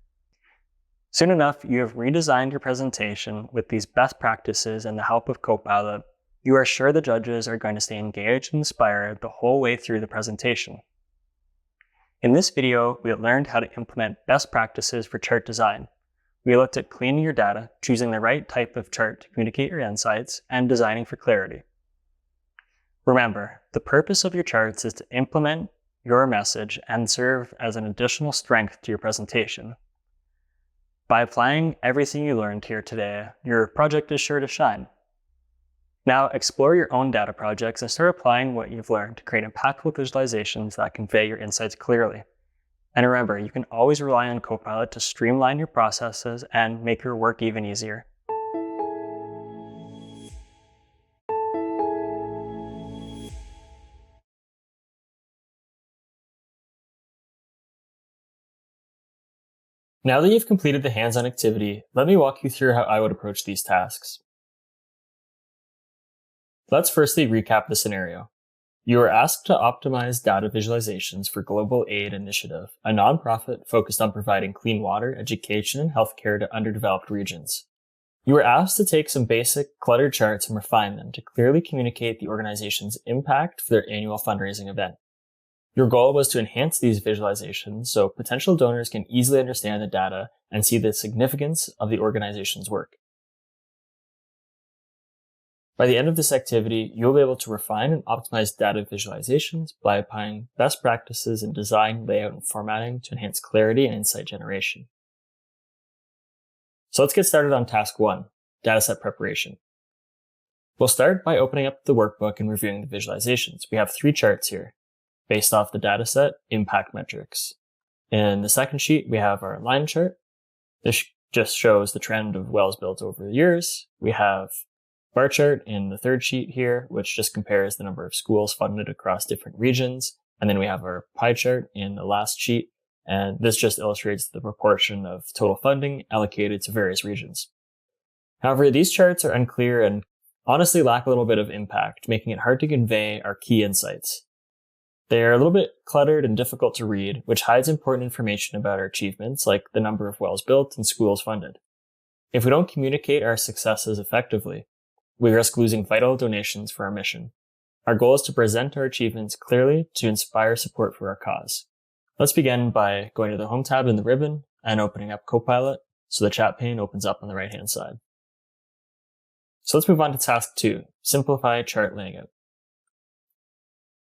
S2: Soon enough, you have redesigned your presentation with these best practices and the help of Copilot. You are sure the judges are going to stay engaged and inspired the whole way through the presentation. In this video, we learned how to implement best practices for chart design. We looked at cleaning your data, choosing the right type of chart to communicate your insights, and designing for clarity. Remember, the purpose of your charts is to implement your message and serve as an additional strength to your presentation. By applying everything you learned here today, your project is sure to shine. Now explore your own data projects and start applying what you've learned to create impactful visualizations that convey your insights clearly. And remember, you can always rely on Copilot to streamline your processes and make your work even easier.
S1: Now that you've completed the hands-on activity, let me walk you through how I would approach these tasks. Let's firstly recap the scenario. You are asked to optimize data visualizations for Global Aid Initiative, a nonprofit focused on providing clean water, education, and healthcare to underdeveloped regions. You are asked to take some basic cluttered charts and refine them to clearly communicate the organization's impact for their annual fundraising event. Your goal was to enhance these visualizations so potential donors can easily understand the data and see the significance of the organization's work. By the end of this activity, you'll be able to refine and optimize data visualizations by applying best practices in design, layout, and formatting to enhance clarity and insight generation. So let's get started on task 1, dataset preparation. We'll start by opening up the workbook and reviewing the visualizations. We have 3 charts here, based off the dataset impact metrics. In the second sheet, we have our line chart. This just shows the trend of wells built over the years. We have bar chart in the third sheet here, which just compares the number of schools funded across different regions. And then we have our pie chart in the last sheet. And this just illustrates the proportion of total funding allocated to various regions. However, these charts are unclear and honestly lack a little bit of impact, making it hard to convey our key insights. They are a little bit cluttered and difficult to read, which hides important information about our achievements, like the number of wells built and schools funded. If we don't communicate our successes effectively, we risk losing vital donations for our mission. Our goal is to present our achievements clearly to inspire support for our cause. Let's begin by going to the Home tab in the ribbon and opening up Copilot so the chat pane opens up on the right-hand side. So let's move on to task 2, simplify chart layout.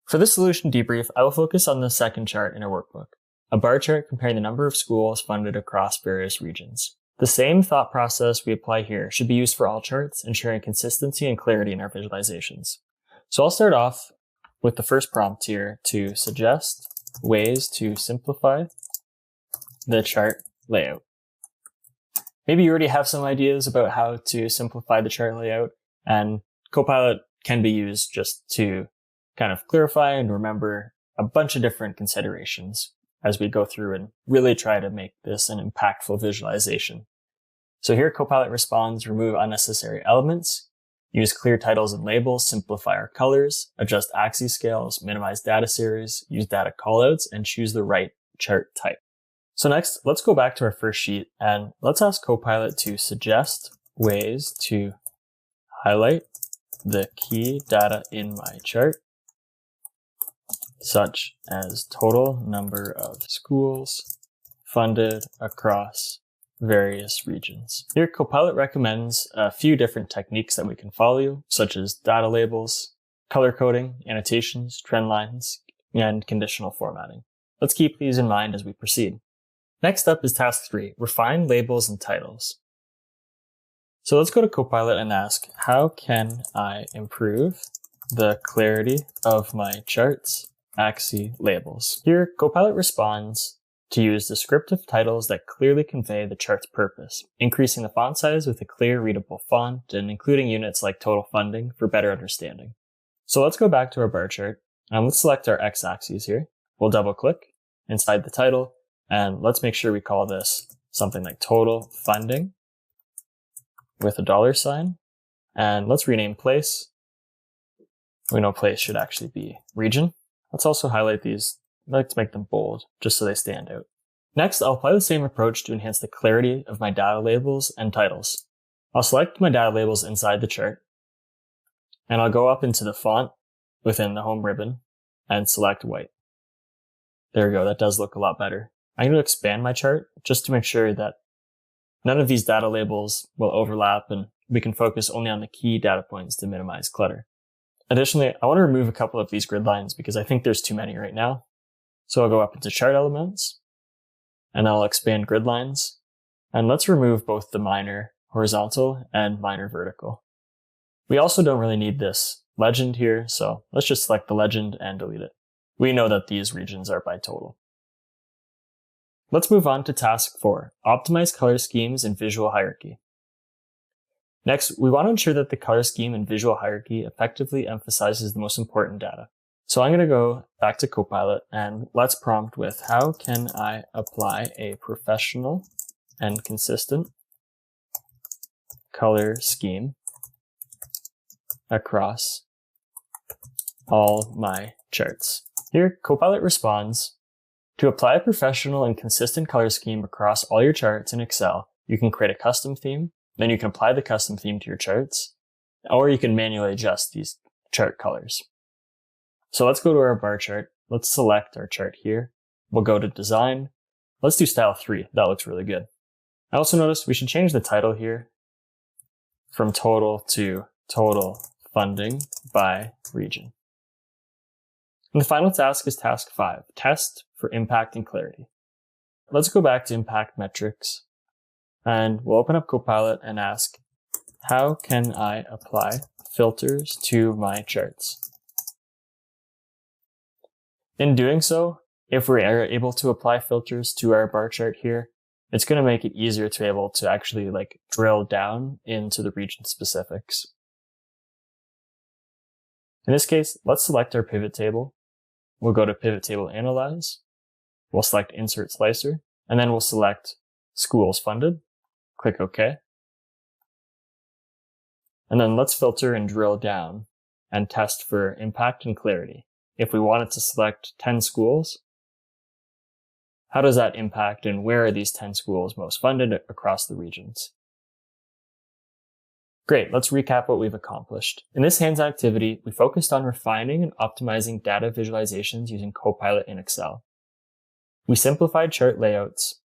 S1: For this solution debrief, I will focus on the second chart in our workbook, a bar chart comparing the number of schools funded across various regions. The same thought process we apply here should be used for all charts, ensuring consistency and clarity in our visualizations. So I'll start off with the first prompt here to suggest ways to simplify the chart layout. Maybe you already have some ideas about how to simplify the chart layout, and Copilot can be used just to kind of clarify and remember a bunch of different considerations as we go through and really try to make this an impactful visualization. So here Copilot responds, remove unnecessary elements, use clear titles and labels, simplify our colors, adjust axis scales, minimize data series, use data callouts, and choose the right chart type. So next, let's go back to our first sheet and let's ask Copilot to suggest ways to highlight the key data in my chart, such as total number of schools funded across various regions. Here, Copilot recommends a few different techniques that we can follow, such as data labels, color coding, annotations, trend lines, and conditional formatting. Let's keep these in mind as we proceed. Next up is task 3, refine labels and titles. So let's go to Copilot and ask, how can I improve the clarity of my charts axis labels? Here, Copilot responds to use descriptive titles that clearly convey the chart's purpose, increasing the font size with a clear, readable font, and including units like total funding for better understanding. So let's go back to our bar chart, and let's select our x-axis here. We'll double-click inside the title, and let's make sure we call this something like total funding with a $sign, and let's rename place. We know place should actually be region. Let's also highlight these. Let's make them bold, just so they stand out. Next, I'll apply the same approach to enhance the clarity of my data labels and titles. I'll select my data labels inside the chart, and I'll go up into the font within the home ribbon and select white. There we go, that does look a lot better. I'm going to expand my chart just to make sure that none of these data labels will overlap and we can focus only on the key data points to minimize clutter. Additionally, I want to remove a couple of these grid lines because I think there's too many right now. So I'll go up into chart elements and I'll expand grid lines. And let's remove both the minor horizontal and minor vertical. We also don't really need this legend here, so let's just select the legend and delete it. We know that these regions are by total. Let's move on to task 4, optimize color schemes and visual hierarchy. Next, we want to ensure that the color scheme and visual hierarchy effectively emphasizes the most important data. So I'm going to go back to Copilot and let's prompt with, how can I apply a professional and consistent color scheme across all my charts? Here, Copilot responds, to apply a professional and consistent color scheme across all your charts in Excel, you can create a custom theme, then you can apply the custom theme to your charts, or you can manually adjust these chart colors. So let's go to our bar chart. Let's select our chart here. We'll go to design. Let's do style 3. That looks really good. I also noticed we should change the title here from total to total funding by region. And the final task is task 5, test for impact and clarity. Let's go back to impact metrics and we'll open up Copilot and ask, how can I apply filters to my charts? In doing so, if we are able to apply filters to our bar chart here, it's going to make it easier to be able to actually drill down into the region specifics. In this case, let's select our pivot table.
S2: We'll go to Pivot Table Analyze. We'll select Insert Slicer, and then we'll select Schools Funded. Click OK. And then let's filter and drill down and test for impact and clarity. If we wanted to select 10 schools, how does that impact and where are these 10 schools most funded across the regions? Great, let's recap what we've accomplished. In this hands-on activity, we focused on refining and optimizing data visualizations using Copilot in Excel. We simplified chart layouts,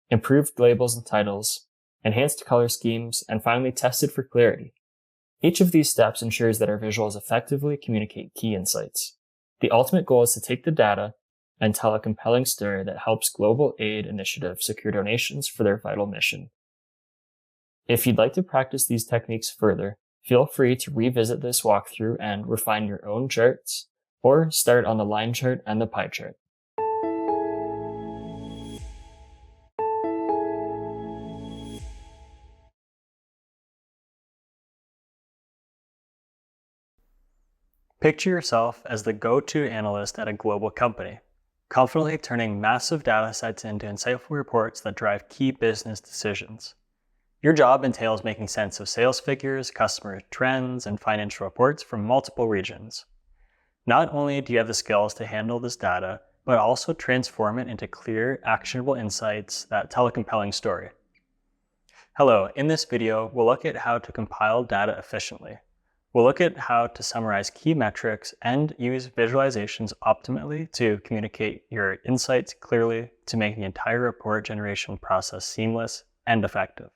S2: improved labels and titles, enhanced color schemes, and finally tested for clarity. Each of these steps ensures that our visuals effectively communicate key insights. The ultimate goal is to take the data and tell a compelling story that helps global aid initiatives secure donations for their vital mission. If you'd like to practice these techniques further, feel free to revisit this walkthrough and refine your own charts, or start on the line chart and the pie chart.
S1: Picture yourself as the go-to analyst at a global company, confidently turning massive data sets into insightful reports that drive key business decisions. Your job entails making sense of sales figures, customer trends, and financial reports from multiple regions. Not only do you have the skills to handle this data, but also transform it into clear, actionable insights that tell a compelling story. Hello, in this video, we'll look at how to compile data efficiently. We'll look at how to summarize key metrics and use visualizations optimally to communicate your insights clearly to make the entire report generation process seamless and effective.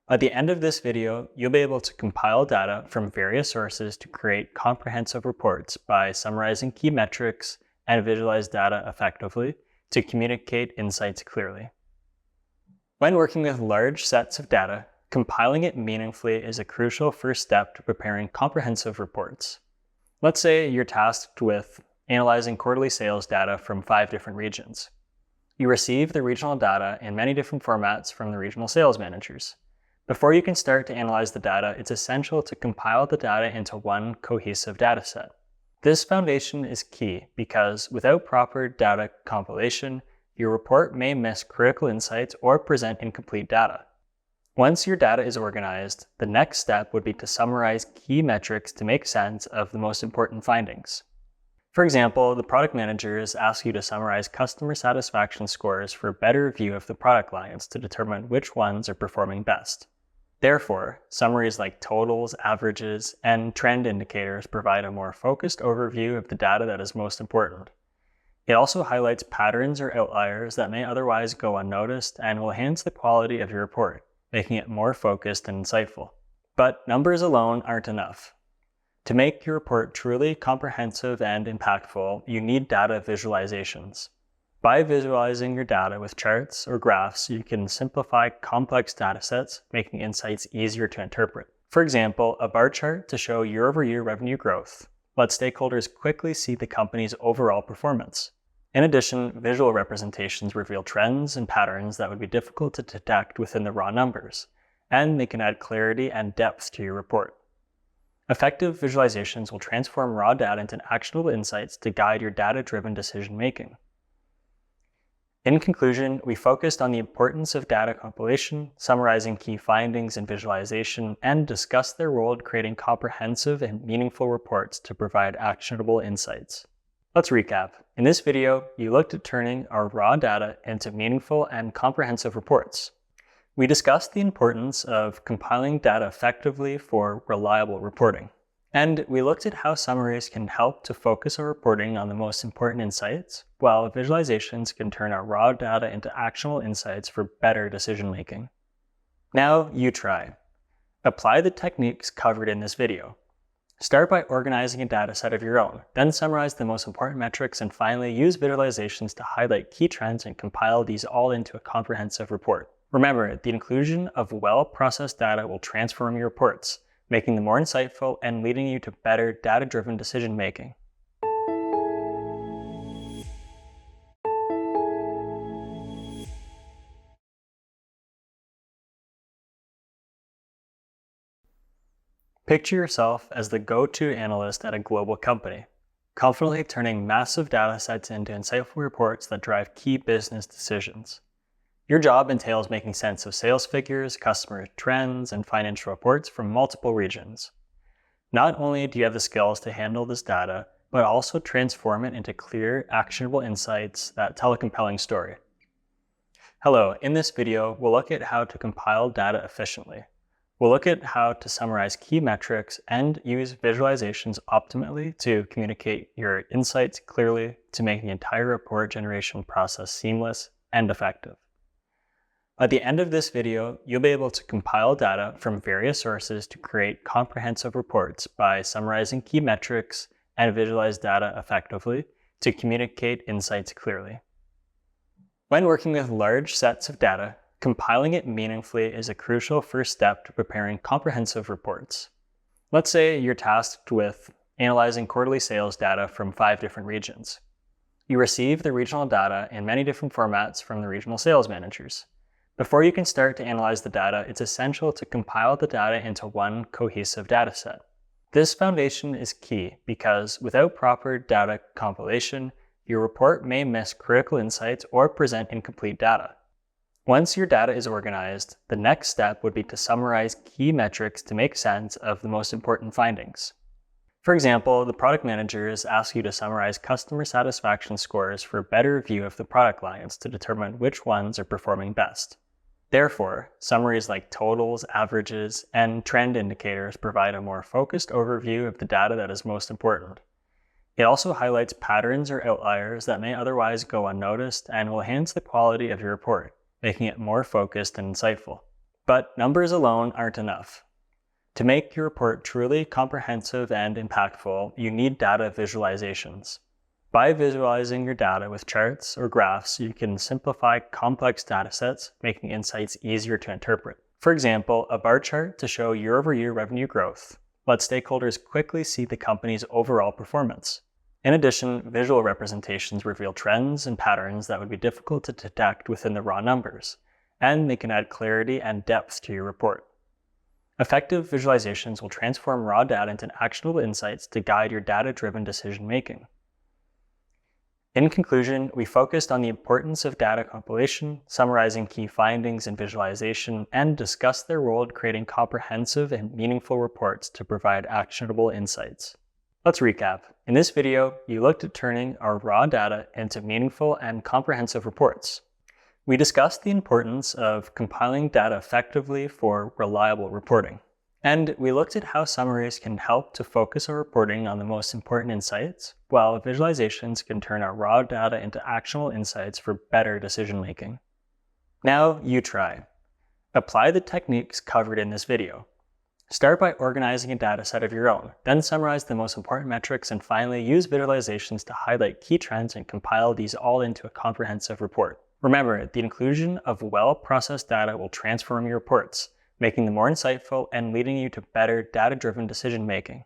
S1: At the end of this video, you'll be able to compile data from various sources to create comprehensive reports by summarizing key metrics and visualize data effectively to communicate insights clearly. When working with large sets of data, compiling it meaningfully is a crucial first step to preparing comprehensive reports. Let's say you're tasked with analyzing quarterly sales data from 5 different regions. You receive the regional data in many different formats from the regional sales managers. Before you can start to analyze the data, it's essential to compile the data into one cohesive data set. This foundation is key because without proper data compilation, your report may miss critical insights or present incomplete data. Once your data is organized, the next step would be to summarize key metrics to make sense of the most important findings. For example, the product managers ask you to summarize customer satisfaction scores for a better view of the product lines to determine which ones are performing best. Therefore, summaries like totals, averages, and trend indicators provide a more focused overview of the data that is most important. It also highlights patterns or outliers that may otherwise go unnoticed and will enhance the quality of your report, making it more focused and insightful. But numbers alone aren't enough. To make your report truly comprehensive and impactful, you need data visualizations. By visualizing your data with charts or graphs, you can simplify complex data sets, making insights easier to interpret. For example, a bar chart to show year-over-year revenue growth lets stakeholders quickly see the company's overall performance. In addition, visual representations reveal trends and patterns that would be difficult to detect within the raw numbers, and they can add clarity and depth to your report. Effective visualizations will transform raw data into actionable insights to guide your data-driven decision-making. In conclusion, we focused on the importance of data compilation, summarizing key findings and visualization, and discussed their role in creating comprehensive and meaningful reports to provide actionable insights. Let's recap. In this video, you looked at turning our raw data into meaningful and comprehensive reports. We discussed the importance of compiling data effectively for reliable reporting. And we looked at how summaries can help to focus our reporting on the most important insights, while visualizations can turn our raw data into actionable insights for better decision-making. Now you try. Apply the techniques covered in this video. Start by organizing a data set of your own, then summarize the most important metrics, and finally use visualizations to highlight key trends and compile these all into a comprehensive report. Remember, the inclusion of well-processed data will transform your reports, making them more insightful and leading you to better data-driven decision-making. Picture yourself as the go-to analyst at a global company, confidently turning massive data sets into insightful reports that drive key business decisions. Your job entails making sense of sales figures, customer trends, and financial reports from multiple regions. Not only do you have the skills to handle this data, but also transform it into clear, actionable insights that tell a compelling story. Hello, in this video, we'll look at how to compile data efficiently. We'll look at how to summarize key metrics and use visualizations optimally to communicate your insights clearly to make the entire report generation process seamless and effective. At the end of this video, you'll be able to compile data from various sources to create comprehensive reports by summarizing key metrics and visualize data effectively to communicate insights clearly. When working with large sets of data, compiling it meaningfully is a crucial first step to preparing comprehensive reports. Let's say you're tasked with analyzing quarterly sales data from 5 different regions. You receive the regional data in many different formats from the regional sales managers. Before you can start to analyze the data, it's essential to compile the data into one cohesive data set. This foundation is key because without proper data compilation, your report may miss critical insights or present incomplete data. Once your data is organized, the next step would be to summarize key metrics to make sense of the most important findings. For example, the product managers ask you to summarize customer satisfaction scores for a better view of the product lines to determine which ones are performing best. Therefore, summaries like totals, averages, and trend indicators provide a more focused overview of the data that is most important. It also highlights patterns or outliers that may otherwise go unnoticed and will enhance the quality of your report, making it more focused and insightful. But numbers alone aren't enough. To make your report truly comprehensive and impactful, you need data visualizations. By visualizing your data with charts or graphs, you can simplify complex data sets, making insights easier to interpret. For example, a bar chart to show year-over-year revenue growth lets stakeholders quickly see the company's overall performance. In addition, visual representations reveal trends and patterns that would be difficult to detect within the raw numbers, and they can add clarity and depth to your report. Effective visualizations will transform raw data into actionable insights to guide your data-driven decision-making. In conclusion, we focused on the importance of data compilation, summarizing key findings and visualization, and discussed their role in creating comprehensive and meaningful reports to provide actionable insights. Let's recap. In this video, you looked at turning our raw data into meaningful and comprehensive reports. We discussed the importance of compiling data effectively for reliable reporting. And we looked at how summaries can help to focus our reporting on the most important insights, while visualizations can turn our raw data into actionable insights for better decision-making. Now you try. Apply the techniques covered in this video. Start by organizing a data set of your own, then summarize the most important metrics, and finally use visualizations to highlight key trends and compile these all into a comprehensive report. Remember, the inclusion of well-processed data will transform your reports, making them more insightful and leading you to better data-driven decision-making.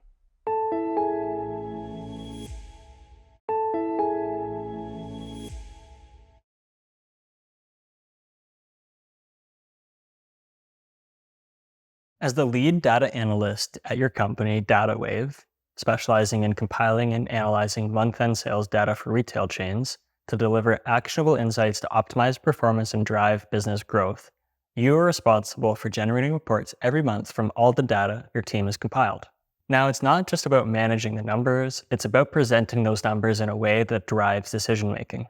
S2: As the lead data analyst at your company, DataWave, specializing in compiling and analyzing month-end sales data for retail chains to deliver actionable insights to optimize performance and drive business growth, you are responsible for generating reports every month from all the data your team has compiled. Now, it's not just about managing the numbers, it's about presenting those numbers in a way that drives decision-making.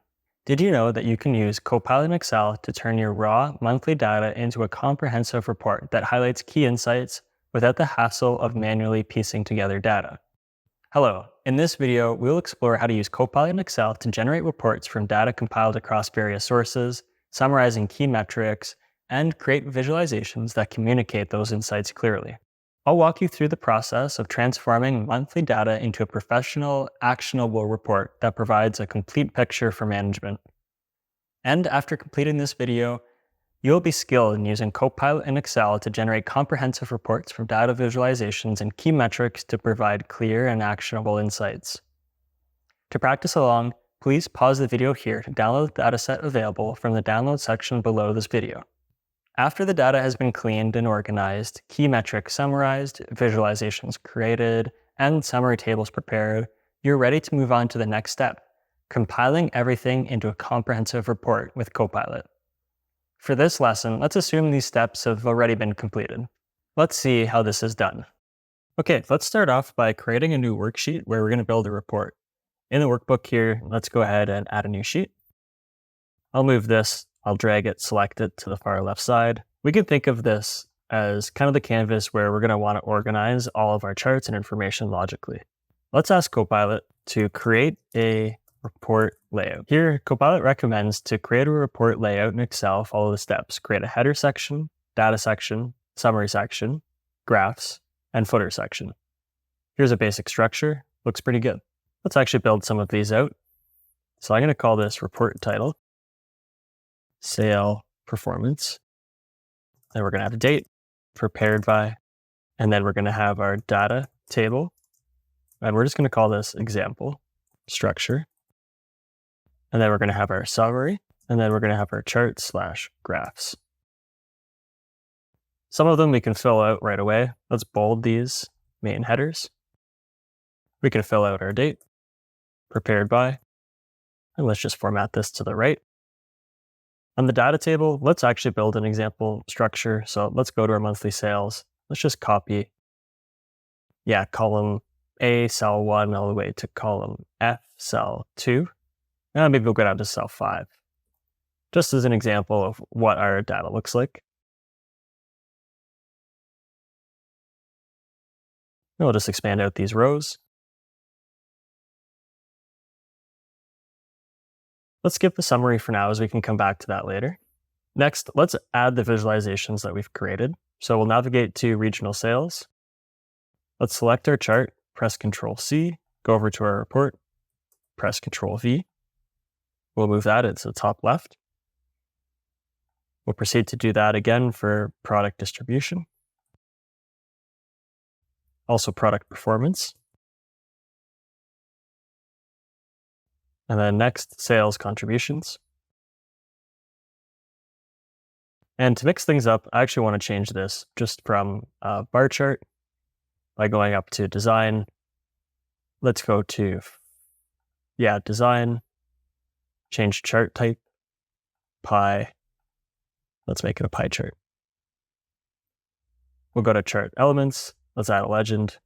S2: Did you know that you can use Copilot in Excel to turn your raw monthly data into a comprehensive report that highlights key insights without the hassle of manually piecing together data? Hello, in this video, we'll explore how to use Copilot in Excel to generate reports from data compiled across various sources, summarizing key metrics, and create visualizations that communicate those insights clearly. I'll walk you through the process of transforming monthly data into a professional, actionable report that provides a complete picture for management. And after completing this video, you'll be skilled in using Copilot in Excel to generate comprehensive reports from data visualizations and key metrics to provide clear and actionable insights. To practice along, please pause the video here to download the dataset available from the download section below this video. After the data has been cleaned and organized, key metrics summarized, visualizations created, and summary tables prepared, You're ready to move on to the next step, compiling everything into a comprehensive report with Copilot. For this lesson, let's assume these steps have already been completed. Let's see how this is done. Okay, let's start off by creating a new worksheet where we're going to build a report. In the workbook here, let's go ahead and add a new sheet. I'll move this, I'll drag it, select it to the far left side. We can think of this as kind of the canvas where we're going to want to organize all of our charts and information logically. Let's ask Copilot to create a report layout. Here, Copilot recommends to create a report layout in Excel, follow the steps. Create a header section, data section, summary section, graphs, and footer section. Here's a basic structure. Looks pretty good. Let's actually build some of these out. So I'm going to call this report title, sale performance. Then we're going to have a date, prepared by, and then we're going to have our data table. And we're just going to call this example structure. And then we're going to have our summary, and then we're going to have our chart/graphs. Some of them we can fill out right away. Let's bold these main headers. We can fill out our date, prepared by, and let's just format this to the right. On the data table, let's actually build an example structure. So let's go to our monthly sales. Let's just copy, column A, cell 1, all the way to column F, cell 2. And maybe we'll go down to cell 5, just as an example of what our data looks like. And we'll just expand out these rows. Let's skip the summary for now, as we can come back to that later. Next, let's add the visualizations that we've created. So we'll navigate to regional sales. Let's select our chart, press Ctrl+C, go over to our report, press Ctrl+V. We'll move that into the top left. We'll proceed to do that again for product distribution. Also product performance. And then next, sales contributions. And to mix things up, I actually want to change this just from a bar chart by going up to design. Let's go to, design, change chart type, pie. Let's make it a pie chart. We'll go to chart elements. Let's add a legend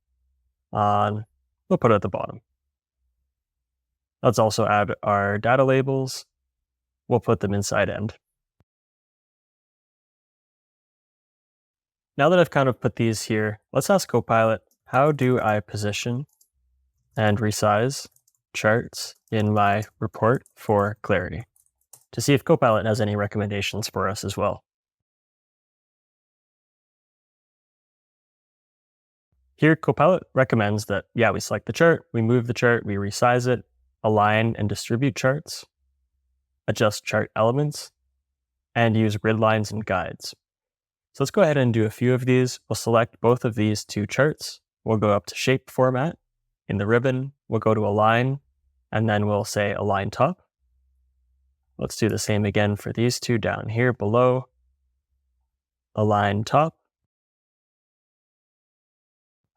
S2: on, we'll put it at the bottom. Let's also add our data labels. We'll put them inside end. Now that I've kind of put these here, let's ask Copilot, how do I position and resize charts in my report for clarity, to see if Copilot has any recommendations for us as well. Here, Copilot recommends that, we select the chart, we move the chart, we resize it, align and distribute charts, adjust chart elements, and use grid lines and guides. So let's go ahead and do a few of these. We'll select both of these two charts. We'll go up to shape format. In the ribbon, we'll go to align, and then we'll say align top. Let's do the same again for these two down here below. Align top.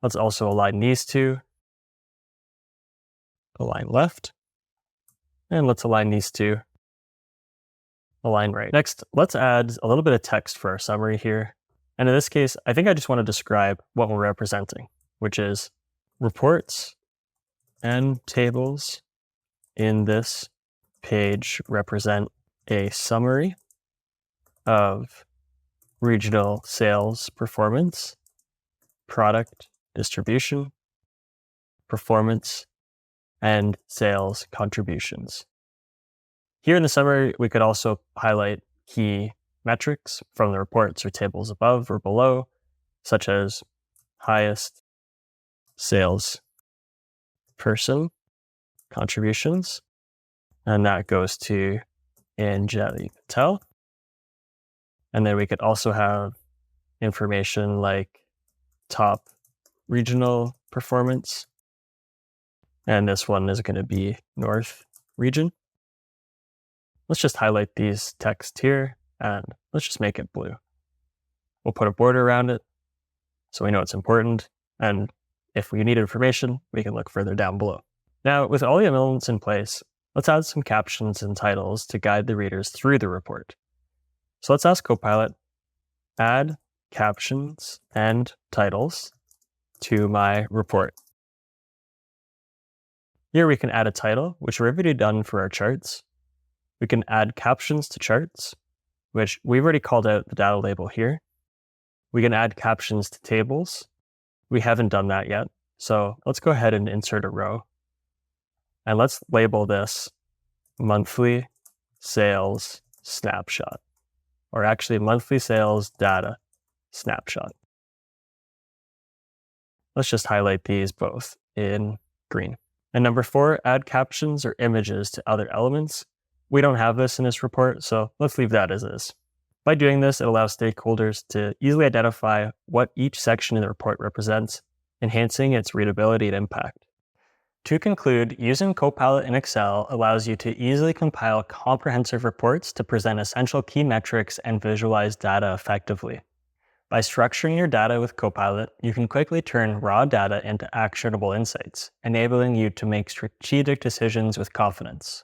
S2: Let's also align these two. Align left. And let's align these two. Align right. Next, let's add a little bit of text for our summary here. And in this case, I think I just want to describe what we're representing, which is reports and tables in this page represent a summary of regional sales performance, product distribution, performance, and sales contributions. Here in the summary, we could also highlight key metrics from the reports or tables above or below, such as highest sales person contributions, and that goes to Anjali Patel. And then we could also have information like top regional performance, and this one is going to be North region. Let's just highlight these text here, and let's just make it blue. We'll put a border around it so we know it's important, and if we need information, we can look further down below. Now, with all the elements in place, let's add some captions and titles to guide the readers through the report. So let's ask Copilot, add captions and titles to my report. Here we can add a title, which we've already done for our charts. We can add captions to charts, which we've already called out the data label here. We can add captions to tables. We haven't done that yet. So let's go ahead and insert a row. And let's label this monthly sales snapshot, or actually monthly sales data snapshot. Let's just highlight these both in green. And number 4, add captions or images to other elements. We don't have this in this report, so let's leave that as is. By doing this, it allows stakeholders to easily identify what each section in the report represents, enhancing its readability and impact. To conclude, using Copilot in Excel allows you to easily compile comprehensive reports to present essential key metrics and visualize data effectively. By structuring your data with Copilot, you can quickly turn raw data into actionable insights, enabling you to make strategic decisions with confidence.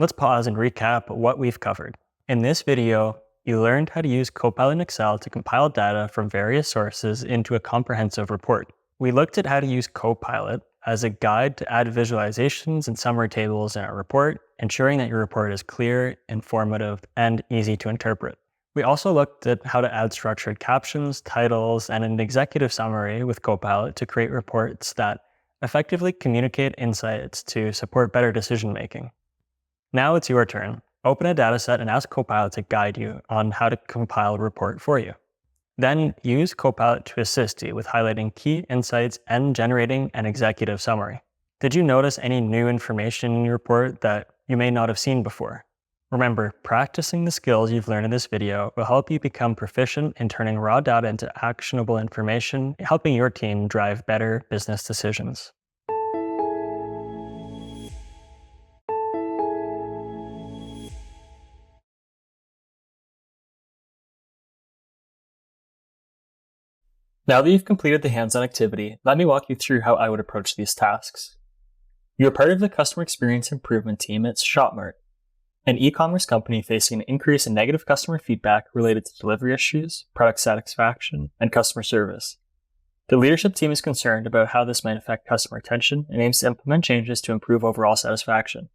S2: Let's pause and recap what we've covered. In this video, you learned how to use Copilot in Excel to compile data from various sources into a comprehensive report. We looked at how to use Copilot as a guide to add visualizations and summary tables in our report, ensuring that your report is clear, informative, and easy to interpret. We also looked at how to add structured captions, titles, and an executive summary with Copilot to create reports that effectively communicate insights to support better decision-making. Now it's your turn. Open a dataset and ask Copilot to guide you on how to compile a report for you. Then use Copilot to assist you with highlighting key insights and generating an executive summary. Did you notice any new information in your report that you may not have seen before? Remember, practicing the skills you've learned in this video will help you become proficient in turning raw data into actionable information, helping your team drive better business decisions. Now that you've completed the hands-on activity, let me walk you through how I would approach these tasks. You are part of the customer experience improvement team at ShopMart, an e-commerce company facing an increase in negative customer feedback related to delivery issues, product satisfaction, and customer service. The leadership team is concerned about how this might affect customer retention and aims to implement changes to improve overall satisfaction.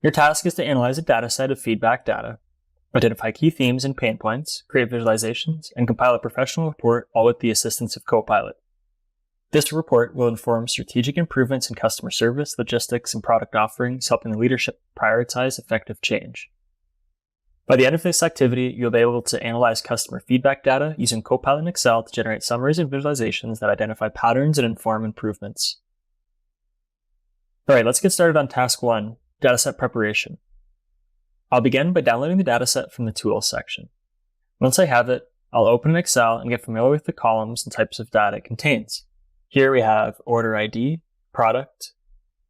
S2: Your task is to analyze a dataset of feedback data, identify key themes and pain points, create visualizations, and compile a professional report, all with the assistance of Copilot. This report will inform strategic improvements in customer service, logistics, and product offerings, helping the leadership prioritize effective change. By the end of this activity, you'll be able to analyze customer feedback data using Copilot in Excel to generate summaries and visualizations that identify patterns and inform improvements. All right, let's get started on task 1, dataset preparation. I'll begin by downloading the dataset from the Tools section. Once I have it, I'll open Excel and get familiar with the columns and types of data it contains. Here we have order ID, product,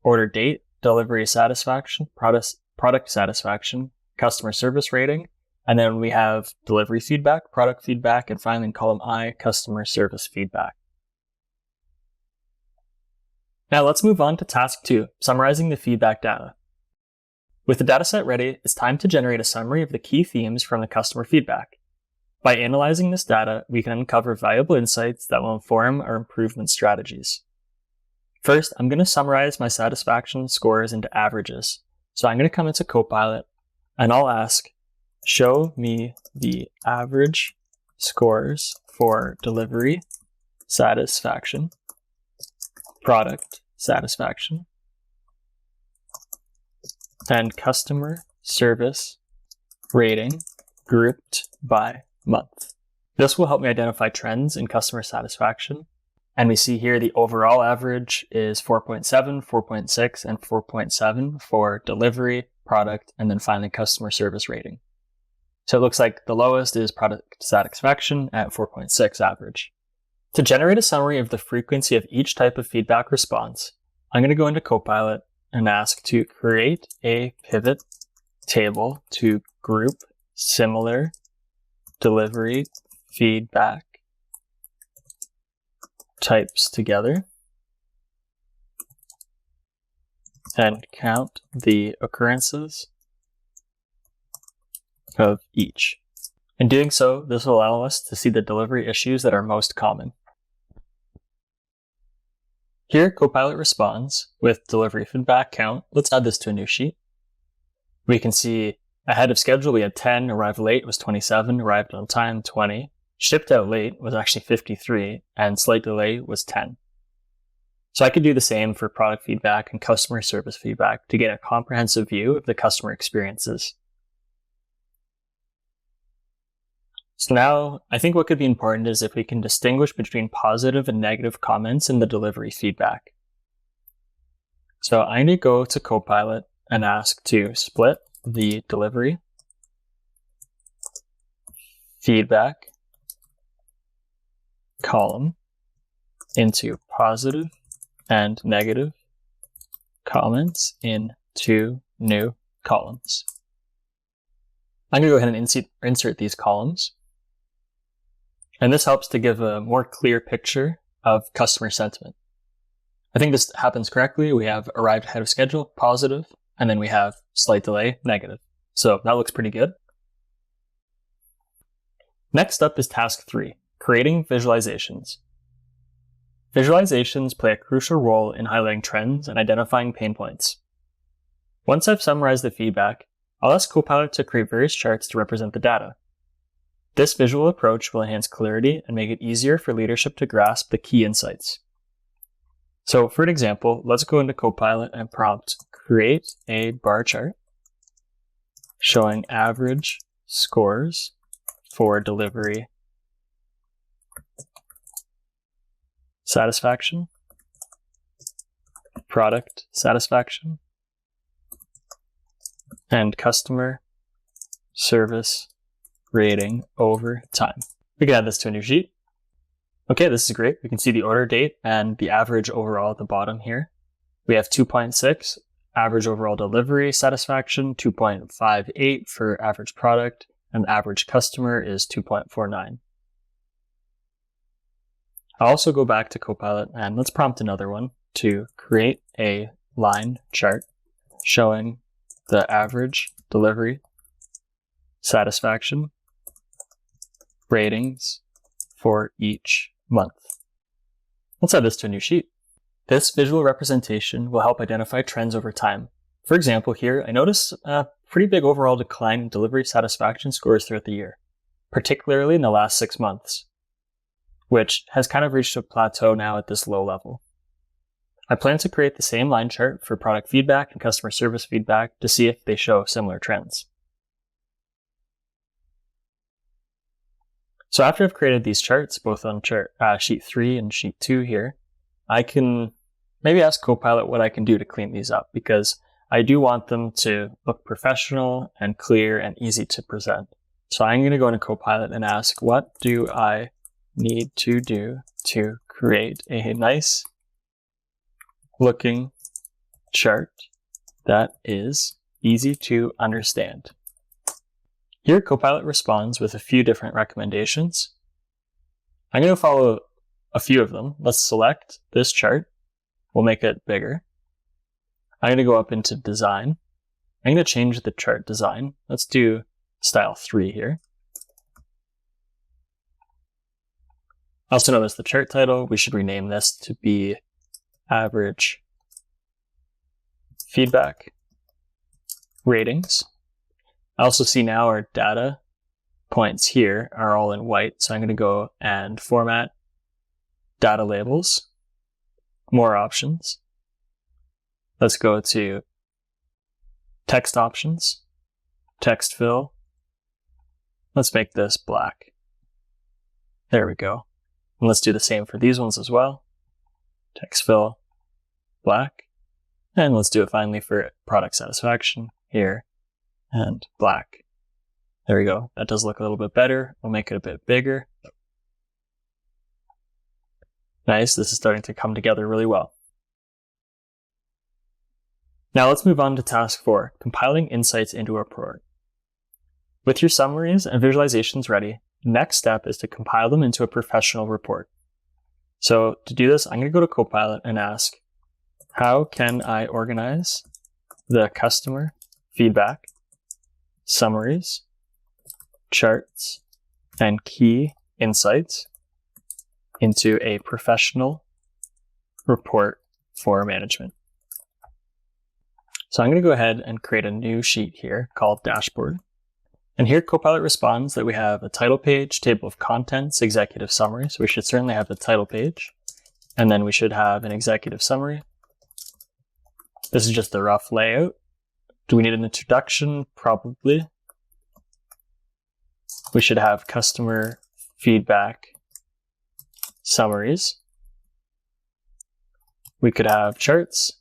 S2: order date, delivery satisfaction, product satisfaction, customer service rating, and then we have delivery feedback, product feedback, and finally in column I, customer service feedback. Now let's move on to task 2, summarizing the feedback data. With the dataset ready, it's time to generate a summary of the key themes from the customer feedback. By analyzing this data, we can uncover valuable insights that will inform our improvement strategies. First, I'm going to summarize my satisfaction scores into averages. So I'm going to come into Copilot and I'll ask, show me the average scores for delivery satisfaction, product satisfaction, and customer service rating grouped by month. This will help me identify trends in customer satisfaction. And we see here the overall average is 4.7, 4.6, and 4.7 for delivery, product, and then finally customer service rating. So it looks like the lowest is product satisfaction at 4.6 average. To generate a summary of the frequency of each type of feedback response, I'm going to go into Copilot and ask to create a pivot table to group similar delivery feedback types together and count the occurrences of each. In doing so, this will allow us to see the delivery issues that are most common. Here, Copilot responds with delivery feedback count. Let's add this to a new sheet. We can see ahead of schedule, we had 10, arrived late was 27, arrived on time 20, shipped out late was actually 53, and slight delay was 10. So I could do the same for product feedback and customer service feedback to get a comprehensive view of the customer experiences. So now, I think what could be important is if we can distinguish between positive and negative comments in the delivery feedback. So I need to go to Copilot and ask to split the delivery feedback column into positive and negative comments in two new columns. I'm going to go ahead and insert these columns. And this helps to give a more clear picture of customer sentiment. I think this happens correctly. We have arrived ahead of schedule, positive, and then we have slight delay, negative. So that looks pretty good. Next up is task 3, creating visualizations. Visualizations play a crucial role in highlighting trends and identifying pain points. Once I've summarized the feedback, I'll ask Copilot to create various charts to represent the data. This visual approach will enhance clarity and make it easier for leadership to grasp the key insights. So for an example, let's go into Copilot and prompt create a bar chart showing average scores for delivery satisfaction, product satisfaction, and customer service rating over time. We can add this to a new sheet. Okay, this is great. We can see the order date and the average overall at the bottom here. We have 2.6 average overall delivery satisfaction, 2.58 for average product, and average customer is 2.49. I'll also go back to Copilot and let's prompt another one to create a line chart showing the average delivery satisfaction ratings for each month. Let's add this to a new sheet. This visual representation will help identify trends over time. For example, here I notice a pretty big overall decline in delivery satisfaction scores throughout the year, particularly in the last 6 months, which has kind of reached a plateau now at this low level. I plan to create the same line chart for product feedback and customer service feedback to see if they show similar trends. So after I've created these charts, both on sheet 3 and sheet 2 here, I can maybe ask Copilot what I can do to clean these up, because I do want them to look professional and clear and easy to present. So I'm going to go into Copilot and ask, what do I need to do to create a nice looking chart that is easy to understand? Here, Copilot responds with a few different recommendations. I'm going to follow a few of them. Let's select this chart. We'll make it bigger. I'm going to go up into design. I'm going to change the chart design. Let's do style 3 here. Also notice the chart title. We should rename this to be average feedback ratings. I also see now our data points here are all in white. So I'm going to go and format data labels, more options. Let's go to text options, text fill. Let's make this black. There we go. And let's do the same for these ones as well. Text fill, black. And let's do it finally for product satisfaction here. And black. There we go. That does look a little bit better. We'll make it a bit bigger. Nice. This is starting to come together really well. Now let's move on to task 4, compiling insights into a report. With your summaries and visualizations ready, the next step is to compile them into a professional report. So to do this, I'm going to go to Copilot and ask, how can I organize
S1: the customer feedback, summaries, charts, and key insights into a professional report for management. So I'm going to go ahead and create a new sheet here called Dashboard. And here Copilot responds that we have a title page, table of contents, executive summary. So we should certainly have the title page. And then we should have an executive summary. This is just the rough layout. Do we need an introduction? Probably. We should have customer feedback summaries. We could have charts,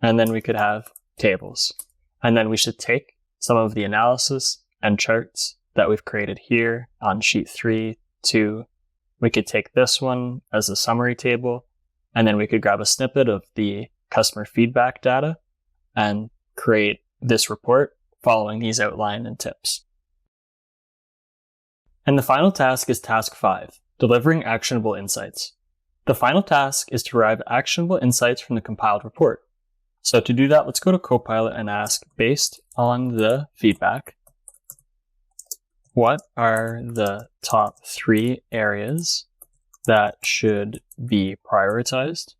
S1: and then we could have tables. And then we should take some of the analysis and charts that we've created here on sheet 3, 2. We could take this one as a summary table, and then we could grab a snippet of the customer feedback data and create this report following these outline and tips. And the final task is task 5, delivering actionable insights. The final task is to derive actionable insights from the compiled report. So to do that, let's go to Copilot and ask, based on the feedback, what are the top 3 areas that should be prioritized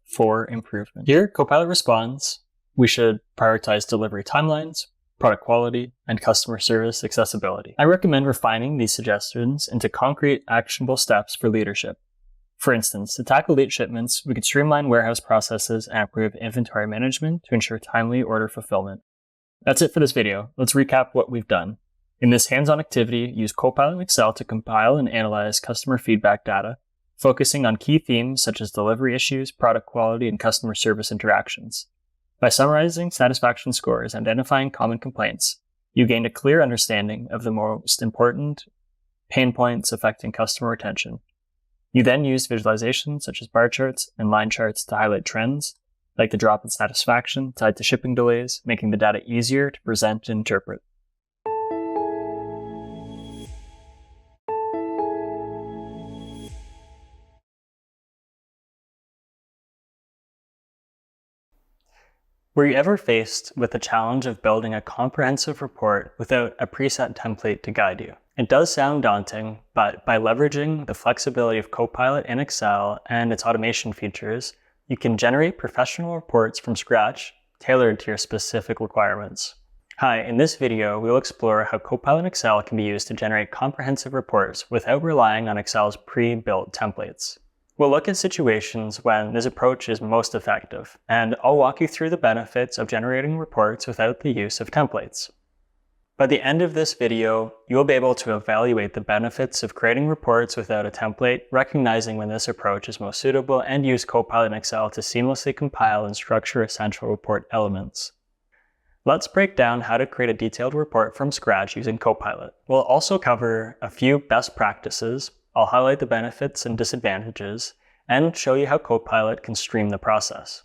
S1: for improvement? Here, Copilot responds, we should prioritize delivery timelines, product quality, and customer service accessibility. I recommend refining these suggestions into concrete, actionable steps for leadership. For instance, to tackle late shipments, we could streamline warehouse processes and improve inventory management to ensure timely order fulfillment. That's it for this video. Let's recap what we've done. In this hands-on activity, use Copilot in Excel to compile and analyze customer feedback data, focusing on key themes such as delivery issues, product quality, and customer service interactions. By summarizing satisfaction scores and identifying common complaints, you gained a clear understanding of the most important pain points affecting customer retention. You then used visualizations such as bar charts and line charts to highlight trends, like the drop in satisfaction tied to shipping delays, making the data easier to present and interpret. Were you ever faced with the challenge of building a comprehensive report without a preset template to guide you? It does sound daunting, but by leveraging the flexibility of Copilot in Excel and its automation features, you can generate professional reports from scratch, tailored to your specific requirements. Hi, in this video, we'll explore how Copilot in Excel can be used to generate comprehensive reports without relying on Excel's pre-built templates. We'll look at situations when this approach is most effective, and I'll walk you through the benefits of generating reports without the use of templates. By the end of this video, you'll be able to evaluate the benefits of creating reports without a template, recognizing when this approach is most suitable, and use Copilot in Excel to seamlessly compile and structure essential report elements. Let's break down how to create a detailed report from scratch using Copilot. We'll also cover a few best practices. I'll highlight the benefits and disadvantages, and show you how Copilot can stream the process.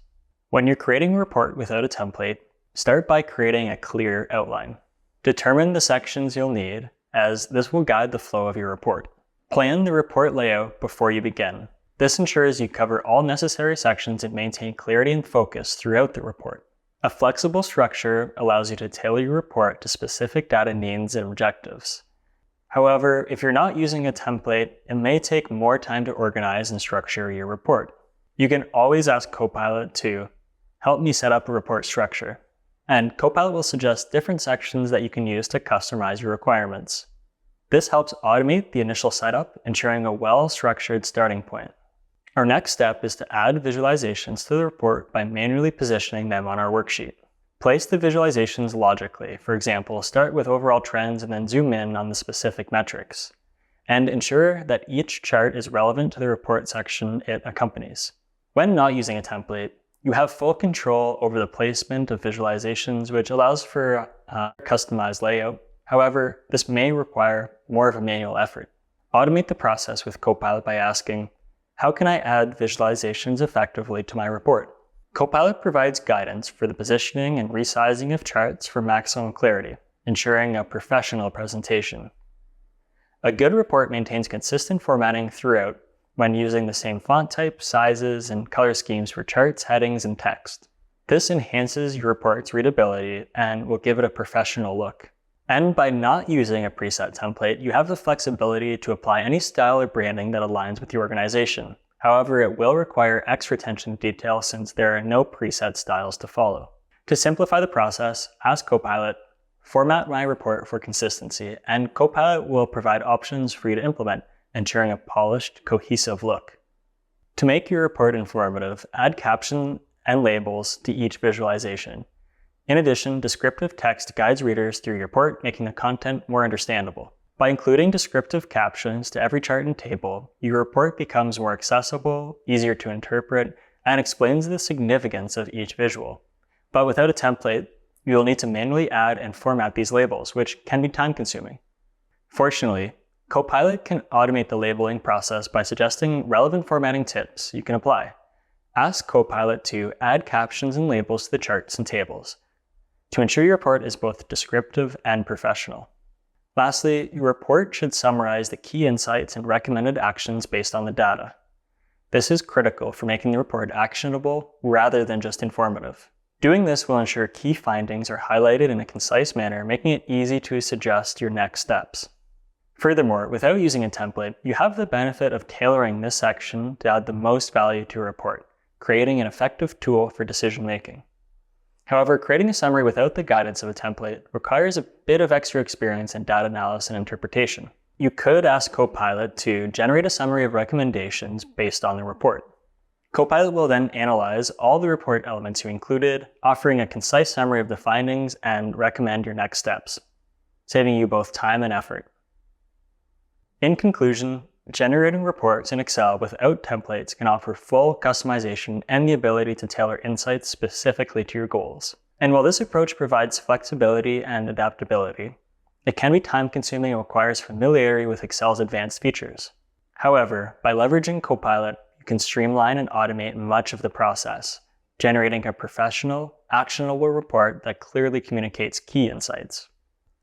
S1: When you're creating a report without a template, start by creating a clear outline. Determine the sections you'll need, as this will guide the flow of your report. Plan the report layout before you begin. This ensures you cover all necessary sections and maintain clarity and focus throughout the report. A flexible structure allows you to tailor your report to specific data needs and objectives. However, if you're not using a template, it may take more time to organize and structure your report. You can always ask Copilot to help me set up a report structure, and Copilot will suggest different sections that you can use to customize your requirements. This helps automate the initial setup, ensuring a well-structured starting point. Our next step is to add visualizations to the report by manually positioning them on our worksheet. Place the visualizations logically. For example, start with overall trends and then zoom in on the specific metrics. And ensure that each chart is relevant to the report section it accompanies. When not using a template, you have full control over the placement of visualizations, which allows for a customized layout. However, this may require more of a manual effort. Automate the process with Copilot by asking, how can I add visualizations effectively to my report? Copilot provides guidance for the positioning and resizing of charts for maximum clarity, ensuring a professional presentation. A good report maintains consistent formatting throughout when using the same font type, sizes, and color schemes for charts, headings, and text. This enhances your report's readability and will give it a professional look. And by not using a preset template, you have the flexibility to apply any style or branding that aligns with your organization. However, it will require extra attention to detail since there are no preset styles to follow. To simplify the process, ask Copilot, format my report for consistency, and Copilot will provide options for you to implement, ensuring a polished, cohesive look. To make your report informative, add caption and labels to each visualization. In addition, descriptive text guides readers through your report, making the content more understandable. By including descriptive captions to every chart and table, your report becomes more accessible, easier to interpret, and explains the significance of each visual. But without a template, you will need to manually add and format these labels, which can be time-consuming. Fortunately, Copilot can automate the labeling process by suggesting relevant formatting tips you can apply. Ask Copilot to add captions and labels to the charts and tables to ensure your report is both descriptive and professional. Lastly, your report should summarize the key insights and recommended actions based on the data. This is critical for making the report actionable rather than just informative. Doing this will ensure key findings are highlighted in a concise manner, making it easy to suggest your next steps. Furthermore, without using a template, you have the benefit of tailoring this section to add the most value to a report, creating an effective tool for decision-making. However, creating a summary without the guidance of a template requires a bit of extra experience in data analysis and interpretation. You could ask Copilot to generate a summary of recommendations based on the report. Copilot will then analyze all the report elements you included, offering a concise summary of the findings and recommend your next steps, saving you both time and effort. In conclusion, generating reports in Excel without templates can offer full customization and the ability to tailor insights specifically to your goals. And while this approach provides flexibility and adaptability, it can be time-consuming and requires familiarity with Excel's advanced features. However, by leveraging Copilot, you can streamline and automate much of the process, generating a professional, actionable report that clearly communicates key insights.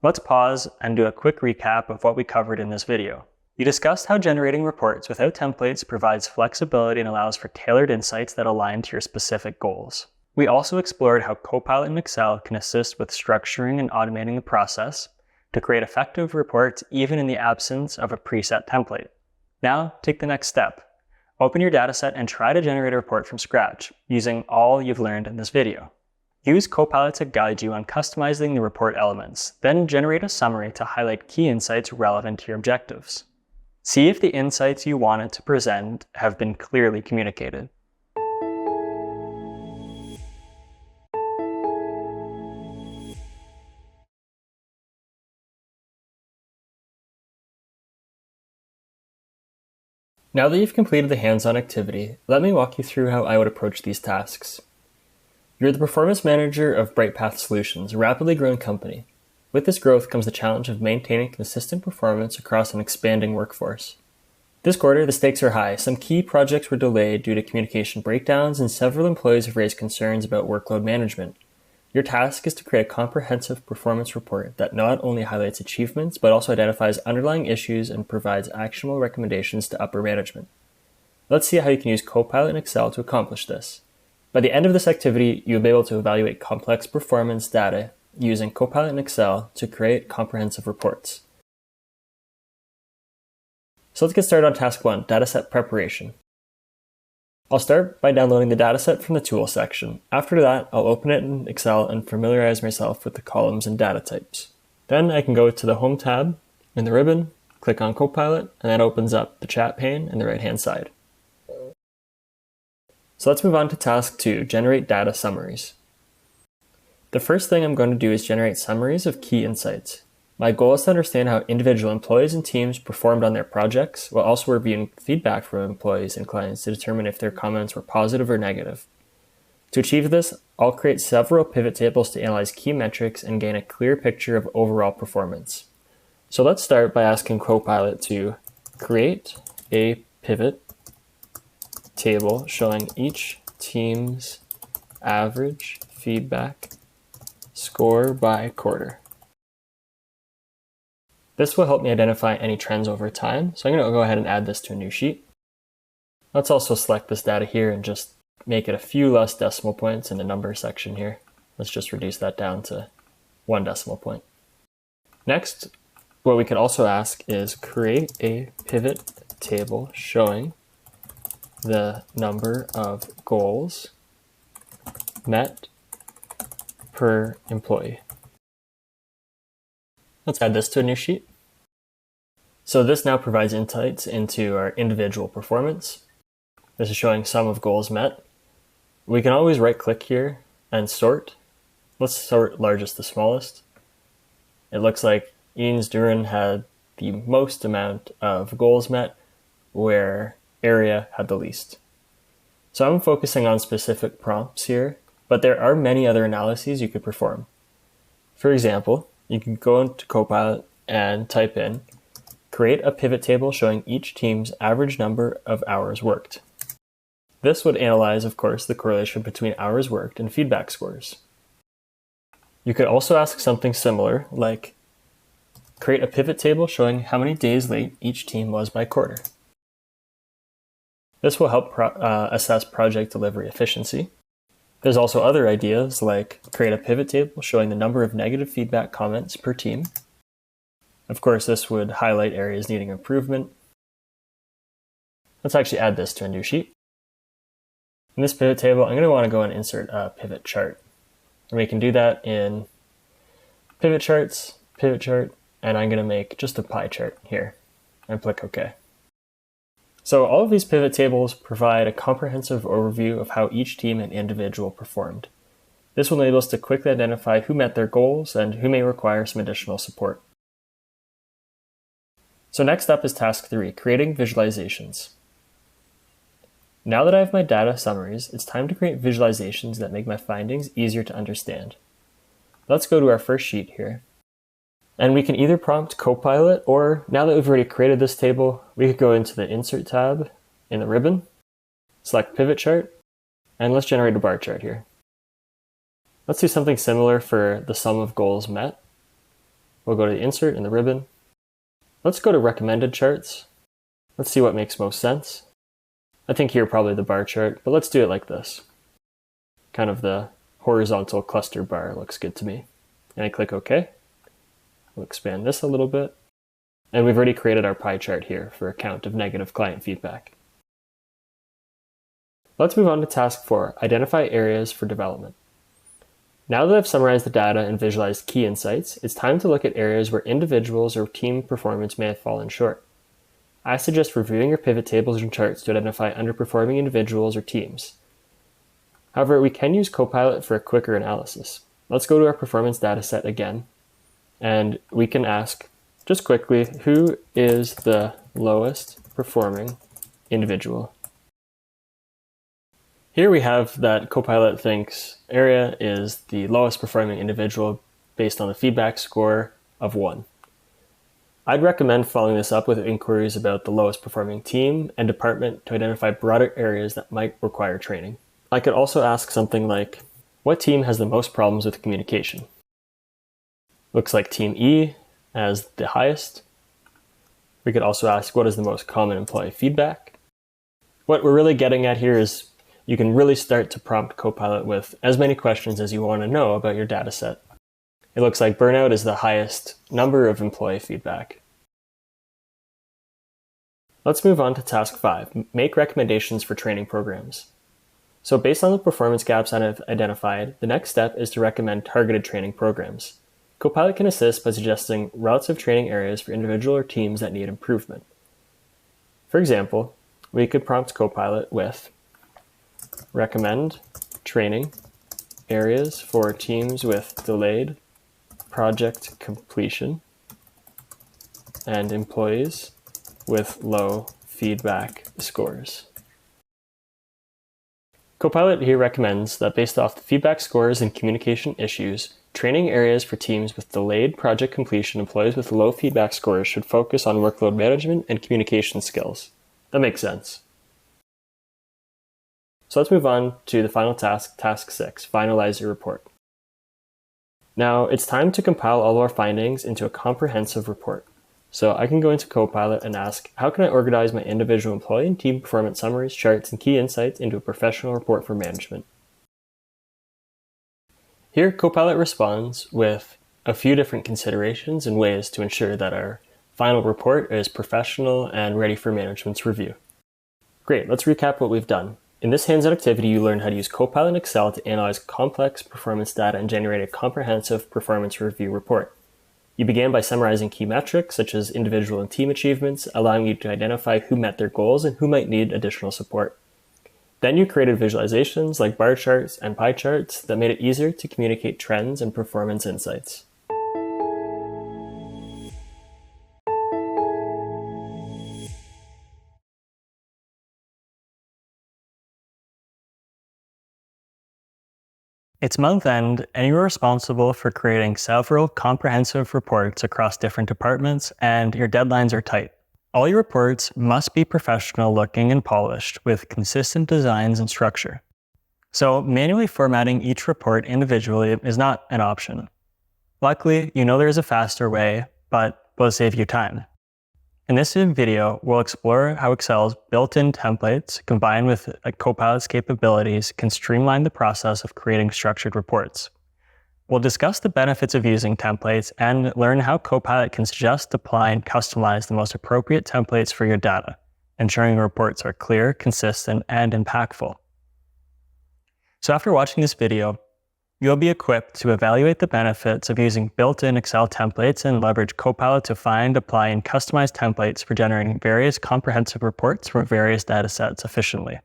S1: Let's pause and do a quick recap of what we covered in this video. You discussed how generating reports without templates provides flexibility and allows for tailored insights that align to your specific goals. We also explored how Copilot in Excel can assist with structuring and automating the process to create effective reports even in the absence of a preset template. Now, take the next step. Open your dataset and try to generate a report from scratch, using all you've learned in this video. Use Copilot to guide you on customizing the report elements, then generate a summary to highlight key insights relevant to your objectives. See if the insights you wanted to present have been clearly communicated.
S2: Now that you've completed the hands-on activity, let me walk you through how I would approach these tasks. You're the performance manager of BrightPath Solutions, a rapidly growing company. With this growth comes the challenge of maintaining consistent performance across an expanding workforce. This quarter, the stakes are high. Some key projects were delayed due to communication breakdowns, and several employees have raised concerns about workload management. Your task is to create a comprehensive performance report that not only highlights achievements, but also identifies underlying issues and provides actionable recommendations to upper management. Let's see how you can use Copilot in Excel to accomplish this. By the end of this activity, you'll be able to evaluate complex performance data using Copilot in Excel to create comprehensive reports. So let's get started on task 1, dataset preparation. I'll start by downloading the dataset from the Tools section. After that, I'll open it in Excel and familiarize myself with the columns and data types. Then I can go to the Home tab in the ribbon, click on Copilot, and that opens up the chat pane in the right-hand side. So let's move on to task 2, generate data summaries. The first thing I'm going to do is generate summaries of key insights. My goal is to understand how individual employees and teams performed on their projects, while also reviewing feedback from employees and clients to determine if their comments were positive or negative. To achieve this, I'll create several pivot tables to analyze key metrics and gain a clear picture of overall performance. So let's start by asking Copilot to create a pivot table showing each team's average feedback score by quarter. This will help me identify any trends over time, so I'm going to go ahead and add this to a new sheet. Let's also select this data here and just make it a few less decimal points in the number section here. Let's just reduce that down to 1 decimal point. Next, what we could also ask is create a pivot table showing the number of goals met per employee. Let's add this to a new sheet. So this now provides insights into our individual performance. This is showing sum of goals met. We can always right-click here and sort. Let's sort largest to smallest. It looks like Ian's Duran had the most amount of goals met, where area had the least. So I'm focusing on specific prompts here, but there are many other analyses you could perform. For example, you can go into Copilot and type in, create a pivot table showing each team's average number of hours worked. This would analyze, of course, the correlation between hours worked and feedback scores. You could also ask something similar, like create a pivot table showing how many days late each team was by quarter. This will help assess project delivery efficiency. There's also other ideas like create a pivot table showing the number of negative feedback comments per team. Of course, this would highlight areas needing improvement. Let's actually add this to a new sheet. In this pivot table, I'm going to want to go and insert a pivot chart. And we can do that in pivot chart, and I'm going to make just a pie chart here and click OK. So all of these pivot tables provide a comprehensive overview of how each team and individual performed. This will enable us to quickly identify who met their goals and who may require some additional support. So next up is task 3, creating visualizations. Now that I have my data summaries, it's time to create visualizations that make my findings easier to understand. Let's go to our first sheet here. And we can either prompt Copilot, or now that we've already created this table, we could go into the Insert tab in the ribbon, select Pivot Chart, and let's generate a bar chart here. Let's do something similar for the sum of goals met. We'll go to the Insert in the ribbon. Let's go to Recommended Charts. Let's see what makes most sense. I think here probably the bar chart, but let's do it like this. Kind of the horizontal cluster bar looks good to me. And I click OK. We'll expand this a little bit. And we've already created our pie chart here for a count of negative client feedback. Let's move on to task 4, identify areas for development. Now that I've summarized the data and visualized key insights, it's time to look at areas where individuals or team performance may have fallen short. I suggest reviewing your pivot tables and charts to identify underperforming individuals or teams. However, we can use Copilot for a quicker analysis. Let's go to our performance data set again, and we can ask, just quickly, who is the lowest performing individual? Here we have that Copilot thinks area is the lowest performing individual based on the feedback score of 1. I'd recommend following this up with inquiries about the lowest performing team and department to identify broader areas that might require training. I could also ask something like, what team has the most problems with communication? Looks like Team E as the highest. We could also ask, what is the most common employee feedback? What we're really getting at here is you can really start to prompt Copilot with as many questions as you want to know about your data set. It looks like burnout is the highest number of employee feedback. Let's move on to task 5, make recommendations for training programs. So based on the performance gaps I've identified, the next step is to recommend targeted training programs. Copilot can assist by suggesting relative training areas for individual or teams that need improvement. For example, we could prompt Copilot with recommend training areas for teams with delayed project completion and employees with low feedback scores. Copilot here recommends that based off the feedback scores and communication issues, training areas for teams with delayed project completion and employees with low feedback scores should focus on workload management and communication skills. That makes sense. So let's move on to the final task, task 6, finalize your report. Now it's time to compile all of our findings into a comprehensive report. So I can go into Copilot and ask, how can I organize my individual employee and team performance summaries, charts, and key insights into a professional report for management? Here, Copilot responds with a few different considerations and ways to ensure that our final report is professional and ready for management's review. Great, let's recap what we've done. In this hands-on activity, you learned how to use Copilot and Excel to analyze complex performance data and generate a comprehensive performance review report. You began by summarizing key metrics, such as individual and team achievements, allowing you to identify who met their goals and who might need additional support. Then you created visualizations like bar charts and pie charts that made it easier to communicate trends and performance insights.
S1: It's month end, and you're responsible for creating several comprehensive reports across different departments, and your deadlines are tight. All your reports must be professional looking and polished with consistent designs and structure. So manually formatting each report individually is not an option. Luckily, you know there's a faster way, but will save you time. In this video, we'll explore how Excel's built-in templates, combined with Copilot's capabilities, can streamline the process of creating structured reports. We'll discuss the benefits of using templates and learn how Copilot can suggest, apply, and customize the most appropriate templates for your data, ensuring your reports are clear, consistent, and impactful. So after watching this video, you'll be equipped to evaluate the benefits of using built-in Excel templates and leverage Copilot to find, apply, and customize templates for generating various comprehensive reports from various datasets efficiently.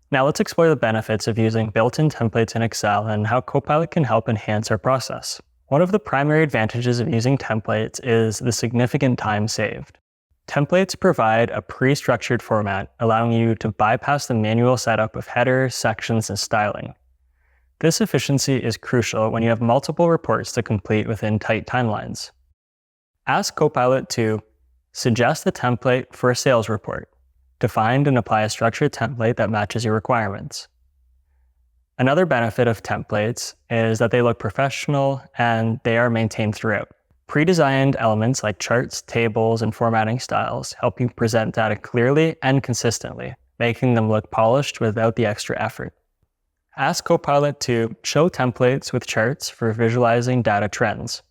S1: Now let's explore the benefits of using built-in templates in Excel and how Copilot can help enhance our process. One of the primary advantages of using templates is the significant time saved. Templates provide a pre-structured format, allowing you to bypass the manual setup of headers, sections, and styling. This efficiency is crucial when you have multiple reports to complete within tight timelines. Ask Copilot to suggest a template for a sales report. To find and apply a structured template that matches your requirements. Another benefit of templates is that they look professional and they are maintained throughout. Pre-designed elements like charts, tables, and formatting styles help you present data clearly and consistently, making them look polished without the extra effort. Ask Copilot to show templates with charts for visualizing data trends.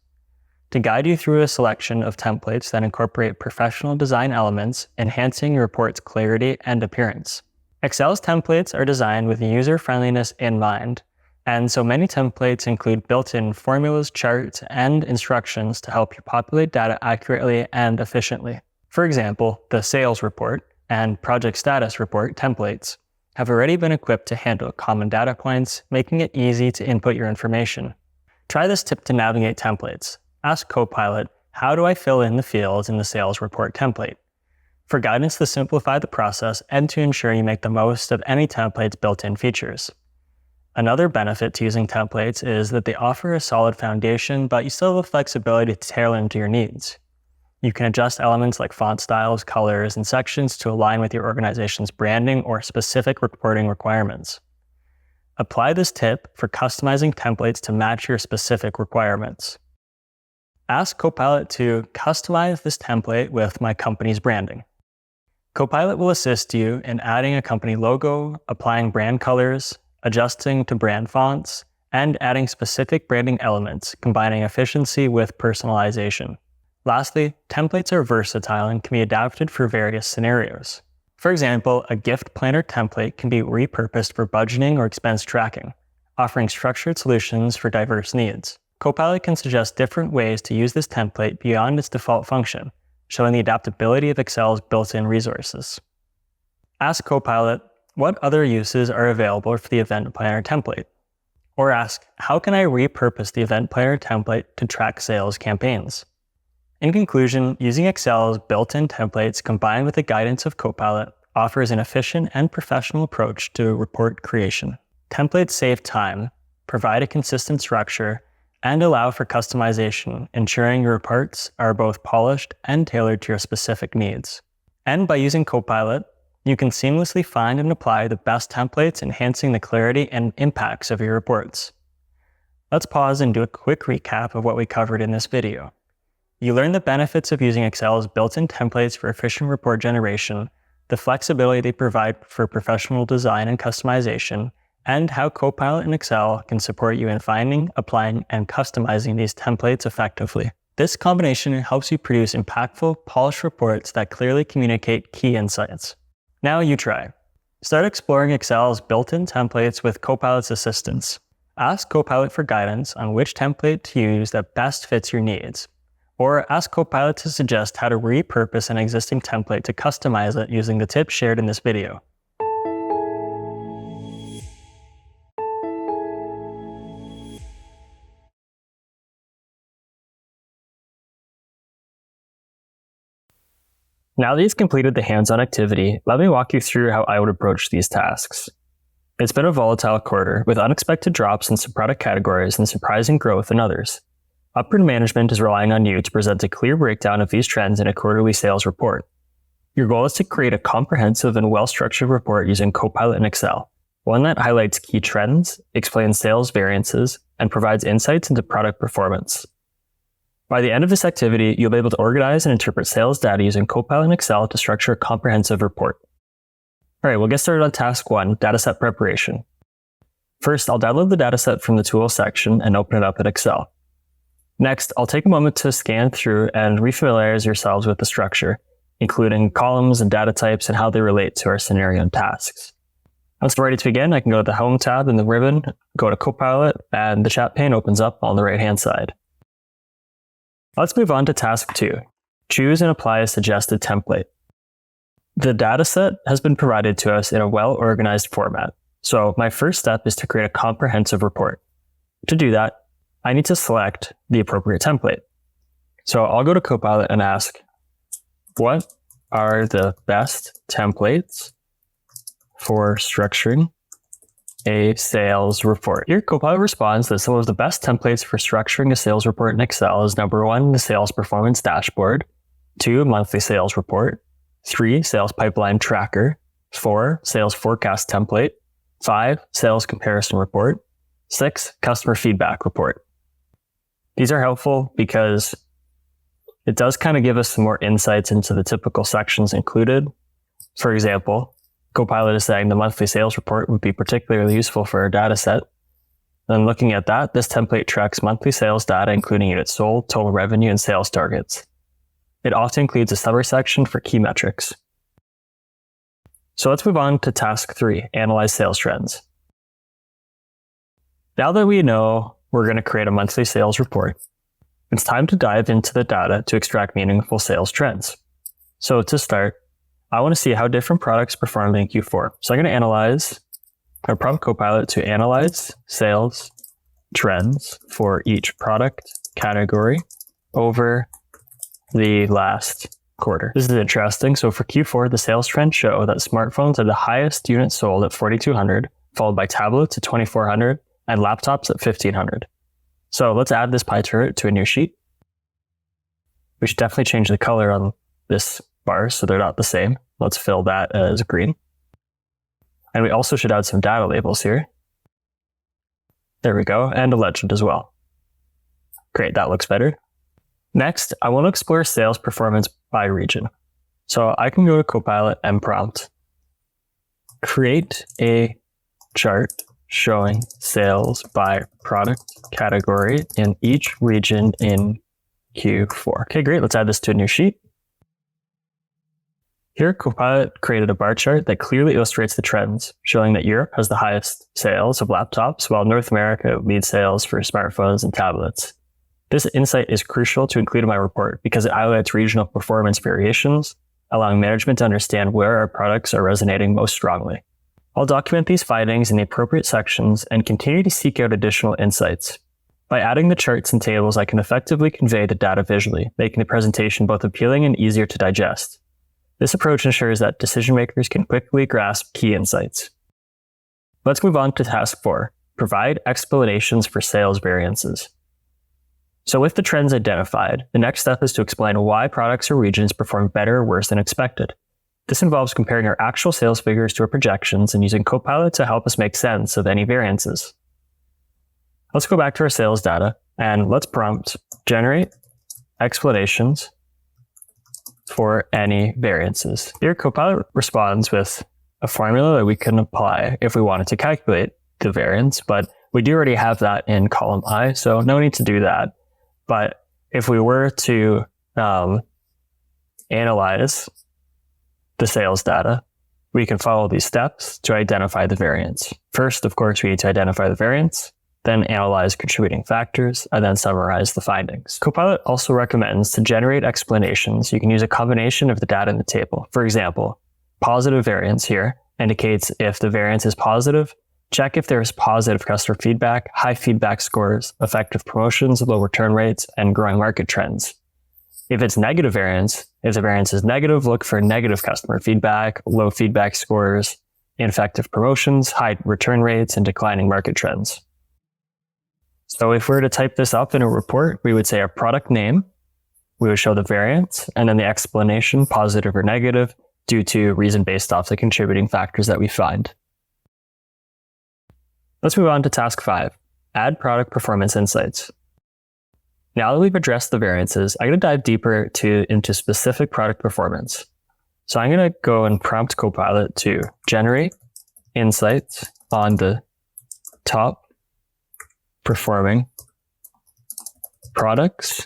S1: To guide you through a selection of templates that incorporate professional design elements, enhancing your report's clarity and appearance. Excel's templates are designed with user-friendliness in mind, and so many templates include built-in formulas, charts, and instructions to help you populate data accurately and efficiently. For example, the sales report and project status report templates have already been equipped to handle common data points, making it easy to input your information. Try this tip to navigate templates. Ask Copilot, how do I fill in the fields in the sales report template? For guidance to simplify the process and to ensure you make the most of any template's built-in features. Another benefit to using templates is that they offer a solid foundation, but you still have the flexibility to tailor them to your needs. You can adjust elements like font styles, colors, and sections to align with your organization's branding or specific reporting requirements. Apply this tip for customizing templates to match your specific requirements. Ask Copilot to customize this template with my company's branding. Copilot will assist you in adding a company logo, applying brand colors, adjusting to brand fonts, and adding specific branding elements, combining efficiency with personalization. Lastly, templates are versatile and can be adapted for various scenarios. For example, a gift planner template can be repurposed for budgeting or expense tracking, offering structured solutions for diverse needs. Copilot can suggest different ways to use this template beyond its default function, showing the adaptability of Excel's built-in resources. Ask Copilot, what other uses are available for the event planner template? Or ask, how can I repurpose the event planner template to track sales campaigns? In conclusion, using Excel's built-in templates combined with the guidance of Copilot offers an efficient and professional approach to report creation. Templates save time, provide a consistent structure, and allow for customization, ensuring your reports are both polished and tailored to your specific needs. And by using Copilot, you can seamlessly find and apply the best templates, enhancing the clarity and impacts of your reports. Let's pause and do a quick recap of what we covered in this video.
S2: You learn the benefits of using Excel's built-in templates for efficient report generation, the flexibility they provide for professional design and customization, and how Copilot and Excel can support you in finding, applying, and customizing these templates effectively. This combination helps you produce impactful, polished reports that clearly communicate key insights. Now you try. Start exploring Excel's built-in templates with Copilot's assistance. Ask Copilot for guidance on which template to use that best fits your needs. Or ask Copilot to suggest how to repurpose an existing template to customize it using the tips shared in this video.
S1: Now that you've completed the hands-on activity, let me walk you through how I would approach these tasks. It's been a volatile quarter, with unexpected drops in some product categories and surprising growth in others. Upward management is relying on you to present a clear breakdown of these trends in a quarterly sales report. Your goal is to create a comprehensive and well-structured report using Copilot and Excel, one that highlights key trends, explains sales variances, and provides insights into product performance. By the end of this activity, you'll be able to organize and interpret sales data using Copilot and Excel to structure a comprehensive report. All right, we'll get started on task 1, dataset preparation. First, I'll download the dataset from the Tools section and open it up in Excel. Next, I'll take a moment to scan through and refamiliarize yourselves with the structure, including columns and data types and how they relate to our scenario and tasks. Once we're ready to begin, I can go to the Home tab in the ribbon, go to Copilot, and the chat pane opens up on the right-hand side. Let's move on to task 2. Choose and apply a suggested template. The dataset has been provided to us in a well-organized format, so my first step is to create a comprehensive report. To do that, I need to select the appropriate template. So I'll go to Copilot and ask, what are the best templates for structuring a sales report? Here, Copilot responds that some of the best templates for structuring a sales report in Excel is number 1, the sales performance dashboard, 2, monthly sales report, 3, sales pipeline tracker, 4, sales forecast template, 5, sales comparison report, 6, customer feedback report. These are helpful because it does kind of give us some more insights into the typical sections included. For example, Copilot is saying the monthly sales report would be particularly useful for our data set. Then looking at that, this template tracks monthly sales data, including units sold, total revenue, and sales targets. It often includes a summary section for key metrics. So let's move on to task 3, analyze sales trends. Now that we know we're going to create a monthly sales report, it's time to dive into the data to extract meaningful sales trends. So to start, I want to see how different products performed in Q4. So I'm going to prompt Copilot to analyze sales trends for each product category over the last quarter. This is interesting. So for Q4, the sales trends show that smartphones are the highest units sold at 4,200, followed by tablets at 2,400, and laptops at 1,500. So let's add this pie chart to a new sheet. We should definitely change the color on this bar so they're not the same. Let's fill that as green. And we also should add some data labels here. There we go, and a legend as well. Great, that looks better. Next, I want to explore sales performance by region. So I can go to Copilot and prompt, create a chart showing sales by product category in each region in Q4. Okay, great. Let's add this to a new sheet. Here, Copilot created a bar chart that clearly illustrates the trends, showing that Europe has the highest sales of laptops, while North America leads sales for smartphones and tablets. This insight is crucial to include in my report because it highlights regional performance variations, allowing management to understand where our products are resonating most strongly. I'll document these findings in the appropriate sections and continue to seek out additional insights. By adding the charts and tables, I can effectively convey the data visually, making the presentation both appealing and easier to digest. This approach ensures that decision makers can quickly grasp key insights. Let's move on to task 4, provide explanations for sales variances. So with the trends identified, the next step is to explain why products or regions perform better or worse than expected. This involves comparing our actual sales figures to our projections and using Copilot to help us make sense of any variances. Let's go back to our sales data and let's prompt generate explanations for any variances. Here, Copilot responds with a formula that we can apply if we wanted to calculate the variance, but we do already have that in column I, so no need to do that. But if we were to analyze the sales data, we can follow these steps to identify the variance. First, of course, we need to identify the variance, then analyze contributing factors, and then summarize the findings. Copilot also recommends to generate explanations. You can use a combination of the data in the table. For example, positive variance here indicates if the variance is positive, check if there is positive customer feedback, high feedback scores, effective promotions, low return rates, and growing market trends. If it's negative variance, if the variance is negative, look for negative customer feedback, low feedback scores, ineffective promotions, high return rates, and declining market trends. So if we were to type this up in a report, we would say our product name, we would show the variance, and then the explanation, positive or negative, due to reason based off the contributing factors that we find. Let's move on to task 5, add product performance insights. Now that we've addressed the variances, I'm going to dive deeper into specific product performance. So I'm going to go and prompt Copilot to generate insights on the top performing products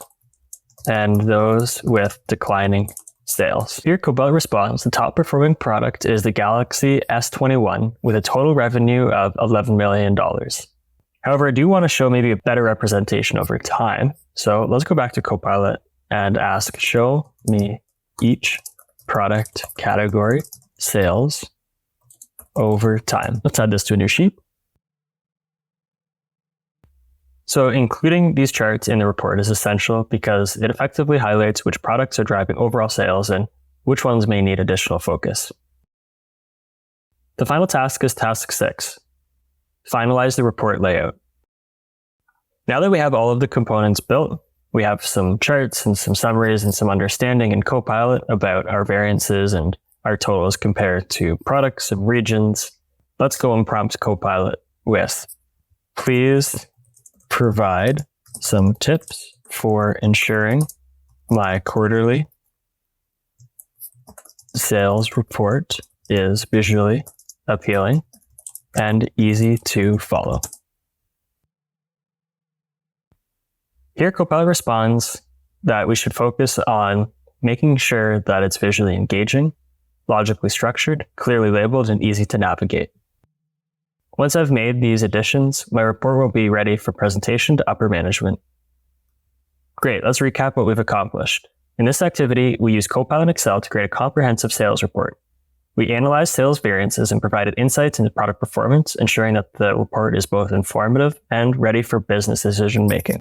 S1: and those with declining sales. Here, Copilot responds, the top performing product is the Galaxy S21 with a total revenue of $11 million. However, I do want to show maybe a better representation over time. So let's go back to Copilot and ask, show me each product category sales over time. Let's add this to a new sheet. So including these charts in the report is essential because it effectively highlights which products are driving overall sales and which ones may need additional focus. The final task is task 6. Finalize the report layout. Now that we have all of the components built, we have some charts and some summaries and some understanding in Copilot about our variances and our totals compared to products and regions. Let's go and prompt Copilot with, please provide some tips for ensuring my quarterly sales report is visually appealing and easy to follow. Here, Copilot responds that we should focus on making sure that it's visually engaging, logically structured, clearly labeled, and easy to navigate. Once I've made these additions, my report will be ready for presentation to upper management. Great, let's recap what we've accomplished. In this activity, we used Copilot and Excel to create a comprehensive sales report. We analyzed sales variances and provided insights into product performance, ensuring that the report is both informative and ready for business decision making.